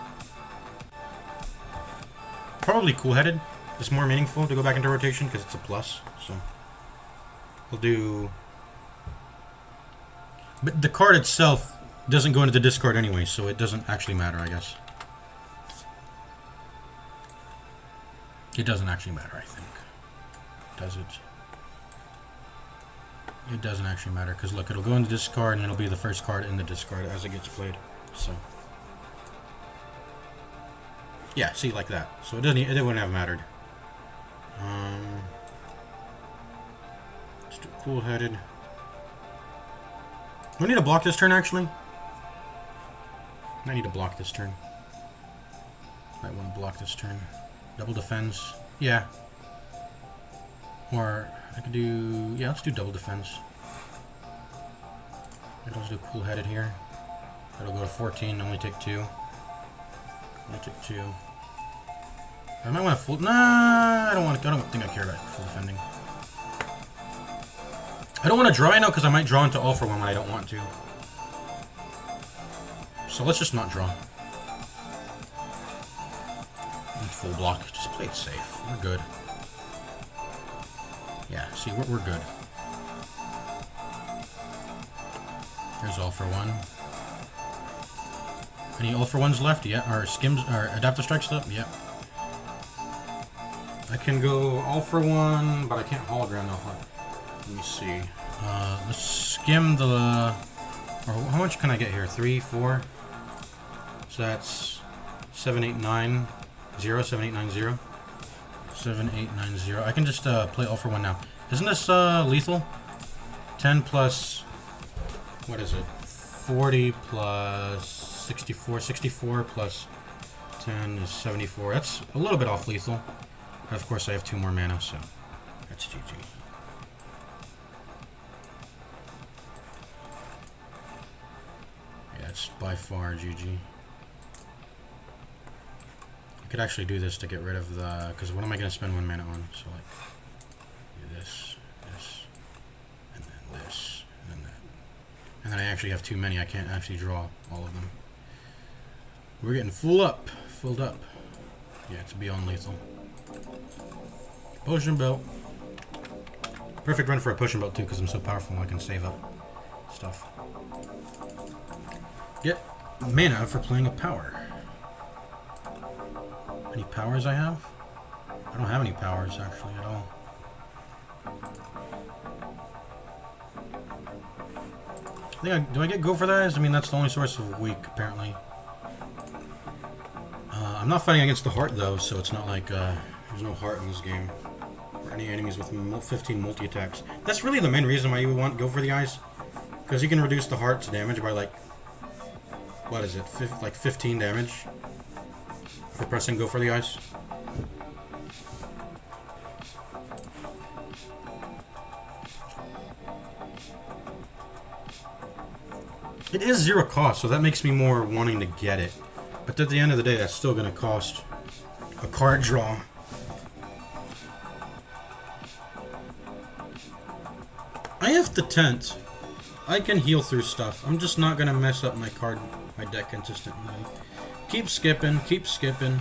Speaker 1: Probably cool headed. It's more meaningful to go back into rotation because it's a plus, so. We'll do. But the card itself doesn't go into the discard anyway, so it doesn't actually matter, I guess. It doesn't actually matter, I think. Does it? It doesn't actually matter, because look, it'll go in the discard, and it'll be the first card in the discard as it gets played, so. Yeah, see, like that. So it wouldn't have mattered. Let's do cool-headed. Do I need to block this turn, actually? I need to block this turn. Might want to block this turn. Double defense. Yeah. Or I could do... Yeah, let's do double defense. I'll just do cool-headed here. That'll go to 14, only take 2. Only take 2. I might want to full... Nah, I don't think I care about full defending. I don't want to draw, I know, because I might draw into all for one when I don't want to. So let's just not draw. Full block. Just play it safe. We're good. Yeah, see, we're good. There's all for one. Any all for ones left? Yeah. Or skims, or adaptive strikes left? Yep. I can go all for one, but I can't hologram now. Let me see. Let's skim the... Or how much can I get here? 3, 4? So that's 7, 8, 9, 0, 7, 8, 9, 0. 7, 8, 9, 0. I can just play all for one now. Isn't this lethal? 10 plus... What is it? 40 plus 64. 64 plus 10 is 74. That's a little bit off lethal. And of course I have 2 more mana, so that's GG. Yeah, it's by far GG. I could actually do this to get rid of the... Because what am I going to spend 1 mana on? So, like, do this, this, and then this, and then that. And then I actually have too many. I can't actually draw all of them. We're getting filled up. Yeah, it's beyond lethal. Potion belt. Perfect run for a potion belt too, because I'm so powerful. I can save up stuff. Get mana for playing a power. Any powers I have? I don't have any powers actually at all. Do I get go for that? I mean, that's the only source of weak apparently. I'm not fighting against the heart though, so it's not like there's no heart in this game. Or any enemies with 15 multi-attacks. That's really the main reason why you would want to go for the eyes. Because you can reduce the heart's damage by like, what is it, like 15 damage for pressing go for the eyes. It is 0 cost, so that makes me more wanting to get it. But at the end of the day, that's still going to cost a card draw. I have the tent. I can heal through stuff. I'm just not going to mess up my deck consistently. Keep skipping, keep skipping.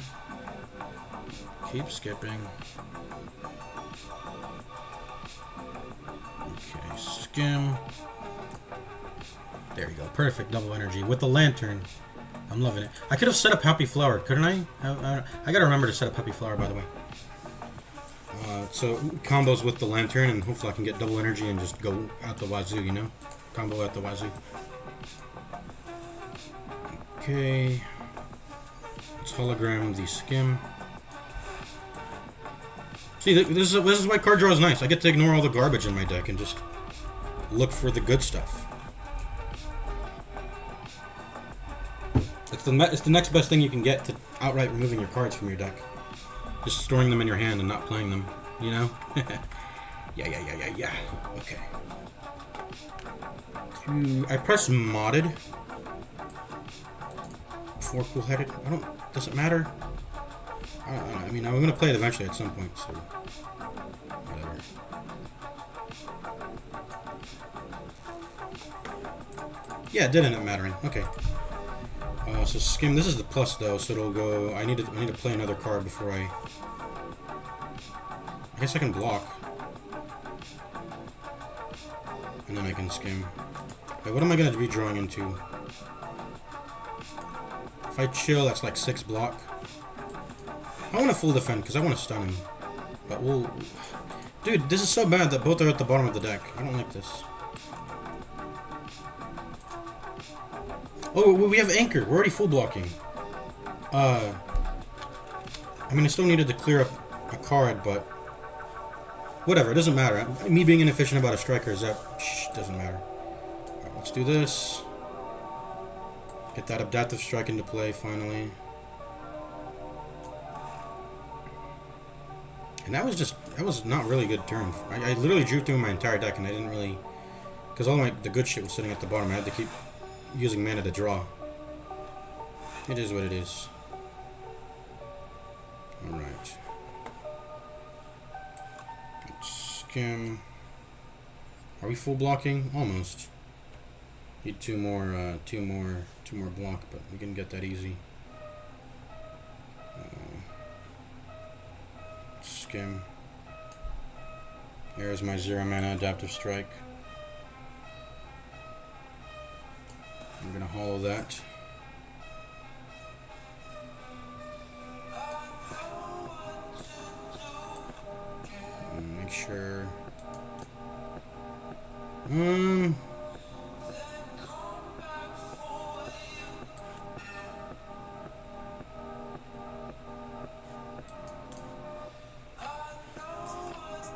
Speaker 1: Keep skipping. Okay, skim. There you go. Perfect double energy with the lantern. I'm loving it. I could have set up Happy Flower, couldn't I? I gotta remember to set up Happy Flower, by the way. So combos with the lantern, and hopefully I can get double energy and just go out the wazoo, you know? Combo out the wazoo. Okay. Let's hologram the skim. See, this is why card draw is nice. I get to ignore all the garbage in my deck and just look for the good stuff. It's the next best thing you can get to outright removing your cards from your deck. Just storing them in your hand and not playing them, you know? Yeah. Okay. I press modded before cool-headed. Does it matter? I mean, I'm gonna play it eventually at some point, so whatever. Yeah, it did end up mattering. Okay. So skim. This is the plus though, so it'll go. I need to play another card before I guess I can block, and then I can skim. Wait, what am I gonna be drawing into? If I chill, that's like 6 block. I want to full defend because I want to stun him, but we'll. Dude, this is so bad that both are at the bottom of the deck. I don't like this. Oh, we have anchor. We're already full blocking. I mean, I still needed to clear up a card, but whatever. It doesn't matter. Me being inefficient about a striker doesn't matter. All right, let's do this. Get that adaptive strike into play finally. And that was not really a good turn. I literally drew through my entire deck, and I didn't really, because all the good shit was sitting at the bottom. I had to keep using mana to draw. It is what it is. Alright. Let's skim. Are we full blocking? Almost. Need two more block, but we can get that easy. Skim. There's my 0 mana adaptive strike. I'm gonna hollow that. Make sure.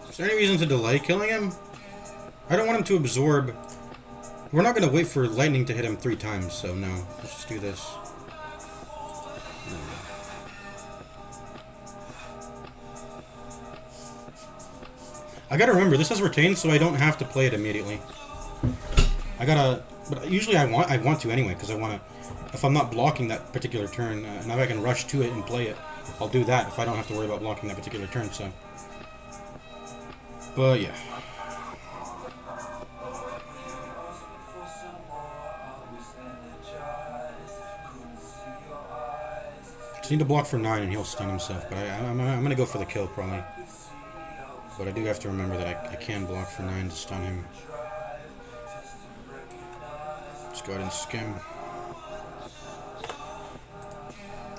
Speaker 1: Is there any reason to delay killing him? I don't want him to absorb. We're not going to wait for lightning to hit him 3 times, so no. Let's just do this. I gotta remember, this has retained, so I don't have to play it immediately. But usually I want to anyway, because I want to, if I'm not blocking that particular turn, now I can rush to it and play it, I'll do that if I don't have to worry about blocking that particular turn, so. But yeah. Just need to block for 9 and he'll stun himself. But I'm going to go for the kill probably. But I do have to remember that I can block for 9 to stun him. Let's go ahead and skim.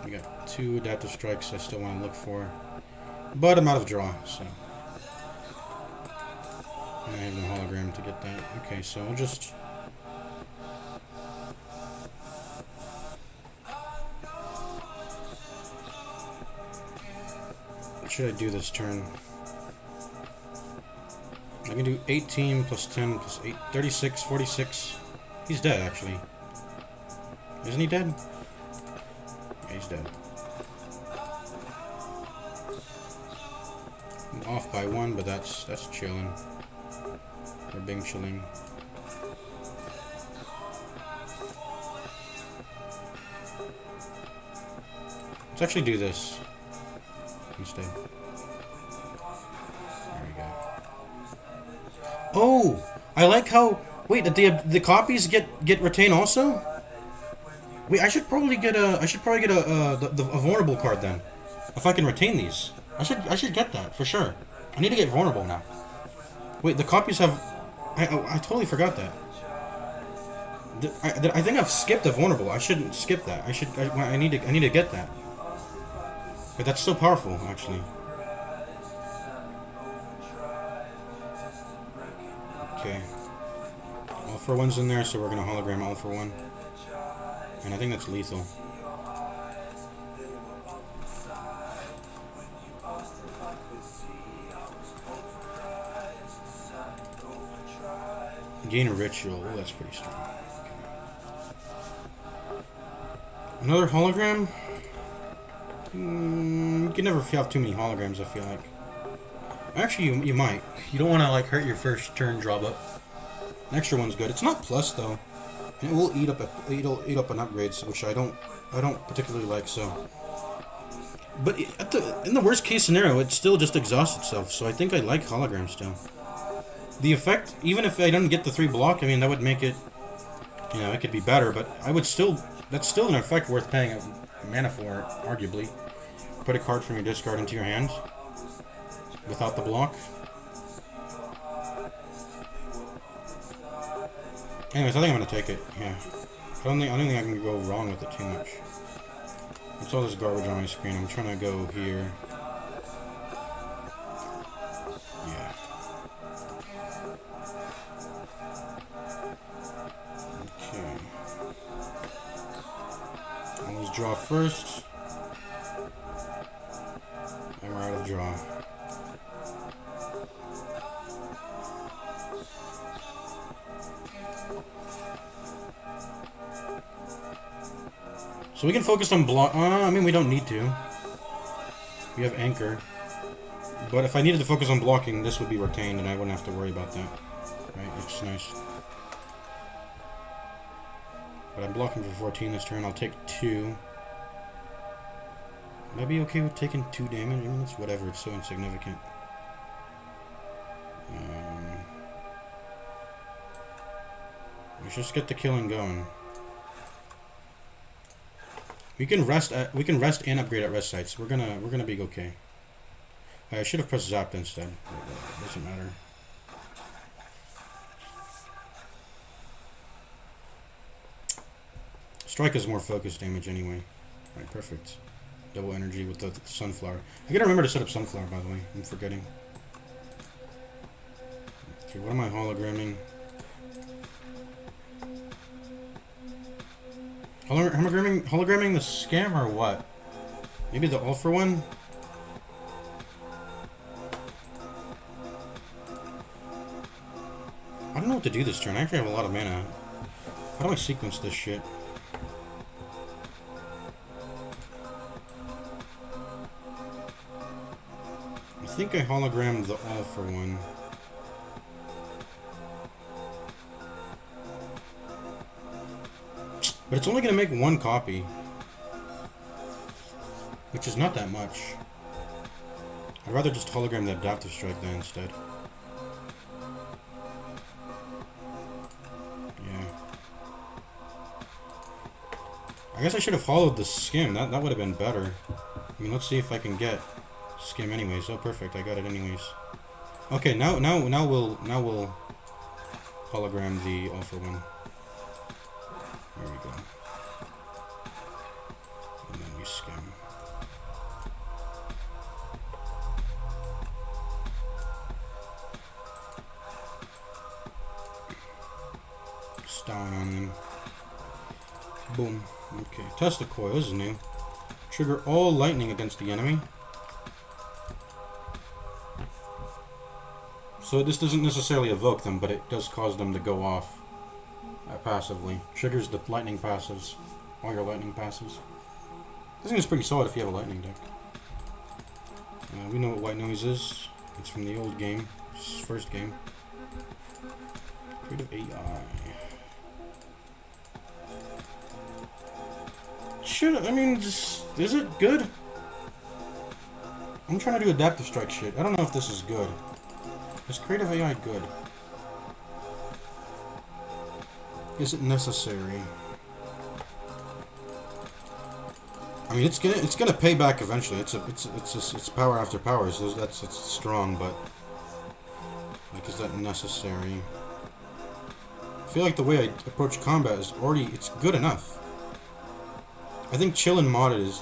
Speaker 1: We got 2 adaptive strikes I still want to look for. But I'm out of draw, so. And I have no hologram to get that. Okay, so we'll just. What should I do this turn? I can do 18 plus 10 plus 8, 36, 46. He's dead, actually. Isn't he dead? Yeah, he's dead. I'm off by 1, but that's chilling. Or being chilling. Let's actually do this instead. There we go. Oh, I like how. Wait, the copies get retained also. Wait, I should probably get a vulnerable card then, if I can retain these. I should get that for sure. I need to get vulnerable now. Wait, the copies have. I totally forgot that. I think I've skipped a vulnerable. I shouldn't skip that. I need to get that. But that's so powerful, actually. Okay. All for one's in there, so we're gonna hologram all for one. And I think that's lethal. Gain a ritual. Oh, that's pretty strong. Okay. Another hologram? You can never have too many holograms, I feel like. Actually, you might. You don't want to like hurt your first turn drop up. An extra one's good. It's not plus though, and it will eat up on upgrades, which I don't particularly like. So, but in the worst case scenario, it still just exhausts itself. So I think I like holograms still. The effect, even if I don't get the 3 block, I mean that would make it, you know, it could be better. But I would still, that's still an effect worth paying mana for, arguably. Put a card from your discard into your hand without the block. Anyways, I think I'm gonna take it. Yeah, I don't think I can go wrong with it too much. What's all this garbage on my screen? I'm trying to go here. Yeah. Okay. Always draw first. And we're out of draw. So we can focus on block. I mean, we don't need to. We have anchor. But if I needed to focus on blocking, this would be retained, and I wouldn't have to worry about that. Right? It's nice. But I'm blocking for 14 this turn. I'll take 2. Would I be okay with taking 2 damage? I mean, it's whatever. It's so insignificant. Let's just get the killing going. We can rest and upgrade at rest sites. We're gonna be okay. I should have pressed Zap instead. It doesn't matter. Strike is more focused damage anyway. Right, perfect. Double energy with the sunflower. I gotta remember to set up sunflower, by the way. I'm forgetting. Okay, what am I hologramming? Hologramming the scam or what? Maybe the all for one? I don't know what to do this turn. I actually have a lot of mana. How do I sequence this shit? I think I hologrammed the all for one. But it's only going to make 1 copy. Which is not that much. I'd rather just hologram the adaptive strike then instead. I guess I should have hollowed the skim. That would have been better. I mean, let's see if I can get skim anyways. Oh, perfect. I got it anyways. Okay, now we'll hologram the all for one. There we go. And then we skim. Down on them. Boom. Okay. Test the coil. This is new. Trigger all lightning against the enemy. So this doesn't necessarily evoke them, but it does cause them to go off passively. Triggers the lightning passives. All your lightning passives. I think it's pretty solid if you have a lightning deck. We know what white noise is. It's from the old game. First game. Creative AI. I mean, is it good? I'm trying to do adaptive strike shit. I don't know if this is good. Is creative AI good? Is it necessary? I mean, it's gonna pay back eventually. It's power after power, so it's strong, but like, is that necessary? I feel like the way I approach combat is it's good enough. I think chill and modded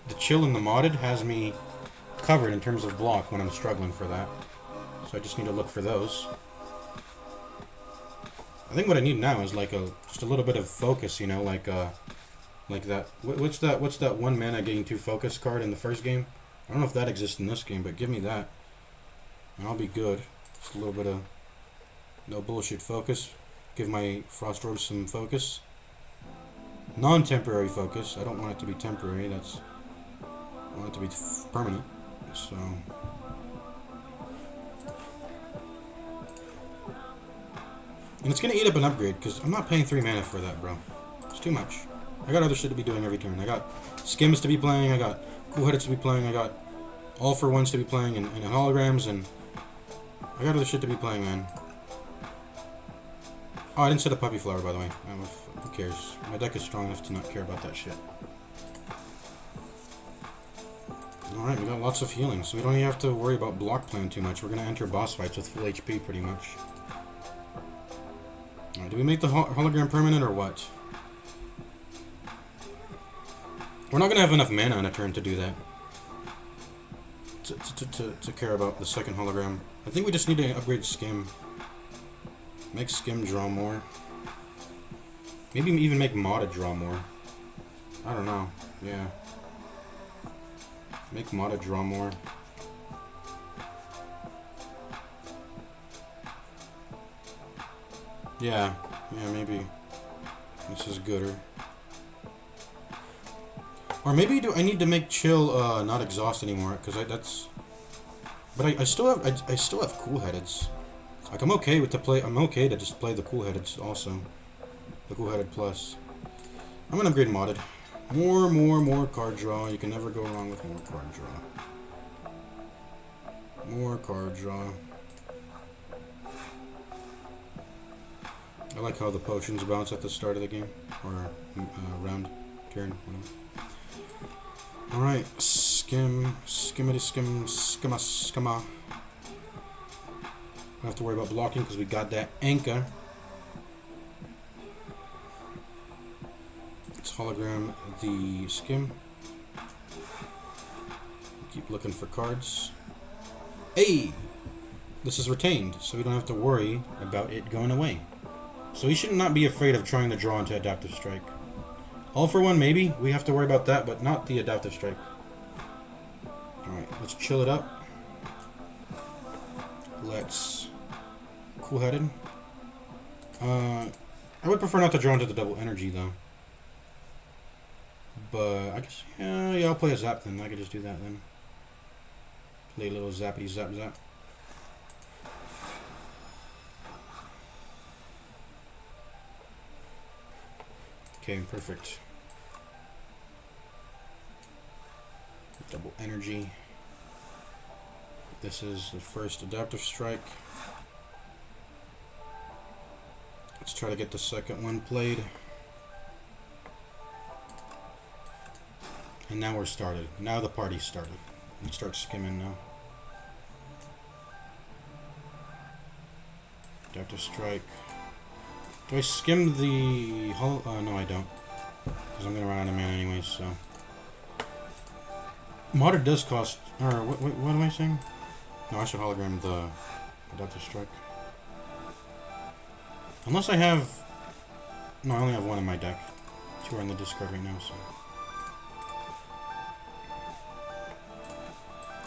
Speaker 1: the chill and the modded has me covered in terms of block when I'm struggling for that. So I just need to look for those. I think what I need now is like just a little bit of focus, you know, like that. What's that 1 mana getting 2 focus card in the first game? I don't know if that exists in this game, but give me that, and I'll be good. Just a little bit of no bullshit focus. Give my Frost Orb some focus. Non-temporary focus. I don't want it to be temporary. I want it to be permanent. So. And it's gonna eat up an upgrade, because I'm not paying 3 mana for that, bro. It's too much. I got other shit to be doing every turn. I got skims to be playing, I got cool-headeds to be playing, I got all-for-ones to be playing, and holograms, and I got other shit to be playing, man. Oh, I didn't set a puppy flower, by the way. Who cares? My deck is strong enough to not care about that shit. Alright, we got lots of healing, so we don't even have to worry about block plan too much. We're gonna enter boss fights with full HP, pretty much. Alright, do we make the hologram permanent, or what? We're not gonna have enough mana on a turn to do that. To care about the second hologram. I think we just need to upgrade Skim. Make Skim draw more. Maybe even make Modded draw more. I don't know. Yeah. Make Modded draw more. Yeah. Yeah, maybe. This is gooder. Or maybe I need to make Chill not exhaust anymore, because that's. But I still have cool-headeds. Like, I'm okay to just play the cool-headeds also. The cool-headed plus. I'm gonna upgrade modded. More card draw. You can never go wrong with more card draw. More card draw. I like how the potions bounce at the start of the game. Or round, turn, whatever. Alright, skimmity skim, skimma. Don't have to worry about blocking because we got that anchor. Let's hologram the skim. Keep looking for cards. Hey! This is retained, so we don't have to worry about it going away. So we should not be afraid of trying to draw into Adaptive Strike. All for one, maybe. We have to worry about that, but not the Adaptive Strike. Alright, let's chill it up. Let's cool-headed. I would prefer not to draw into the double energy, though. But I guess, yeah, I'll play a zap then. I could just do that then. Play a little zappity zap. Okay, perfect. Double energy. This is the first Adaptive Strike. Let's try to get the second one played. And now we're started. Now the party's started. Let's start skimming now. Doctor Strike. Do I skim the hull? No, I don't. Because I'm going to run out of mana anyways, so. Modded does cost. Or, what am I saying? No, I should hologram the Doctor Strike. Unless I have. No, I only have one in my deck. Two are in the discard right now, so.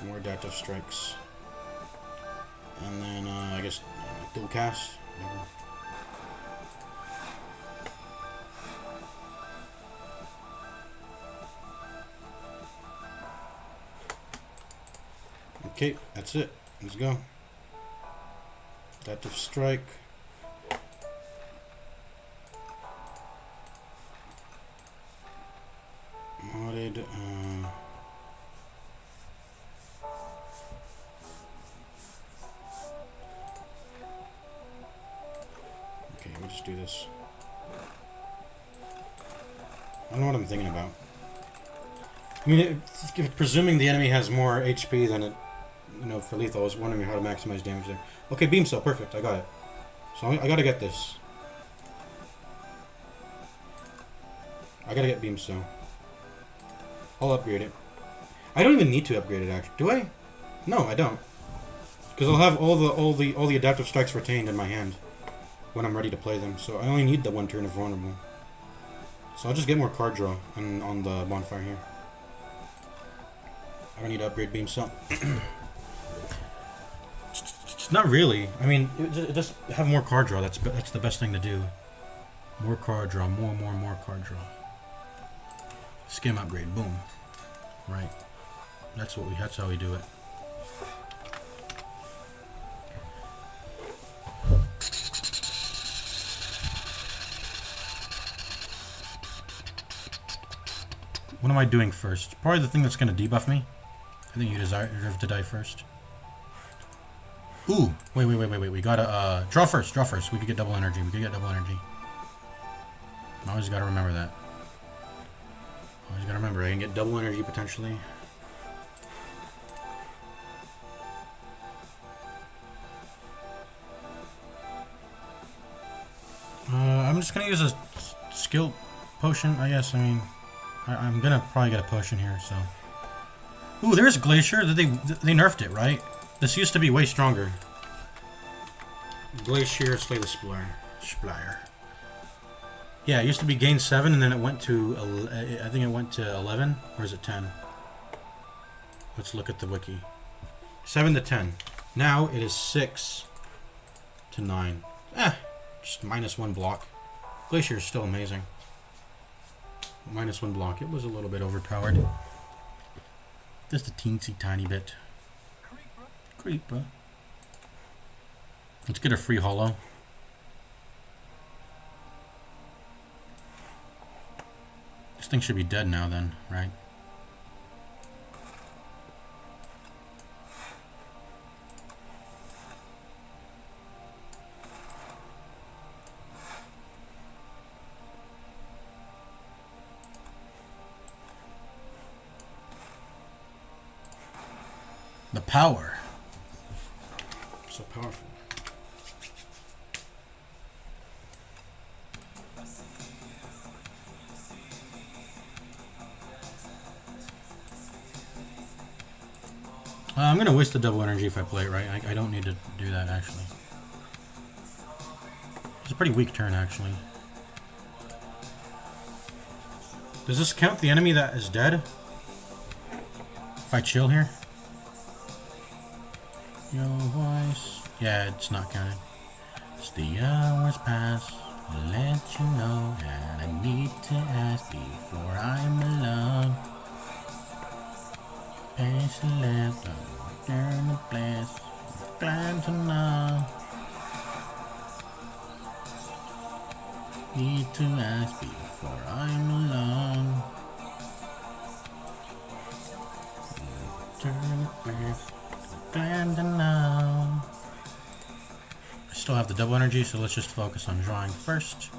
Speaker 1: More Adaptive Strikes. And then, I guess, dual cast. Whatever. Okay, that's it. Let's go. Adaptive Strike. Modded, okay, we'll just do this. I don't know what I'm thinking about. I mean, presuming the enemy has more HP than it, you know, for lethal, I was wondering how to maximize damage there. Okay, Beam Cell, perfect, I got it. So I gotta get this. I gotta get Beam Cell. I'll upgrade it. I don't even need to upgrade it, actually. Do I? No, I don't. Because I'll have all the adaptive strikes retained in my hand when I'm ready to play them. So I only need the one turn of vulnerable. So I'll just get more card draw on the bonfire here. I don't need to upgrade Beam Cell. Not really. I mean, just have more card draw. That's the best thing to do. More card draw. More card draw. Skim upgrade. Boom. Right. That's how we do it. What am I doing first? Probably the thing that's going to debuff me. I think you deserve to die first. Ooh, wait. We gotta draw first. We could get double energy. I always gotta remember that. I can get double energy potentially. I'm just gonna use a skill potion, I guess. I mean, I'm gonna probably get a potion here. So, ooh, there's Glacier. They nerfed it, right? This used to be way stronger. Glacier, slay the Spire. Yeah, it used to be gain 7, and then it went to, I think it went to 11, or is it 10? Let's look at the wiki. 7 to 10. Now it is 6 to 9. Just -1 block. Glacier is still amazing. -1 block. It was a little bit overpowered. Just a teensy tiny bit. Creeper. Let's get a free holo. This thing should be dead now then, right? The power. So powerful. I'm going to waste the double energy if I play it right. I don't need to do that, actually. It's a pretty weak turn, actually. Does this count the enemy that is dead? If I chill here? Your voice. Yeah, it's not counted. As the hours pass, I'll let you know that I need to ask before I'm alone. Patient left, turn the place. Glad to know. Need to ask before I'm alone. Turn the place. Glad to know. I still have the double energy, so let's just focus on drawing first.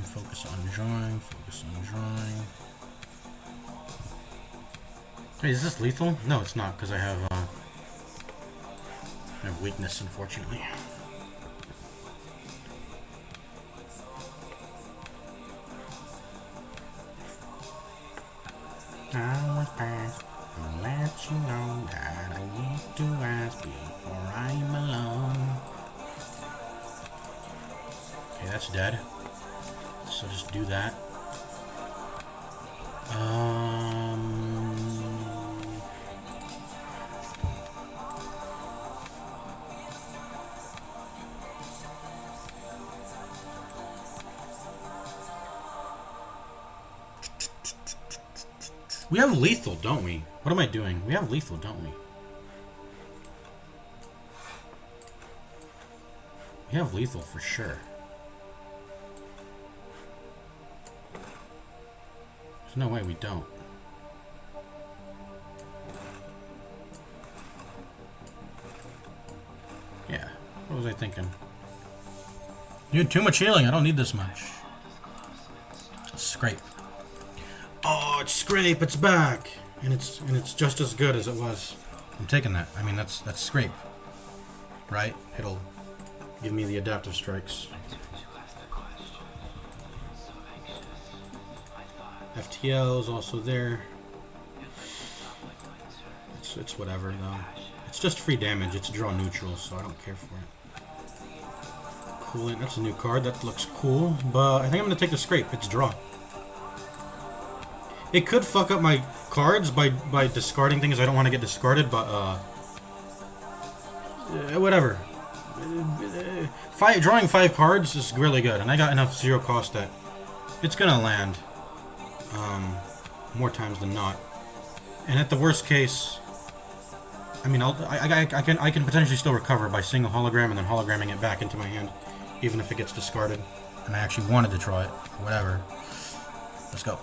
Speaker 1: Focus Focus on drawing. Focus on drawing. Hey, is this lethal? No, it's not, because I have weakness, unfortunately. I was past to let you know that I need to ask before I'm alone. Okay, that's dead. So just do that. We have lethal, don't we? What am I doing? We have lethal, don't we? We have lethal for sure. There's no way we don't. Yeah, what was I thinking? You had too much healing, I don't need this much. Scrape. Oh, it's Scrape, it's back! And it's just as good as it was. I'm taking that. I mean, that's Scrape. Right? It'll give me the adaptive strikes. FTL is also there. It's whatever, though. It's just free damage. It's draw neutral, so I don't care for it. Cool. That's a new card. That looks cool. But I think I'm going to take the Scrape. It's draw. It could fuck up my cards by discarding things I don't want to get discarded, but whatever. Drawing 5 cards is really good, and I got enough 0 cost that it's gonna land more times than not. And at the worst case, I mean, I can potentially still recover by seeing a hologram and then hologramming it back into my hand, even if it gets discarded. And I actually wanted to draw it, or whatever. Let's go.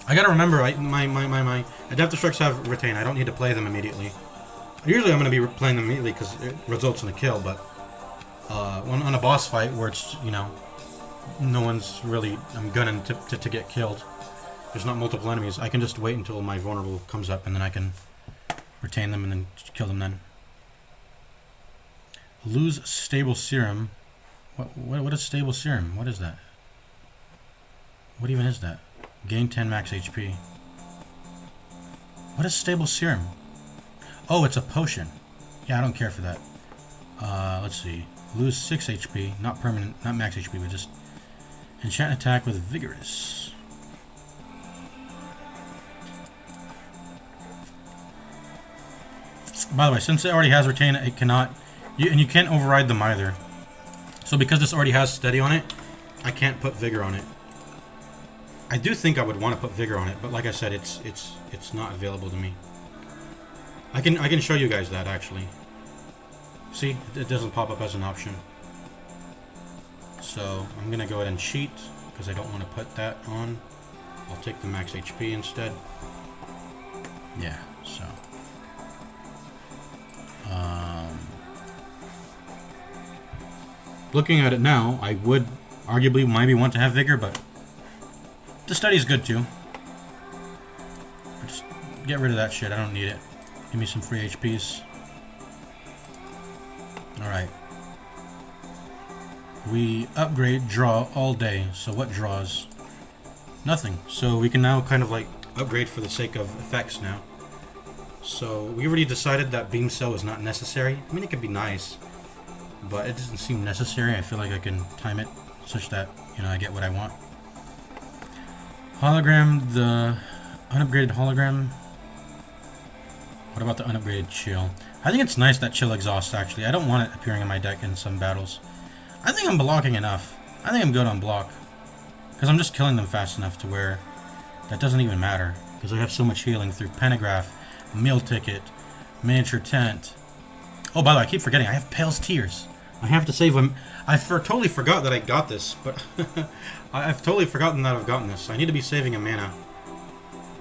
Speaker 1: I gotta remember, my adaptive strikes have retain. I don't need to play them immediately. Usually I'm gonna be playing them immediately because it results in a kill, but on a boss fight where it's, you know, no one's really, I'm gunning to get killed. There's not multiple enemies. I can just wait until my vulnerable comes up and then I can retain them and then kill them then. Lose stable serum. What is stable serum? What is that? What even is that? Gain 10 max HP. What is stable serum? Oh, it's a potion. Yeah, I don't care for that. Let's see. Lose 6 HP. Not permanent, not max HP, but just enchant attack with vigorous. By the way, since it already has retain, it cannot... and you can't override them either. So because this already has steady on it, I can't put vigor on it. I do think I would want to put vigor on it, but like I said, it's not available to me. I can show you guys that actually. See, it doesn't pop up as an option. So I'm gonna go ahead and cheat because I don't want to put that on. I'll take the max HP instead. Yeah. So. Looking at it now, I would arguably maybe want to have vigor, but the study is good too. Just get rid of that shit. I don't need it. Give me some free HPs. Alright. We upgrade draw all day. So what draws? Nothing. So we can now kind of like upgrade for the sake of effects now. So we already decided that beam cell is not necessary. I mean, it could be nice, but it doesn't seem necessary. I feel like I can time it such that, you know, I get what I want. Hologram, the unupgraded hologram. What about the unupgraded chill? I think it's nice that chill exhausts actually. I don't want it appearing in my deck in some battles. I think I'm blocking enough. I think I'm good on block. Because I'm just killing them fast enough to where that doesn't even matter. Because I have so much healing through Pentagraph, Meal Ticket, Miniature Tent. Oh, by the way, I keep forgetting. I have Pale's Tears. I have to save them. I totally forgot that I got this, but I've totally forgotten that I've gotten this. I need to be saving a mana.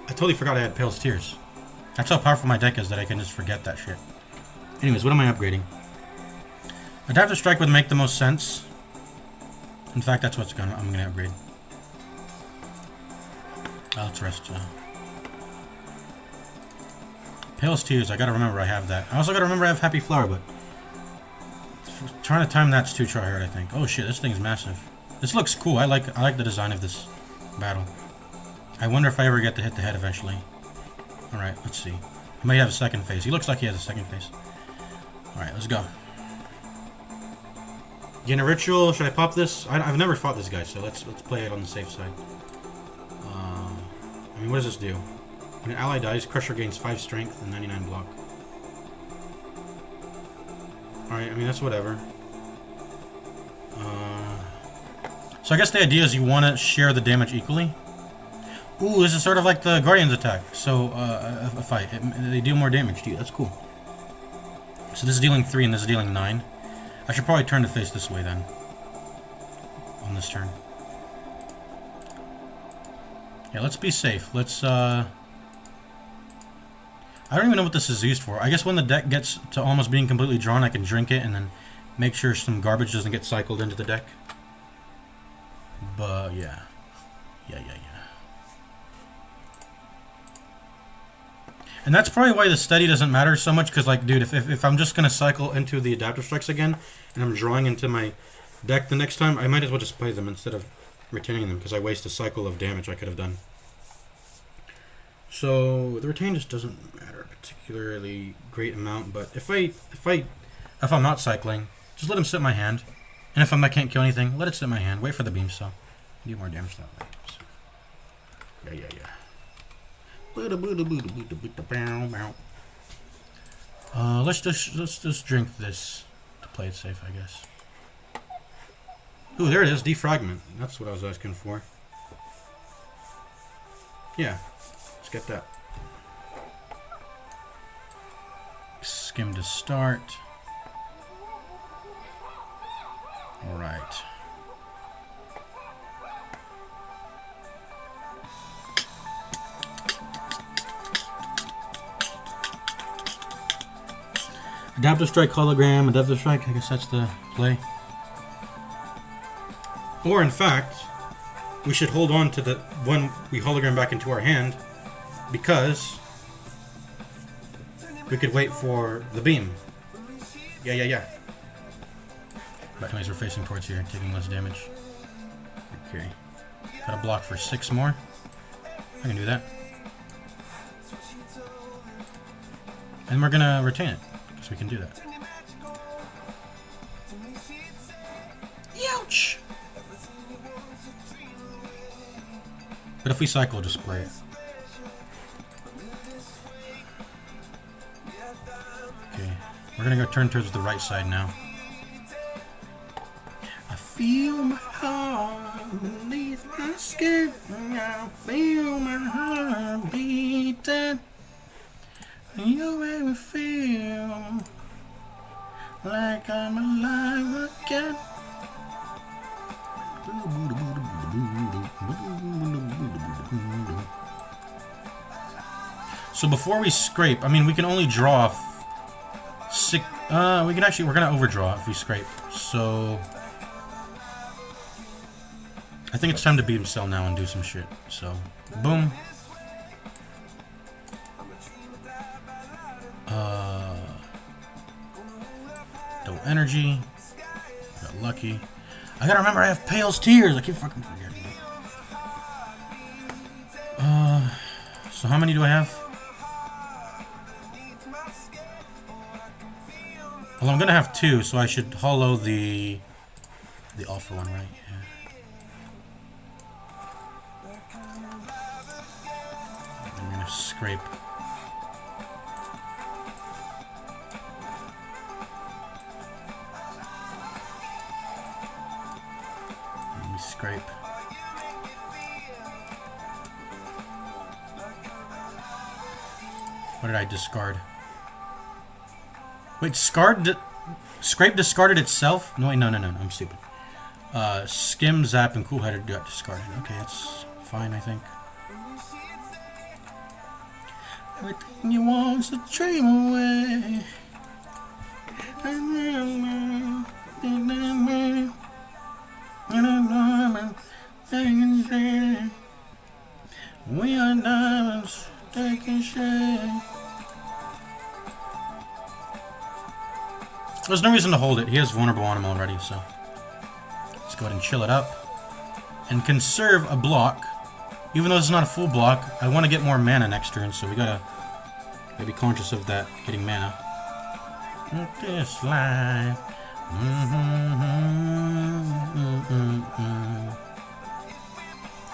Speaker 1: I totally forgot I had Pale's Tears. That's how powerful my deck is that I can just forget that shit. Anyways, what am I upgrading? Adaptive Strike would make the most sense. In fact, that's what's I'm gonna upgrade. Let's rest. Pale's Tears, I gotta remember I have that. I also gotta remember I have Happy Flower, but trying to time that's too try hard, I think. Oh shit, this thing's massive. This looks cool. I like the design of this battle. I wonder if I ever get to hit the head eventually. Alright, let's see. He might have a second phase. He looks like he has a second phase. Alright, let's go. Gain a ritual. Should I pop this? I've never fought this guy, so let's play it on the safe side. I mean, what does this do? When an ally dies, Crusher gains 5 strength and 99 block. Alright, I mean, that's whatever. So I guess the idea is you want to share the damage equally. Ooh, this is sort of like the Guardian's attack. So, a fight. They deal more damage to you. That's cool. So this is dealing 3 and this is dealing 9. I should probably turn to face this way then. On this turn. Yeah, let's be safe. Let's, I don't even know what this is used for. I guess when the deck gets to almost being completely drawn, I can drink it and then make sure some garbage doesn't get cycled into the deck. But, yeah. Yeah. And that's probably why the steady doesn't matter so much, because, like, dude, if I'm just going to cycle into the Adaptive Strikes again, and I'm drawing into my deck the next time, I might as well just play them instead of retaining them, because I waste a cycle of damage I could have done. So, the retain just doesn't matter a particularly great amount, but if I'm not cycling, just let him sit in my hand. And if I can't kill anything, let it sit in my hand. Wait for the beam cell. Do more damage that way. So. Yeah. Let's just drink this to play it safe, I guess. Ooh, there it is, defragment. That's what I was asking for. Yeah, let's get that. Skim to start. All right. Adaptive Strike hologram, Adaptive Strike, I guess that's the play. Or in fact, we should hold on to the one we hologram back into our hand, because we could wait for the beam. Yeah. But anyways, we're facing towards here, taking less damage. Okay. Got a block for 6 more. I can do that. And we're gonna retain it, because we can do that. Ouch! But if we cycle, just play it. Okay. We're gonna go turn towards the right side now. I feel my heart beneath my skin. I feel my heart beating. You make me feel like I'm alive again. So before we scrape, I mean, we can only draw 6. We're gonna overdraw if we scrape. So I think it's time to beat him cell now and do some shit. So boom. Double energy. Got lucky. I gotta remember I have Pale's Tears. I keep fucking forgetting. So how many do I have? Well, I'm gonna have 2, so I should hollow the alpha one, right? Yeah. I'm gonna scrape. Let me scrape. What did I discard? Wait, Scrape discarded itself? No, I'm stupid. Skim, Zap, and Cool Headed got discarded. Okay, that's fine, I think. Everything you want's to dream away. taking shit. We are diamonds taking shit. There's no reason to hold it. He has vulnerable on him already, so let's go ahead and chill it up and conserve a block. Even though it's not a full block, I want to get more mana next turn, so we gotta be conscious of that, getting mana. This life.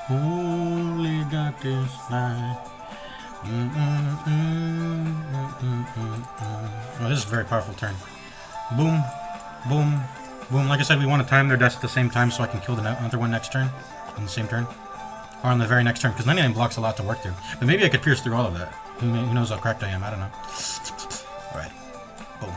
Speaker 1: Only got this life. Oh, this is a very powerful turn. Boom, boom, boom. Like I said, we want to time their deaths at the same time so I can kill the other one next turn, on the same turn. Or on the very next turn, because 99 blocks a lot to work through. But maybe I could pierce through all of that. Who knows how cracked I am, I don't know. Alright. Boom.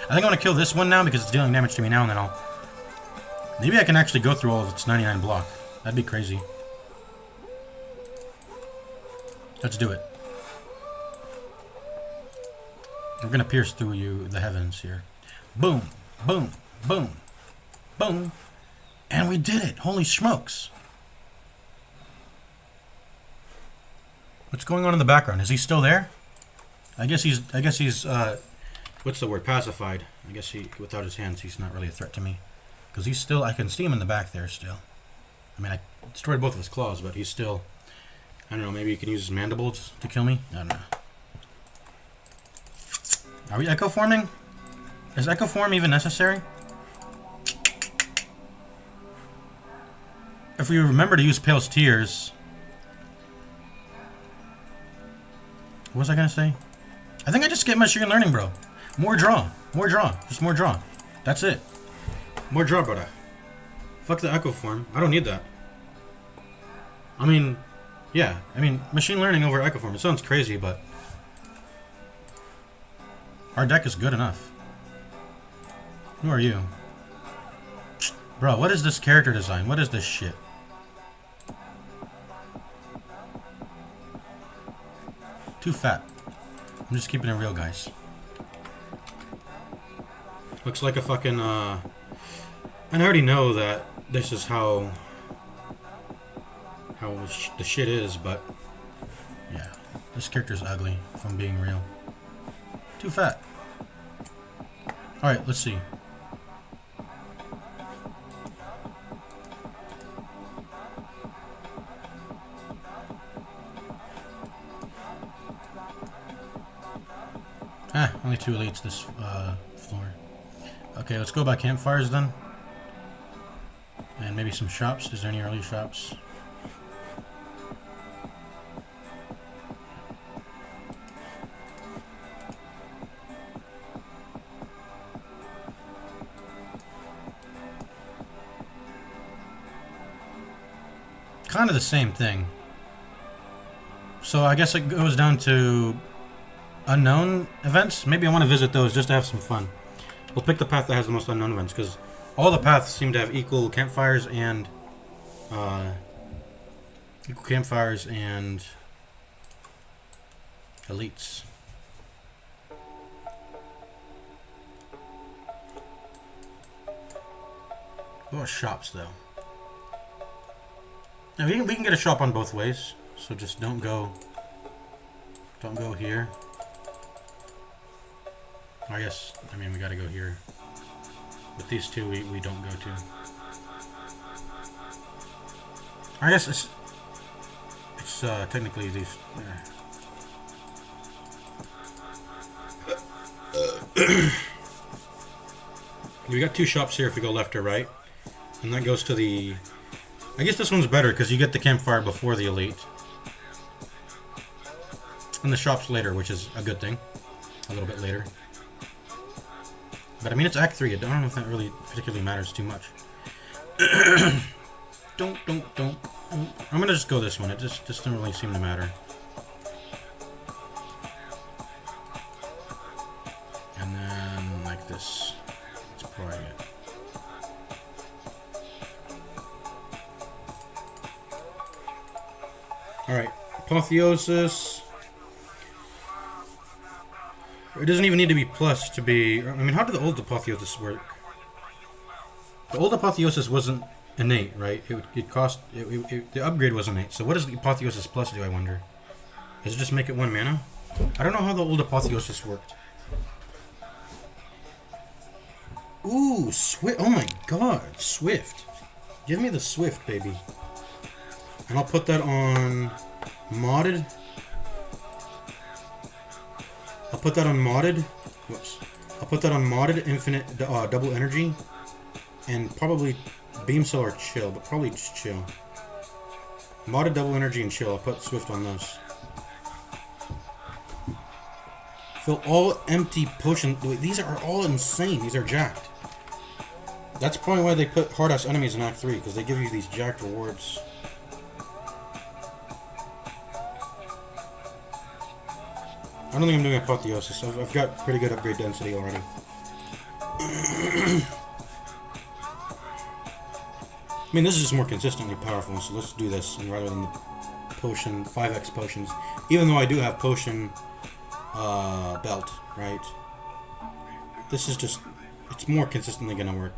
Speaker 1: I think I want to kill this one now because it's dealing damage to me now, and then I'll... Maybe I can actually go through all of its 99 block. That'd be crazy. Let's do it. We're gonna pierce through the heavens here. Boom, boom, boom, boom. And we did it! Holy smokes! What's going on in the background? Is he still there? I guess he's what's the word? Pacified. I guess without his hands, he's not really a threat to me. Because he's still, I can see him in the back there still. I mean, I destroyed both of his claws, but he's still, I don't know, maybe he can use his mandibles to kill me? I don't know. Are we echo forming? Is echo form even necessary? If we remember to use Pale's Tears... What was I gonna say? I think I just get machine learning, bro. More draw. More draw. Just more draw. That's it. More draw, brother. Fuck the echo form. I don't need that. I mean, yeah. I mean, machine learning over echo form. It sounds crazy, but... Our deck is good enough. Who are you? Bro, what is this character design? What is this shit? Too fat. I'm just keeping it real, guys. Looks like a fucking, and I already know that this is how the shit is, but... Yeah. This character's ugly, if I'm being real. Too fat. Alright, let's see. Ah, only 2 elites this floor. Okay, let's go by campfires then. And maybe some shops. Is there any early shops? Kind of the same thing. So I guess it goes down to unknown events. Maybe I want to visit those just to have some fun. We'll pick the path that has the most unknown events, because all the paths seem to have equal campfires and elites. What shops though? Now we can get a shop on both ways, so just don't go here. I guess, I mean, we gotta go here. But these two we don't go to. I guess it's technically these. We got 2 shops here if we go left or right. And that goes to the... I guess this one's better because you get the campfire before the elite. And the shops later, which is a good thing. A little bit later. But I mean, it's Act 3. I don't know if that really particularly matters too much. Don't. I'm gonna just go this one. It just doesn't really seem to matter. And then like this. That's probably it. Alright, Apotheosis. It doesn't even need to be plus to be... I mean, how did the old Apotheosis work? The old Apotheosis wasn't innate, right? It cost... the upgrade was innate. So what does the Apotheosis plus do, I wonder? Does it just make it 1 mana? I don't know how the old Apotheosis worked. Ooh, Swift. Oh my god, Swift. Give me the Swift, baby. And I'll put that on modded. I'll put that on modded. Whoops. I'll put that on modded infinite double energy. And probably beam cell or chill, but probably just chill. Modded double energy and chill. I'll put Swift on those. Fill all empty potion. Wait, these are all insane. These are jacked. That's probably why they put hard-ass enemies in Act 3, because they give you these jacked rewards. I don't think I'm doing Apotheosis. I've got pretty good upgrade density already. I mean, this is just more consistently powerful, so let's do this, and rather than the potion, 5x potions. Even though I do have potion belt, right? This is just, it's more consistently gonna work.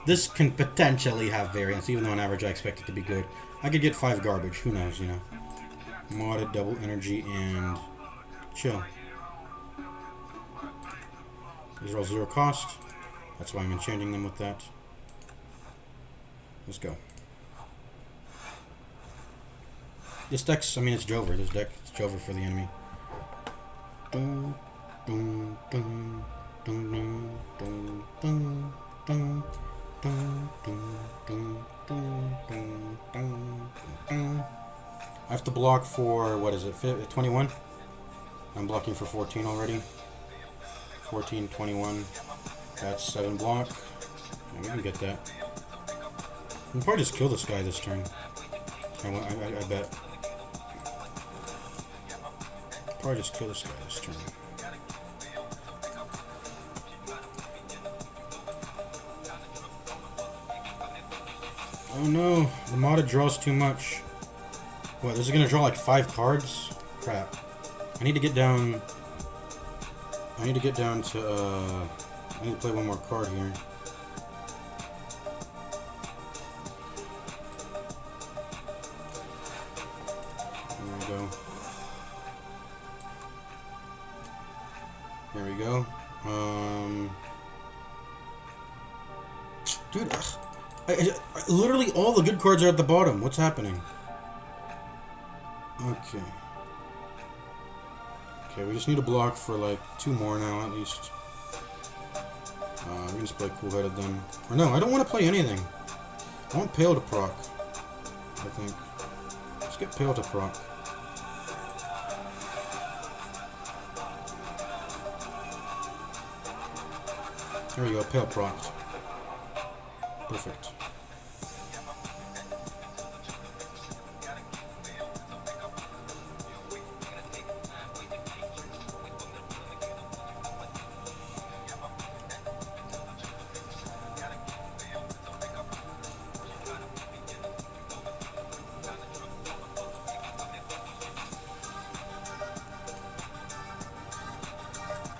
Speaker 1: This can potentially have variance, even though on average I expect it to be good. I could get 5 garbage, who knows, you know. Modded, double energy, and chill. These are all 0 cost. That's why I'm enchanting them with that. Let's go. This deck's, I mean, it's Jover. This deck is Jover for the enemy. Dun, dun, dun, dun, dun, dun, dun, dun. Dun, dun, dun, dun, dun, dun, dun. I have to block for, what is it, 21? I'm blocking for 14 already. 14, 21. That's 7 block. Yeah, we can get that. We can probably just kill this guy this turn. I bet. Probably just kill this guy this turn. Oh no, the modded draws too much. What, this is gonna draw like 5 cards? Crap. I need to get down... I need to get down to, I need to play one more card here. There we go. There we go. Dude, literally all the good cards are at the bottom. What's happening? Okay. Okay, we just need to block for like 2 more now at least. We can just play cool-headed then. Or no, I don't want to play anything. I want Pale to proc. I think. Let's get Pale to proc. There we go, Pale proc. Perfect.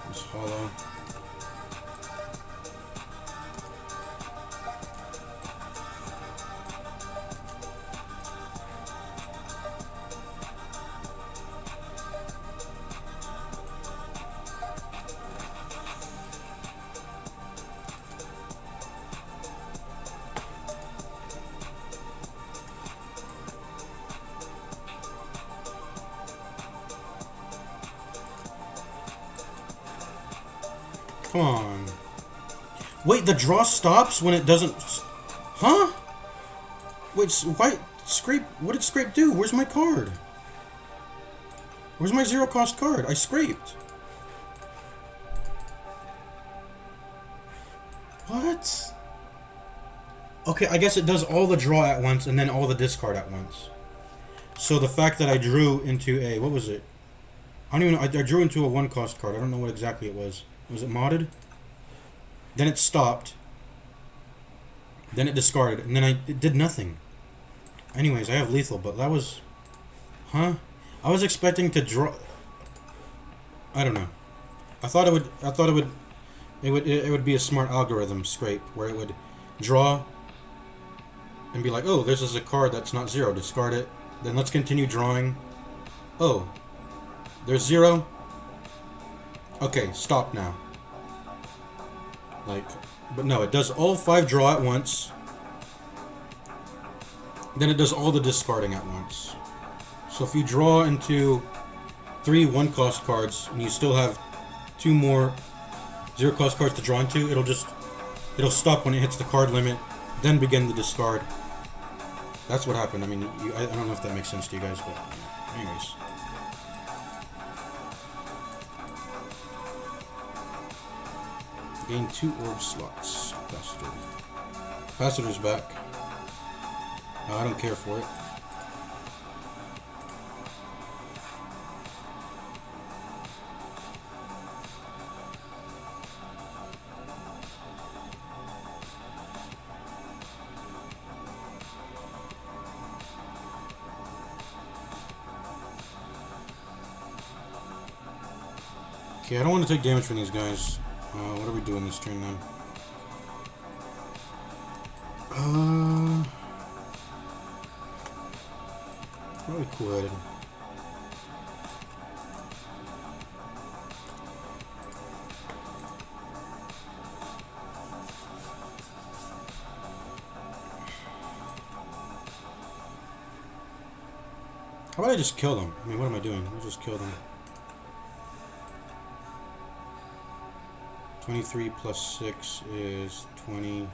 Speaker 1: It's hollow. Come on. Wait, the draw stops when it doesn't... Huh? Wait, why... Scrape... What did Scrape do? Where's my card? Where's my 0 cost card? I scraped. What? Okay, I guess it does all the draw at once and then all the discard at once. So the fact that I drew into a... What was it? I don't even know. I drew into a 1 cost card. I don't know what exactly it was. Was it modded? Then it stopped. Then it discarded. And then it did nothing. Anyways, I have lethal, but that was... Huh? I was expecting to draw... I don't know. I thought it would be a smart algorithm scrape where it would draw and be like, oh, this is a card that's not 0, discard it. Then let's continue drawing. Oh, there's 0. Okay, stop now. Like, but no, it does all 5 draw at once. Then it does all the discarding at once. So if you draw into 3 1-cost cards and you still have 2 more 0-cost cards to draw into, it'll stop when it hits the card limit, then begin the discard. That's what happened. I mean, I don't know if that makes sense to you guys, but anyways. Gain 2 orb slots. Capacitor's back. I don't care for it. Okay, I don't want to take damage from these guys. What are we doing this turn then? Probably cool-headed. How about I just kill them? I mean, what am I doing? I'll just kill them. 23 plus 6 is 29.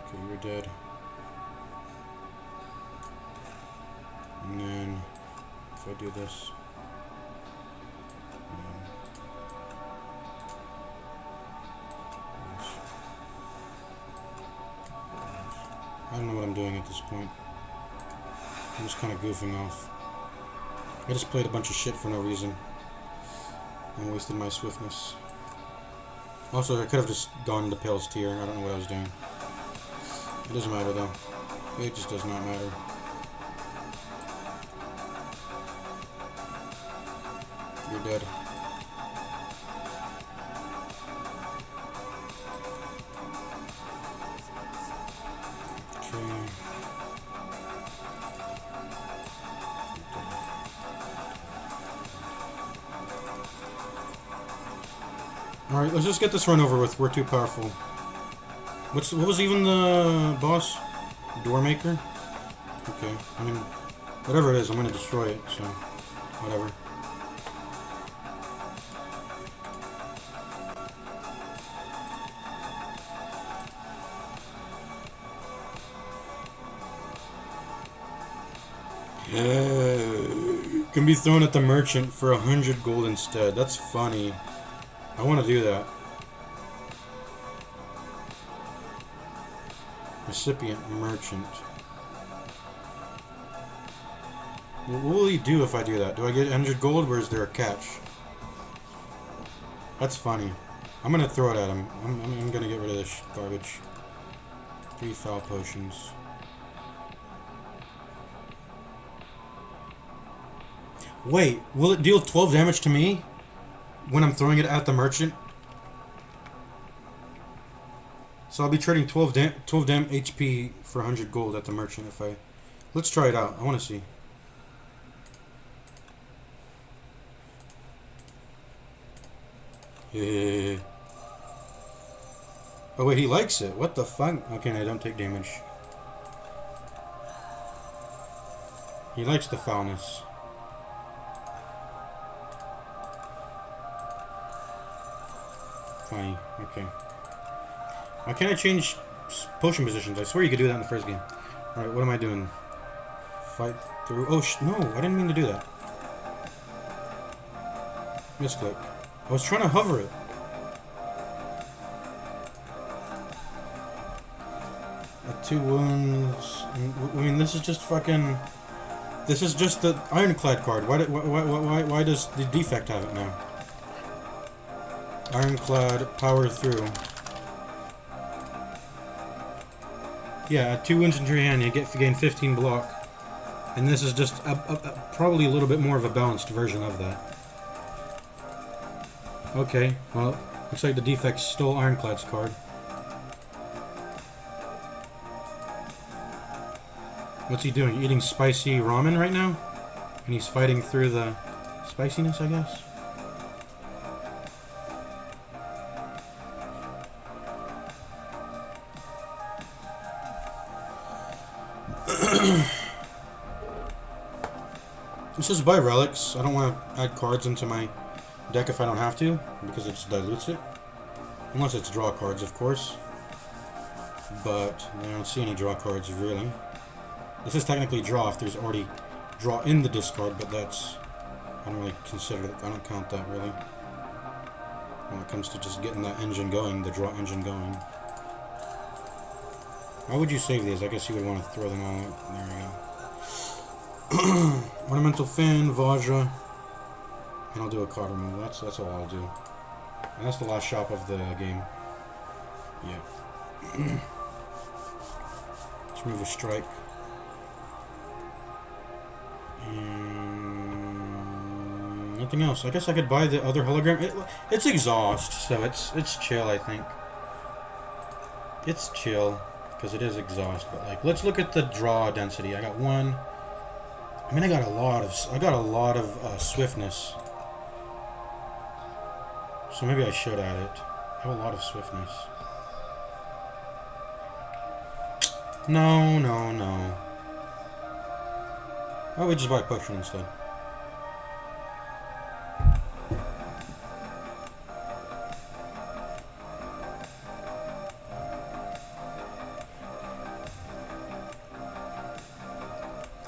Speaker 1: Okay, you're dead. And then, if I do this, I don't know what I'm doing at this point. I'm just kind of goofing off. I just played a bunch of shit for no reason. And wasted my swiftness. Also, I could have just gone to Pale's tier. I don't know what I was doing. It doesn't matter though. It just does not matter. You're dead. Okay. Alright, let's just get this run over with. We're too powerful. What was even the boss? Doormaker? Okay, I mean, whatever it is, I'm gonna destroy it, so, whatever. Can be thrown at the merchant for 100 gold instead. That's funny. I want to do that. Recipient merchant. What will he do if I do that? Do I get 100 gold or is there a catch? That's funny. I'm gonna throw it at him. I'm gonna get rid of this garbage. 3 foul potions. Wait, will it deal 12 damage to me when I'm throwing it at the merchant? So I'll be trading 12 dam HP for 100 gold at the merchant if I... Let's try it out. I want to see. Yeah. Oh wait, he likes it. What the fuck? Okay, I don't take damage. He likes the foulness. Funny. Okay. Why can't I change potion positions? I swear you could do that in the first game. Alright, what am I doing? Fight through... Oh, no, I didn't mean to do that. Misclick. I was trying to hover it. At 2 wounds... I mean, this is just fucking... This is just the Ironclad card. Why does the defect have it now? Ironclad, power through. Yeah, 2 wounds into your hand, you gain 15 block. And this is just probably a little bit more of a balanced version of that. Okay, well, looks like the defect stole Ironclad's card. What's he doing? Eating spicy ramen right now? And he's fighting through the spiciness, I guess? This is buy relics. I don't want to add cards into my deck if I don't have to, because it just dilutes it. Unless it's draw cards, of course. But I don't see any draw cards, really. This is technically draw if there's already draw in the discard, but that's... I don't really consider it. I don't count that, really. When it comes to just getting that engine going, the draw engine going. Why would you save these? I guess you would want to throw them all out. There we go. Ornamental Fan, Vajra, and I'll do a card removal. That's all I'll do. And that's the last shop of the game. Yeah. Let's remove a strike. And nothing else. I guess I could buy the other hologram. It's exhaust, so it's chill, I think. It's chill, because it is exhaust, but like, let's look at the draw density. I got one. I mean, I got a lot of swiftness. So maybe I should add it. I have a lot of swiftness. No. Why don't we just buy a potion instead?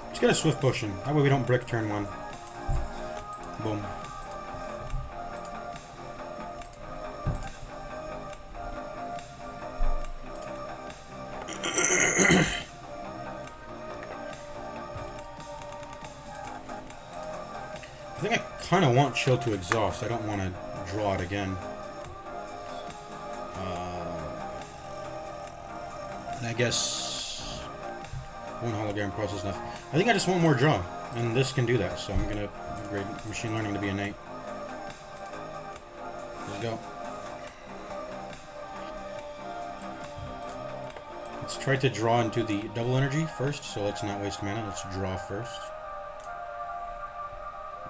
Speaker 1: Let's get a swift potion. That way we don't brick turn 1. Boom. I think I kind of want Chill to exhaust. I don't want to draw it again. And I guess one hologram process enough. I think I just want more draw, and this can do that, so I'm going to upgrade Machine Learning to be innate. Let's go. Let's try to draw into the double energy first, so let's not waste mana. Let's draw first.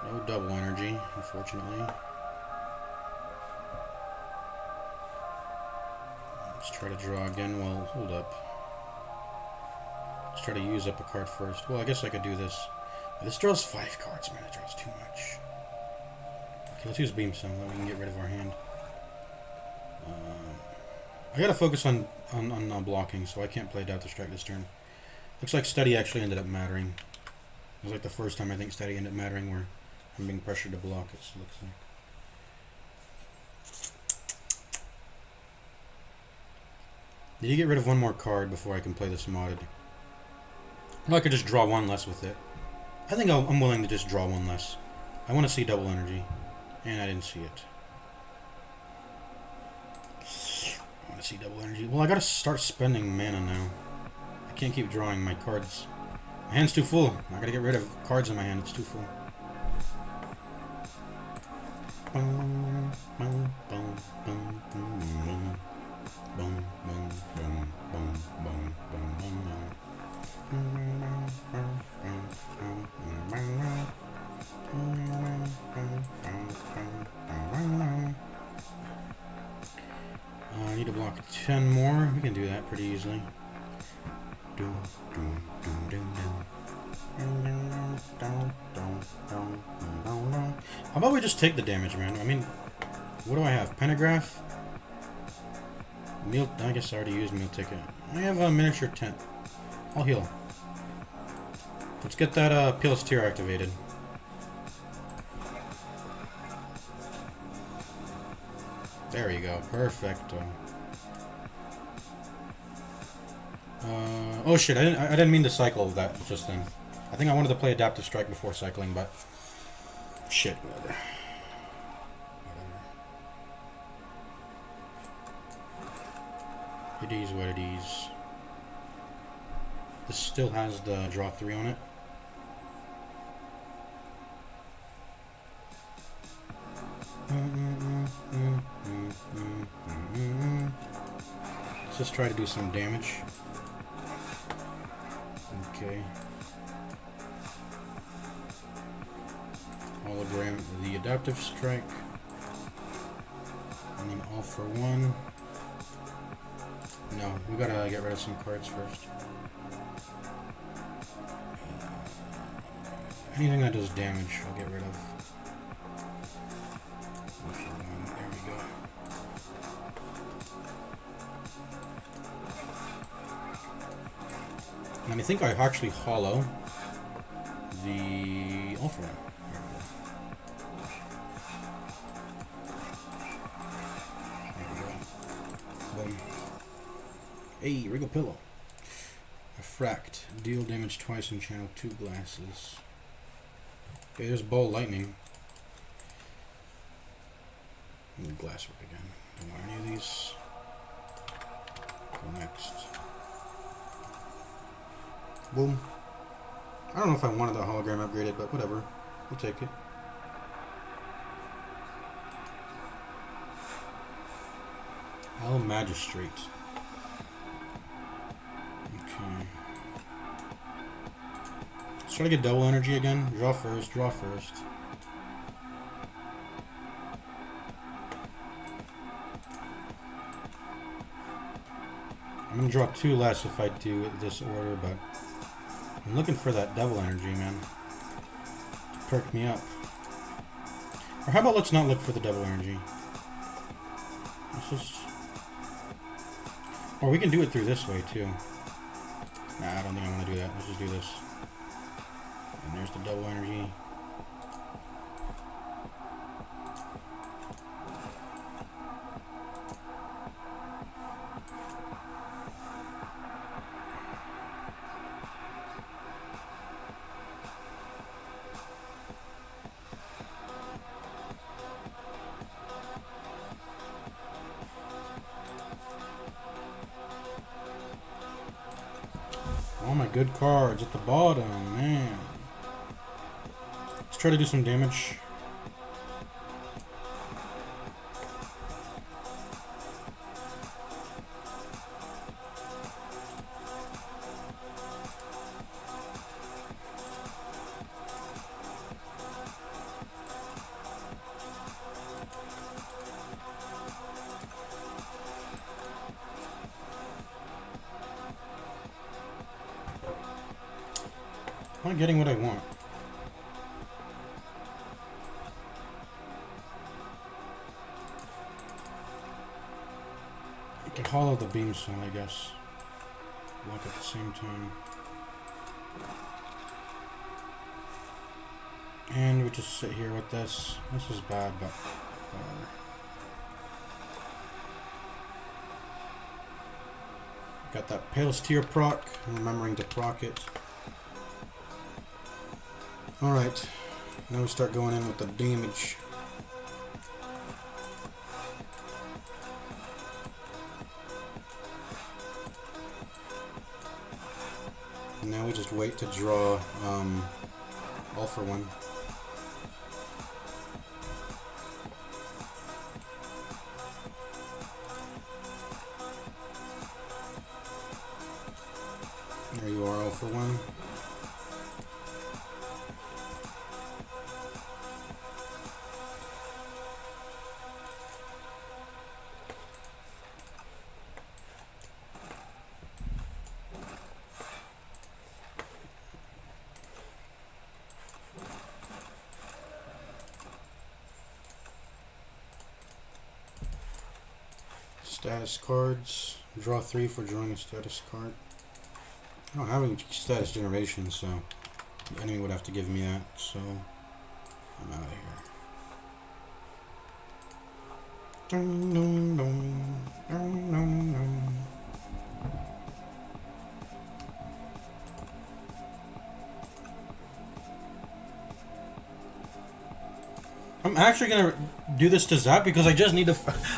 Speaker 1: No double energy, unfortunately. Let's try to draw again. Well, hold up. Let's try to use up a card first. Well, I guess I could do this. This draws 5 cards, man. It draws too much. Okay, let's use Beam Stone, then we can get rid of our hand. I gotta focus on blocking, so I can't play Doubt the Strike this turn. Looks like Steady actually ended up mattering. It was like the first time I think Steady ended up mattering where I'm being pressured to block, it looks like. Did you get rid of one more card before I can play this modded? Well, I could just draw 1 less with it. I think I'm willing to just draw 1 less. I want to see double energy, and I didn't see it. I want to see double energy. Well, I gotta start spending mana now. I can't keep drawing my cards. My hand's too full. I gotta get rid of cards in my hand. It's too full. I need to block 10 more. We can do that pretty easily. How about we just take the damage, man? I mean, what do I have? Pentagraph? Meal. I guess I already used Meal Ticket. I have a miniature tent. I'll heal. Let's get that Peel's Tear activated. There you go. Perfecto. Oh shit! I didn't mean to cycle that just then. I think I wanted to play Adaptive Strike before cycling, but shit. Whatever. It is what it is. This still has the draw 3 on it. Let's just try to do some damage. Okay. Hologram, the adaptive strike. And then all for one. No, we gotta get rid of some cards first. Anything that does damage, I'll get rid of. All for one. There we go. And I think I actually hollow the all for one. Hey, Wriggle Pillow. Refract. Deal damage twice and channel 2 glasses. Okay, there's Ball Lightning. And glass work again. Don't want any of these. Go next. Boom. I don't know if I wanted that hologram upgraded, but whatever. We'll take it. Hell Magistrate. Okay. Let's try to get double energy again. Draw first, draw first. I'm gonna draw 2 less if I do it this order, but I'm looking for that double energy, man. To perk me up. Or how about let's not look for the double energy? Let's just... Or we can do it through this way, too. Nah, I don't think I want to do that. Let's just do this. And there's the double energy. All my good cards at the bottom, man. Let's try to do some damage. I'm not getting what I want. I can hollow the beam stone, I guess. Look at the same time. And we just sit here with this. This is bad, but whatever. Got that Pale's Tear proc. I'm remembering to proc it. Alright, now we start going in with the damage. And now we just wait to draw all for one. There you are, all for one. Status cards. Draw 3 for drawing a status card. I don't have any status generation, so the enemy would have to give me that, so I'm out of here. Dun, dun, dun, dun, dun, dun. I'm actually gonna do this to Zap because I just need to.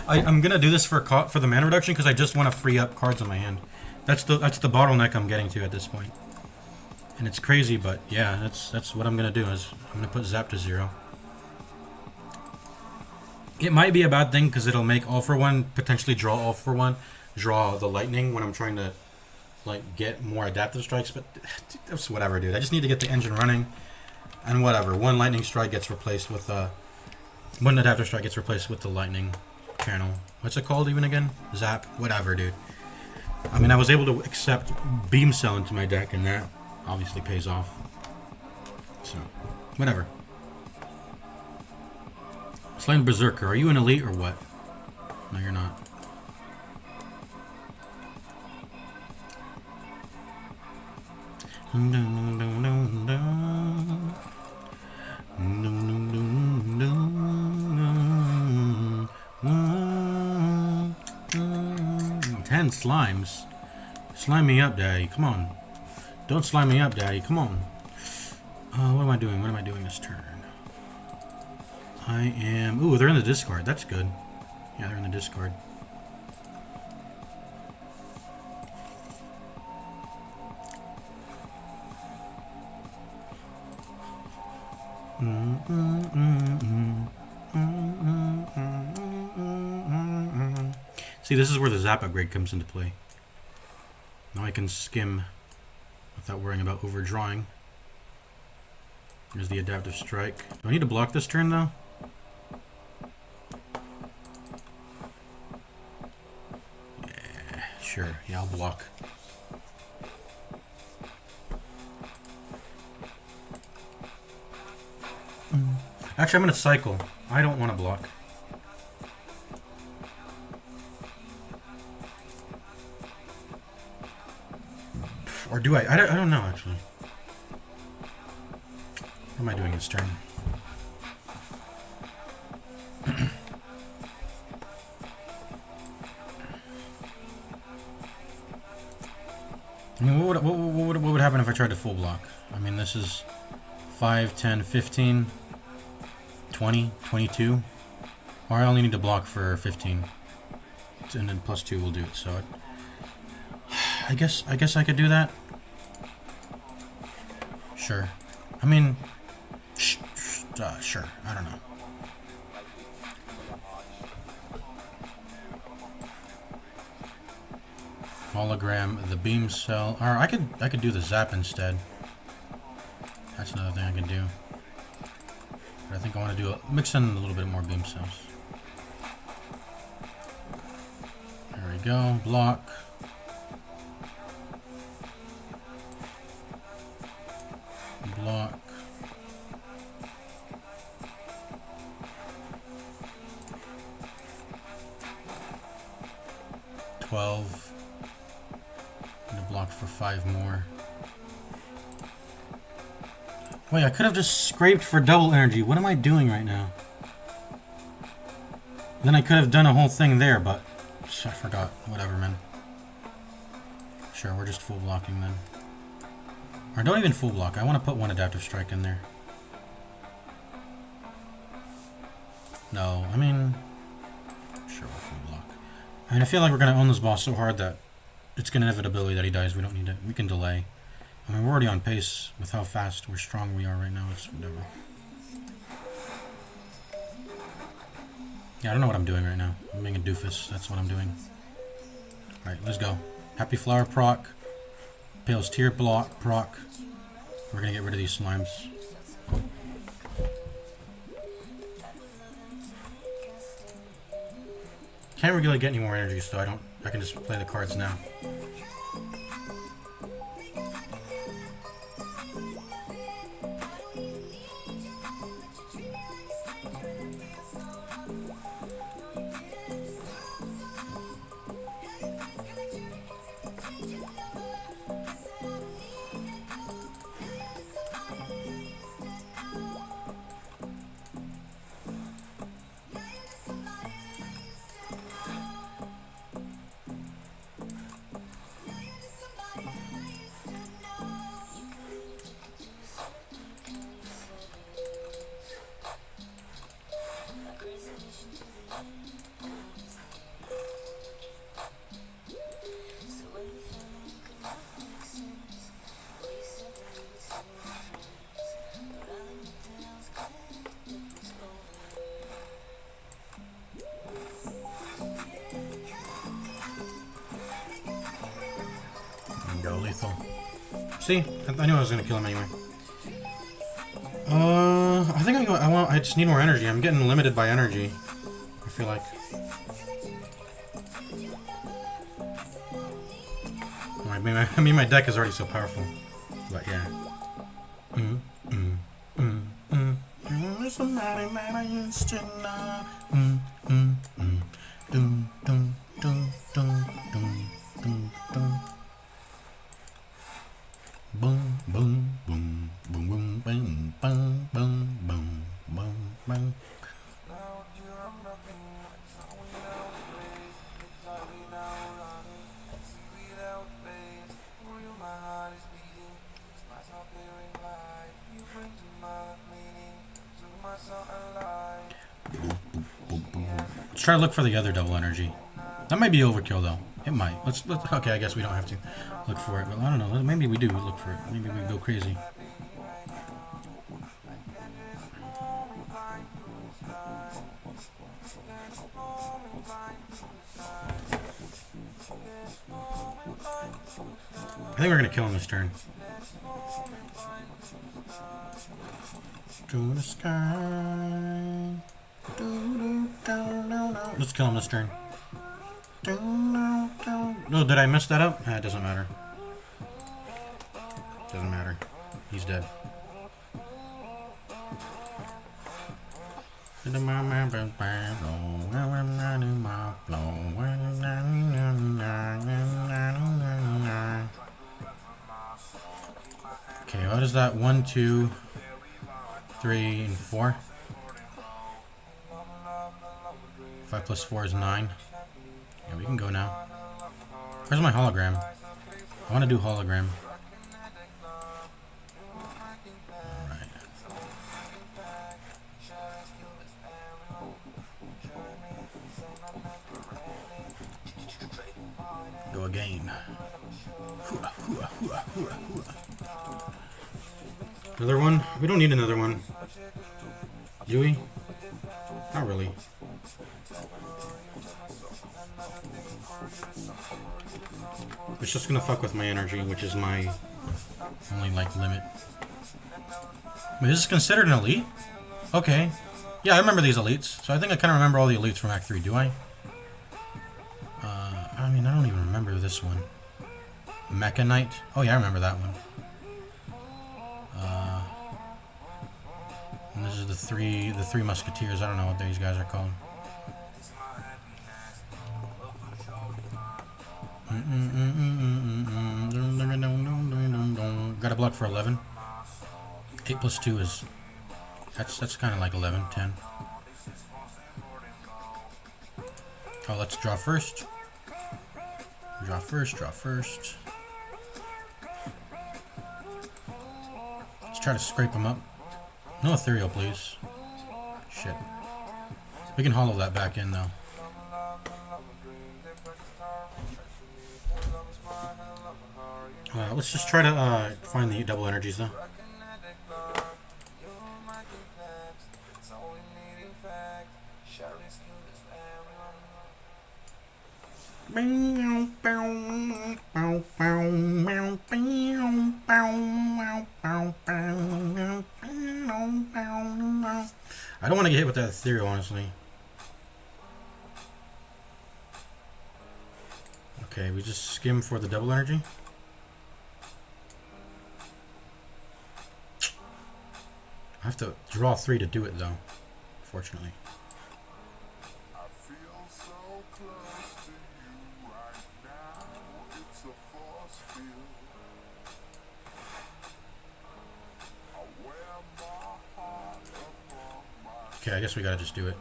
Speaker 1: I'm gonna do this for the mana reduction because I just want to free up cards in my hand. That's the bottleneck I'm getting to at this point. And it's crazy, but yeah, that's what I'm gonna do. Is I'm gonna put Zap to 0. It might be a bad thing because it'll make All for One potentially draw All for One, draw the lightning when I'm trying to like get more adaptive strikes. But that's whatever, dude. I just need to get the engine running, and whatever. One lightning strike gets replaced with one adaptive strike gets replaced with the lightning channel. What's it called even again? Zap, whatever, dude. I mean, I was able to accept Beam Cell into my deck, and that obviously pays off. So, whatever. Slain Berserker, are you an elite or what? No, you're not. Ten slimes. Slime me up, Daddy. Come on. Don't slime me up, Daddy. Come on. What am I doing? What am I doing this turn? I am... Ooh, they're in the discard. That's good. Yeah, they're in the discard. See, this is where the Zap upgrade comes into play. Now I can skim without worrying about overdrawing. There's the adaptive strike. Do I need to block this turn, though? Yeah, sure. Yeah, I'll block. Actually, I'm going to cycle. I don't want to block. Or do I? I don't know, actually. What am I doing this turn? I mean, what would happen if I tried to full block? I mean, this is 5, 10, 15, 20, 22. Or I only need to block for 15. And then plus 2 will do it, so... I guess I could do that. Sure. I mean... sure. I don't know. Hologram, the beam cell. Or I could do the zap instead. That's another thing I can do. But I think I want to do mix in a little bit more beam cells. There we go. Block. Block. $12. And a block for 5 more. Wait, I could have just scraped for double energy. What am I doing right now? Then I could have done a whole thing there, but I forgot. Whatever, man. Sure, we're just full blocking then. Or don't even full block. I want to put one adaptive strike in there. No, I mean... Sure, we'll full block. I mean, I feel like we're going to own this boss so hard that it's an inevitability that he dies. We don't need to... We can delay. I mean, we're already on pace with how fast we're strong we are right now. It's whatever. Yeah, I don't know what I'm doing right now. I'm being a doofus. That's what I'm doing. Alright, let's go. Happy Flower proc. Pale's Tear block proc. We're gonna get rid of these slimes. Can't really get any more energy, so I can just play the cards now. go, lethal. See? I knew I was gonna kill him anyway. I think I just need more energy. I'm getting limited by energy. I feel like. I mean, my deck is already so powerful. But yeah. Somebody that I used to know. Boom, boom, boom, boom, boom, boom, boom, boom, boom, boom. Let's try to look for the other double energy. That might be overkill though. It might. Let's okay, I guess we don't have to look for it, but I don't know. Maybe we do look for it. Maybe we go crazy. I think we're gonna kill him this turn. To the sky. Let's kill him this turn. No, did I mess that up? It doesn't matter. Doesn't matter. He's dead. Okay, what is that? 1, 2, 3, and 4. 5 plus 4 is 9. Yeah, we can go now. Where's my hologram? I want to do hologram. Alright. Go again. Another one? We don't need another one. Do we? Not really. It's just gonna fuck with my energy, which is my only, like, limit. Wait, is this considered an elite? Okay. Yeah, I remember these elites. So I think I kind of remember all the elites from Act 3, do I? I mean, I don't even remember this one. Mecha Knight? Oh yeah, I remember that one. And this is the three musketeers. I don't know what these guys are called. Got a block for 11. 8 plus 2 is... That's kind of like 11, 10. Oh, let's draw first. Draw first, draw first. Let's try to scrape them up. No ethereal, please. Shit. We can hollow that back in, though. Let's just try to find the double energies, though. I don't want to get hit with that ethereal, honestly. Okay, we just skim for the double energy. I have to draw 3 to do it, though, fortunately. Okay, I guess we gotta just do it.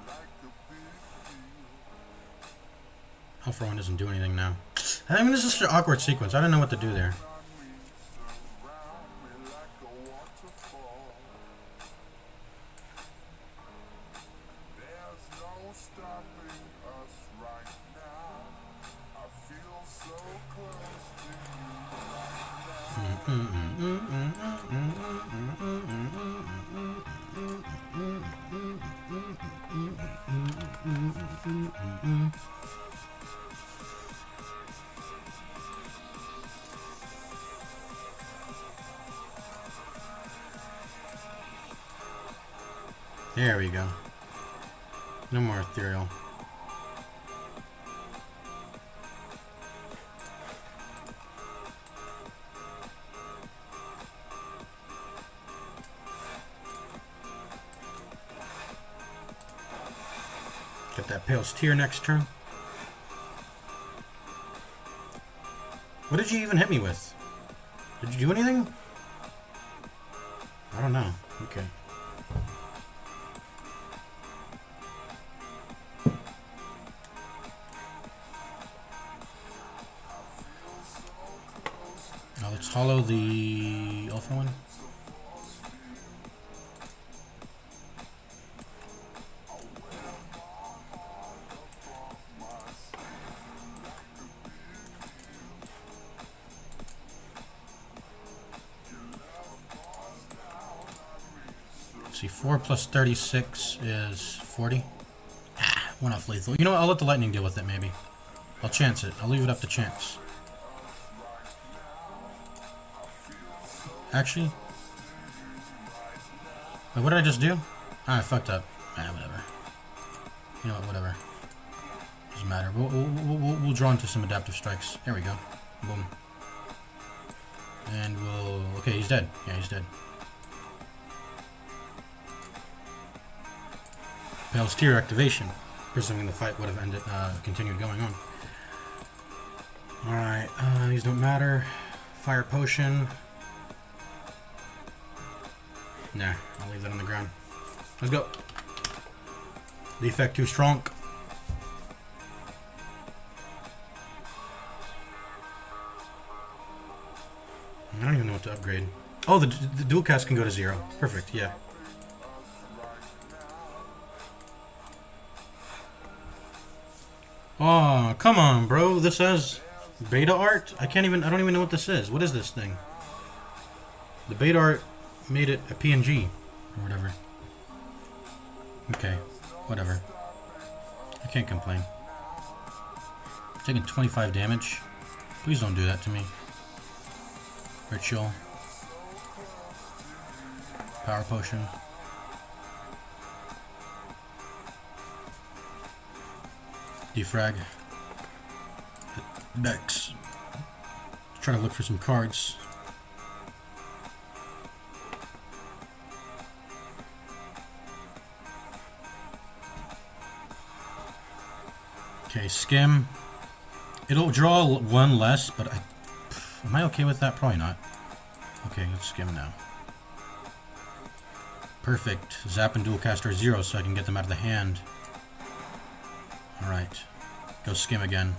Speaker 1: Alpha 1 doesn't do anything now. I mean, this is such an awkward sequence. I don't know what to do there. There we go. No more ethereal. Get that Pale's Tear next turn. What did you even hit me with? Did you do anything? I don't know. Okay. Now let's hollow the alpha one. Let's see, 4 plus 36 is 40. Ah, one off lethal. You know what? I'll let the lightning deal with it, maybe. I'll chance it. I'll leave it up to chance. Actually, wait, what did I just do? Ah, I fucked up. Ah, whatever. You know what? Whatever. Doesn't matter. We'll draw into some adaptive strikes. There we go. Boom. And we'll... Okay, he's dead. Yeah, he's dead. Pale's Tear activation. Presuming the fight would have ended, continued going on. Alright, these don't matter. Fire potion. Nah, I'll leave that on the ground. Let's go. The effect too strong. I don't even know what to upgrade. Oh, the dual cast can go to 0. Perfect, yeah. Oh, come on, bro. This has beta art? I don't even know what this is. What is this thing? The beta art made it a PNG or whatever. Okay, whatever. I can't complain. Taking 25 damage. Please don't do that to me. Ritual. Power potion. Defrag. Dex. Trying to look for some cards. Okay, skim. It'll draw one less, but am I okay with that? Probably not. Okay, let's skim now. Perfect. Zap and dual caster 0 so I can get them out of the hand. Alright. Go skim again.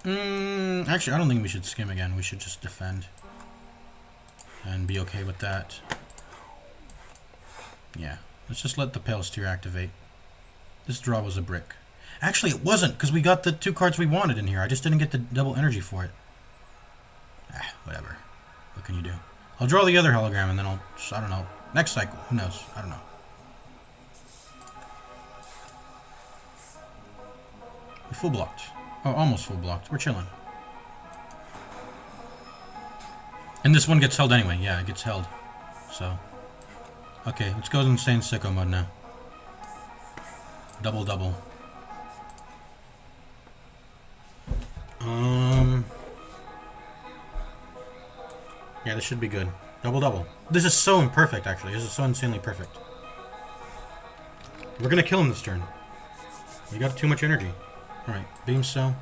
Speaker 1: Actually, I don't think we should skim again. We should just defend. And be okay with that. Yeah. Let's just let the Pale's Tear activate. This draw was a brick. Actually, it wasn't, because we got the 2 cards we wanted in here. I just didn't get the double energy for it. Ah, whatever. What can you do? I'll draw the other hologram, and then I don't know. Next cycle. Who knows? I don't know. We're full blocked. Oh, almost full blocked. We're chilling. And this one gets held anyway. Yeah, it gets held. So. Okay, let's go insane sicko mode now. Double. Yeah, this should be good. Double. This is so imperfect, actually. This is so insanely perfect. We're gonna kill him this turn. We got too much energy. Alright, beam cell.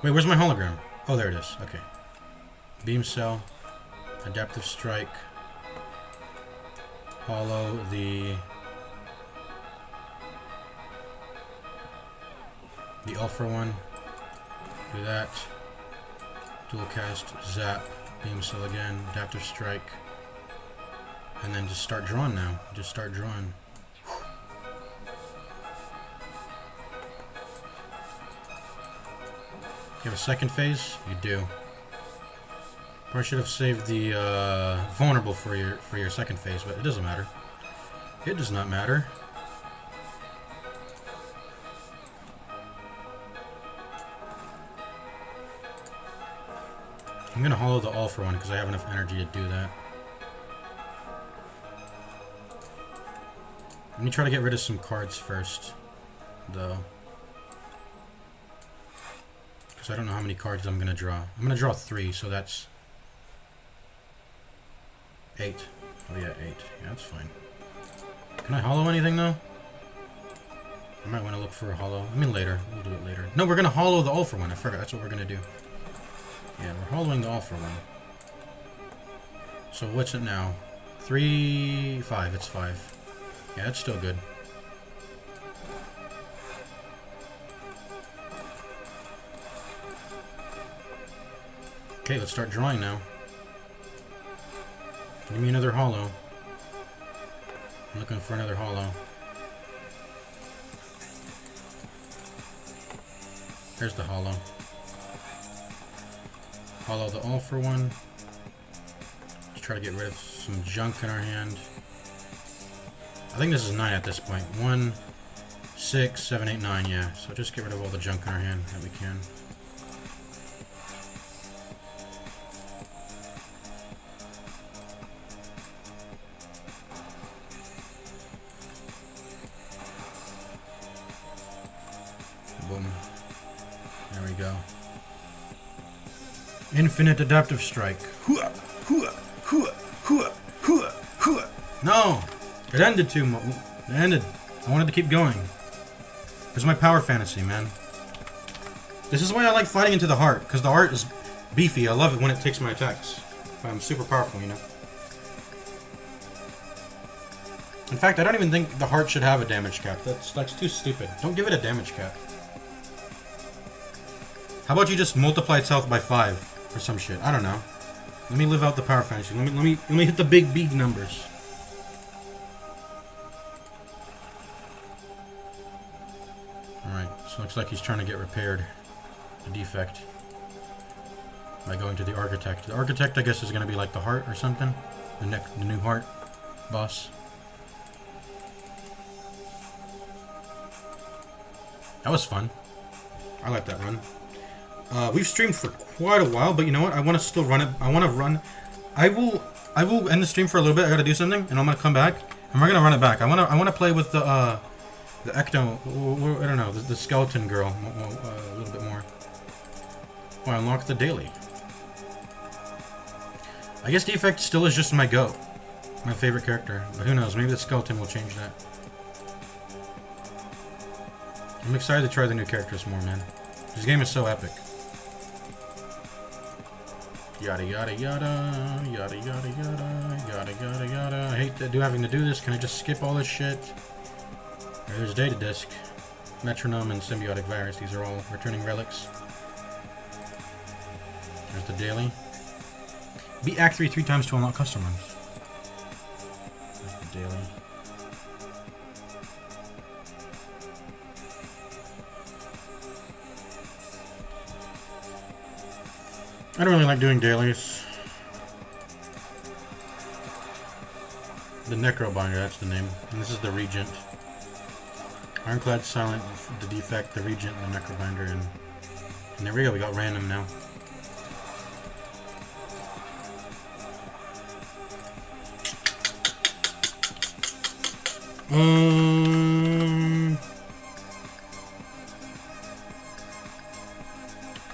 Speaker 1: Wait, where's my hologram? Oh, there it is. Okay. Beam cell. Adaptive strike. Hollow the alpha one. Do that. Dual cast, zap, beam cell again, adaptive strike. And then just start drawing now. Just start drawing. You have a second phase? You do. Probably should have saved the vulnerable for your second phase, but it doesn't matter. It does not matter. I'm gonna hollow the all for one because I have enough energy to do that. Let me try to get rid of some cards first, though. Because I don't know how many cards I'm going to draw. I'm going to draw 3, so that's 8. Oh yeah, 8. Yeah, that's fine. Can I hollow anything, though? I might want to look for a hollow. I mean, later. We'll do it later. No, we're going to hollow the all for one. I forgot. That's what we're going to do. Yeah, we're hollowing the all for one. So what's it now? 3, 5. It's 5. Yeah, that's still good. Okay, let's start drawing now. Give me another hollow. I'm looking for another hollow. There's the hollow. Hollow the all for one. Let's try to get rid of some junk in our hand. I think this is 9 at this point. 1, 6, 7, 8, 9, yeah. So just get rid of all the junk in our hand that we can. Boom. There we go. Infinite adaptive strike. Hooah! Hooah! Hooah! Hooah! Hooah! Hooah! No! It ended too much. It ended. I wanted to keep going. This is my power fantasy, man. This is why I like fighting into the heart, because the heart is beefy. I love it when it takes my attacks. I'm super powerful, you know. In fact, I don't even think the heart should have a damage cap. That's too stupid. Don't give it a damage cap. How about you just multiply its health by 5 or some shit? I don't know. Let me live out the power fantasy. Let me hit the big bead numbers. Alright, so looks like he's trying to get repaired. The defect. By going to the architect. The architect, I guess, is going to be like the heart or something. The new heart boss. That was fun. I like that run. We've streamed for quite a while, but you know what? I want to still run it. I want to run. I will end the stream for a little bit. I got to do something, and I'm gonna come back, and we're gonna run it back. I wanna play with the ecto. I don't know, the skeleton girl a little bit more. Oh, I unlocked the daily. I guess Defect still is just my goat, my favorite character. But who knows? Maybe the skeleton will change that. I'm excited to try the new characters more, man. This game is so epic. Yada yada yada, yada yada yada, yada yada yada. I hate having to do this. Can I just skip all this shit? There's Data Disc, Metronome, and Symbiotic Virus. These are all returning relics. There's the daily. Beat Act 3 times to unlock custom runs. There's the daily. I don't really like doing dailies. The Necrobinder, that's the name. And this is the Regent. Ironclad, Silent, the Defect, the Regent, and the Necrobinder, and there we go, we got random now.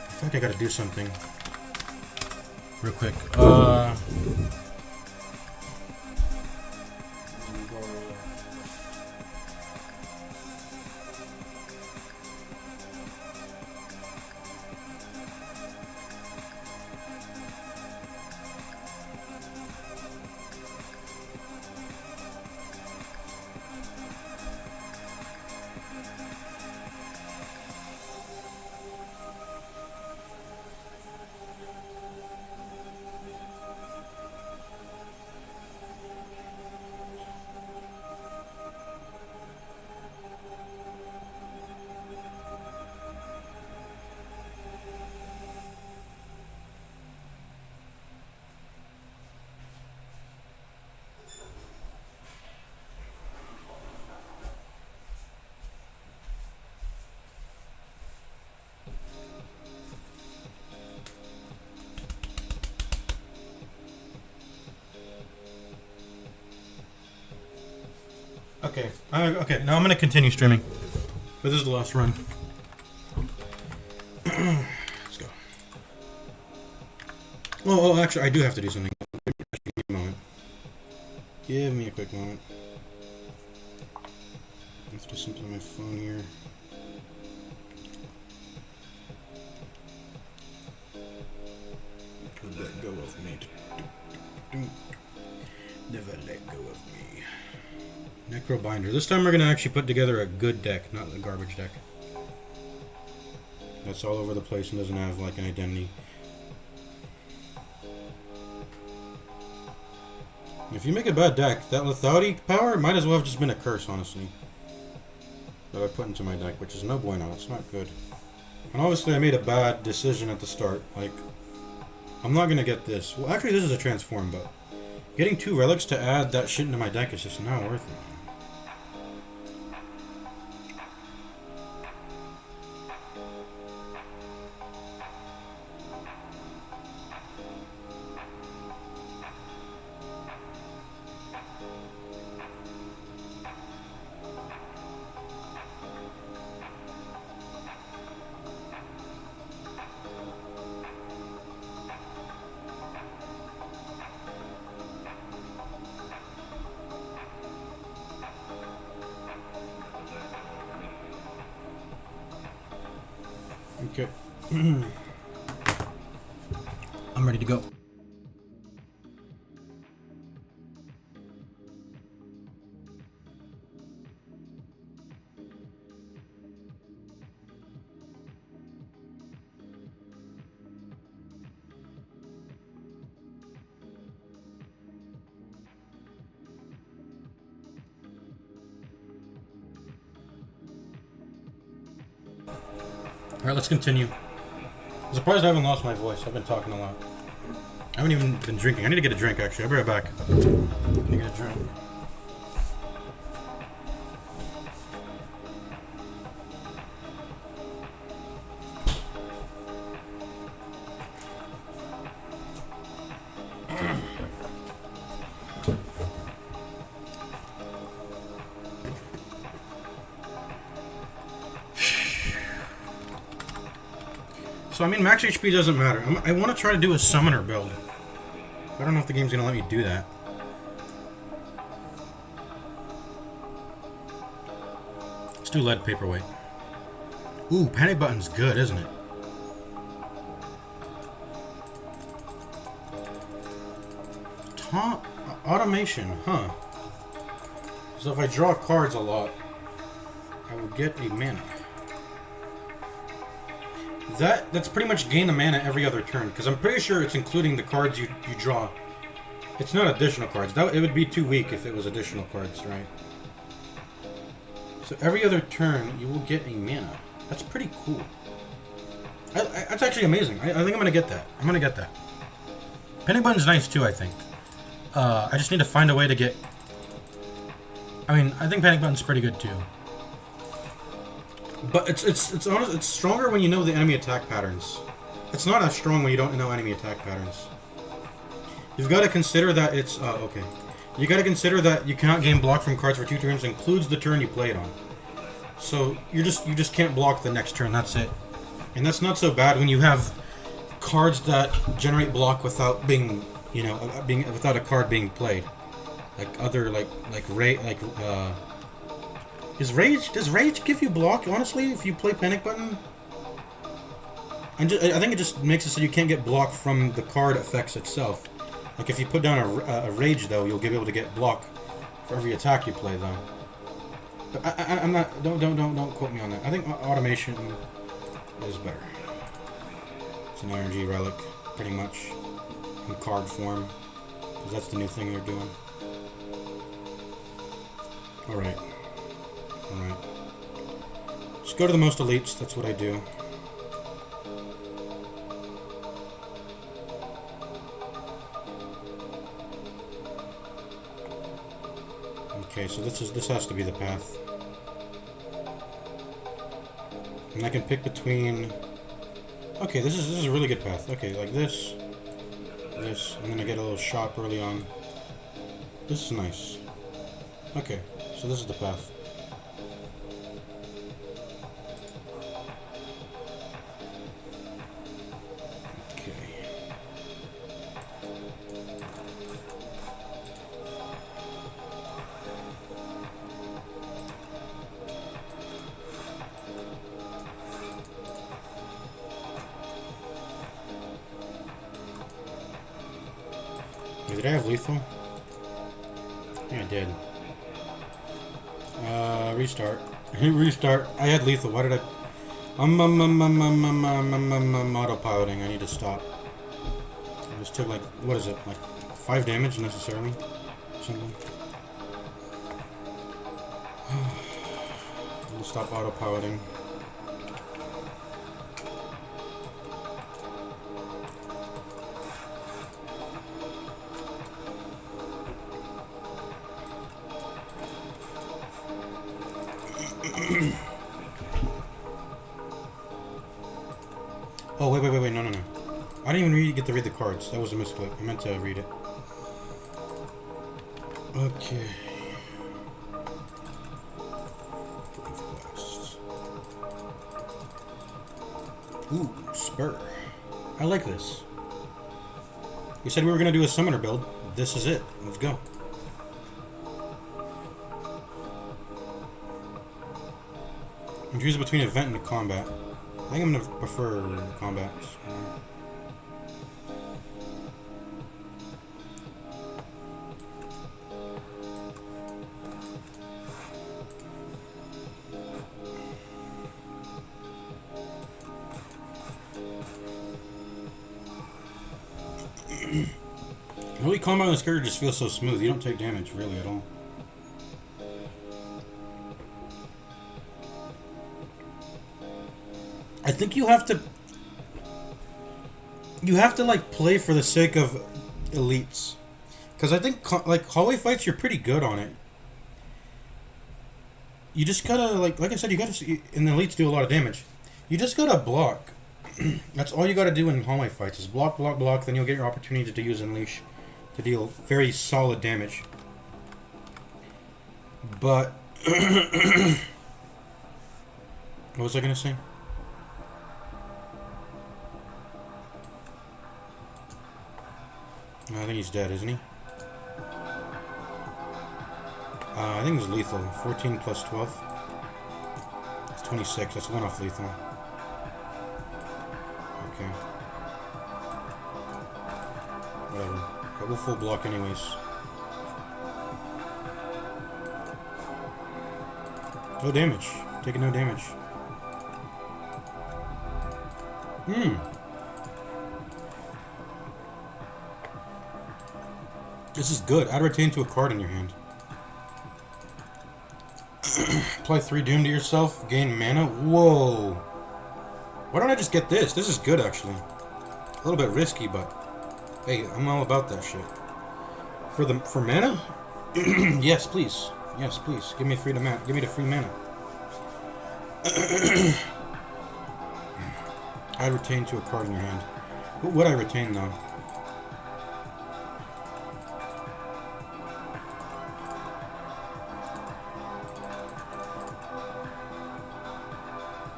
Speaker 1: I think I gotta do something. Real quick. Okay. Okay. Now I'm gonna continue streaming, but this is the last run. Let's go. Oh, actually, I do have to do something. Give me a moment. Give me a quick moment. Let's do something on my phone here. Let go of me. Never let go of me. Necro Binder. This time we're gonna actually put together a good deck, not a garbage deck. That's all over the place and doesn't have like an identity. If you make a bad deck, that lethality power might as well have just been a curse, honestly. That I put into my deck, which is no bueno. It's not good. And obviously I made a bad decision at the start. Like, I'm not gonna get this. Well, actually this is a transform, but getting 2 relics to add that shit into my deck is just not worth it. Okay. I'm ready to go. Alright, let's continue. I'm surprised I haven't lost my voice. I've been talking a lot. I haven't even been drinking. I need to get a drink, actually. I'll be right back. I need to get a drink. So, I mean, max HP doesn't matter. I want to try to do a summoner build. I don't know if the game's going to let me do that. Let's do lead paperweight. Ooh, panic button's good, isn't it? Automation, huh? So if I draw cards a lot, I will get a mana. That's pretty much gain a mana every other turn, because I'm pretty sure it's including the cards you draw. It's not additional cards. It would be too weak if it was additional cards, right? So every other turn, you will get a mana. That's pretty cool. That's actually amazing. I think I'm going to get that. I'm going to get that. Panic button's nice too, I think. I just need to find a way to get... I mean, I think panic button's pretty good too. But it's stronger when you know the enemy attack patterns. It's not as strong when you don't know enemy attack patterns. You've got to consider that it's okay. You got to consider that you cannot gain block from cards for 2 turns, includes the turn you played on. So you just can't block the next turn. That's it. And that's not so bad when you have cards that generate block without being, you know, without a card being played. Like other does Rage give you block, honestly, if you play Panic Button? I think it just makes it so you can't get block from the card effects itself. Like, if you put down a Rage, though, you'll be able to get block for every attack you play, though. But I'm not... Don't quote me on that. I think automation is better. It's an energy relic, pretty much, in card form. Because that's the new thing they're doing. Alright. Alright. Just go to the most elites, that's what I do. Okay, so this has to be the path. And I can pick between... Okay, this is a really good path. Okay, like this, and then I get a little shop early on. This is nice. Okay, So this is the path. Okay. Did I have lethal? Yeah, I did. Restart. Restart. I had lethal. Why did I... autopiloting. I need to stop. I just took like... What is it? Like 5 damage necessarily? Something. I need to stop autopiloting. Oh, wait, no. I didn't even get to read the cards. That was a misclick. I meant to read it. Okay. Ooh, Spire. I like this. You said we were going to do a summoner build. This is it. Let's go. Choose between event and combat. I think I'm gonna prefer combat. Really, combat on the scourge just feels so smooth. You don't take damage really at all. I think you have to like play for the sake of elites, because I think like hallway fights you're pretty good on it. You just gotta like I said, you gotta, and the elites do a lot of damage. You just gotta block. That's all you gotta do in hallway fights is block. Then you'll get your opportunity to use unleash to deal very solid damage. But what was I gonna say? I think he's dead, isn't he? I think he's lethal. 14 plus 12. It's 26. That's one off lethal. Okay. Whatever. But we'll full block anyways. No damage. Taking no damage. This is good. Add retain to a card in your hand. Apply 3 Doom to yourself. Gain mana. Whoa. Why don't I just get this? This is good, actually. A little bit risky, but hey, I'm all about that shit. For mana? Yes, please. Yes, please. Give me free mana. Give me the free mana. Add retain to a card in your hand. What would I retain though?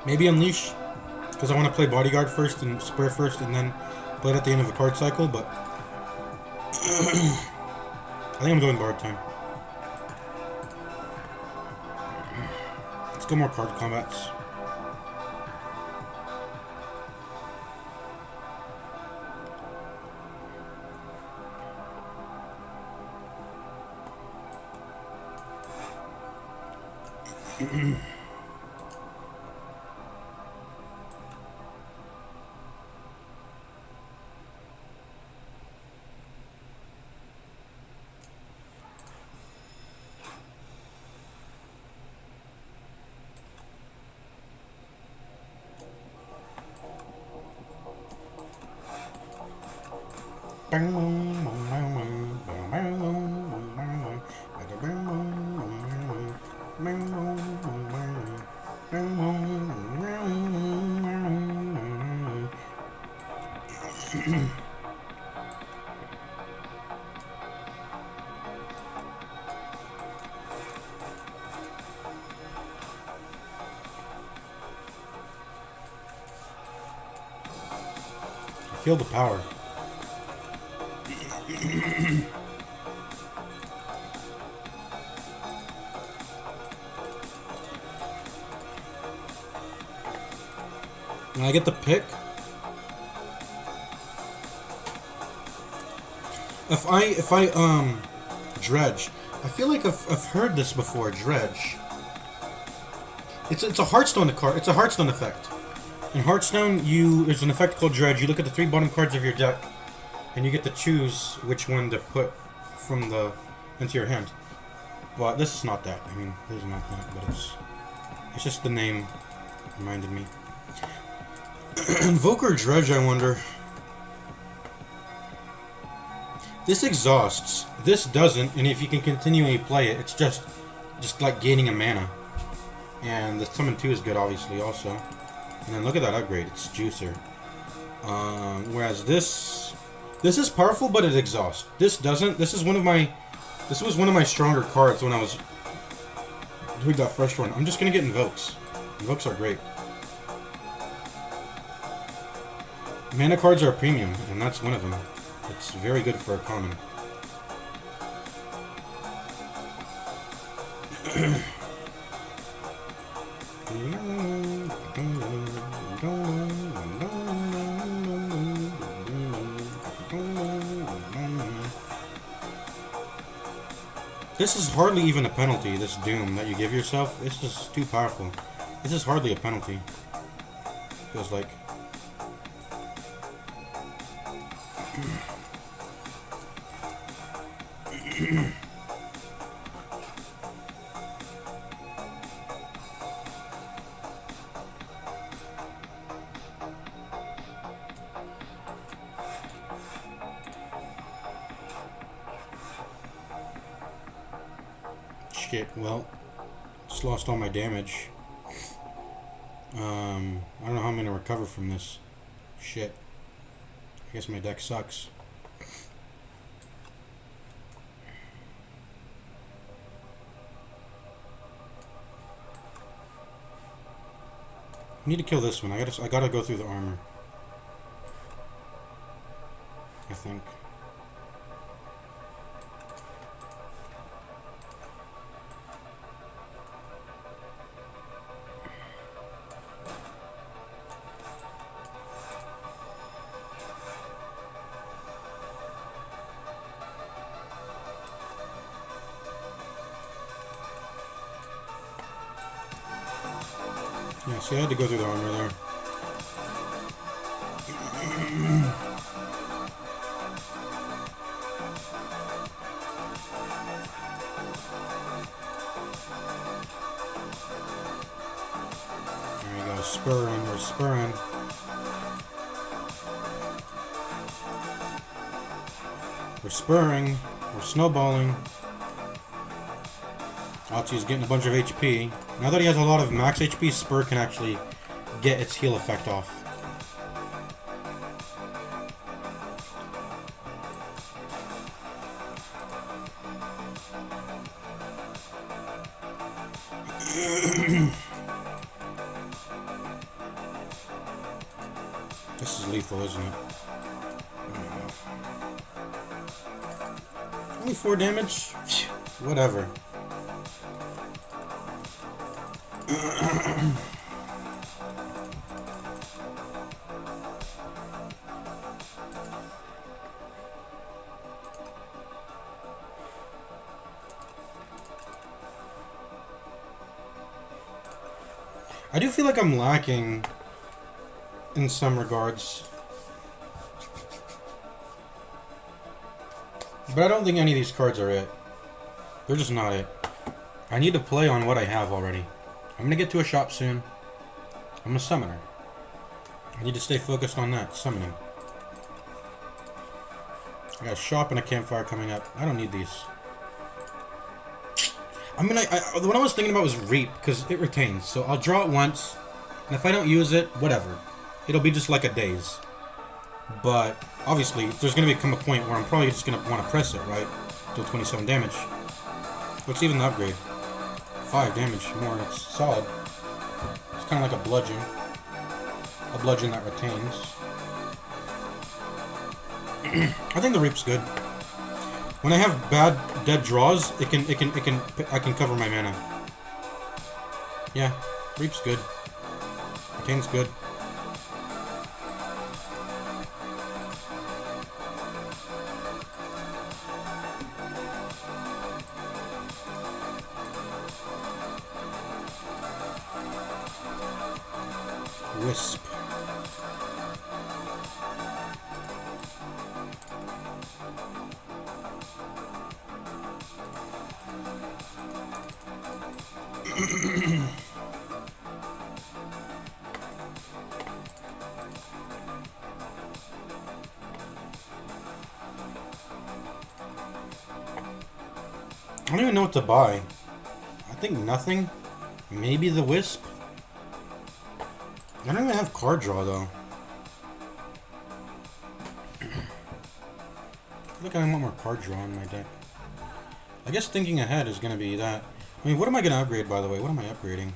Speaker 1: Maybe Unleash, because I want to play Bodyguard first and Spire first, and then play it at the end of a card cycle, but I think I'm doing Bard time. Let's go more card combats. Feel the power. And I get the pick. If I dredge, I feel like I've heard this before. Dredge. It's a Hearthstone card. It's a Hearthstone effect. In Hearthstone, there's an effect called Dredge. You look at the 3 bottom cards of your deck, and you get to choose which one to put into your hand. But this is not that. I mean, this is not that, but it's just the name reminded me. Invoker Dredge, I wonder. This exhausts. This doesn't, and if you can continually play it, it's just like gaining a mana. And the summon 2 is good, obviously, also. And then look at that upgrade. It's juicer. Whereas this is powerful, but it exhausts. This doesn't. This was one of my stronger cards when I was doing that first one. I'm just gonna get invokes. Invokes are great. Mana cards are a premium, and that's one of them. It's very good for a common. This is hardly even a penalty, this doom that you give yourself. It's just too powerful. This is hardly a penalty. Feels like. Shit, well, just lost all my damage. I don't know how I'm gonna recover from this. Shit. I guess my deck sucks. I need to kill this one. I gotta go through the armor. I think. Yeah, see, I had to go through the armor there. There you go, spurring, we're spurring. We're spurring, we're snowballing. Achi's getting a bunch of HP. Now that he has a lot of max HP, Spur can actually get its heal effect off. This is lethal, isn't it? Only 4 damage? Whatever. I do feel like I'm lacking in some regards. But I don't think any of these cards are it. They're just not it. I need to play on what I have already. I'm gonna get to a shop soon. I'm a summoner. I need to stay focused on that, summoning. I got a shop and a campfire coming up. I don't need these. I mean, what I was thinking about was Reap, because it retains. So I'll draw it once, and if I don't use it, whatever. It'll be just like a daze. But, obviously, there's going to become a point where I'm probably just going to want to press it, right? Deal 27 damage. What's even the upgrade? 5 damage more, it's solid. It's kind of like a bludgeon. A bludgeon that retains. I think the Reap's good. When I have bad dead draws, I can cover my mana. Yeah, Reap's good. Retain's good. Wisp. I don't even know what to buy. I think nothing. Maybe the Wisp. I don't even have card draw though. I think I want more card draw in my deck. I guess thinking ahead is gonna be that. I mean, what am I gonna upgrade, by the way? What am I upgrading?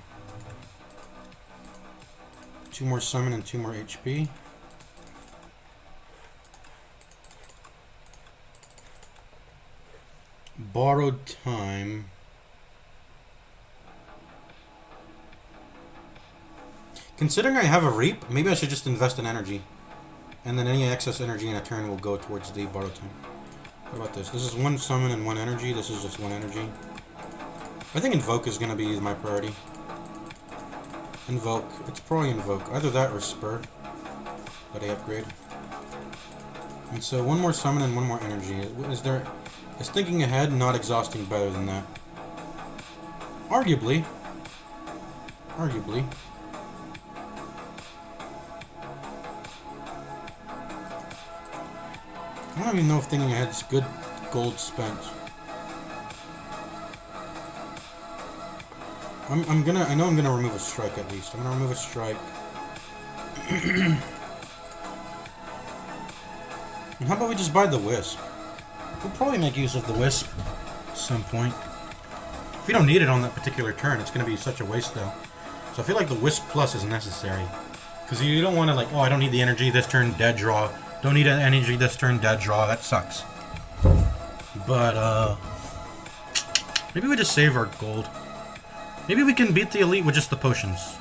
Speaker 1: 2 more summon and 2 more HP. Borrowed time. Considering I have a Reap, maybe I should just invest in energy. And then any excess energy in a turn will go towards the borrowed time. What about this? This is 1 summon and 1 energy. This is just 1 energy. I think Invoke is going to be my priority. Invoke. It's probably Invoke. Either that or Spur. That I upgrade. And so 1 more summon and 1 more energy. Is thinking ahead not exhausting better than that? Arguably. Arguably. I don't even know if thinking ahead is good gold spent. I know I'm gonna remove a strike at least. I'm gonna remove a strike. And how about we just buy the Wisp? We'll probably make use of the Wisp at some point. If we don't need it on that particular turn, it's gonna be such a waste though. So I feel like the Wisp Plus is necessary. Because you don't want to like, oh, I don't need the energy this turn, dead draw. Don't need an energy this turn, dead draw. That sucks. But, maybe we just save our gold. Maybe we can beat the elite with just the potions.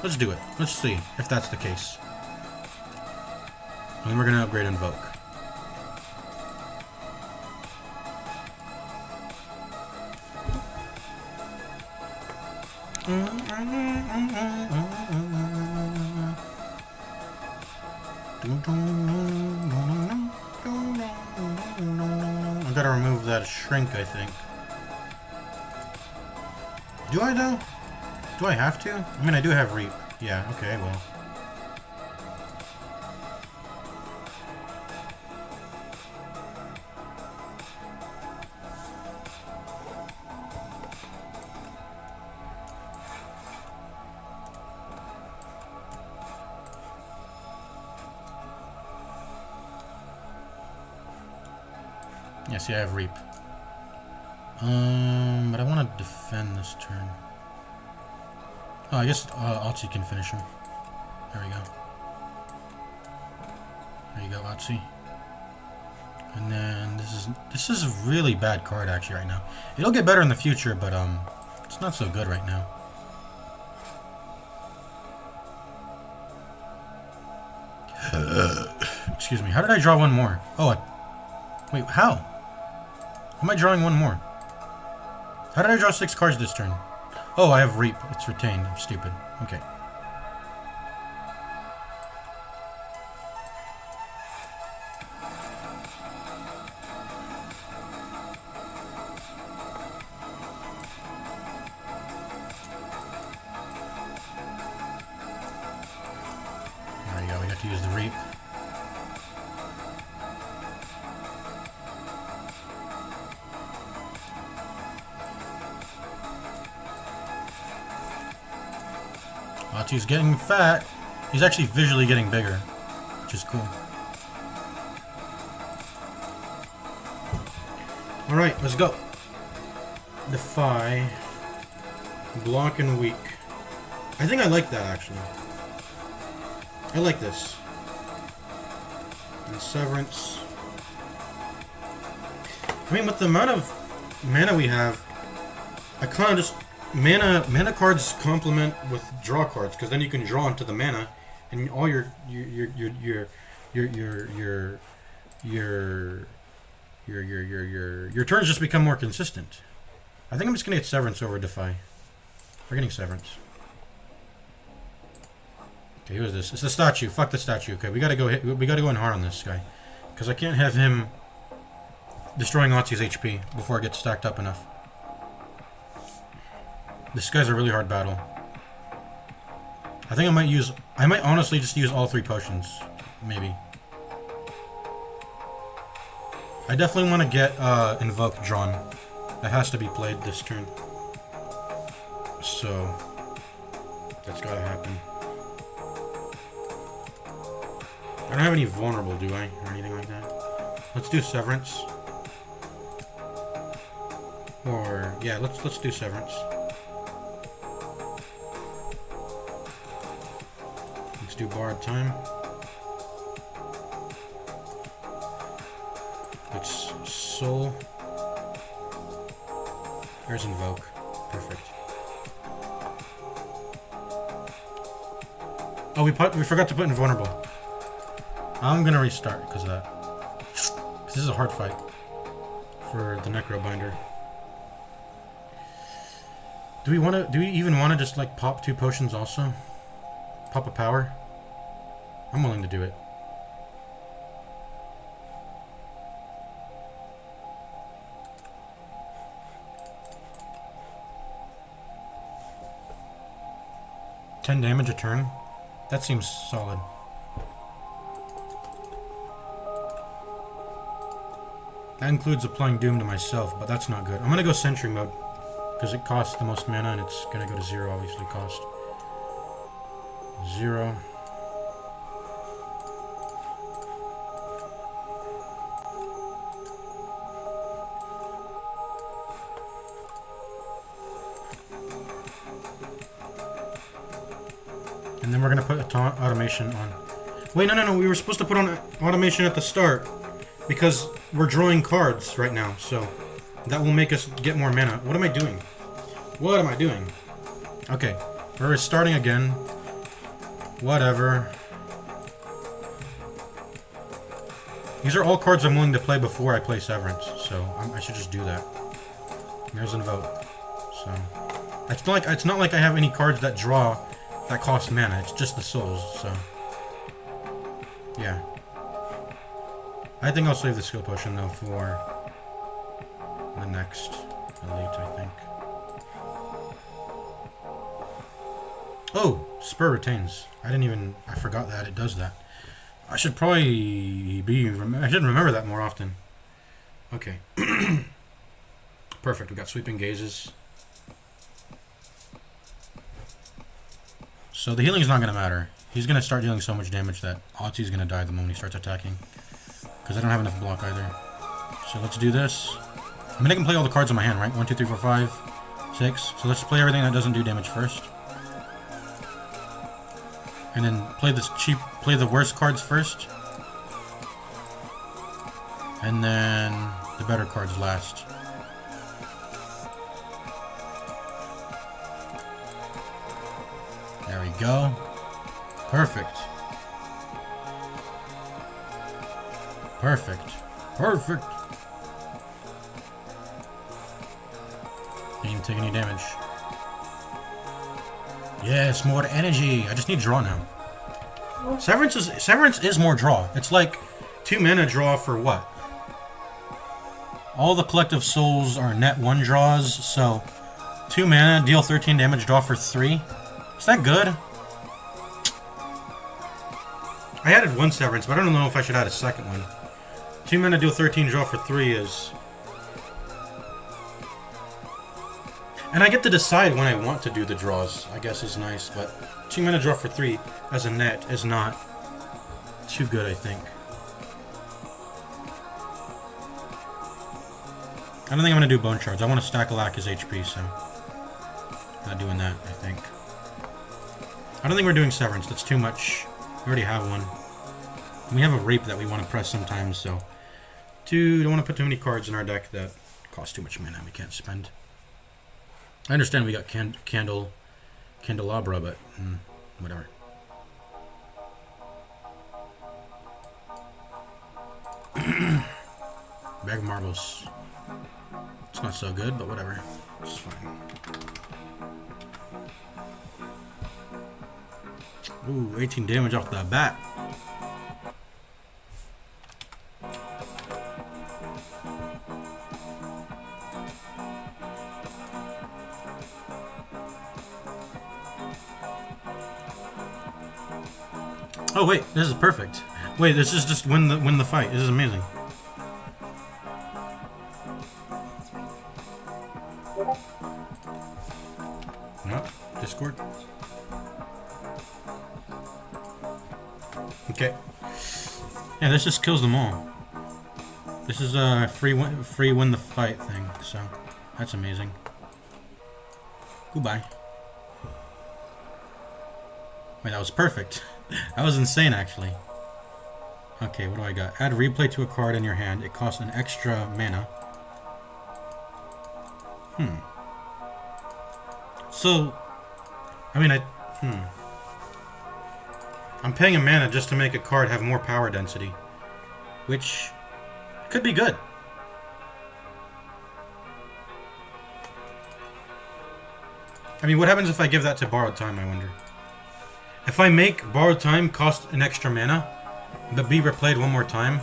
Speaker 1: Let's do it. Let's see if that's the case. And then we're going to upgrade Invoke. I gotta remove that shrink, I think. Do I though? Do I have to? I mean, I do have Reap. Yeah, okay, well. Yeah, see, I have Reap. But I want to defend this turn. Oh, I guess Otzi can finish him. There we go. There you go, Otzi. And then this is a really bad card actually right now. It'll get better in the future, but it's not so good right now. Excuse me. How did I draw one more? Oh, wait, how? How am I drawing one more? How did I draw 6 cards this turn? Oh, I have Reap. It's retained. I'm stupid. Okay. There we go. We got to use the Reap. He's getting fat. He's actually visually getting bigger, which is cool. Alright, let's go. Defy. Block and weak. I think I like that, actually. I like this. And Severance. I mean, with the amount of mana we have, I kind of just mana cards complement with draw cards because then you can draw into the mana, and all your turns just become more consistent. I think I'm just gonna get Severance over Defy. We're getting Severance. Okay, who is this? It's the statue. Fuck the statue. Okay, we gotta go in hard on this guy, because I can't have him destroying Otzi's HP before it gets stacked up enough. This guy's a really hard battle. I think I might honestly just use all 3 potions, maybe. I definitely want to get Invoke drawn. That has to be played this turn. So that's gotta happen. I don't have any vulnerable, do I? Or anything like that? Let's do Severance. Or yeah, let's do Severance. Let's do Borrowed Time. Let's Soul. There's Invoke. Perfect. Oh, we forgot to put Invulnerable. I'm gonna restart because of that. This is a hard fight for the Necrobinder. Do we even want to just like pop 2 potions also? Pop a power? I'm willing to do it. $10 damage a turn? That seems solid. That includes applying Doom to myself, but that's not good. I'm gonna go Sentry mode, because it costs the most mana and it's gonna go to 0, obviously, cost. 0. And then we're gonna put automation on. Wait, no. We were supposed to put on automation at the start because we're drawing cards right now, so that will make us get more mana. What am I doing? What am I doing? Okay, we're starting again. Whatever. These are all cards I'm willing to play before I play Severance, so I should just do that. There's Invoke. So it's not like I have any cards that draw that cost mana. It's just the souls. So yeah. I think I'll save the skill potion though for the next elite, I think. Oh, Spur retains. I forgot that it does that. I should probably I should remember that more often. Okay. Perfect, we got Sweeping Gazes. So the healing is not going to matter. He's going to start dealing so much damage that Otzi's going to die the moment he starts attacking. Because I don't have enough block either. So let's do this. I mean, I can play all the cards in my hand, right? 1, 2, 3, 4, 5, 6. So let's play everything that doesn't do damage first. And then play the worst cards first. And then the better cards last. There we go. Perfect. Perfect. Perfect. Didn't even take any damage. Yes, more energy. I just need draw now. Severance is more draw. It's like 2 mana draw for what? All the collective souls are net 1 draws, so 2 mana, deal 13 damage, draw for 3. Is that good? I added 1 Severance, but I don't know if I should add a second one. 2 mana, deal 13, draw for 3 is... And I get to decide when I want to do the draws, I guess is nice, but 2 mana draw for 3 as a net is not too good, I think. I don't think I'm going to do Bone Shards. I want to stack Alaka's HP, so... Not doing that, I think. I don't think we're doing Severance. That's too much. We already have one. We have a Rape that we want to press sometimes, so... don't want to put too many cards in our deck that cost too much mana we can't spend. I understand we got Candelabra, but whatever. Bag of marbles. It's not so good, but whatever. It's fine. Ooh, 18 damage off the bat. Oh wait, this is perfect. Wait, this is just win the fight. This is amazing. No, Discord. Okay. Yeah, this just kills them all. This is a free win the fight thing, so that's amazing. Goodbye. Wait, that was perfect. That was insane, actually. Okay, what do I got? Add replay to a card in your hand. It costs an extra mana. So, I mean, I'm paying a mana just to make a card have more power density, which could be good. I mean, what happens if I give that to Borrowed Time, I wonder? If I make Borrowed Time cost an extra mana, but be replayed one more time,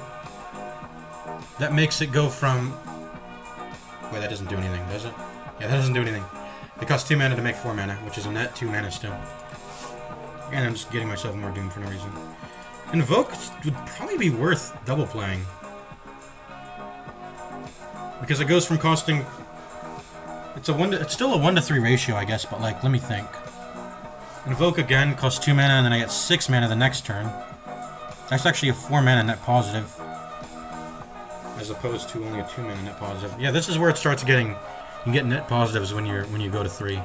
Speaker 1: that makes it go from... Wait, that doesn't do anything, does it? Yeah, that doesn't do anything. It costs 2 mana to make 4 mana, which is a net 2 mana still. And I'm just getting myself more doomed for no reason. Invoke would probably be worth double playing. Because it goes from costing... It's still a 1 to 3 ratio, I guess, but like, let me think. Invoke again costs 2 mana, and then I get 6 mana the next turn. That's actually a 4 mana net positive. As opposed to only a 2 mana net positive. Yeah, this is where it starts getting... You get net positives when you go to 3.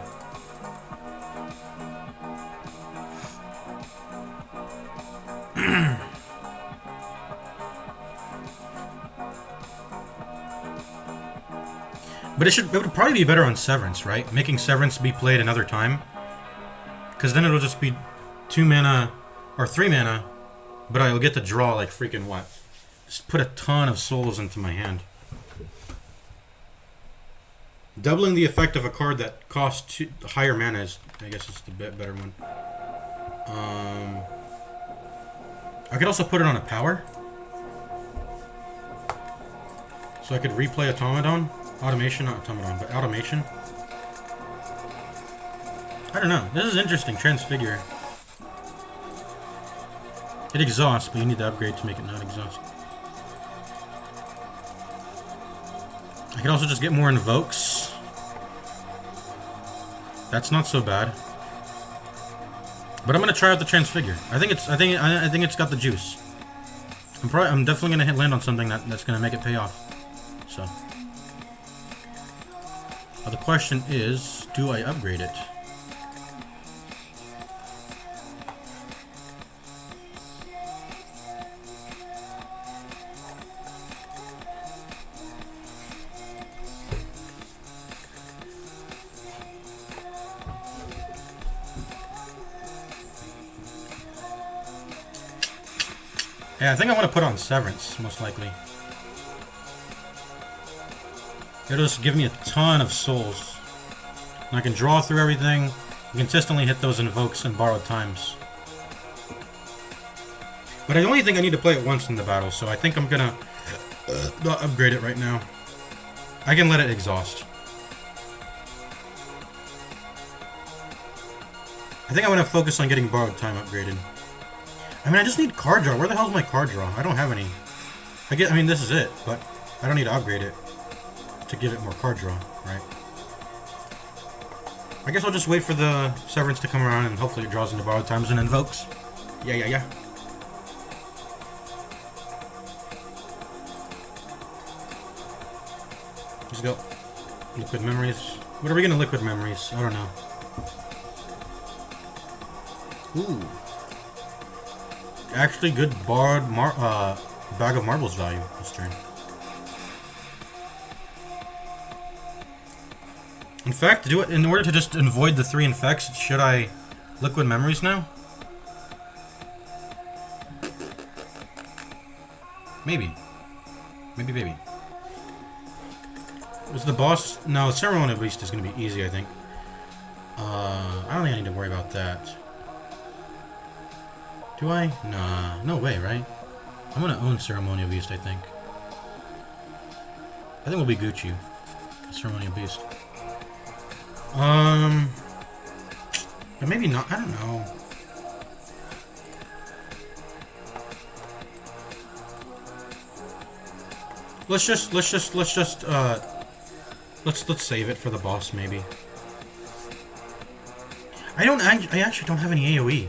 Speaker 1: But it would probably be better on Severance, right? Making Severance be played another time. Because then it'll just be 2 mana, or 3 mana, but I'll get to draw like freaking what? Just put a ton of souls into my hand. Doubling the effect of a card that costs higher mana is, I guess, it's the better one. I could also put it on a power. So I could replay Automaton. Automation, not Automaton, but Automation. I don't know. This is interesting. Transfigure. It exhausts, but you need to upgrade to make it not exhaust. I could also just get more invokes. That's not so bad. But I'm gonna try out the transfigure. I think it's got the juice. I'm definitely gonna land on something that's gonna make it pay off. So. The question is, do I upgrade it? Yeah, I think I want to put on Severance, most likely. It'll just give me a ton of souls. And I can draw through everything, and consistently hit those invokes and Borrowed Times. But I only think I need to play it once in the battle, so I think I'm gonna not upgrade it right now. I can let it exhaust. I think I'm gonna focus on getting Borrowed Time upgraded. I mean, I just need card draw. Where the hell's my card draw? I don't have any. I mean, this is it, but I don't need to upgrade it to give it more card draw, right? I guess I'll just wait for the Severance to come around and hopefully it draws into Borrowed Times and invokes. Yeah. Let's go. Liquid Memories. What are we gonna Liquid Memories? I don't know. Ooh. Actually good Bag of Marbles value this turn. In fact, do it in order to just avoid the 3 infects. Should I liquid memories now? Maybe. Maybe. Was the boss? No, Ceremonial Beast is going to be easy, I think. I don't think I need to worry about that. Do I? Nah, no way, right? I'm going to own Ceremonial Beast, I think. I think we'll be Gucci. Ceremonial Beast. But maybe not. I don't know. Let's save it for the boss, maybe. I actually don't have any AoE.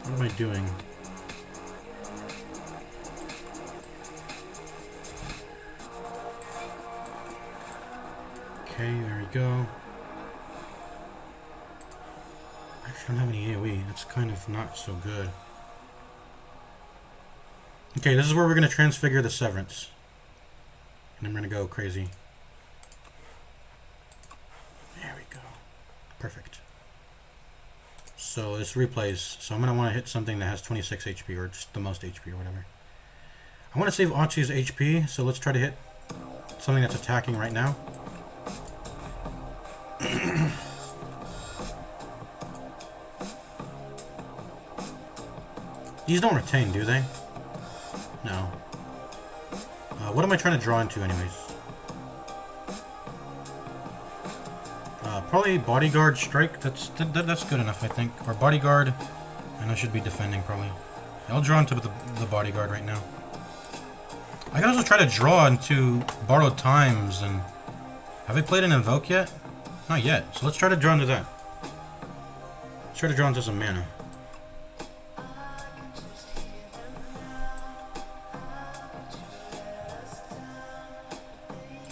Speaker 1: What am I doing? Okay, there we go. I actually don't have any AoE. That's kind of not so good. Okay, this is where we're going to transfigure the Severance. And I'm going to go crazy. There we go. Perfect. So this replays. So I'm going to want to hit something that has 26 HP or just the most HP or whatever. I want to save Achi's HP, so let's try to hit something that's attacking right now. These don't retain, do they? No. What am I trying to draw into anyways? Probably Bodyguard Strike. That's good enough, I think. Or Bodyguard, and I should be defending probably. I'll draw into the Bodyguard right now. I can also try to draw into Borrowed Times, and... Have I played an Invoke yet? Not yet, so let's try to draw into that. Let's try to draw into some mana.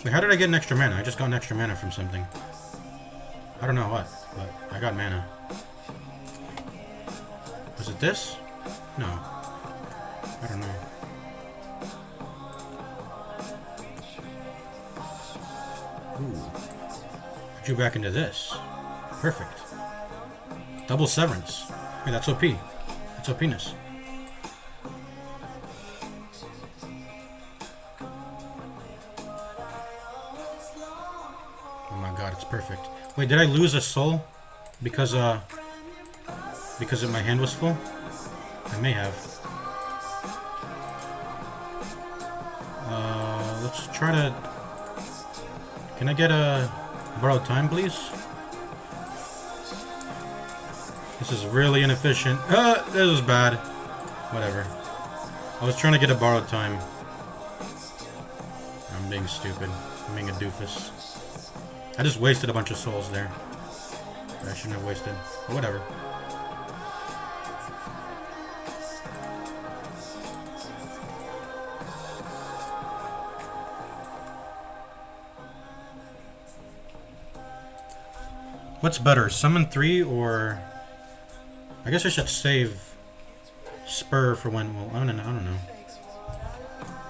Speaker 1: Wait, how did I get an extra mana? I just got an extra mana from something. I don't know what, but I got mana. Was it this? No. I don't know. Ooh. I drew back into this. Perfect. Double Severance. Hey, that's OP. That's OP-ness. Oh my god, it's perfect. Wait, did I lose a soul? Because my hand was full? I may have. Let's try to... Can I get a borrowed time, please? This is really inefficient. This is bad. Whatever. I was trying to get a borrowed time. I'm being stupid. I'm being a doofus. I just wasted a bunch of souls there. I shouldn't have wasted. But whatever. What's better, summon 3 or... I guess I should save Spur for when... Well, I don't know.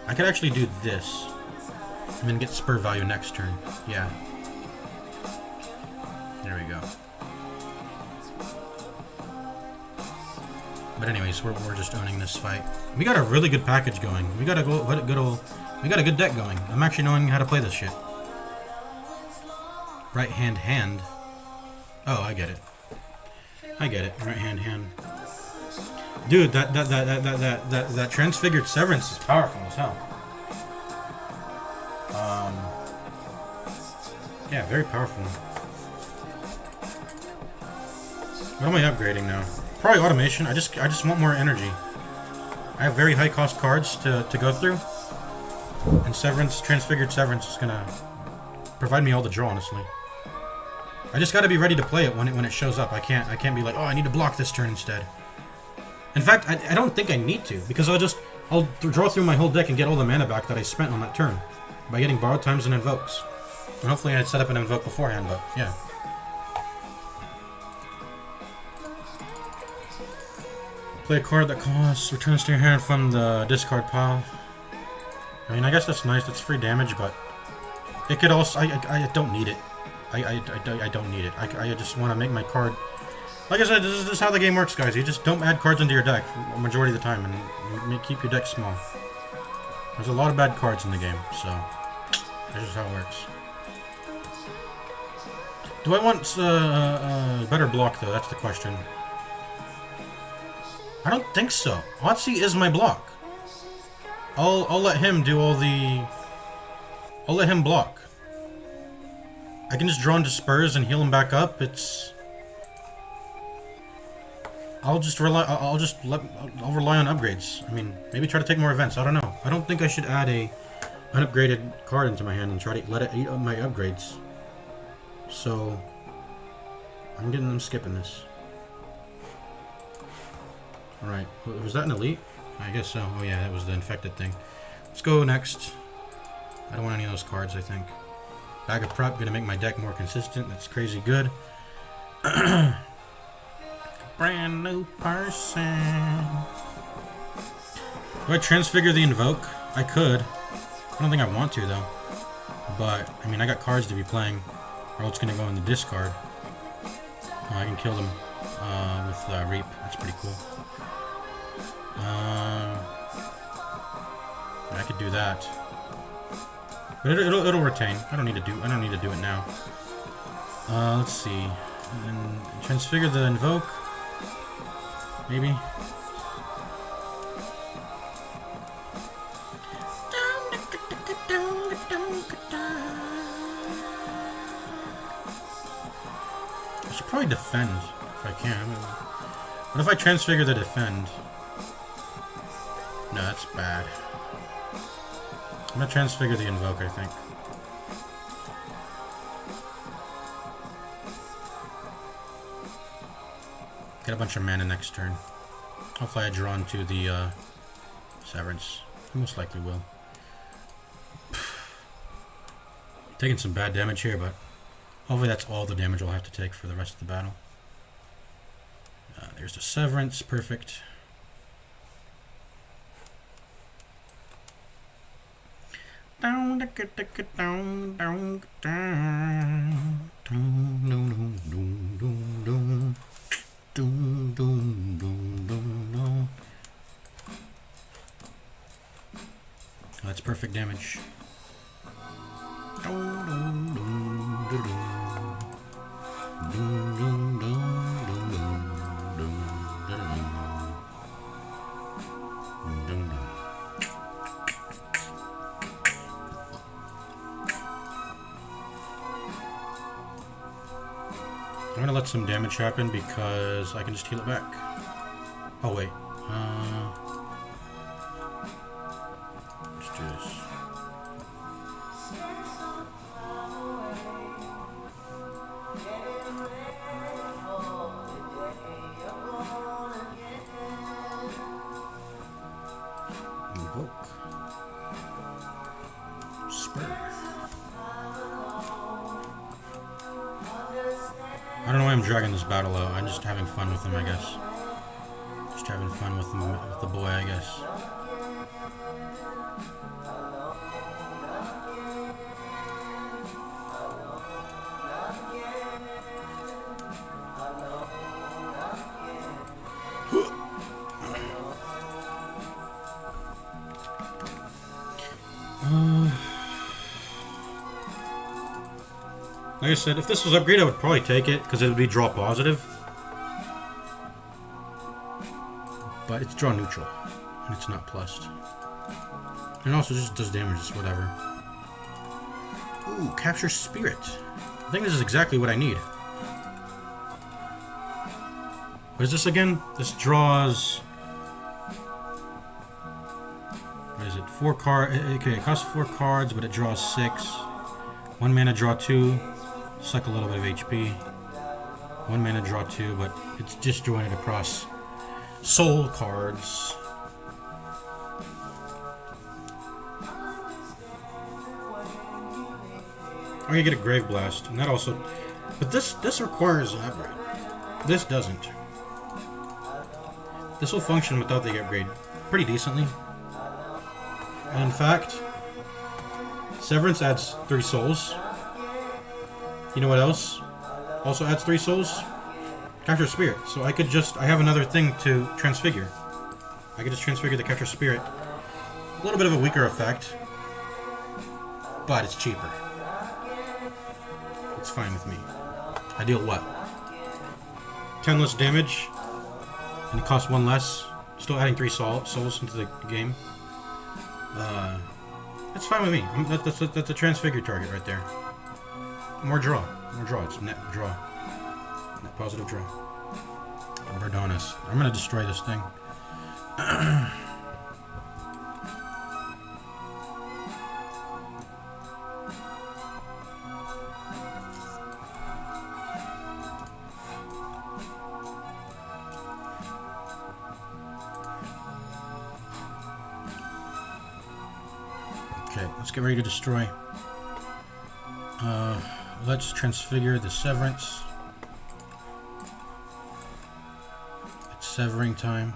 Speaker 1: I could actually do this. And then get Spur value next turn. Yeah. There we go. But anyways, we're just owning this fight. We got a really good package going. We got a good deck going. I'm actually knowing how to play this shit. Right hand. Oh, I get it. Right hand. Dude, that transfigured Severance is powerful as hell. Yeah, very powerful. What am I upgrading now? Probably automation. I just want more energy. I have very high cost cards to go through. And transfigured Severance is gonna provide me all the draw, honestly. I just gotta be ready to play it when it shows up. I can't be like, oh, I need to block this turn instead. In fact, I don't think I need to, because I'll draw through my whole deck and get all the mana back that I spent on that turn by getting borrowed times and invokes. And hopefully I'd set up an invoke beforehand, but yeah. Play a card that costs, returns to your hand from the discard pile. I mean, I guess that's nice. That's free damage, but it could also... I don't need it. I don't need it. I just want to make my card... Like I said, this is how the game works, guys. You just don't add cards into your deck a majority of the time, and you keep your deck small. There's a lot of bad cards in the game, so this is how it works. Do I want better block, though? That's the question. I don't think so. Otzi is my block. I'll let him do all the... I'll let him block. I can just draw into Spurs and heal him back up. It's... I'll rely on upgrades. I mean, maybe try to take more events. I don't know. I don't think I should add an upgraded card into my hand and try to let it eat up my upgrades. So I'm skipping this. Alright, was that an elite? I guess so. Oh yeah, that was the infected thing. Let's go next. I don't want any of those cards, I think. Bag of prep, gonna make my deck more consistent. That's crazy good. Brand new person. Do I transfigure the invoke? I could. I don't think I want to though. But I mean, I got cards to be playing, or it's gonna go in the discard. I can kill them with Reap. That's pretty cool. I could do that, but it'll retain. I don't need to do it now. Let's see. And transfigure the invoke. Maybe. I should probably defend if I can. What if I transfigure the defend? No, that's bad. I'm gonna transfigure the invoke, I think. Get a bunch of mana next turn. Hopefully I draw into the Severance. I most likely will. Taking some bad damage here, but hopefully that's all the damage I'll have to take for the rest of the battle. There's the Severance, perfect. That's perfect damage. I'm gonna let some damage happen because I can just heal it back. Oh wait. Let's do this. Invoke. Spire. I don't know why I'm dragging this battle out. I'm just having fun with him, I guess. Just having fun with him, with the boy, I guess. Like I said, if this was upgrade, I would probably take it, because it would be draw positive. But it's draw neutral, and it's not plussed. And also just does damage, just whatever. Ooh, capture spirit. I think this is exactly what I need. What is this again? This draws... What is it? 4 cards. Okay, it costs 4 cards, but it draws 6. 1 mana, draw 2. Suck a little bit of HP. 1 mana, draw 2, but it's just drawing it across soul cards. I'm gonna get a Grave Blast, and that also... But this requires an upgrade. This doesn't. This will function without the upgrade pretty decently. And in fact, Severance adds 3 souls. You know what else also adds 3 souls? Capture Spirit. So I have another thing to transfigure. I could just transfigure the Capture Spirit. A little bit of a weaker effect, but it's cheaper. It's fine with me. I deal well. 10 less damage, and it costs 1 less. Still adding 3 souls into the game. That's fine with me. That's a transfigure target right there. More draw. More draw. It's net draw. Net positive draw. Verdonis. I'm gonna destroy this thing. Okay, let's get ready to destroy. Let's transfigure the Severance. It's severing time.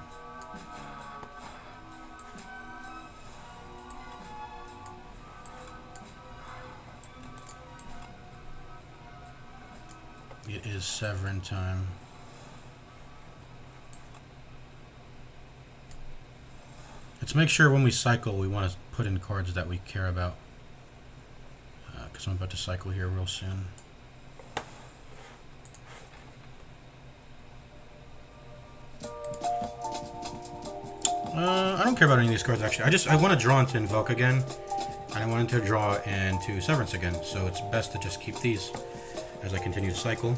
Speaker 1: It is severing time. Let's make sure when we cycle we want to put in cards that we care about. Because I'm about to cycle here real soon. I don't care about any of these cards actually. I want to draw into Invoke again. And I wanted to draw into Severance again. So it's best to just keep these as I continue to cycle.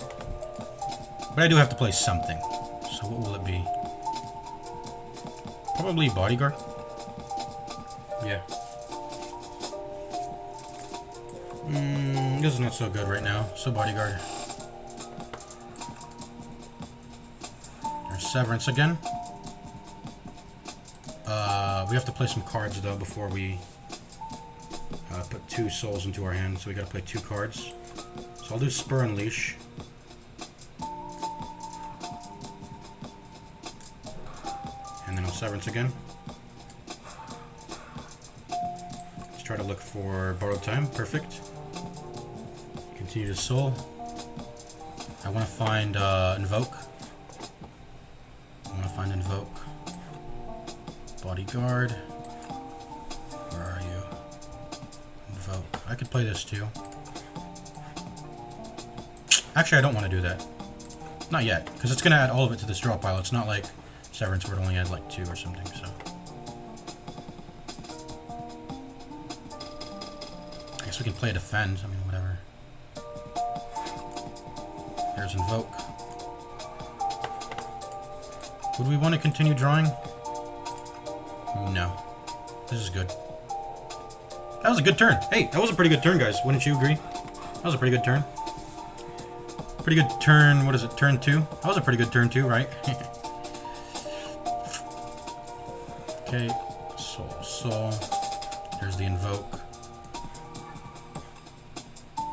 Speaker 1: But I do have to play something. So what will it be? Probably Bodyguard. Yeah. This is not so good right now. So Bodyguard. There's Severance again. We have to play some cards though before we put 2 souls into our hand. So we gotta play 2 cards. So I'll do Spur and Leash. And then I'll Severance again. Let's try to look for Borrowed Time. Perfect. Continue to soul. I want to find Invoke. I want to find Invoke. Bodyguard. Where are you? Invoke. I could play this too. Actually, I don't want to do that. Not yet, because it's going to add all of it to this draw pile. It's not like Severance where it only adds like 2 or something, so. I guess we can play Defend. I mean, whatever. There's Invoke. Would we want to continue drawing? No. This is good. That was a good turn. Hey, that was a pretty good turn, guys. Wouldn't you agree? That was a pretty good turn. Pretty good turn. What is it? Turn 2? That was a pretty good turn 2, right? Okay. Soul. There's the Invoke.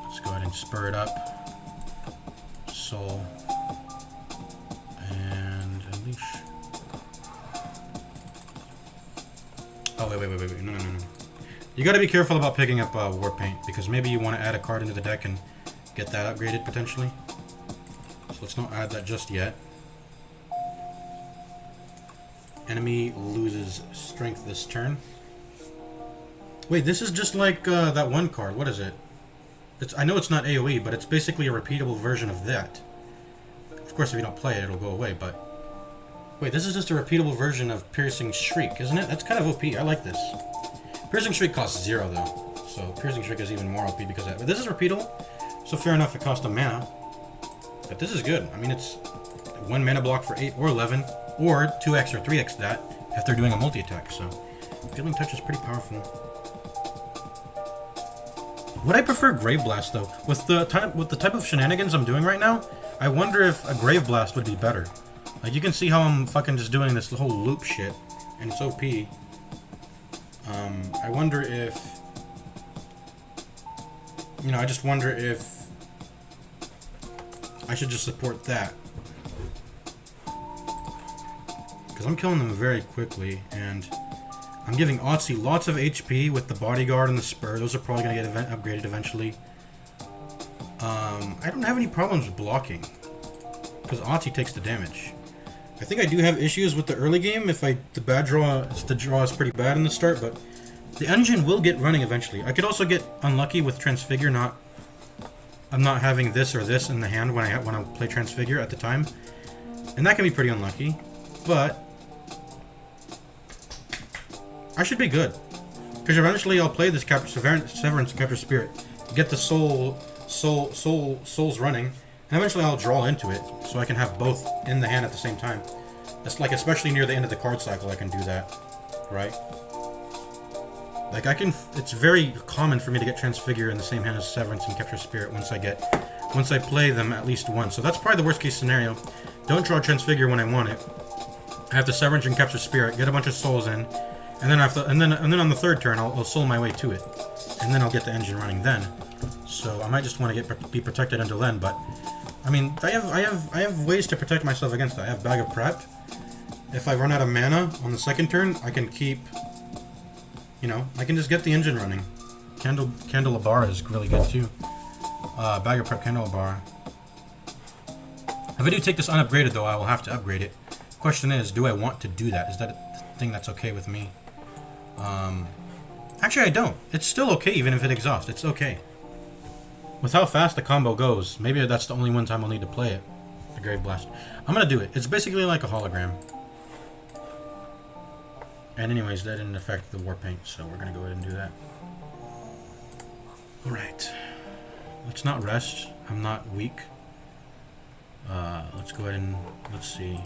Speaker 1: Let's go ahead and spur it up. Soul. And Unleash. Oh, wait. No. You gotta be careful about picking up War Paint, because maybe you want to add a card into the deck and get that upgraded, potentially. So let's not add that just yet. Enemy loses strength this turn. Wait, this is just like that one card. What is it? I know it's not AoE, but it's basically a repeatable version of that. Of course, if you don't play it, it'll go away, but... Wait, this is just a repeatable version of Piercing Shriek, isn't it? That's kind of OP. I like this. Piercing Shriek costs 0, though. So Piercing Shriek is even more OP because of that. But this is repeatable, so fair enough, it costs a mana. But this is good. I mean, it's 1 mana block for 8 or 11, or 2x or 3x that, if they're doing a multi-attack, so... Killing Touch is pretty powerful. Would I prefer Grave Blast, though? With the type of shenanigans I'm doing right now, I wonder if a Grave Blast would be better. Like, you can see how I'm fucking just doing this whole loop shit, and it's OP. I wonder if... You know, I just wonder if I should just support that. Because I'm killing them very quickly, and I'm giving Otzi lots of HP with the bodyguard and the spur. Those are probably going to get upgraded eventually. I don't have any problems with blocking, because Otzi takes the damage. I think I do have issues with the early game if the draw is pretty bad in the start, but the engine will get running eventually. I could also get unlucky with Transfigure, I'm not having this or this in the hand when I play Transfigure at the time, and that can be pretty unlucky. But I should be good, because eventually I'll play this Severance and Capture Spirit, get the souls running, and eventually I'll draw into it, so I can have both in the hand at the same time. That's like, especially near the end of the card cycle, I can do that, right? Like it's very common for me to get Transfigure in the same hand as Severance and Capture Spirit once I play them at least once. So that's probably the worst case scenario. Don't draw Transfigure when I want it. I have to Severance and Capture Spirit, get a bunch of souls in, and then on the third turn I'll soul my way to it, and then I'll get the engine running then. So I might just want to be protected until then. But I mean, I have ways to protect myself against that. I have Bag of Prep. If I run out of mana on the second turn, I can keep. I can just get the engine running. Candelabra is really good too. Bag of Prep Candelabra. If I do take this unupgraded though, I will have to upgrade it. Question is, do I want to do that? Is that a thing that's okay with me? Actually, I don't. It's still okay even if it exhausts. It's okay. With how fast the combo goes, maybe that's the only one time I'll need to play it. The Grave Blast. I'm gonna do it. It's basically like a hologram. And anyways, that didn't affect the war paint, so we're gonna go ahead and do that. Alright. Let's not rest. I'm not weak. Let's go ahead and let's see.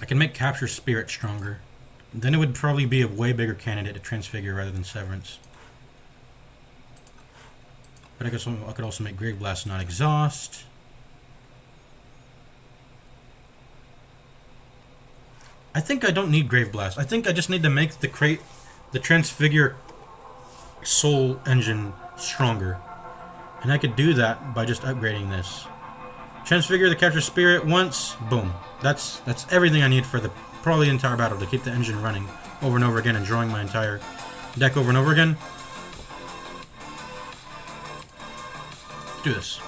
Speaker 1: I can make Capture Spirit stronger. Then it would probably be a way bigger candidate to Transfigure rather than Severance. But I guess I could also make Grave Blast not exhaust. I think I don't need Grave Blast. I think I just need to make the Transfigure Soul engine stronger. And I could do that by just upgrading this. Transfigure the Capture Spirit once, boom. That's everything I need for probably the entire battle to keep the engine running over and over again and drawing my entire deck over and over again. Let's do this.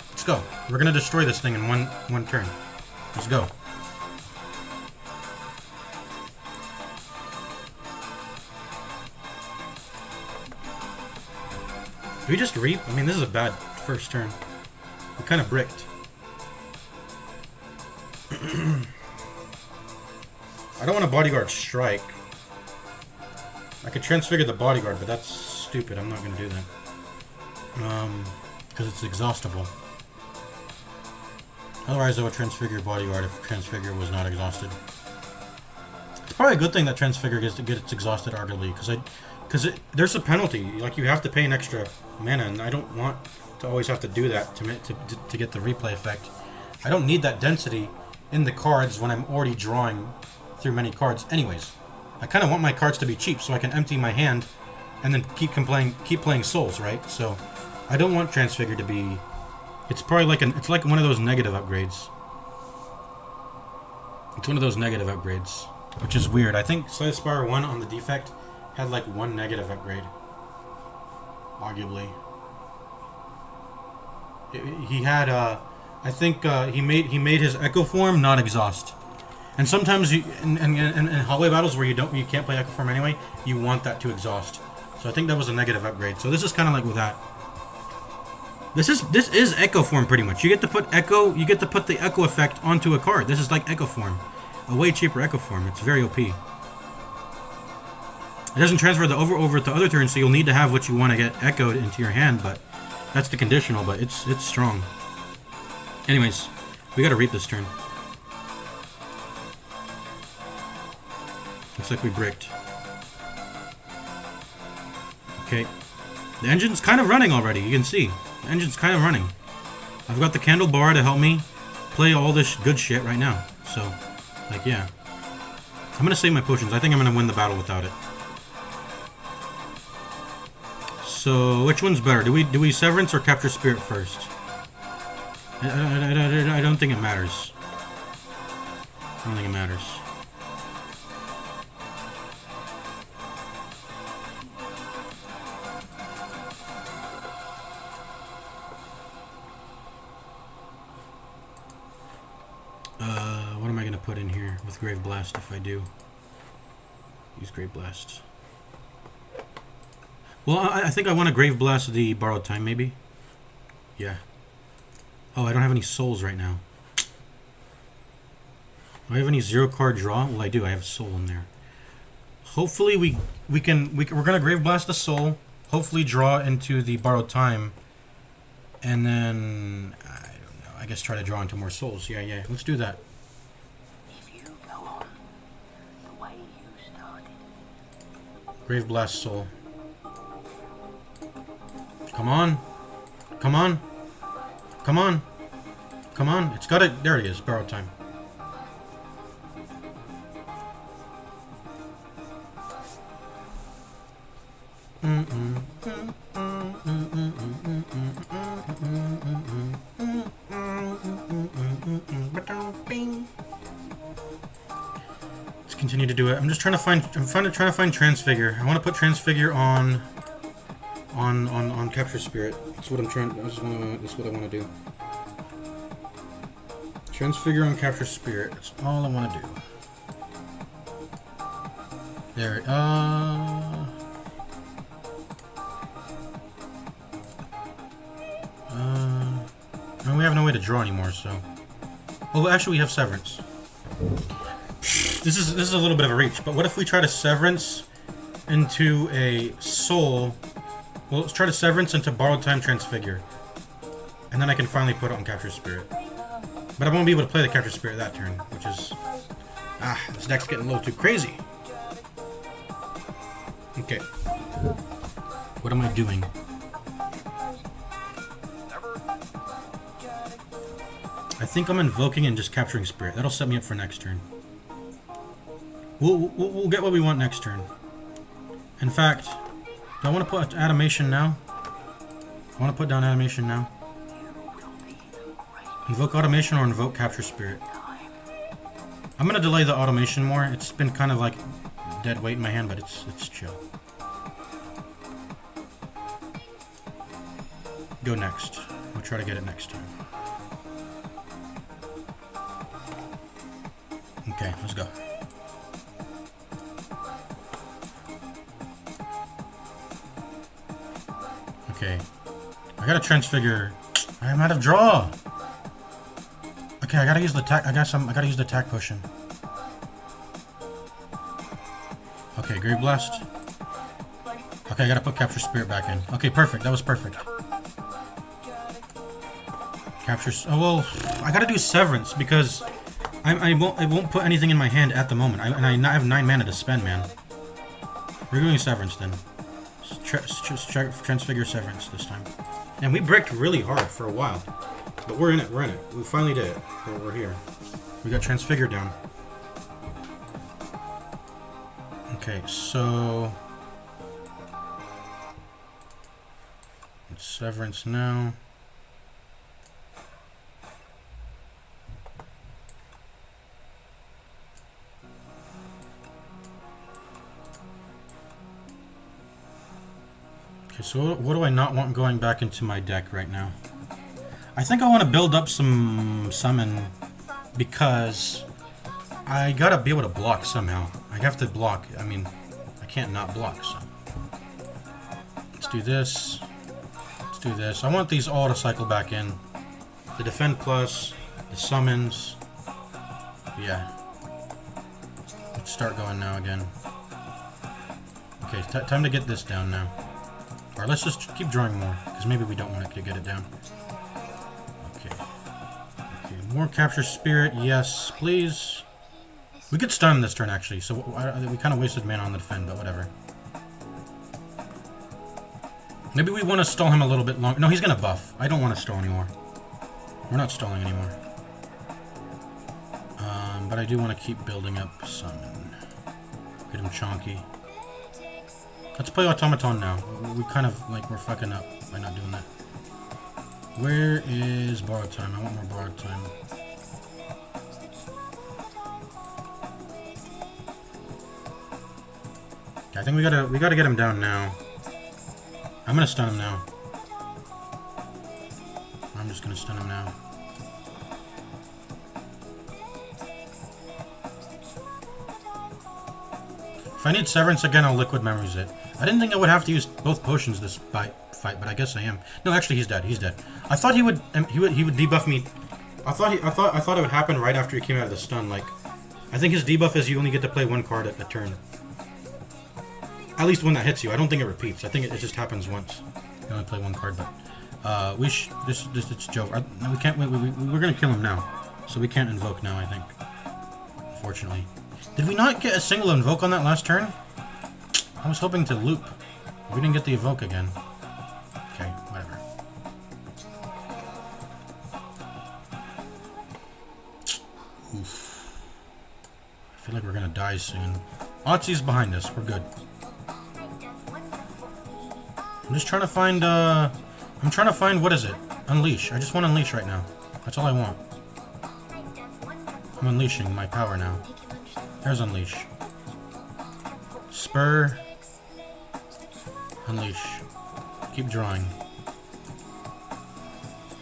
Speaker 1: Let's go. We're gonna destroy this thing in one turn. Let's go. Do we just reap? I mean, this is a bad first turn. We kind of bricked. I don't want a bodyguard strike. I could transfigure the bodyguard, but that's stupid. I'm not going to do that. Because it's exhaustible. Otherwise, I would transfigure bodyguard if transfigure was not exhausted. It's probably a good thing that transfigure gets exhausted arguably, because there's a penalty. Like, you have to pay an extra mana, and I don't want to always have to do that to get the replay effect. I don't need that density in the cards when I'm already drawing through many cards anyways. I kind of want my cards to be cheap so I can empty my hand and then keep playing souls, right? So I don't want Transfigure to be... It's probably like one of those negative upgrades. It's one of those negative upgrades, which is weird. I think Spire 1 on the defect had like one negative upgrade, arguably. He had I think he made his Echo Form not exhaust. And sometimes in hallway battles where you can't play Echo Form anyway, you want that to exhaust. So I think that was a negative upgrade. So this is kind of like with that. This is Echo Form pretty much. You get to put the Echo effect onto a card. This is like Echo Form, a way cheaper Echo Form. It's very OP. It doesn't transfer the over to other turns, so you'll need to have what you want to get echoed into your hand. But that's the conditional. But it's strong. Anyways, we got to reap this turn. Looks like we bricked. Okay. The engine's kind of running already, you can see. The engine's kind of running. I've got the candle bar to help me play all this good shit right now. So, like, yeah. I'm going to save my potions. I think I'm going to win the battle without it. So, which one's better? Do we Severance or Capture Spirit first? I don't think it matters. I don't think it matters. What am I gonna put in here with Grave Blast if I do? Use Grave Blast. Well, I think I want to Grave Blast the Borrowed Time, maybe? Yeah. Oh, I don't have any souls right now. Do I have any 0-card draw? Well, I do. I have a soul in there. Hopefully we're gonna Grave Blast the soul. Hopefully draw into the Borrowed Time. And then, I don't know, I guess try to draw into more souls. Yeah. Let's do that. Grave Blast soul. Come on. Come on. Come on. Come on. It's got it. There it is. Borrowed Time. Let's continue to do it. I'm just trying to find. I'm trying to find Transfigure. I want to put Transfigure on Capture Spirit. That's what I'm trying. That's what I want to do. Transfigure on Capture Spirit. That's all I want to do. There. And we have no way to draw anymore, so. Oh, actually, we have Severance. This is a little bit of a reach, but what if we try to Severance into a Soul? Well, let's try to Severance into Borrowed Time Transfigure, and then I can finally put it on Capture Spirit. But I won't be able to play the Capture Spirit that turn, which is this deck's getting a little too crazy. Okay, what am I doing? I think I'm invoking and just capturing Spirit. That'll set me up for next turn. We'll get what we want next turn. In fact, do I want to put animation now? I want to put down animation now. Invoke automation or invoke capture spirit. I'm gonna delay the automation more. It's been kind of like dead weight in my hand, but it's chill. Go next. We'll try to get it next time. Okay, let's go. Okay. I gotta transfigure. I'm out of draw. Okay, I gotta use the tack. I gotta use the tack potion. Okay, Grave Blast. Okay, I gotta put Capture Spirit back in. Okay, perfect. That was perfect. Capture. Oh well, I gotta do Severance because I won't put anything in my hand at the moment. And I have 9 mana to spend, man. We're doing Severance then. Transfigure Severance this time. And we bricked really hard for a while. But we're in it, We finally did it. We're here. We got Transfigure down. Okay, so... it's Severance now. Okay, so what do I not want going back into my deck right now? I think I want to build up some summon because I gotta be able to block somehow. I have to block. I mean, I can't not block, so. Let's do this. Let's do this. I want these all to cycle back in. The defend plus, the summons. Yeah. Let's start going now again. Okay, time to get this down now. Or let's just keep drawing more, because maybe we don't want to get it down. Okay. Okay, more Capture Spirit, yes, please. We could stun this turn, actually, so we kind of wasted mana on the defend, but whatever. Maybe we want to stall him a little bit longer. No, he's going to buff. I don't want to stall anymore. We're not stalling anymore. But I do want to keep building up summon. Get him chonky. Let's play Automaton now. We kind of, like, we're fucking up by not doing that. Where is borrowed time? I want more borrowed time. Okay, I think we gotta get him down now. I'm gonna stun him now. I'm just gonna stun him now. If I need Severance again, I'll Liquid Memories it. I didn't think I would have to use both potions this fight, but I guess I am. No, actually, he's dead. He's dead. I thought he would debuff me. I thought it would happen right after he came out of the stun. Like, I think his debuff is you only get to play one card at a turn. At least when that hits you. I don't think it repeats. I think it just happens once. You only play one card, but it's Jove. We can't. We're gonna kill him now, so we can't invoke now. I think. Unfortunately. Did we not get a single invoke on that last turn? I was hoping to loop. We didn't get the evoke again. Okay, whatever. Oof. I feel like we're gonna die soon. Otzi's behind us. We're good. I'm just trying to find, I'm trying to find, what is it? Unleash. I just want Unleash right now. That's all I want. I'm unleashing my power now. There's Unleash. Spur. Unleash. Keep drawing.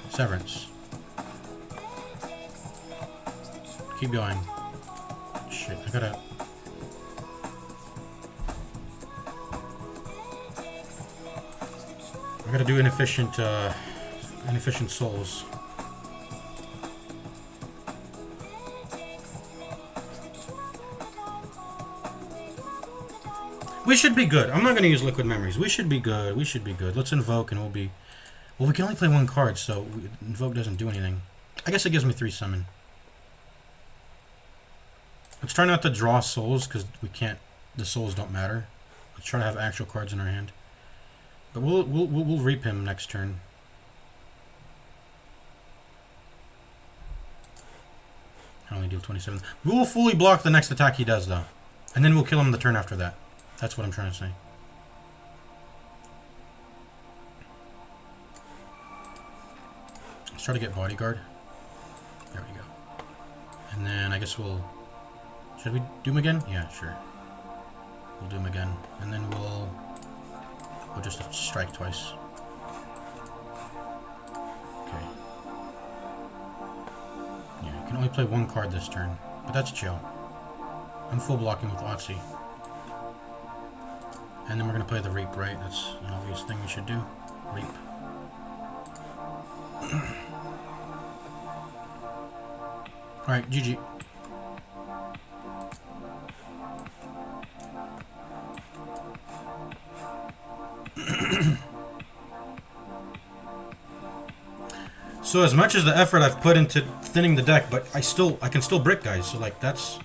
Speaker 1: Severance. Keep going. Shit, I gotta... I gotta do inefficient souls. We should be good. I'm not gonna use Liquid Memories. We should be good. We should be good. Let's invoke and we'll be... Well, we can only play one card, so invoke doesn't do anything. I guess it gives me 3 summon. Let's try not to draw souls, because we can't... The souls don't matter. Let's try to have actual cards in our hand. But we'll reap him next turn. I only deal 27. We will fully block the next attack he does, though. And then we'll kill him the turn after that. That's what I'm trying to say. Let's try to get Bodyguard. There we go. And then I guess we'll... Should we do him again? Yeah, sure. We'll do him again. And then we'll just strike twice. Okay. Yeah, you can only play one card this turn. But that's chill. I'm full blocking with Otzi. And then we're going to play the Reap, right? That's an obvious thing we should do. Reap. Alright, GG. So as much as the effort I've put into thinning the deck, but I can still brick guys, so like that's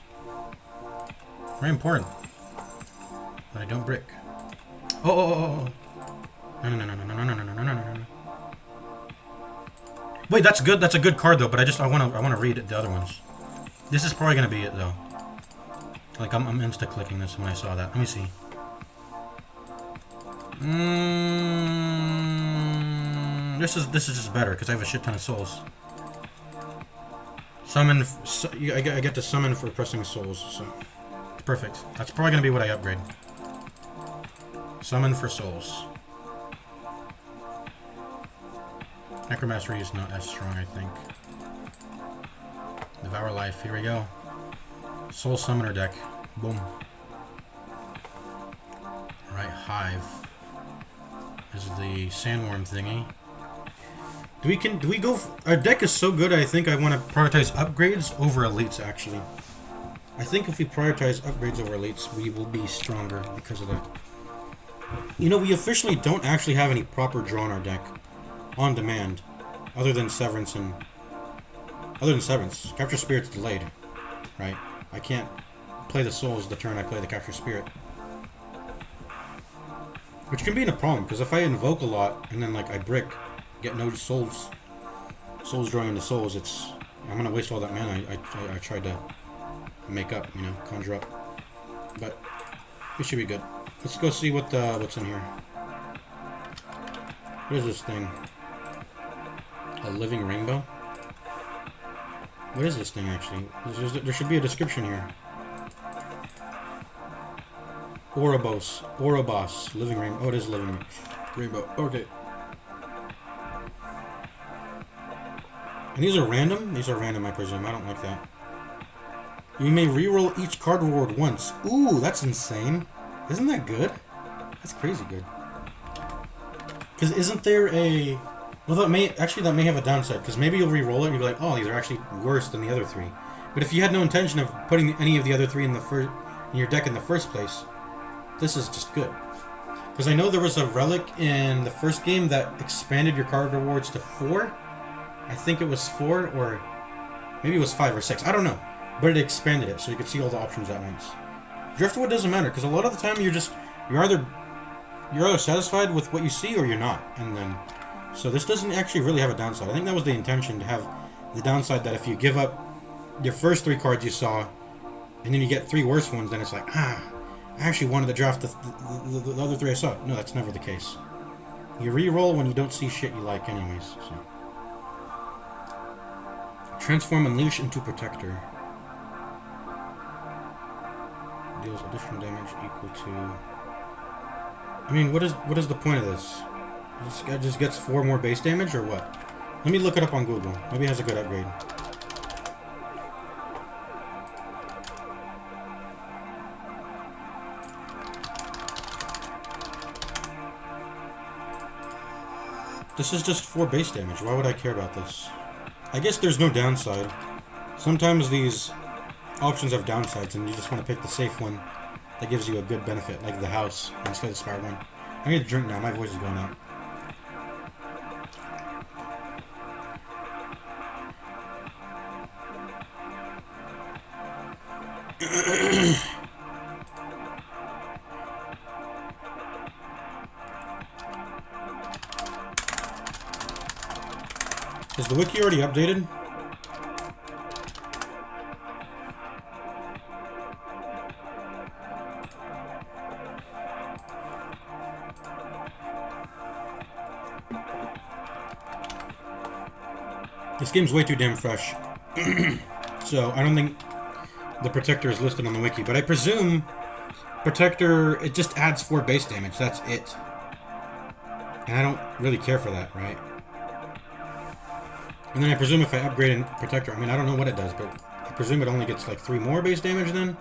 Speaker 1: very important. That I don't brick. Oh. No. Wait, that's good. That's a good card though. But I wanna read the other ones. This is probably gonna be it though. Like I'm insta clicking this when I saw that. Let me see. This is just better because I have a shit ton of souls. Summon. I get to summon for pressing souls. So it's perfect. That's probably gonna be what I upgrade. Summon for souls. Necromancy is not as strong, I think. Devour Life, here we go. Soul Summoner deck. Boom. Alright, Hive. This is the Sandworm thingy. Do we go... Our deck is so good, I think I want to prioritize upgrades over elites, actually. I think if we prioritize upgrades over elites, we will be stronger because of that. You know, we officially don't actually have any proper draw in our deck. On demand. Other than Severance and... Other than Severance. Capture Spirit's delayed. Right? I can't play the souls the turn I play the Capture Spirit. Which can be a problem, because if I invoke a lot, and then like I brick, get no souls drawing into souls, it's... I'm gonna waste all that mana I tried to make up, you know, conjure up. But it should be good. Let's go see what's in here. What is this thing? A living rainbow? What is this thing actually? There should be a description here. Ouroboros, living rainbow. Oh, it is living rainbow. Okay. And these are random? These are random, I presume. I don't like that. You may reroll each card reward once. Ooh, that's insane. Isn't that good? That's crazy good. Because isn't there a... Well, that may have a downside, because maybe you'll re-roll it and you'll be like, oh, these are actually worse than the other three. But if you had no intention of putting any of the other three in your deck in the first place, this is just good. Because I know there was a relic in the first game that expanded your card rewards to 4. I think it was 4, or maybe it was 5 or 6. I don't know. But it expanded it, so you could see all the options at once. Driftwood doesn't matter, because a lot of the time you're either satisfied with what you see or you're not, and then... So this doesn't actually really have a downside. I think that was the intention, to have the downside that if you give up your first 3 cards you saw, and then you get 3 worse ones, then it's like, I actually wanted to draft the other 3 I saw. No, that's never the case. You re-roll when you don't see shit you like anyways. So. Transform Unleash into Protector. Deals additional damage equal to... I mean, what is the point of this? This guy just gets 4 more base damage, or what? Let me look it up on Google. Maybe it has a good upgrade. This is just 4 base damage. Why would I care about this? I guess there's no downside. Sometimes these options have downsides, and you just want to pick the safe one that gives you a good benefit, like the house instead of the Spire one. I need to drink now. My voice is going out. Is the wiki already updated? This game's way too damn fresh. So I don't think the Protector is listed on the wiki, but I presume Protector, it just adds 4 base damage, that's it. And I don't really care for that, right? And then I presume if I upgrade a Protector, I mean, I don't know what it does, but I presume it only gets like 3 more base damage then?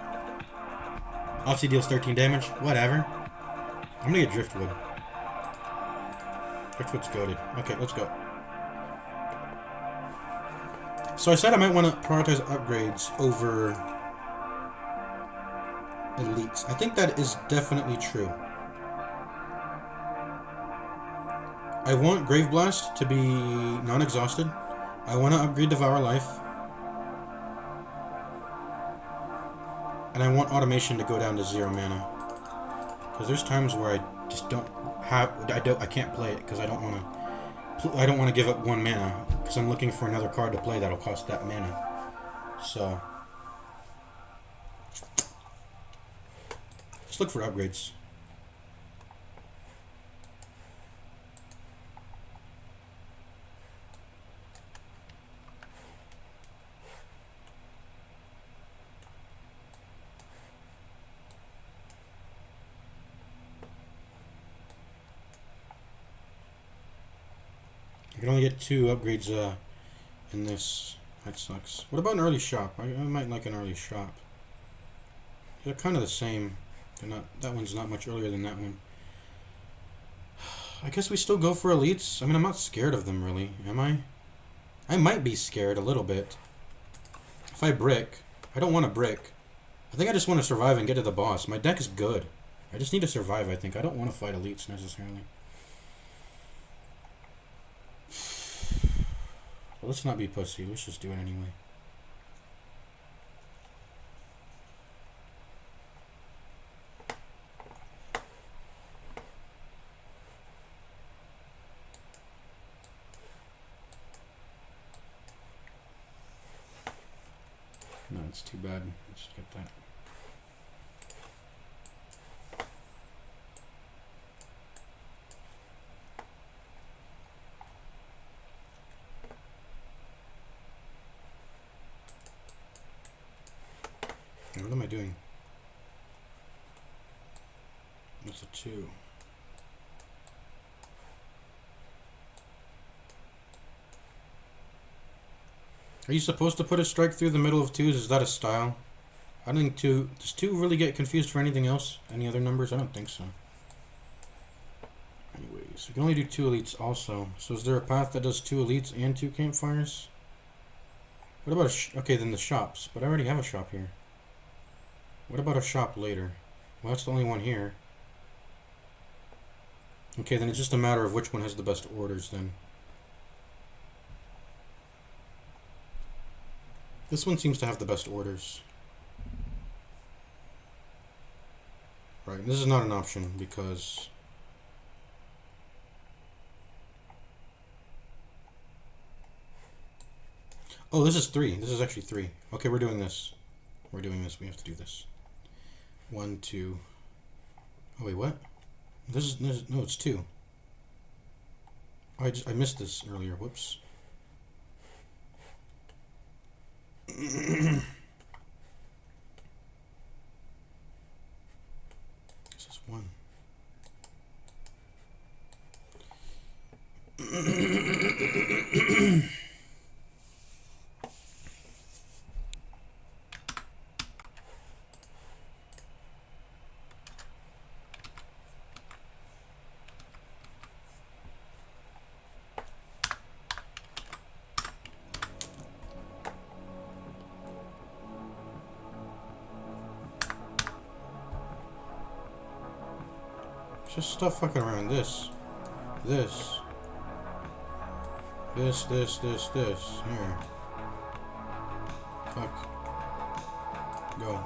Speaker 1: Offsie deals 13 damage, whatever. I'm gonna get Driftwood. Driftwood's goated. Okay, let's go. So I said I might want to prioritize upgrades over elites. I think that is definitely true. I want Grave Blast to be non-exhausted. I want to upgrade Devour Life. And I want Automation to go down to 0 mana. Because there's times where I just don't have... I can't play it because I don't want to give up 1 mana. Because I'm looking for another card to play that'll cost that mana. So... Let's look for upgrades. I can only get 2 upgrades in this. That sucks. What about an early shop? I might like an early shop. They're kind of the same. They're not. That one's not much earlier than that one. I guess we still go for elites. I mean, I'm not scared of them really, am I? I might be scared a little bit. If I brick, I don't want to brick. I think I just want to survive and get to the boss. My deck is good. I just need to survive, I think. I don't want to fight elites necessarily. Well, let's not be pussy. Let's just do it anyway. No, it's too bad. Let's get that. That's a 2. Are you supposed to put a strike through the middle of 2s? Is that a style? I don't think 2... Does 2 really get confused for anything else? Any other numbers? I don't think so. Anyways, we can only do 2 elites also. So is there a path that does 2 elites and 2 campfires? What about a okay, then the shops. But I already have a shop here. What about a shop later? Well, that's the only one here. Okay, then it's just a matter of which one has the best orders then. This one seems to have the best orders. Right, this is not an option because... Oh, this is 3. This is actually 3. Okay, we're doing this. We're doing this. We have to do this. 1, 2... Oh, wait, what? This is... No, it's 2. I missed this earlier. Whoops. This is 1. Just stop fucking around. This. Here. Fuck. Go.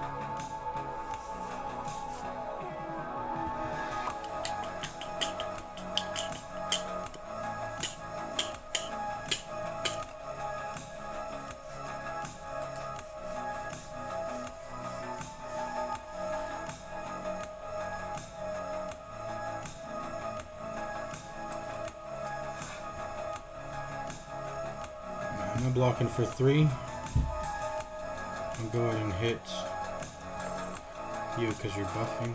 Speaker 1: I'm blocking for 3. I'll go ahead and hit you because you're buffing.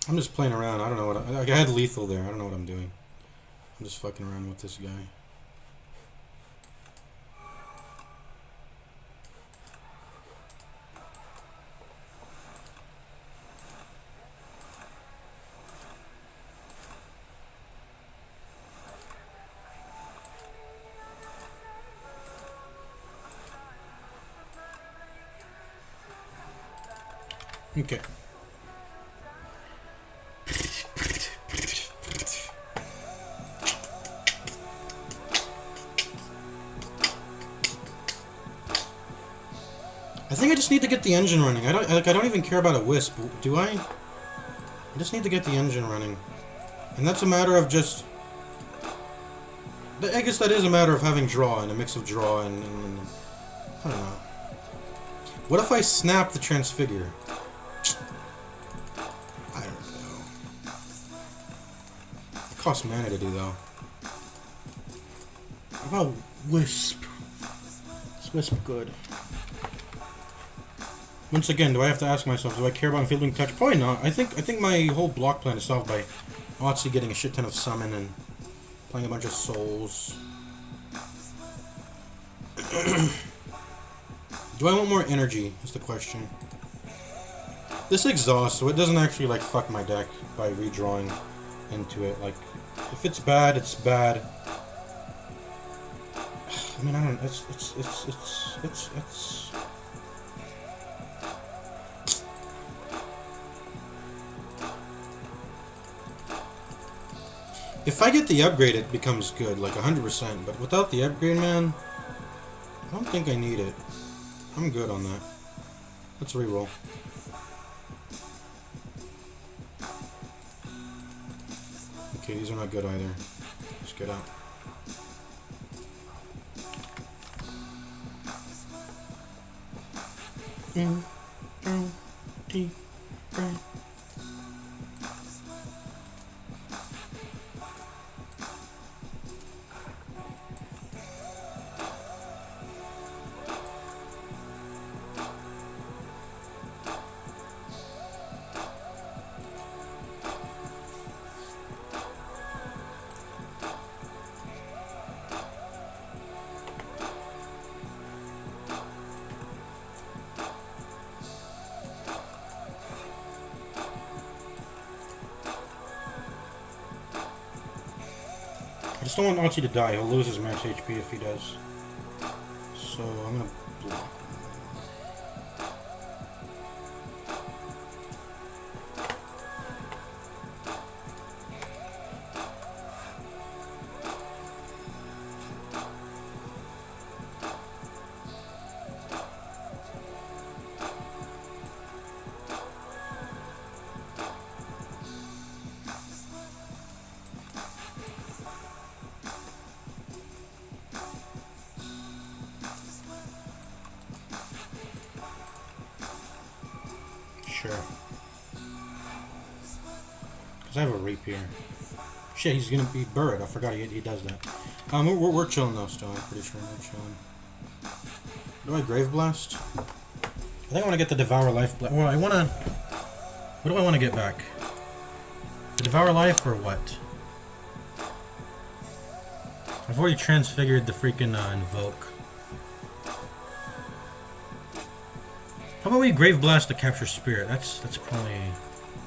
Speaker 1: I'm just playing around. I don't know what I had lethal there. I don't know what I'm doing. I'm just fucking around with this guy. Okay. I think I just need to get the engine running. I don't even care about a wisp, do I? I just need to get the engine running. And that's a matter of just... I guess that is a matter of having draw and a mix of draw and I don't know. What if I snap the transfigure? I don't know. It costs mana to do though. What about wisp? Is wisp good? Once again, do I have to ask myself, do I care about fielding touch? Probably not. I think my whole block plan is solved by Otzi getting a shit ton of summon and playing a bunch of souls. Do I want more energy, is the question. This exhausts, so it doesn't actually, like, fuck my deck by redrawing into it. Like, if it's bad, it's bad. I mean, I don't... It's... If I get the upgrade, it becomes good, like 100%. But without the upgrade, man, I don't think I need it. I'm good on that. Let's reroll. Okay, these are not good either. Let's get out. I just don't want Otzi to die. He'll lose his max HP if he does. So I'm gonna block. Sure. Because I have a rapier. Shit, he's gonna be buried. I forgot he does that. We're chilling though still. I'm pretty sure we're chilling. Do I Grave Blast? I think I want to get the Devour Life. Well, I want to... What do I want to get back? The Devour Life or what? I've already transfigured the freaking Invoke. How about we Grave Blast to capture Spirit? That's probably...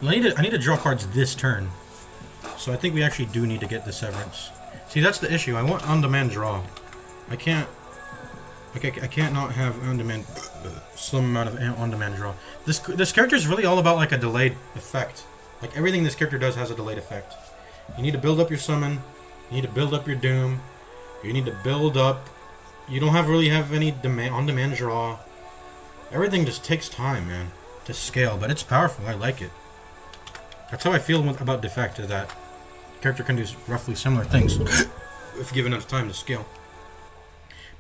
Speaker 1: Well, I need to draw cards this turn. So I think we actually do need to get the Severance. See, that's the issue. I want on-demand draw. I can't... Like, I can't not have on-demand... some amount of on-demand draw. This character is really all about, like, a delayed effect. Like, everything this character does has a delayed effect. You need to build up your summon. You need to build up your doom. You need to build up... You don't really have any on-demand draw. Everything just takes time, man, to scale, but it's powerful. I like it. That's how I feel about Defect, is that character can do roughly similar things if given enough time to scale.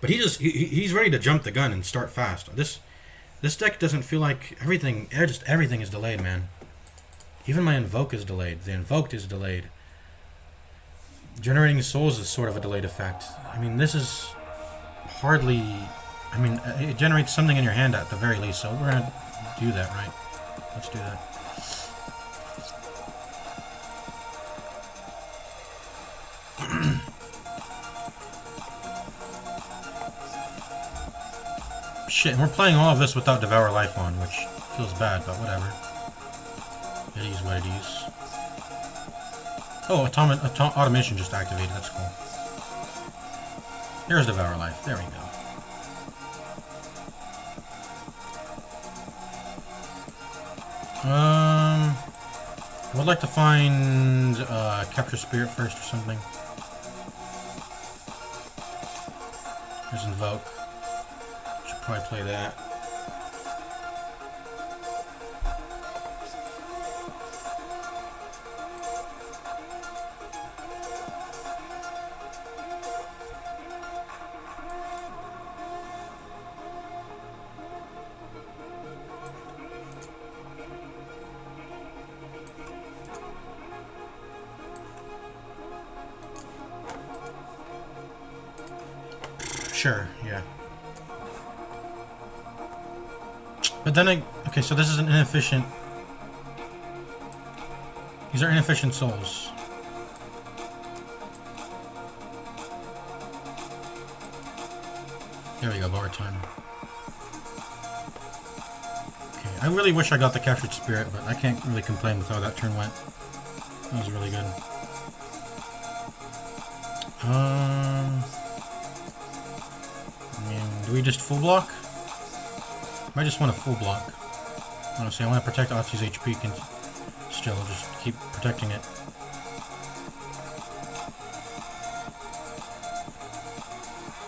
Speaker 1: But he's ready to jump the gun and start fast. This deck doesn't feel like everything is delayed, man. Even my Invoke is delayed. The Invoked is delayed. Generating Souls is sort of a delayed effect. I mean, this is hardly... I mean, it generates something in your hand at the very least, so we're gonna do that, right? Let's do that. Shit, and we're playing all of this without Devour Life on, which feels bad, but whatever. It is what it is. Oh, automation just activated, that's cool. There's Devour Life, there we go. I would like to find Capture Spirit first or something. There's Invoke. Should probably play that. Sure, yeah. But then okay, so this is an inefficient... These are inefficient souls. There we go, bar time. Okay, I really wish I got the Captured Spirit, but I can't really complain with how that turn went. That was really good. Do we just full block? I just want a full block. Honestly, I want to protect Otzi's HP and still just keep protecting it.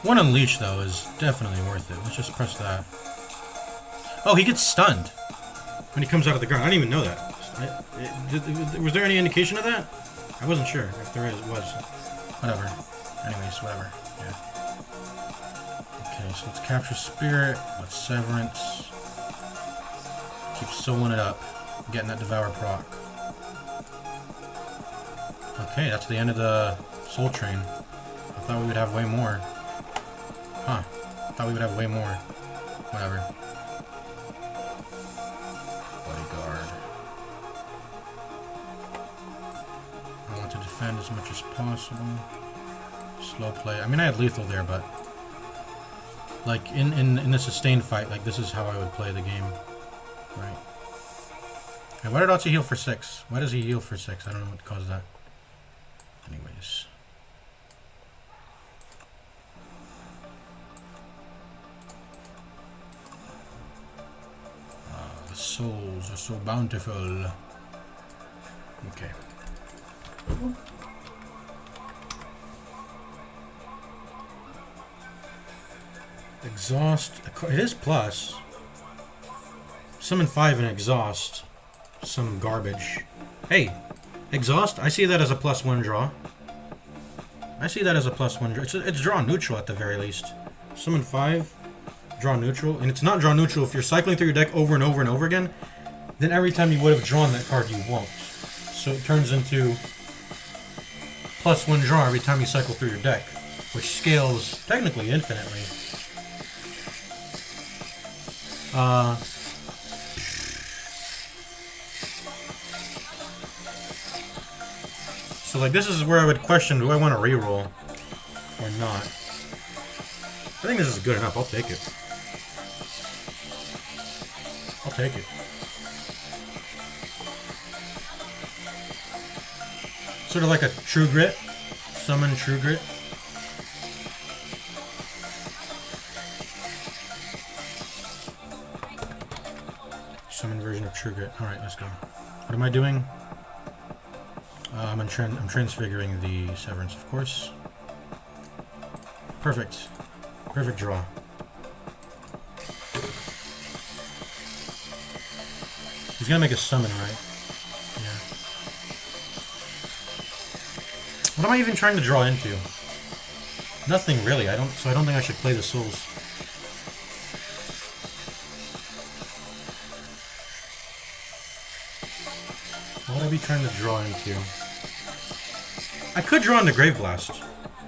Speaker 1: One Unleash, though, is definitely worth it. Let's just press that. Oh, he gets stunned when he comes out of the ground. I didn't even know that. Was there any indication of that? I wasn't sure if there was. Whatever. Anyways, whatever. Yeah. Okay, so let's Capture Spirit. Let's Severance. Keep soloing it up. Getting that Devour proc. Okay, that's the end of the Soul Train. I thought we would have way more. Huh. I thought we would have way more. Whatever. Bodyguard. I want to defend as much as possible. Slow play. I mean, I had lethal there, but like in a sustained fight, like this is how I would play the game. Right. And why did Otzi heal for 6? Why does he heal for 6? I don't know what caused that. Anyways. The souls are so bountiful. Okay. Exhaust. It is plus. Summon 5 and exhaust. Some garbage. Hey, exhaust. I see that as a +1 draw. I see that as a +1 draw. It's draw neutral at the very least. Summon 5, draw neutral, and it's not draw neutral if you're cycling through your deck over and over and over again. Then every time you would have drawn that card, you won't. So it turns into +1 draw every time you cycle through your deck, which scales technically infinitely. So like this is where I would question, do I want to reroll or not? I think this is good enough. I'll take it. I'll take it. Sort of like a True Grit. Summon True Grit. Summon version of True Grit. Alright, let's go. What am I doing? I'm transfiguring the Severance, of course. Perfect. Perfect draw. He's gonna make a summon, right? Yeah. What am I even trying to draw into? Nothing really. So I don't think I should play the souls. What would I be trying to draw into? I could draw into Grave Blast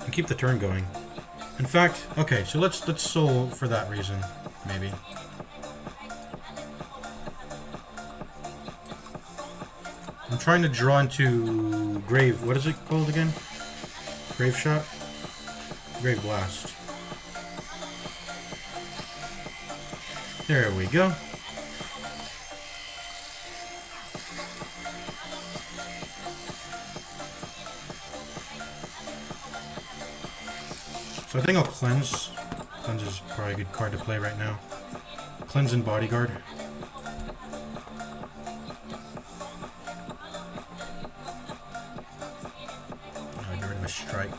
Speaker 1: and keep the turn going. In fact, okay, so let's soul for that reason, maybe. I'm trying to draw into Grave. What is it called again? Grave Shot? Grave Blast. There we go. So I think I'll Cleanse. Cleanse is probably a good card to play right now. Cleanse and Bodyguard. a strike.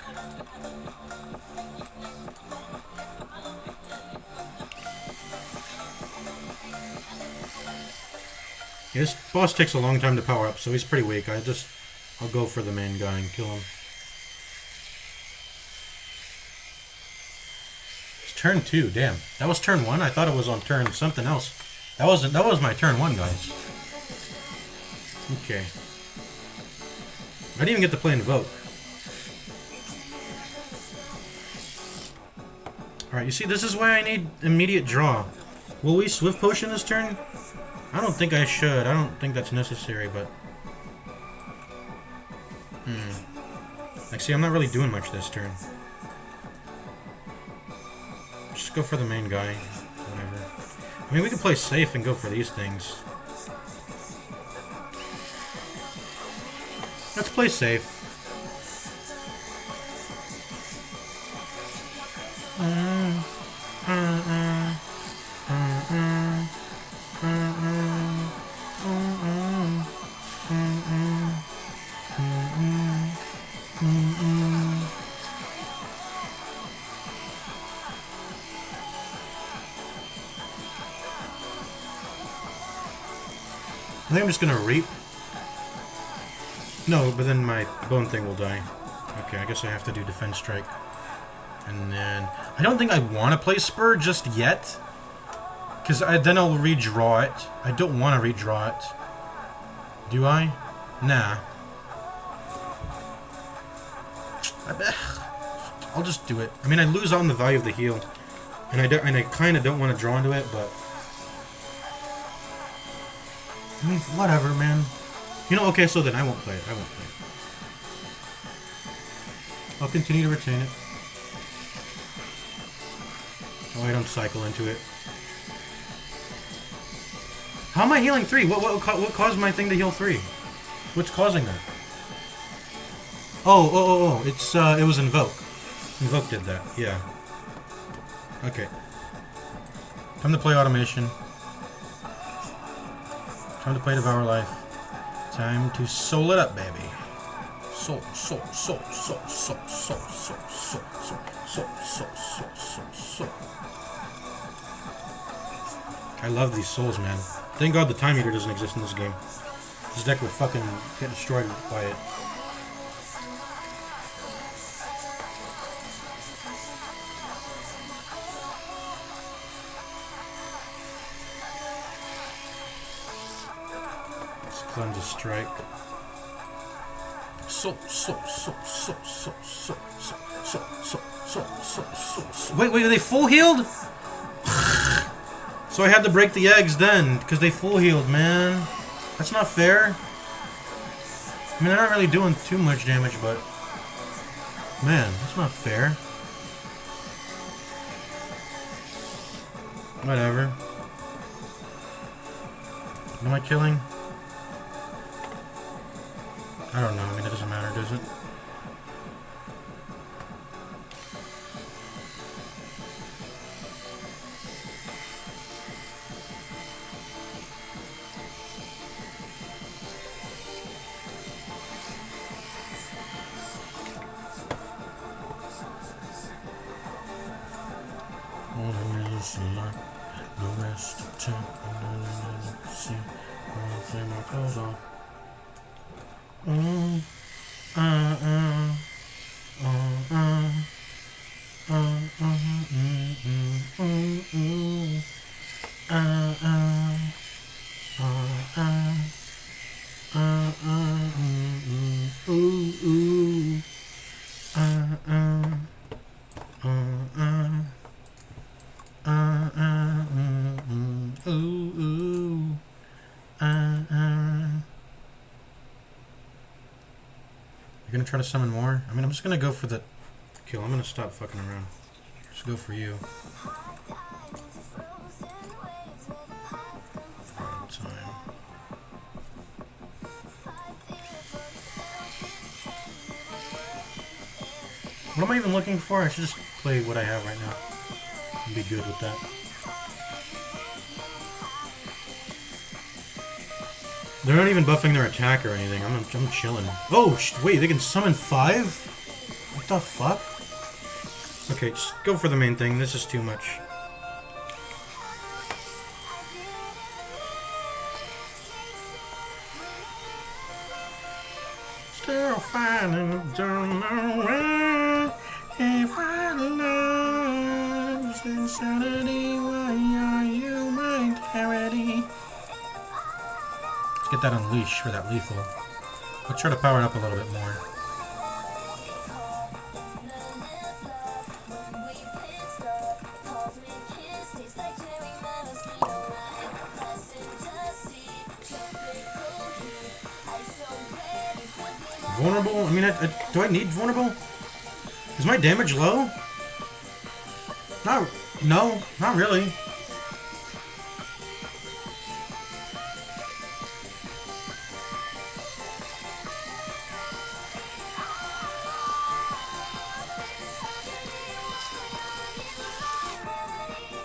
Speaker 1: Yeah, this boss takes a long time to power up, so he's pretty weak. I'll go for the main guy and kill him. It's turn 2, damn. That was turn 1? I thought it was on turn something else. That was my turn 1, guys. Okay. I didn't even get to play Invoke. Alright, you see, this is why I need immediate draw. Will we Swift Potion this turn? I don't think I should. I don't think that's necessary, but... Like, see, I'm not really doing much this turn. Just go for the main guy. Whatever. I mean, we can play safe and go for these things. Let's play safe. I think I'm just gonna reap. No, but then my bone thing will die. Okay, I guess I have to do defense strike. And then... I don't think I want to play Spur just yet. Because then I'll redraw it. I don't want to redraw it. Do I? Nah. I'll just do it. I mean, I lose on the value of the heal. And I kind of don't want to draw into it, but... I mean, whatever, man. You know, okay, so then I won't play it. I won't play it. I'll continue to retain it. Oh, I don't cycle into it. How am I healing 3? What caused my thing to heal 3? What's causing that? Oh. It was Invoke. Invoke did that, yeah. Okay. Time to play Automation. Time to play Devour Life. Time to soul it up, baby. Soul. I love these souls, man. Thank God the time meter doesn't exist in this game. This deck would fucking get destroyed by it. Let's cleanse a strike. Wait, are they full healed? So I had to break the eggs then, because they full healed, man. That's not fair. I mean, they're not really doing too much damage, but... Man, that's not fair. Whatever. What am I killing? I don't know. I mean, it doesn't matter, does it? The rest of time, see, I'll take my clothes off. You're gonna try to summon more? I mean, I'm just gonna go for the kill. I'm gonna stop fucking around. Just go for you. Time. What am I even looking for? I should just play what I have right now and be good with that. They're not even buffing their attack or anything. I'm chilling. Oh, wait, they can summon 5? What the fuck? Okay, just go for the main thing. This is too much. Still finding, don't know where. Can't find love's insanity. Why are you my charity? Let's get that unleash for that lethal. Let's try to power it up a little bit more. Vulnerable? I mean, do I need vulnerable? Is my damage low? No, not really.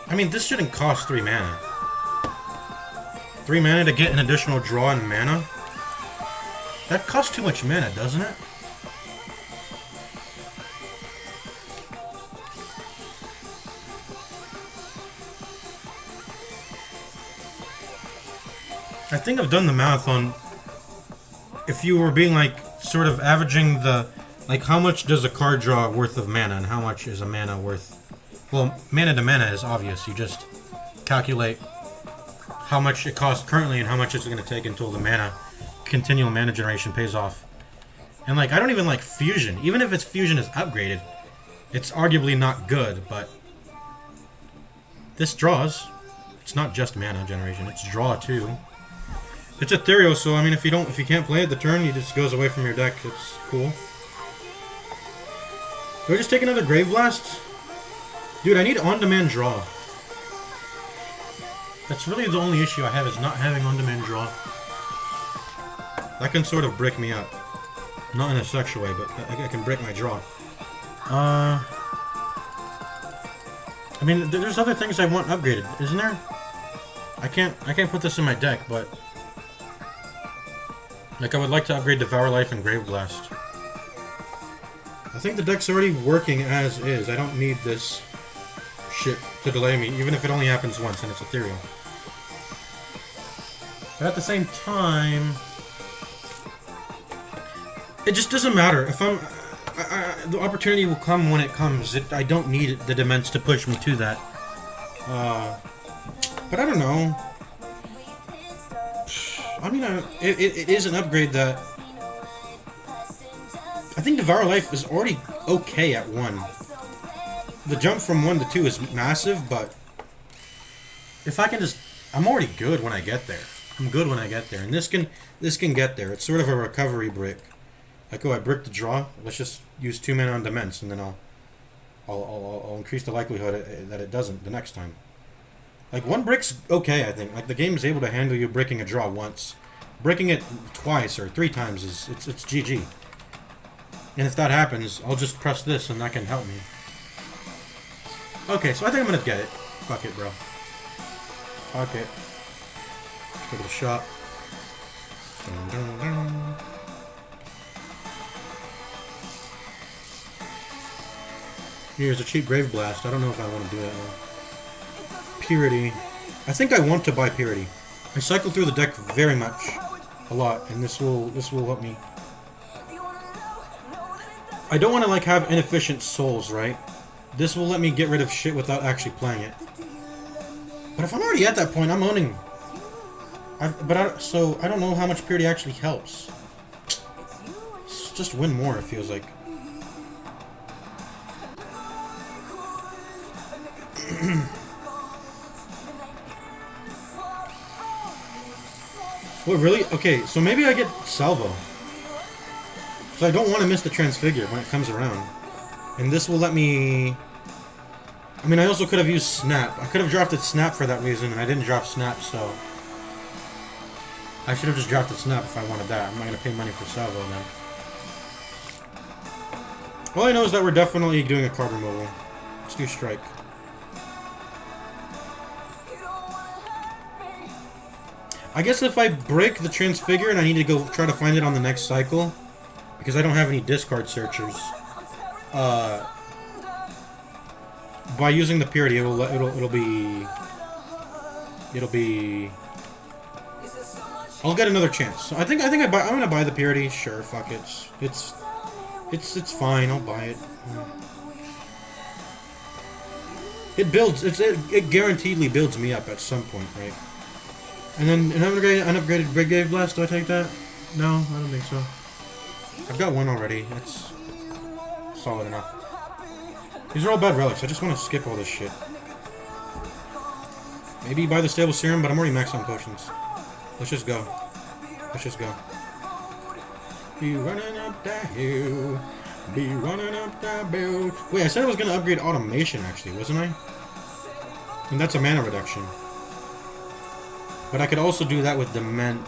Speaker 1: I mean, this shouldn't cost 3 mana. 3 mana to get an additional draw in mana? That costs too much mana, doesn't it? I think I've done the math on if you were being like sort of averaging the like how much does a card draw worth of mana and how much is a mana worth. Well, mana to mana is obvious. You just calculate how much it costs currently and how much it's going to take until the continual mana generation pays off. And like I don't even like fusion. Even if its fusion is upgraded, it's arguably not good, but this draws. It's not just mana generation, it's draw too. It's ethereal, so I mean if you can't play it the turn, it just goes away from your deck. It's cool. Do I just take another Grave Blast? Dude, I need on-demand draw. That's really the only issue I have is not having on-demand draw. That can sort of break me up. Not in a sexual way, but I can break my draw. I mean, there's other things I want upgraded, isn't there? I can't put this in my deck, but like I would like to upgrade Devour Life and Grave Blast. I think the deck's already working as is. I don't need this shit to delay me, even if it only happens once and it's ethereal. But at the same time, it just doesn't matter. If the opportunity will come when it comes. I don't need the Dements to push me to that. But I don't know. I mean, it is an upgrade that I think Devour Life is already okay at 1. The jump from 1 to 2 is massive, but if I can just, I'm already good when I get there. I'm good when I get there, and this can get there. It's sort of a recovery brick. Like, oh, I brick the draw. Let's just use 2 mana on Dements, and then I'll increase the likelihood that it doesn't the next time. Like 1 brick's okay, I think. Like the game is able to handle you breaking a draw once. Breaking it twice or 3 times is it's GG. And if that happens, I'll just press this, and that can help me. Okay, so I think I'm gonna get it. Fuck it, bro. Fuck it. Go to the shop. Dun, dun, dun. Here's a cheap Grave Blast. I don't know if I want to do that now. Purity. I think I want to buy Purity. I cycle through the deck very much. A lot. And this will help me. I don't want to like have inefficient souls, right? This will let me get rid of shit without actually playing it. But if I'm already at that point, I'm owning. So I don't know how much Purity actually helps. Just win more, it feels like. What, really? Okay, so maybe I get Salvo. So I don't want to miss the Transfigure when it comes around. And this will let me... I mean, I also could have used Snap. I could have drafted Snap for that reason, and I didn't draft Snap, so... I should have just drafted Snap if I wanted that. I'm not going to pay money for Salvo then. All I know is that we're definitely doing a card removal. Let's do Strike. I guess if I break the Transfigure and I need to go try to find it on the next cycle, because I don't have any discard searchers, by using the purity, it'll be. I'll get another chance. So I think I'm gonna buy the purity. Sure, fuck it. It's fine. I'll buy it. It builds. It guaranteedly builds me up at some point, right? And then an upgraded Brigade Blast. Do I take that? No, I don't think so. I've got one already. That's solid enough. These are all bad relics. I just want to skip all this shit. Maybe buy the stable serum, but I'm already maxed on potions. Let's just go. Let's just go. Be running up that hill. Be running up that bill. Wait, I said I was going to upgrade automation, actually, wasn't I? And that's a mana reduction. But I could also do that with Demesne?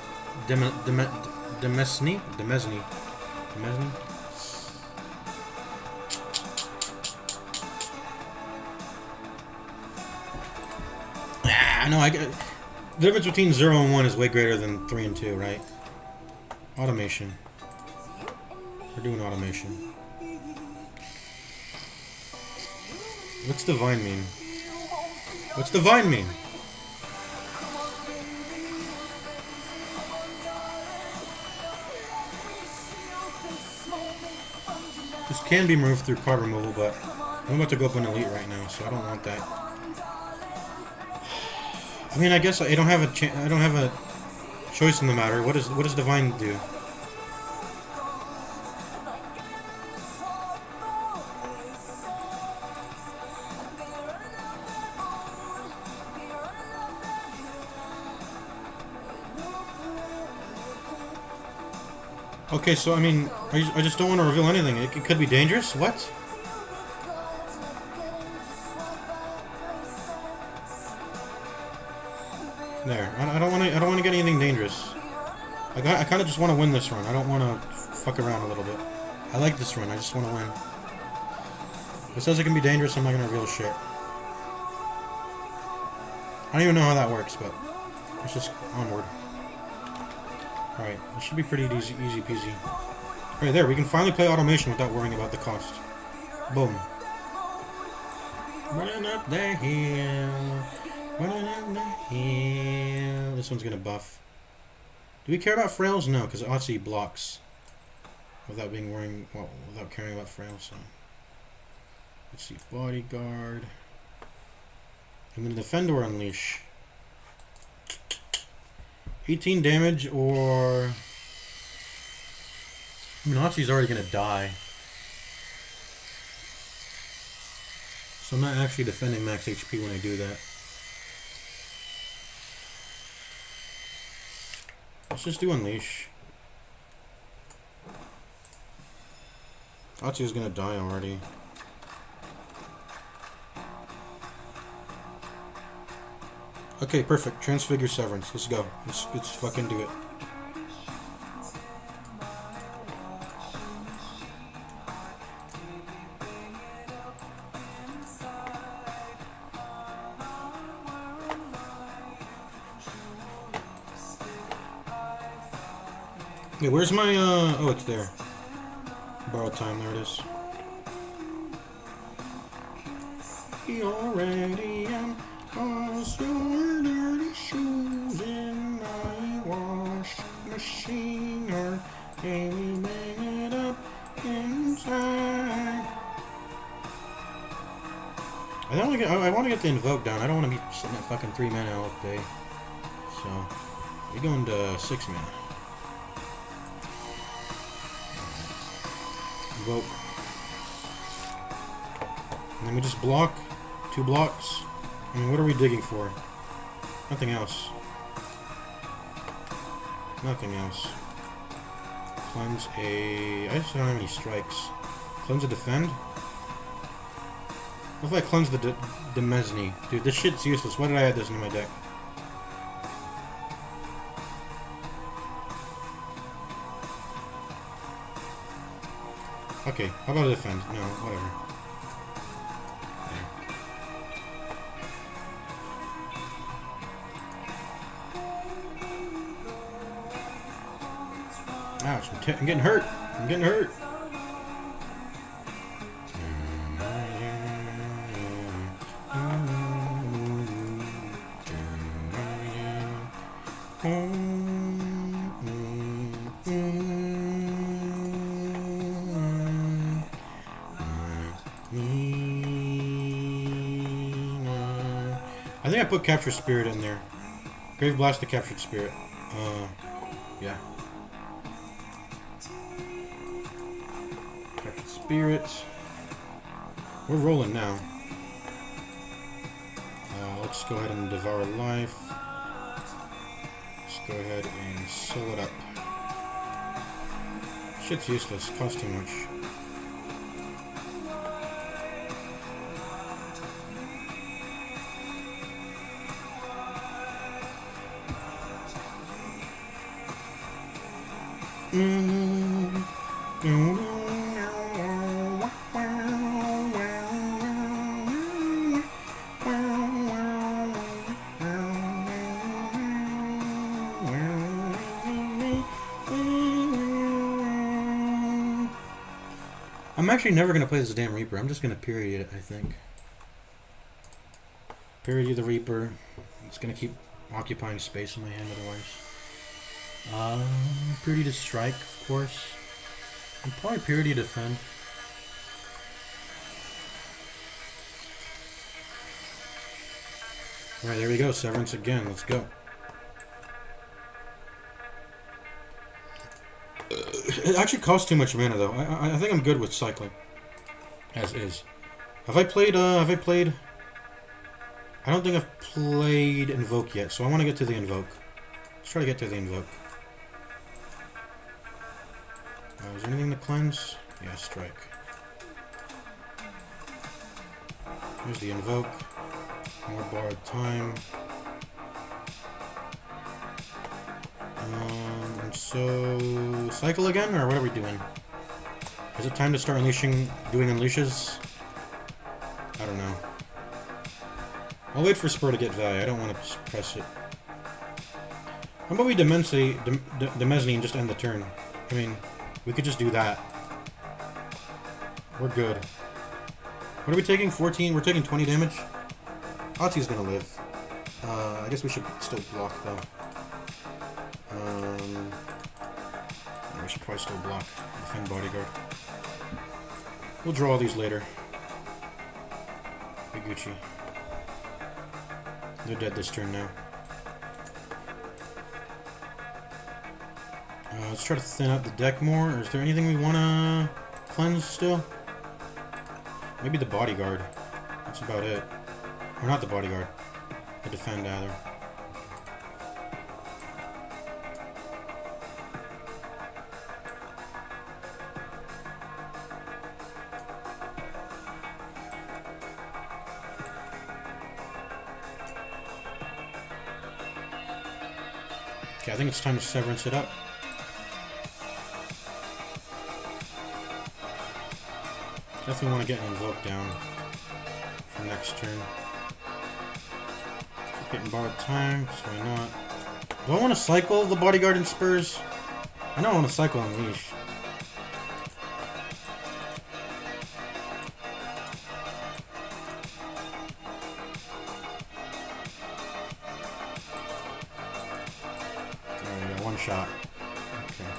Speaker 1: No, the difference between 0 and 1 is way greater than 3 and 2, right? Automation. We're doing automation. What's divine mean? What's divine mean? This can be moved through card removal, but I'm about to go up an elite right now, so I don't want that. I mean, I guess I don't have a choice in the matter. What does divine do? Okay, so I mean, I just don't want to reveal anything. It could be dangerous. What? There. I don't want to get anything dangerous. I kind of just want to win this run. I don't want to fuck around a little bit. I like this run. I just want to win. If it says it can be dangerous, I'm not gonna reveal shit. I don't even know how that works, but let's just onward. Alright, this should be pretty easy peasy. Alright, there, we can finally play automation without worrying about the cost. Boom. Running up the hill. Running up the hill. This one's gonna buff. Do we care about frails? No, because Otzi blocks. Without without caring about frails, so. Let's see, bodyguard. I'm gonna defend or unleash. 18 damage or... I mean, Otzi's already gonna die. So I'm not actually defending max HP when I do that. Let's just do unleash. Otzi is gonna die already. Okay, perfect. Transfigure Severance. Let's go. Let's fucking do it. Okay, where's my, oh, it's there. Borrow time, there it is. He already am. Toss your dirty shoes in my wash machine, or can we bang it up inside? I want to get the invoke down. I don't want to be sitting at fucking 3 mana all day. So we're going to 6 mana. Invoke. And then we just block 2 blocks. I mean, what are we digging for? Nothing else. Nothing else. Cleanse a... I just don't have any strikes. Cleanse a defend? What if I cleanse the Demesne? Dude, this shit's useless. Why did I add this into my deck? Okay, how about a defend? No, whatever. Ouch, I'm getting hurt. I'm getting hurt. I think I put Captured Spirit in there. Grave Blast the Captured Spirit. Yeah. Captured Spirit. We're rolling now. Let's go ahead and Devour Life. Let's go ahead and seal it up. Shit's useless. Costs too much. I'm actually never going to play this damn Reaper. I'm just going to period it, I think. Period the Reaper. It's going to keep occupying space in my hand otherwise. Period to strike, of course. And probably period to defend. Alright, there we go. Severance again. Let's go. It actually costs too much mana, though. I think I'm good with cycling. As is. Have I played... I don't think I've played Invoke yet, so I want to get to the Invoke. Let's try to get to the Invoke. Is there anything to cleanse? Yeah, strike. Here's the Invoke. More borrowed time. So... cycle again, or what are we doing? Is it time to start doing unleashes? I don't know. I'll wait for Spur to get value. I don't want to press it. How about we Demesne and just end the turn? I mean, we could just do that. We're good. What are we taking? 14? We're taking 20 damage? Otzi's gonna live. I guess we should still block, though. We should probably still block. Defend Bodyguard. We'll draw all these later. Big Gucci. They're dead this turn now. Let's try to thin out the deck more. Is there anything we want to cleanse still? Maybe the Bodyguard. That's about it. Or not the Bodyguard. The Defend, either. Okay, I think it's time to Severance it up. Definitely want to get an Invoke down for next turn. Keep getting borrowed time, so why not? Do I want to cycle the Bodyguard and Spurs? I know I want to cycle Unleash. There we go, one shot. Okay.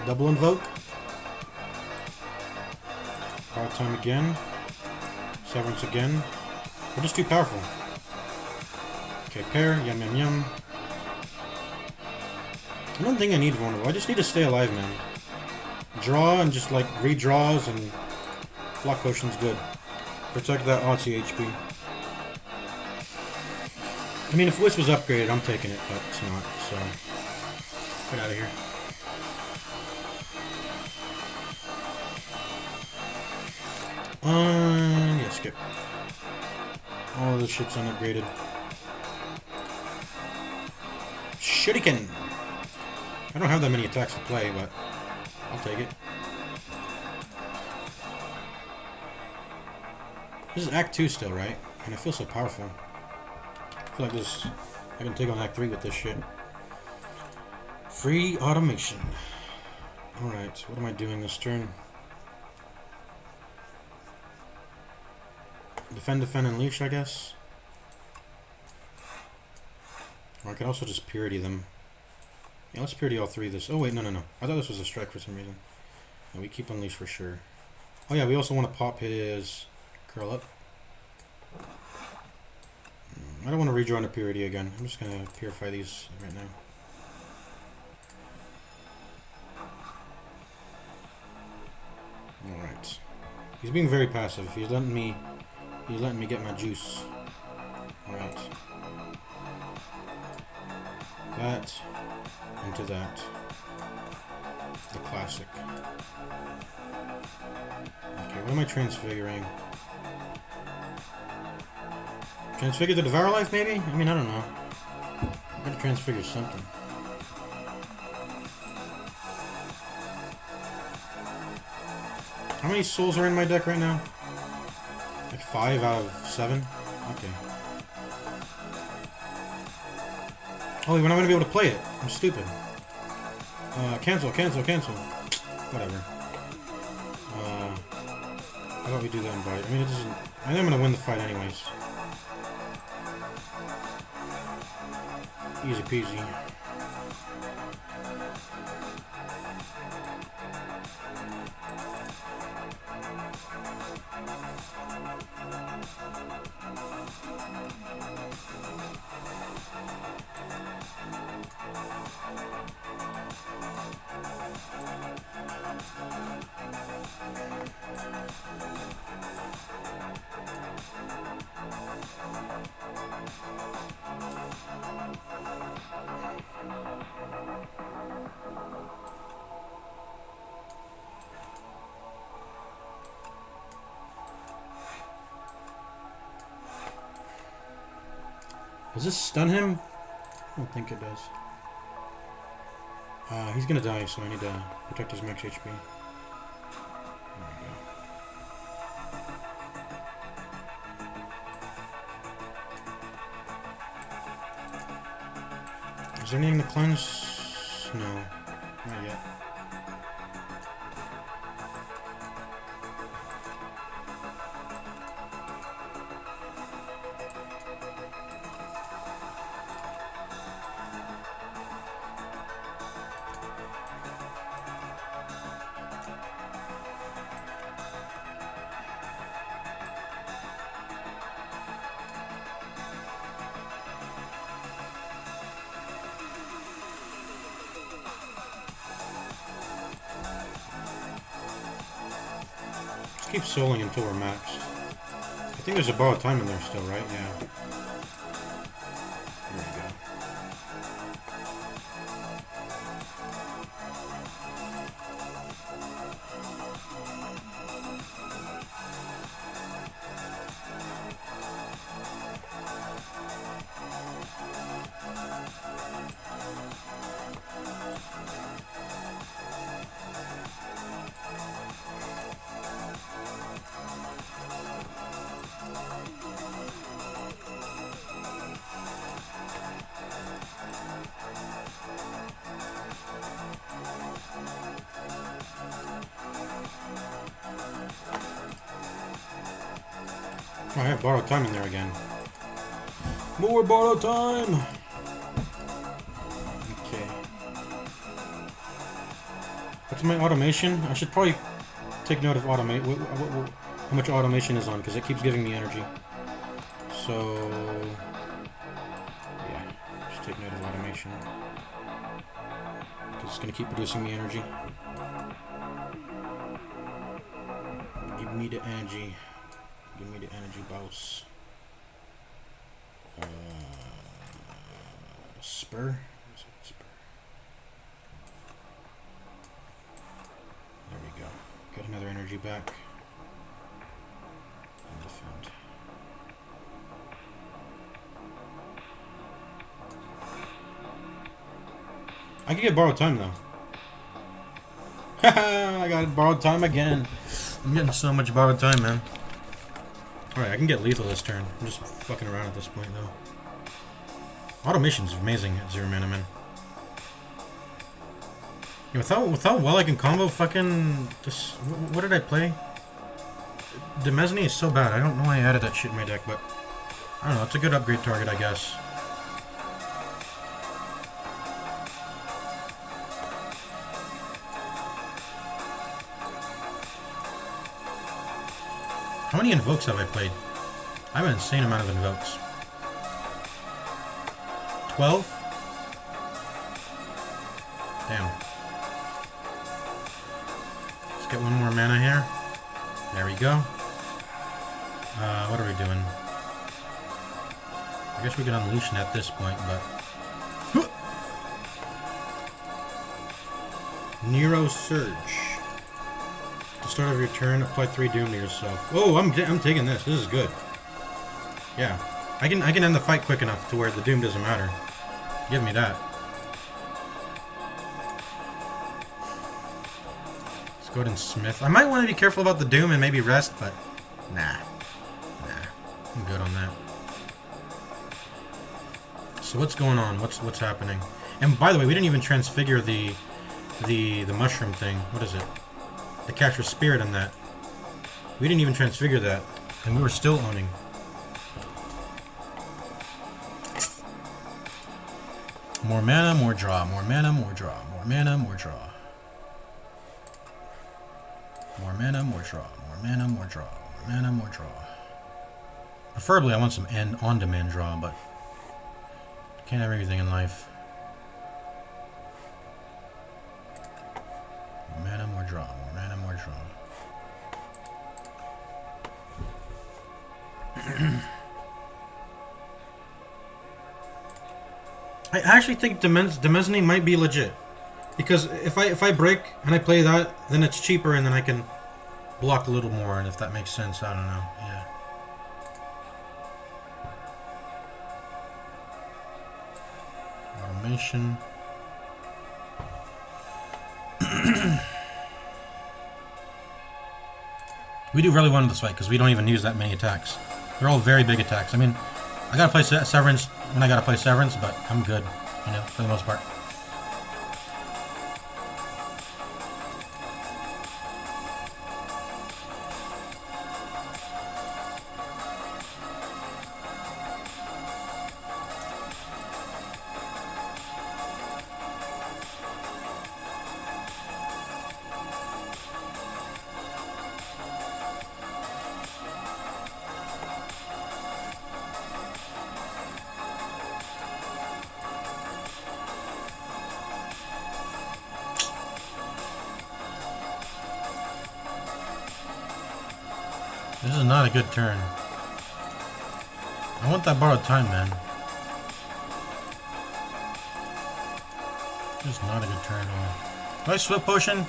Speaker 1: Double Invoke. Borrowed time again. Severance again. We're just too powerful. Okay, pair. Yum yum yum. I don't think I need vulnerable. I just need to stay alive, man. Draw and just like redraws and block potion's good. Protect that Otzi HP. I mean, if Wish was upgraded, I'm taking it, but it's not, so... Get out of here. Yeah, skip. All of this shit's unupgraded. Shuriken! I don't have that many attacks to play, but I'll take it. This is Act 2 still, right? And I feel so powerful. I feel like this... I can take on Act 3 with this shit. Free automation. Alright, what am I doing this turn? Defend, defend, and leash, I guess. Or I could also just purity them. Yeah, let's purity all three of this. Oh, wait, no, no, no. I thought this was a strike for some reason. No, we keep unleash for sure. Oh, yeah, we also want to pop his curl up. I don't want to rejoin the purity again. I'm just going to purify these right now. Alright. He's being very passive. He's letting me get my juice. Alright. That into that. The classic. Okay, what am I transfiguring? Transfigure the Devour Life, maybe? I mean, I don't know. I gotta transfigure something. How many souls are in my deck right now? Like 5 out of 7? Okay. Oh, we're not gonna be able to play it. I'm stupid. Cancel, cancel, cancel. Whatever. How about we do that in bite? I mean, it doesn't... I think I'm gonna win the fight anyways. Easy peasy. Does this stun him? I don't think it does. He's gonna die, so I need to protect his max HP. There we go. Is there anything to cleanse? No, not yet. Keep soloing until we're maxed. I think there's a borrowed time in there still, right? Yeah. There we go. Oh, I have borrowed time in there again. More borrowed time! Okay. What's my automation? I should probably take note of automate. How much automation is on, because it keeps giving me energy. So... yeah, just take note of automation. Because it's going to keep producing me energy. Give me the energy. Give me the energy boss. Spur? Spur. There we go. Get another energy back. And defend. I can get borrowed time though. Haha, I got borrowed time again. I'm getting so much borrowed time, man. Alright, I can get lethal this turn. I'm just fucking around at this point, though. Automation's amazing at 0 mana, man. Yeah, with how well I can combo fucking... Just, what did I play? Demesne is so bad. I don't know why I added that shit in my deck, but I don't know. It's a good upgrade target, I guess. How many invokes have I played? I have an insane amount of invokes. 12? Damn. Let's get one more mana here. There we go. What are we doing? I guess we can unleash it at this point, but... Nero Surge. At the start of your turn, apply 3 Doom to yourself. Oh, I'm taking this. This is good. Yeah. I can end the fight quick enough to where the Doom doesn't matter. Give me that. Let's go ahead and Smith. I might want to be careful about the Doom and maybe rest, but... Nah. I'm good on that. So what's going on? What's happening? And by the way, we didn't even transfigure the mushroom thing. What is it? The capture spirit in that. We didn't even transfigure that, and we were still owning. More mana, more draw. More mana, more draw. More mana, more draw. More mana, more draw. More mana, more draw. More mana, more draw. Preferably, I want some on-demand draw, but can't have everything in life. More mana, more draw. More mana, more draw. I actually think Demesne might be legit, because if I break and I play that, then it's cheaper and then I can block a little more, and if that makes sense, I don't know. Yeah. Automation. We do really well in this fight because we don't even use that many attacks. They're all very big attacks. I mean, I gotta play Severance when I gotta play Severance, but I'm good, you know, for the most part. This is not a good turn. I want that borrowed time, man. This is not a good turn at all. Do I Swift Potion?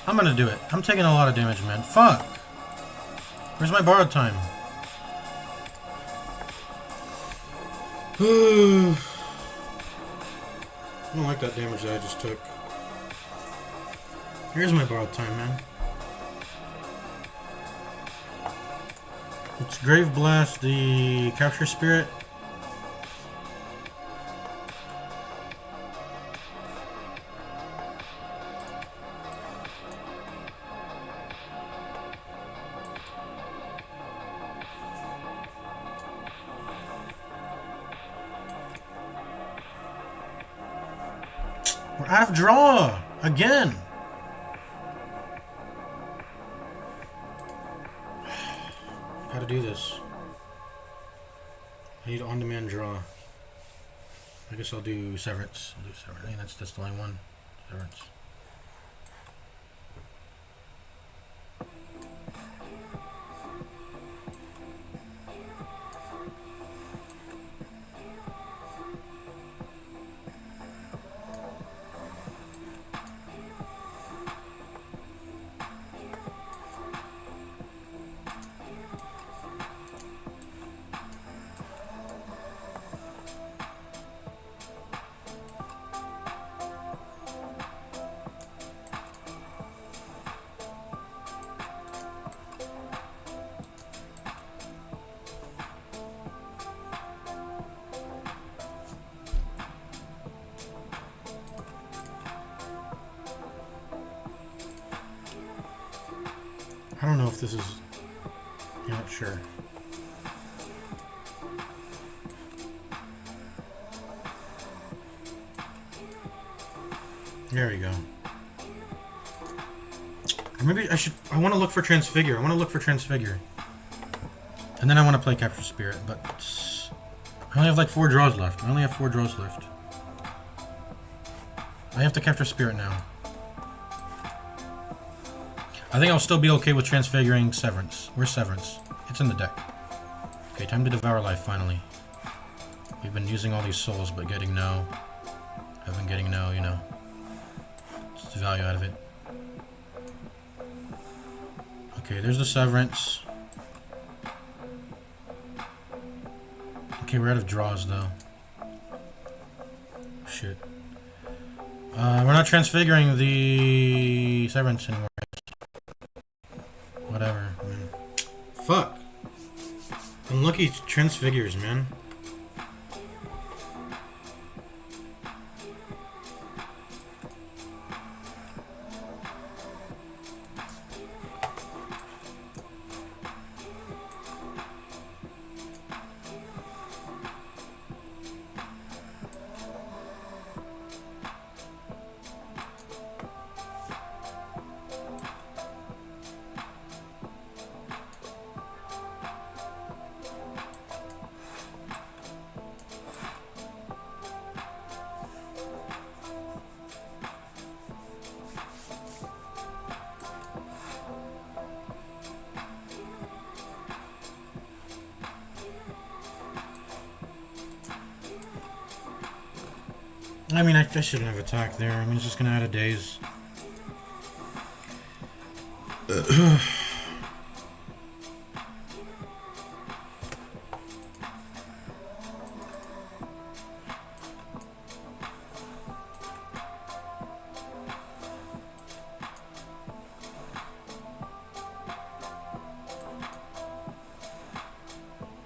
Speaker 1: I'm gonna do it. I'm taking a lot of damage, man. Fuck! Where's my borrowed time? I don't like that damage that I just took. Here's my borrowed time, man. Let's Grave Blast the Capture Spirit. We're out of draw! Again! How to do this? I need on-demand draw. I guess I'll do Severance. I think that's the only one. Severance. I don't know if this is Yeah, sure. There we go. Or maybe I want to look for Transfigure. And then I want to play Capture Spirit, but I only have like 4 draws left. I have to Capture Spirit now. I think I'll still be okay with transfiguring Severance. Where's Severance? It's in the deck. Okay, time to Devour Life, finally. We've been using all these souls, but getting no. I've been getting no, you know. What's the value out of it? Okay, there's the Severance. Okay, we're out of draws, though. Shit. We're not transfiguring the Severance anymore. Whatever, man. Fuck. Unlucky transfigures, man. I mean, I shouldn't have attacked there. I mean, it's just gonna add a daze.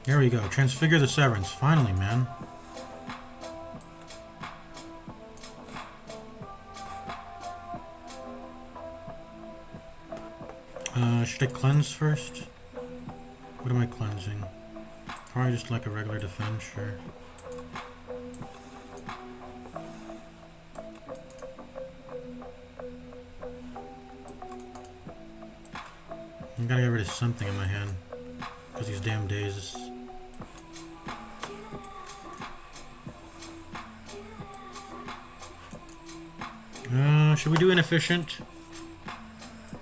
Speaker 1: There we go. Transfigure the Severance. Finally, man. Should I cleanse first? What am I cleansing? Probably just like a regular defense, sure. I gotta get rid of something in my hand. Because these damn days. Should we do inefficient?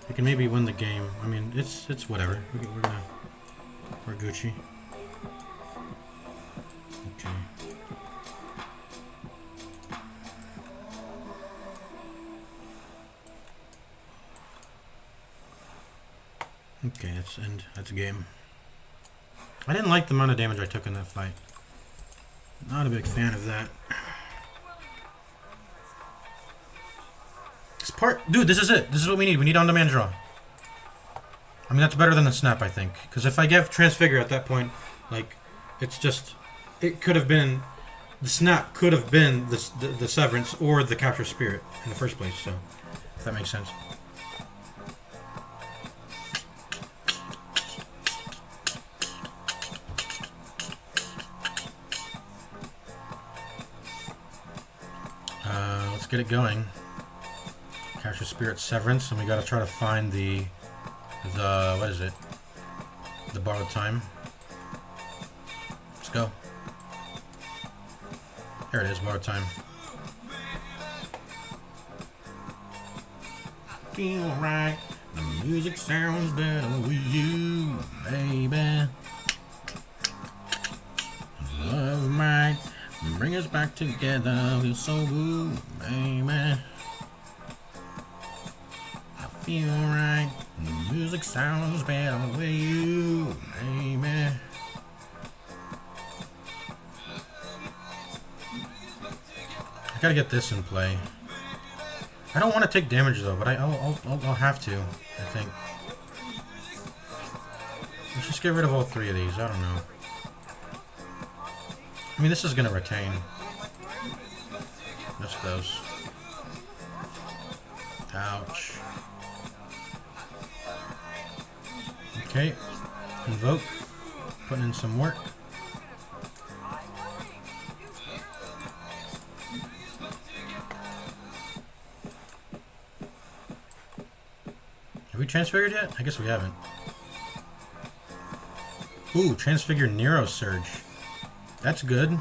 Speaker 1: We can maybe win the game. I mean, it's whatever. We're Gucci. Okay. Okay, that's game. I didn't like the amount of damage I took in that fight. Not a big fan of that. Dude, this is it. This is what we need. We need on-demand draw. I mean, that's better than the snap, I think. Because if I get Transfigure at that point, like, it's just... It could have been... The snap could have been the Severance or the Capture Spirit in the first place, so... If that makes sense. Let's get it going. Capture Spirit Severance, and we gotta try to find the what is it? The Borrowed Time. Let's go. There it is, Borrowed Time. Feel right. The music sounds better with you, baby. Love might bring us back together. Feel so good, baby. Feel right. The music sounds better with you, baby. I gotta get this in play. I don't want to take damage though, but I'll have to. I think. Let's just get rid of all 3 of these. I don't know. I mean, this is gonna retain. This goes. Ouch. Okay. Invoke. Putting in some work. Have we transfigured yet? I guess we haven't. Ooh, transfigure Nero Surge. That's good.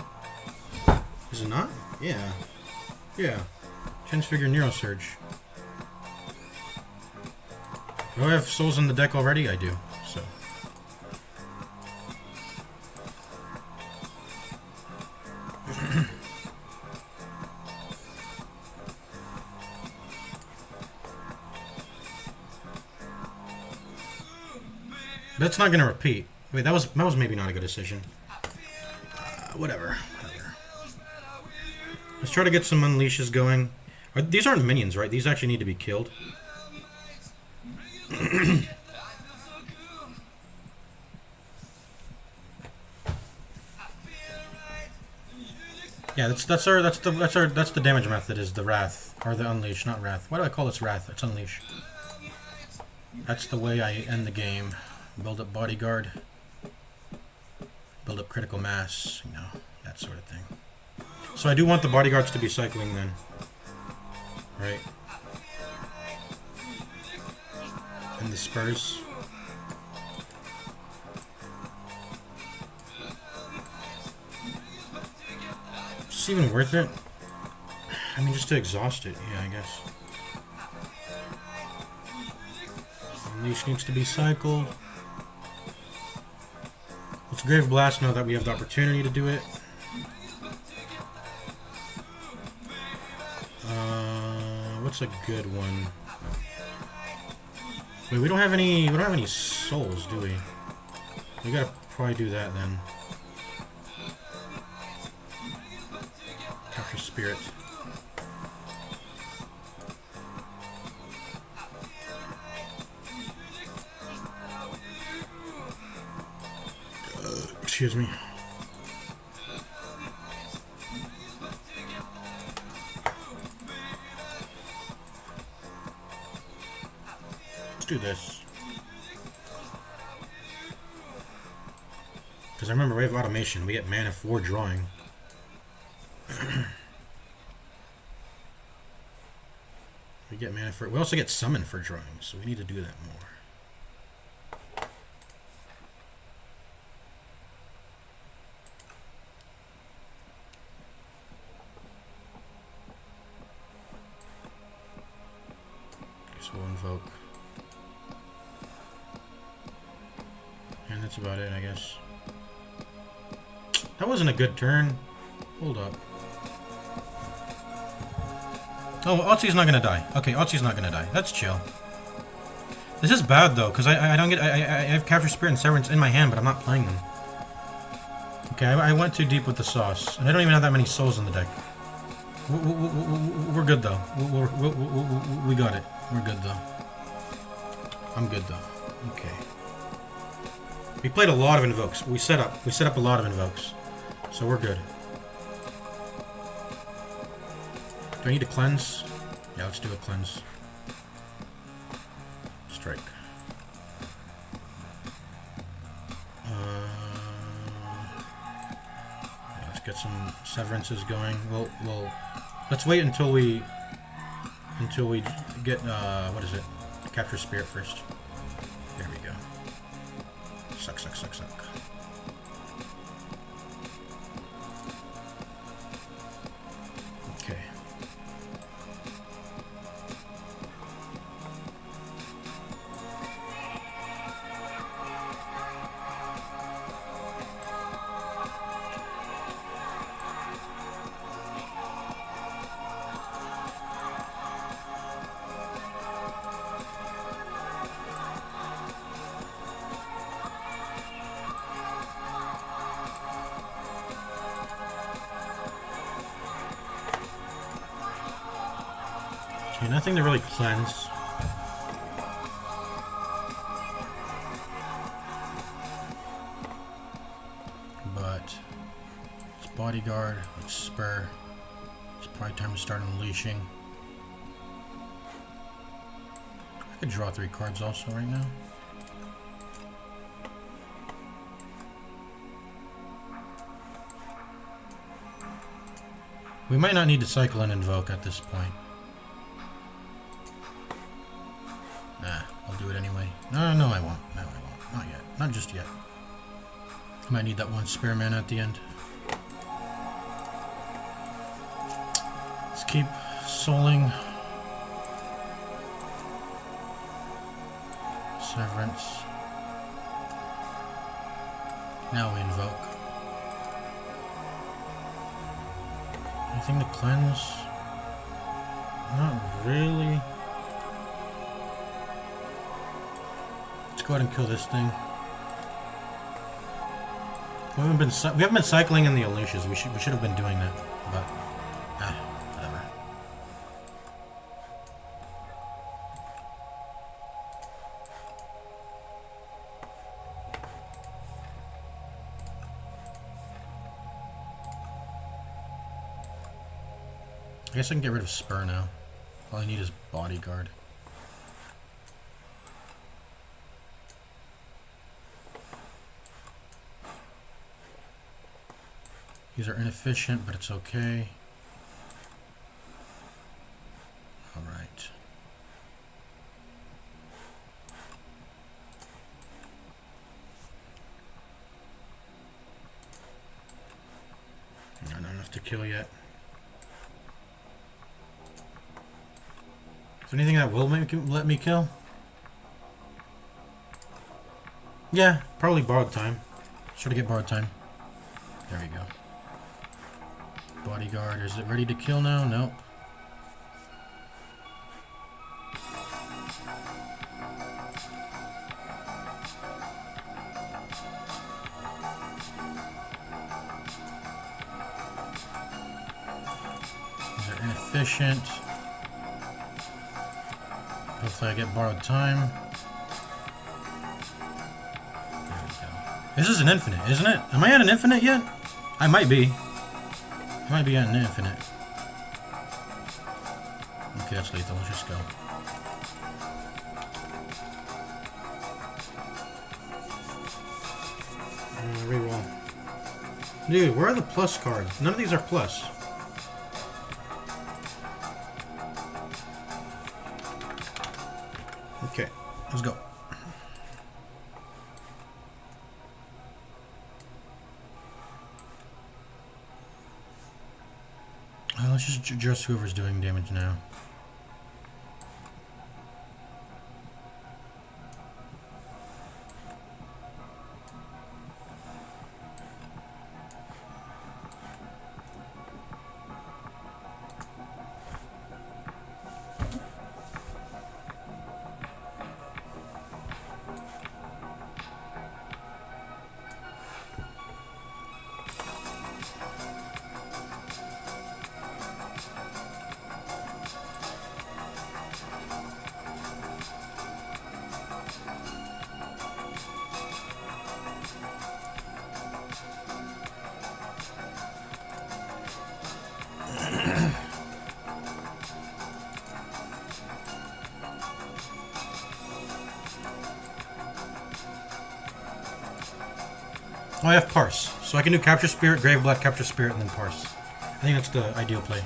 Speaker 1: Is it not? Yeah. Yeah. Transfigure Nero Surge. Do I have souls in the deck already? I do. So. That's not gonna repeat. Wait, that was maybe not a good decision. Whatever. Let's try to get some unleashes going. These aren't minions, right? These actually need to be killed. Yeah, that's the damage method is the wrath or the unleash, not wrath. Why do I call this wrath? It's unleash. That's the way I end the game. Build up bodyguard. Build up critical mass, you know, that sort of thing. So I do want the bodyguards to be cycling then. Right. And the spurs. Is this even worth it? I mean, just to exhaust it, yeah, I guess. Unleash needs to be cycled. Let's Grave Blast now that we have the opportunity to do it. What's a good one? Wait, we don't have any souls, do we? We gotta probably do that then. Capture Spirit. Excuse me. Let's do this. Because I remember we have automation. We get mana for drawing. We get mana for... We also get summon for drawing, so we need to do that more. We'll invoke. And that's about it, I guess. That wasn't a good turn. Hold up. Oh, Otzi's not gonna die. Okay, Otzi's not gonna die. That's chill. This is bad though, because I don't get... I have Capture Spirit and Severance in my hand, but I'm not playing them. Okay, I went too deep with the sauce. And I don't even have that many souls in the deck. We're good though. We got it. We're good though. I'm good though. Okay. We played a lot of invokes. We set up a lot of invokes. So we're good. Do I need to cleanse? Yeah, let's do a cleanse. Strike. Yeah, let's get some severances going. We'll let's wait until we get what is it? Capture Spirit first. There we go. Suck. Okay. Okay, nothing to really cleanse. But it's bodyguard, it's spur. It's probably time to start unleashing. I could draw 3 cards also right now. We might not need to cycle and invoke at this point. Nah, I'll do it anyway. No, I won't. No, I won't. Not yet. Not just yet. I might need that one spare mana at the end. Let's keep souling. Severance. Now we invoke. Anything to cleanse? Not really. Let's go ahead and kill this thing. We haven't been cycling in the Alicias. We should have been doing that, but whatever. I guess I can get rid of Spur now. All I need is Bodyguard. These are inefficient, but it's okay. Alright. Not enough to kill yet. Is there anything that will let me kill? Yeah, probably borrowed time. Sure to get borrowed time. There we go. Bodyguard, is it ready to kill now? Nope. These are inefficient. Hopefully I get borrowed time. There we go. This is an infinite, isn't it? Am I at an infinite yet? I might be. I might be at an infinite. Okay, that's lethal. Let's just go. Reroll. Dude, where are the plus cards? None of these are plus. Okay, let's go. Let's just address whoever's doing damage now. Oh, I have Parse. So I can do Capture Spirit, Grave Black, Capture Spirit, and then Parse. I think that's the ideal play.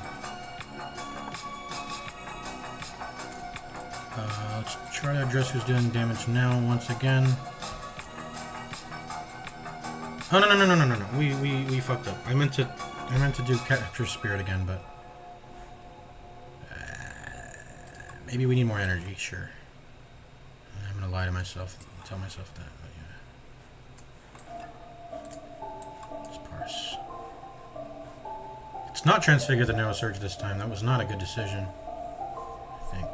Speaker 1: Let's try to address who's doing damage now once again. Oh, no. We fucked up. I meant to do Capture Spirit again, but... maybe we need more energy, sure. I'm gonna lie to myself, tell myself that, but yeah. It's not Transfigure the Neurosurge this time. That was not a good decision, I think.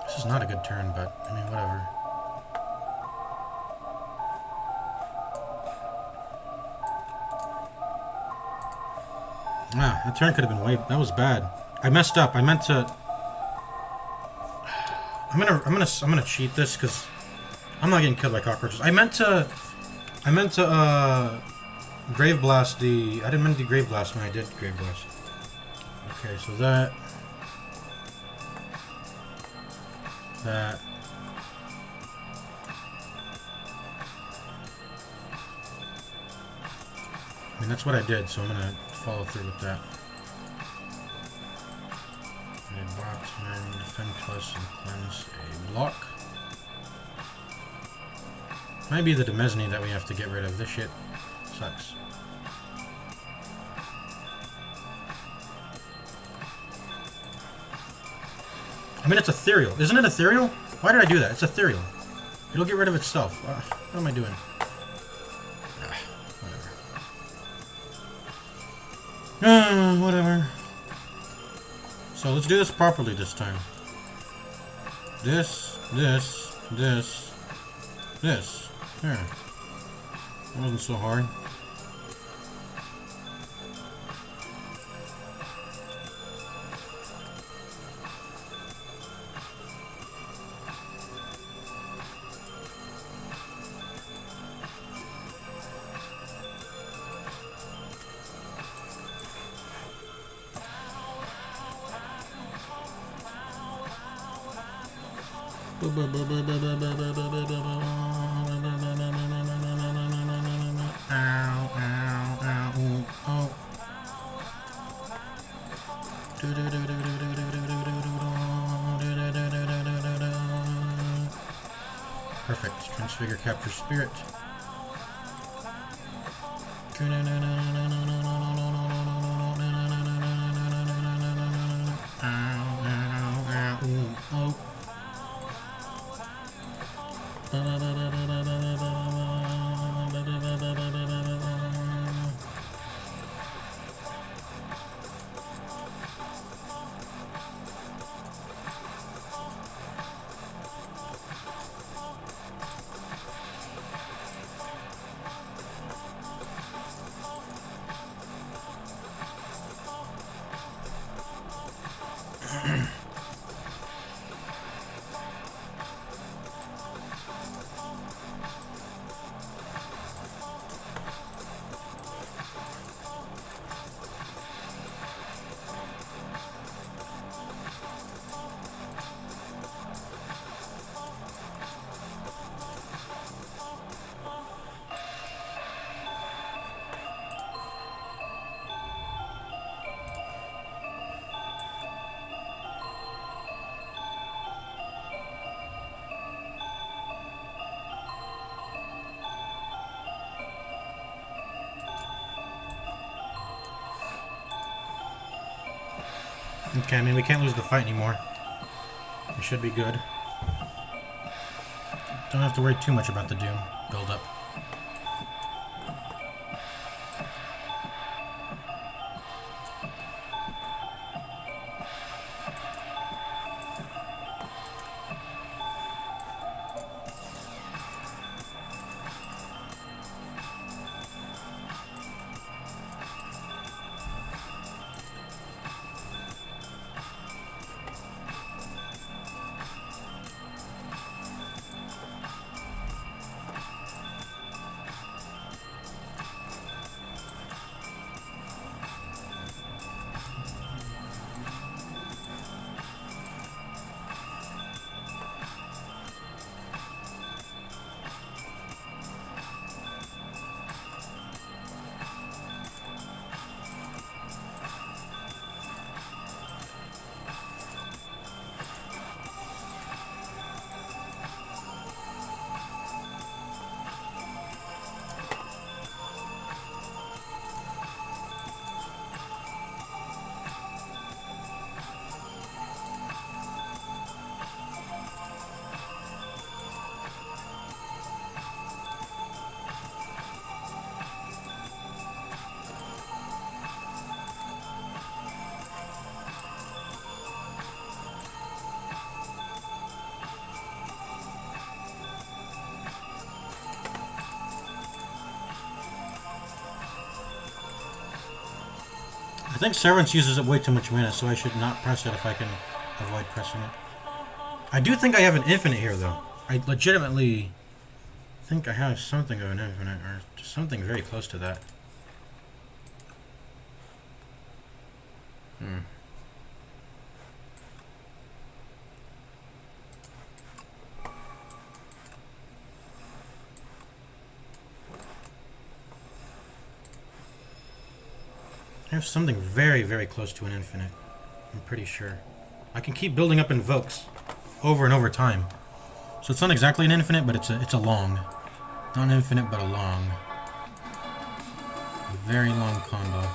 Speaker 1: This is not a good turn, but, I mean, whatever. Ah, that turn could have been way... That was bad. I messed up. I meant to... I'm gonna cheat this because I'm not getting killed by cockroaches. I meant to Grave Blast, I didn't mean to do Grave Blast when I did Grave Blast. Okay, so that. I mean, that's what I did, so I'm gonna follow through with that. And block time, defend plus, and cleanse a block. Might be the Demesne that we have to get rid of. This shit sucks. I mean, it's ethereal. Isn't it ethereal? Why did I do that? It's ethereal. It'll get rid of itself. What am I doing? Whatever. Whatever. So let's do this properly this time. This. There. That wasn't so hard. Perfect. Transfigure, capture spirit. Okay, I mean, we can't lose the fight anymore. We should be good. Don't have to worry too much about the Doom build-up. I think Servants uses up way too much mana, so I should not press it if I can avoid pressing it. I do think I have an infinite here, though. I legitimately think I have something of an infinite, or something very close to that. Hmm. I have something very, very close to an infinite. I'm pretty sure. I can keep building up invokes over and over time. So it's not exactly an infinite, but it's a long. Not an infinite, but a long. A very long combo.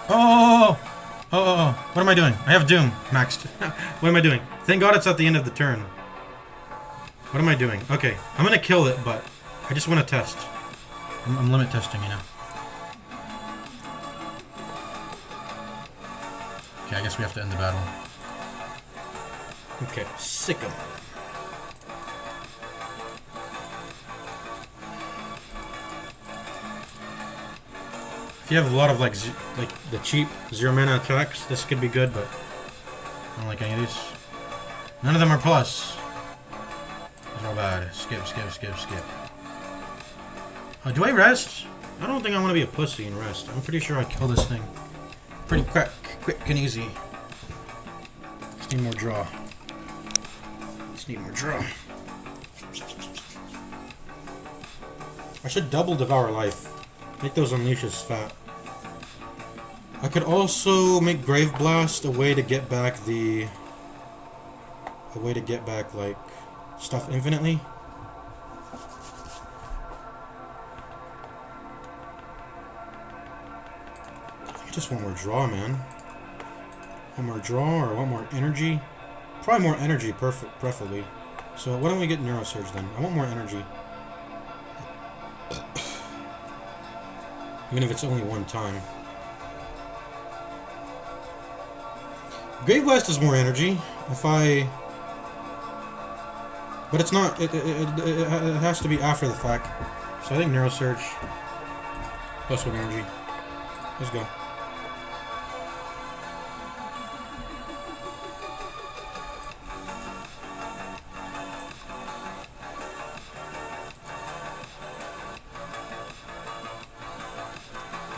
Speaker 1: Oh! Oh! What am I doing? I have Doom maxed. What am I doing? Thank God it's at the end of the turn. What am I doing? Okay, I'm gonna kill it, but I just want to test. I'm limit testing, you know. Okay, I guess we have to end the battle. Okay, sick of it. If you have a lot of like the cheap 0 mana attacks, this could be good, but I don't like any of these. None of them are plus. These are all bad. Skip. Do I rest? I don't think I want to be a pussy and rest. I'm pretty sure I kill this thing pretty quick and easy. Just need more draw. I should double Devour Life. Make those unleashes fat. I could also make Grave Blast a way to get back like stuff infinitely. I just want more draw, man. One more draw or one more energy? Probably more energy, preferably. So why don't we get Neurosurge then? I want more energy. Even if it's only one time. Grave Blast is more energy. But it's not. It has to be after the fact. So I think Neurosurge plus 1 energy. Let's go.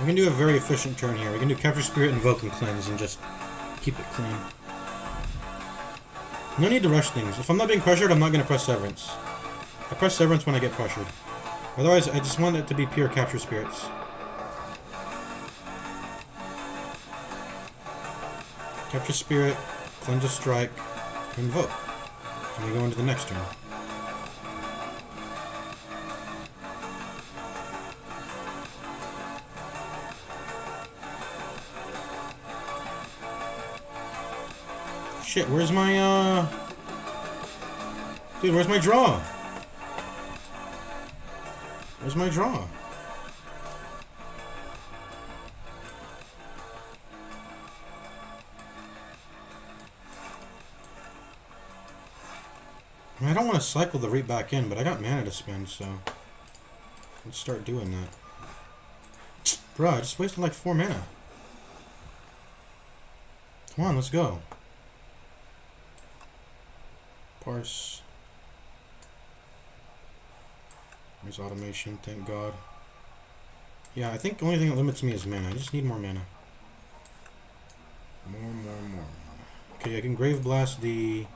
Speaker 1: We can do a very efficient turn here. We can do Capture Spirit, Invoke, and Cleanse, and just keep it clean. No need to rush things. If I'm not being pressured, I'm not going to press Severance. I press Severance when I get pressured. Otherwise, I just want it to be pure Capture Spirits. Capture Spirit, Cleanse a Strike, Invoke. And we go into the next turn. Shit, where's my, Dude, where's my draw? Where's my draw? I mean, I don't want to cycle the Reap back in, but I got mana to spend, so let's start doing that. Bruh, I just wasted like 4 mana. Come on, let's go. Parse. There's automation, thank God. Yeah, I think the only thing that limits me is mana. I just need more mana. More. Okay, I can Grave Blast the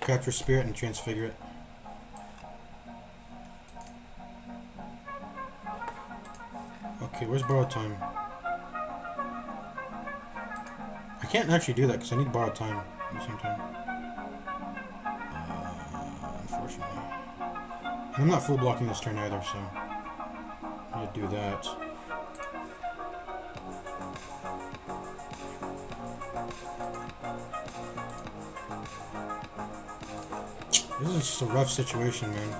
Speaker 1: Capture Spirit and Transfigure it. Okay, where's Borrowed Time? I can't actually do that because I need Borrowed Time at the same time. Unfortunately. And I'm not full blocking this turn either, so I need to do that. This is just a rough situation, man.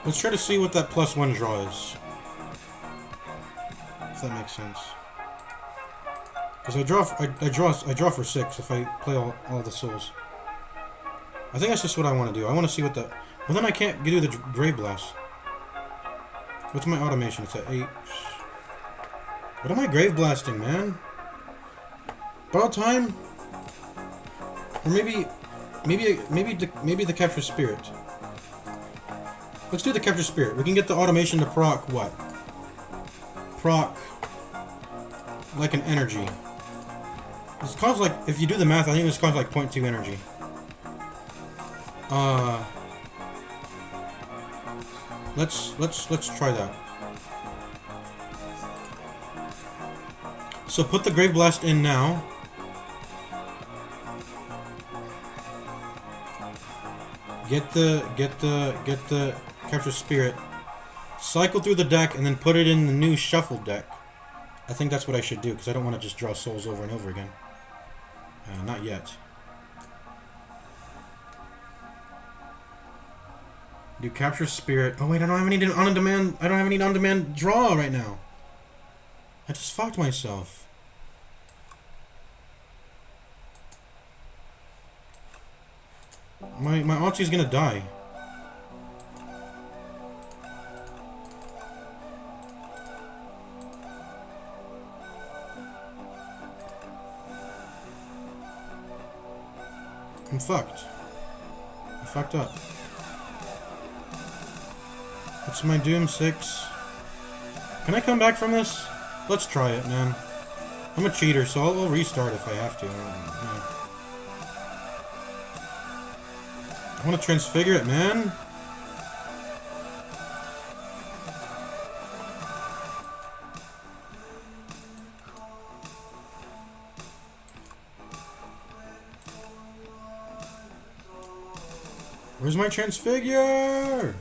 Speaker 1: Let's try to see what that +1 draw is. If that makes sense. Because I draw for 6 if I play all the souls. I think that's just what I want to do. I want to see what the... Well, then I can't do the Grave Blast. What's my automation? It's at 8. What am I Grave Blasting, man? About time? Or maybe the Capture Spirit. Let's do the Capture Spirit. We can get the automation to proc what? Proc like an energy. This costs like, if you do the math, I think this costs like 0.2 energy. Let's try that. So put the Grave Blast in now. Get the Capture Spirit. Cycle through the deck and then put it in the new shuffle deck. I think that's what I should do because I don't want to just draw souls over and over again. Not yet. Do Capture Spirit. Oh wait, I don't have any on-demand. I don't have any on-demand draw right now. I just fucked myself. My Auntie's gonna die. I'm fucked. I fucked up. What's my Doom 6? Can I come back from this? Let's try it, man. I'm a cheater, so I'll restart if I have to. I want to transfigure it, man. Where's my transfigure?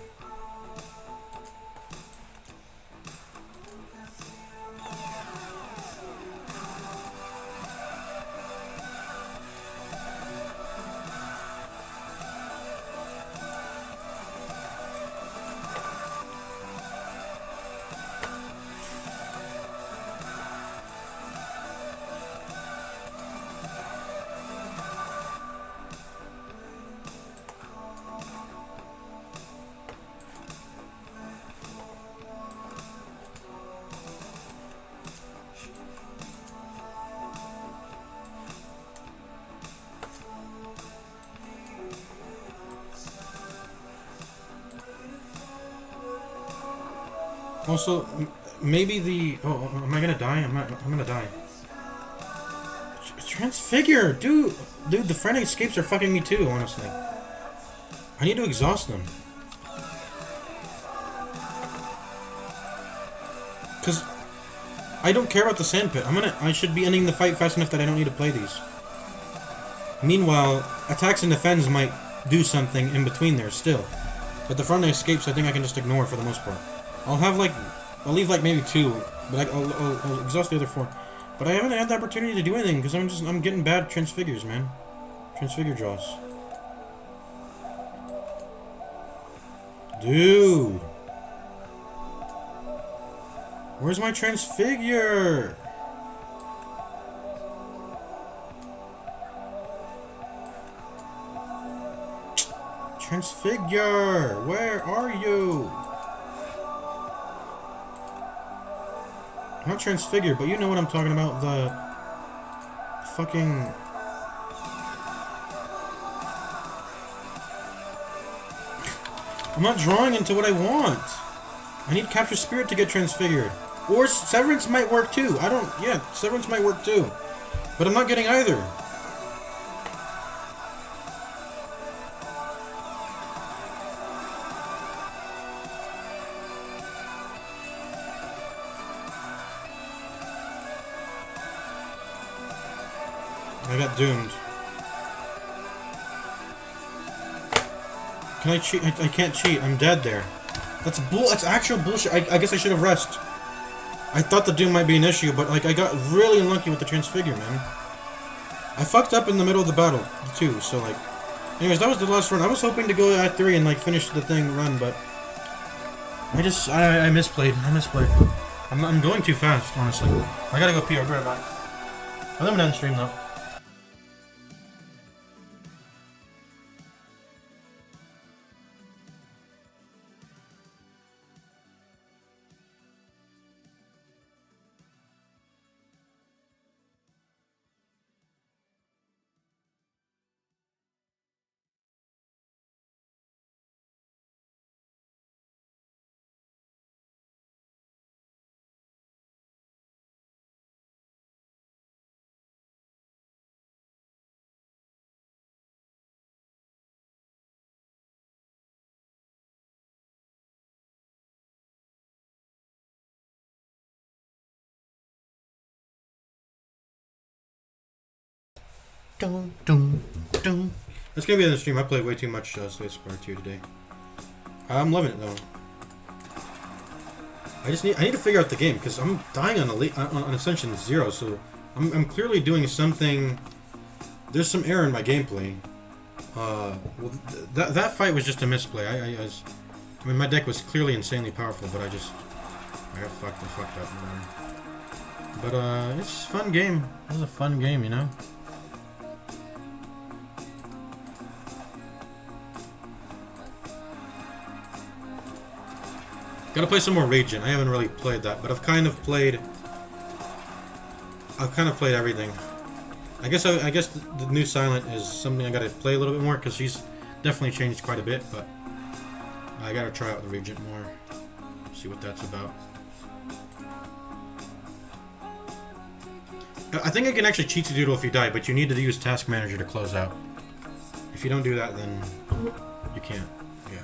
Speaker 1: Also, maybe the... Oh, am I gonna die? I'm gonna die. Transfigure! Dude, the Frantic Escapes are fucking me too, honestly. I need to exhaust them. Because I don't care about the Sandpit. I should be ending the fight fast enough that I don't need to play these. Meanwhile, attacks and defense might do something in between there still. But the Frantic Escapes I think I can just ignore for the most part. I'll leave like maybe 2, but I'll exhaust the other 4. But I haven't had the opportunity to do anything because I'm getting bad transfigures, man. Transfigure draws. Dude. Where's my transfigure? Transfigure, where are you? Not transfigure, but you know what I'm talking about, the fucking... I'm not drawing into what I want. I need Capture Spirit to get transfigured. Or Severance might work too. Yeah, Severance might work too. But I'm not getting either. I got doomed. Can I cheat? I can't cheat. I'm dead there. That's actual bullshit. I guess I should have rested. I thought the doom might be an issue, but like I got really unlucky with the transfigure, man. I fucked up in the middle of the battle too. So like, anyways, that was the last run. I was hoping to go at 3 and like finish the thing run, but I misplayed. I'm going too fast, honestly. I gotta go pee. I'll be right back. I'm gonna end stream though. Dun, dun, dun. That's gonna be in the stream. I played way too much Spire 2 today. I'm loving it though. I need to figure out the game because I'm dying on Ascension 0, so I'm clearly doing something. There's some error in my gameplay. Well, that fight was just a misplay. I mean, my deck was clearly insanely powerful, but I got fucked up. Whatever. But it's a fun game. It was a fun game, you know. Gotta play some more Raging. I haven't really played that, but I've kind of played everything. I guess the new Silent is something I gotta play a little bit more because she's definitely changed quite a bit. But I gotta try out the Regent more, see what that's about. I think I can actually cheat to doodle if you die, but you need to use Task Manager to close out. If you don't do that, then you can't. Yeah.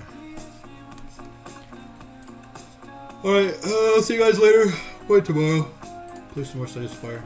Speaker 1: Alright, I'll see you guys later. Bye tomorrow. Play some more Spire.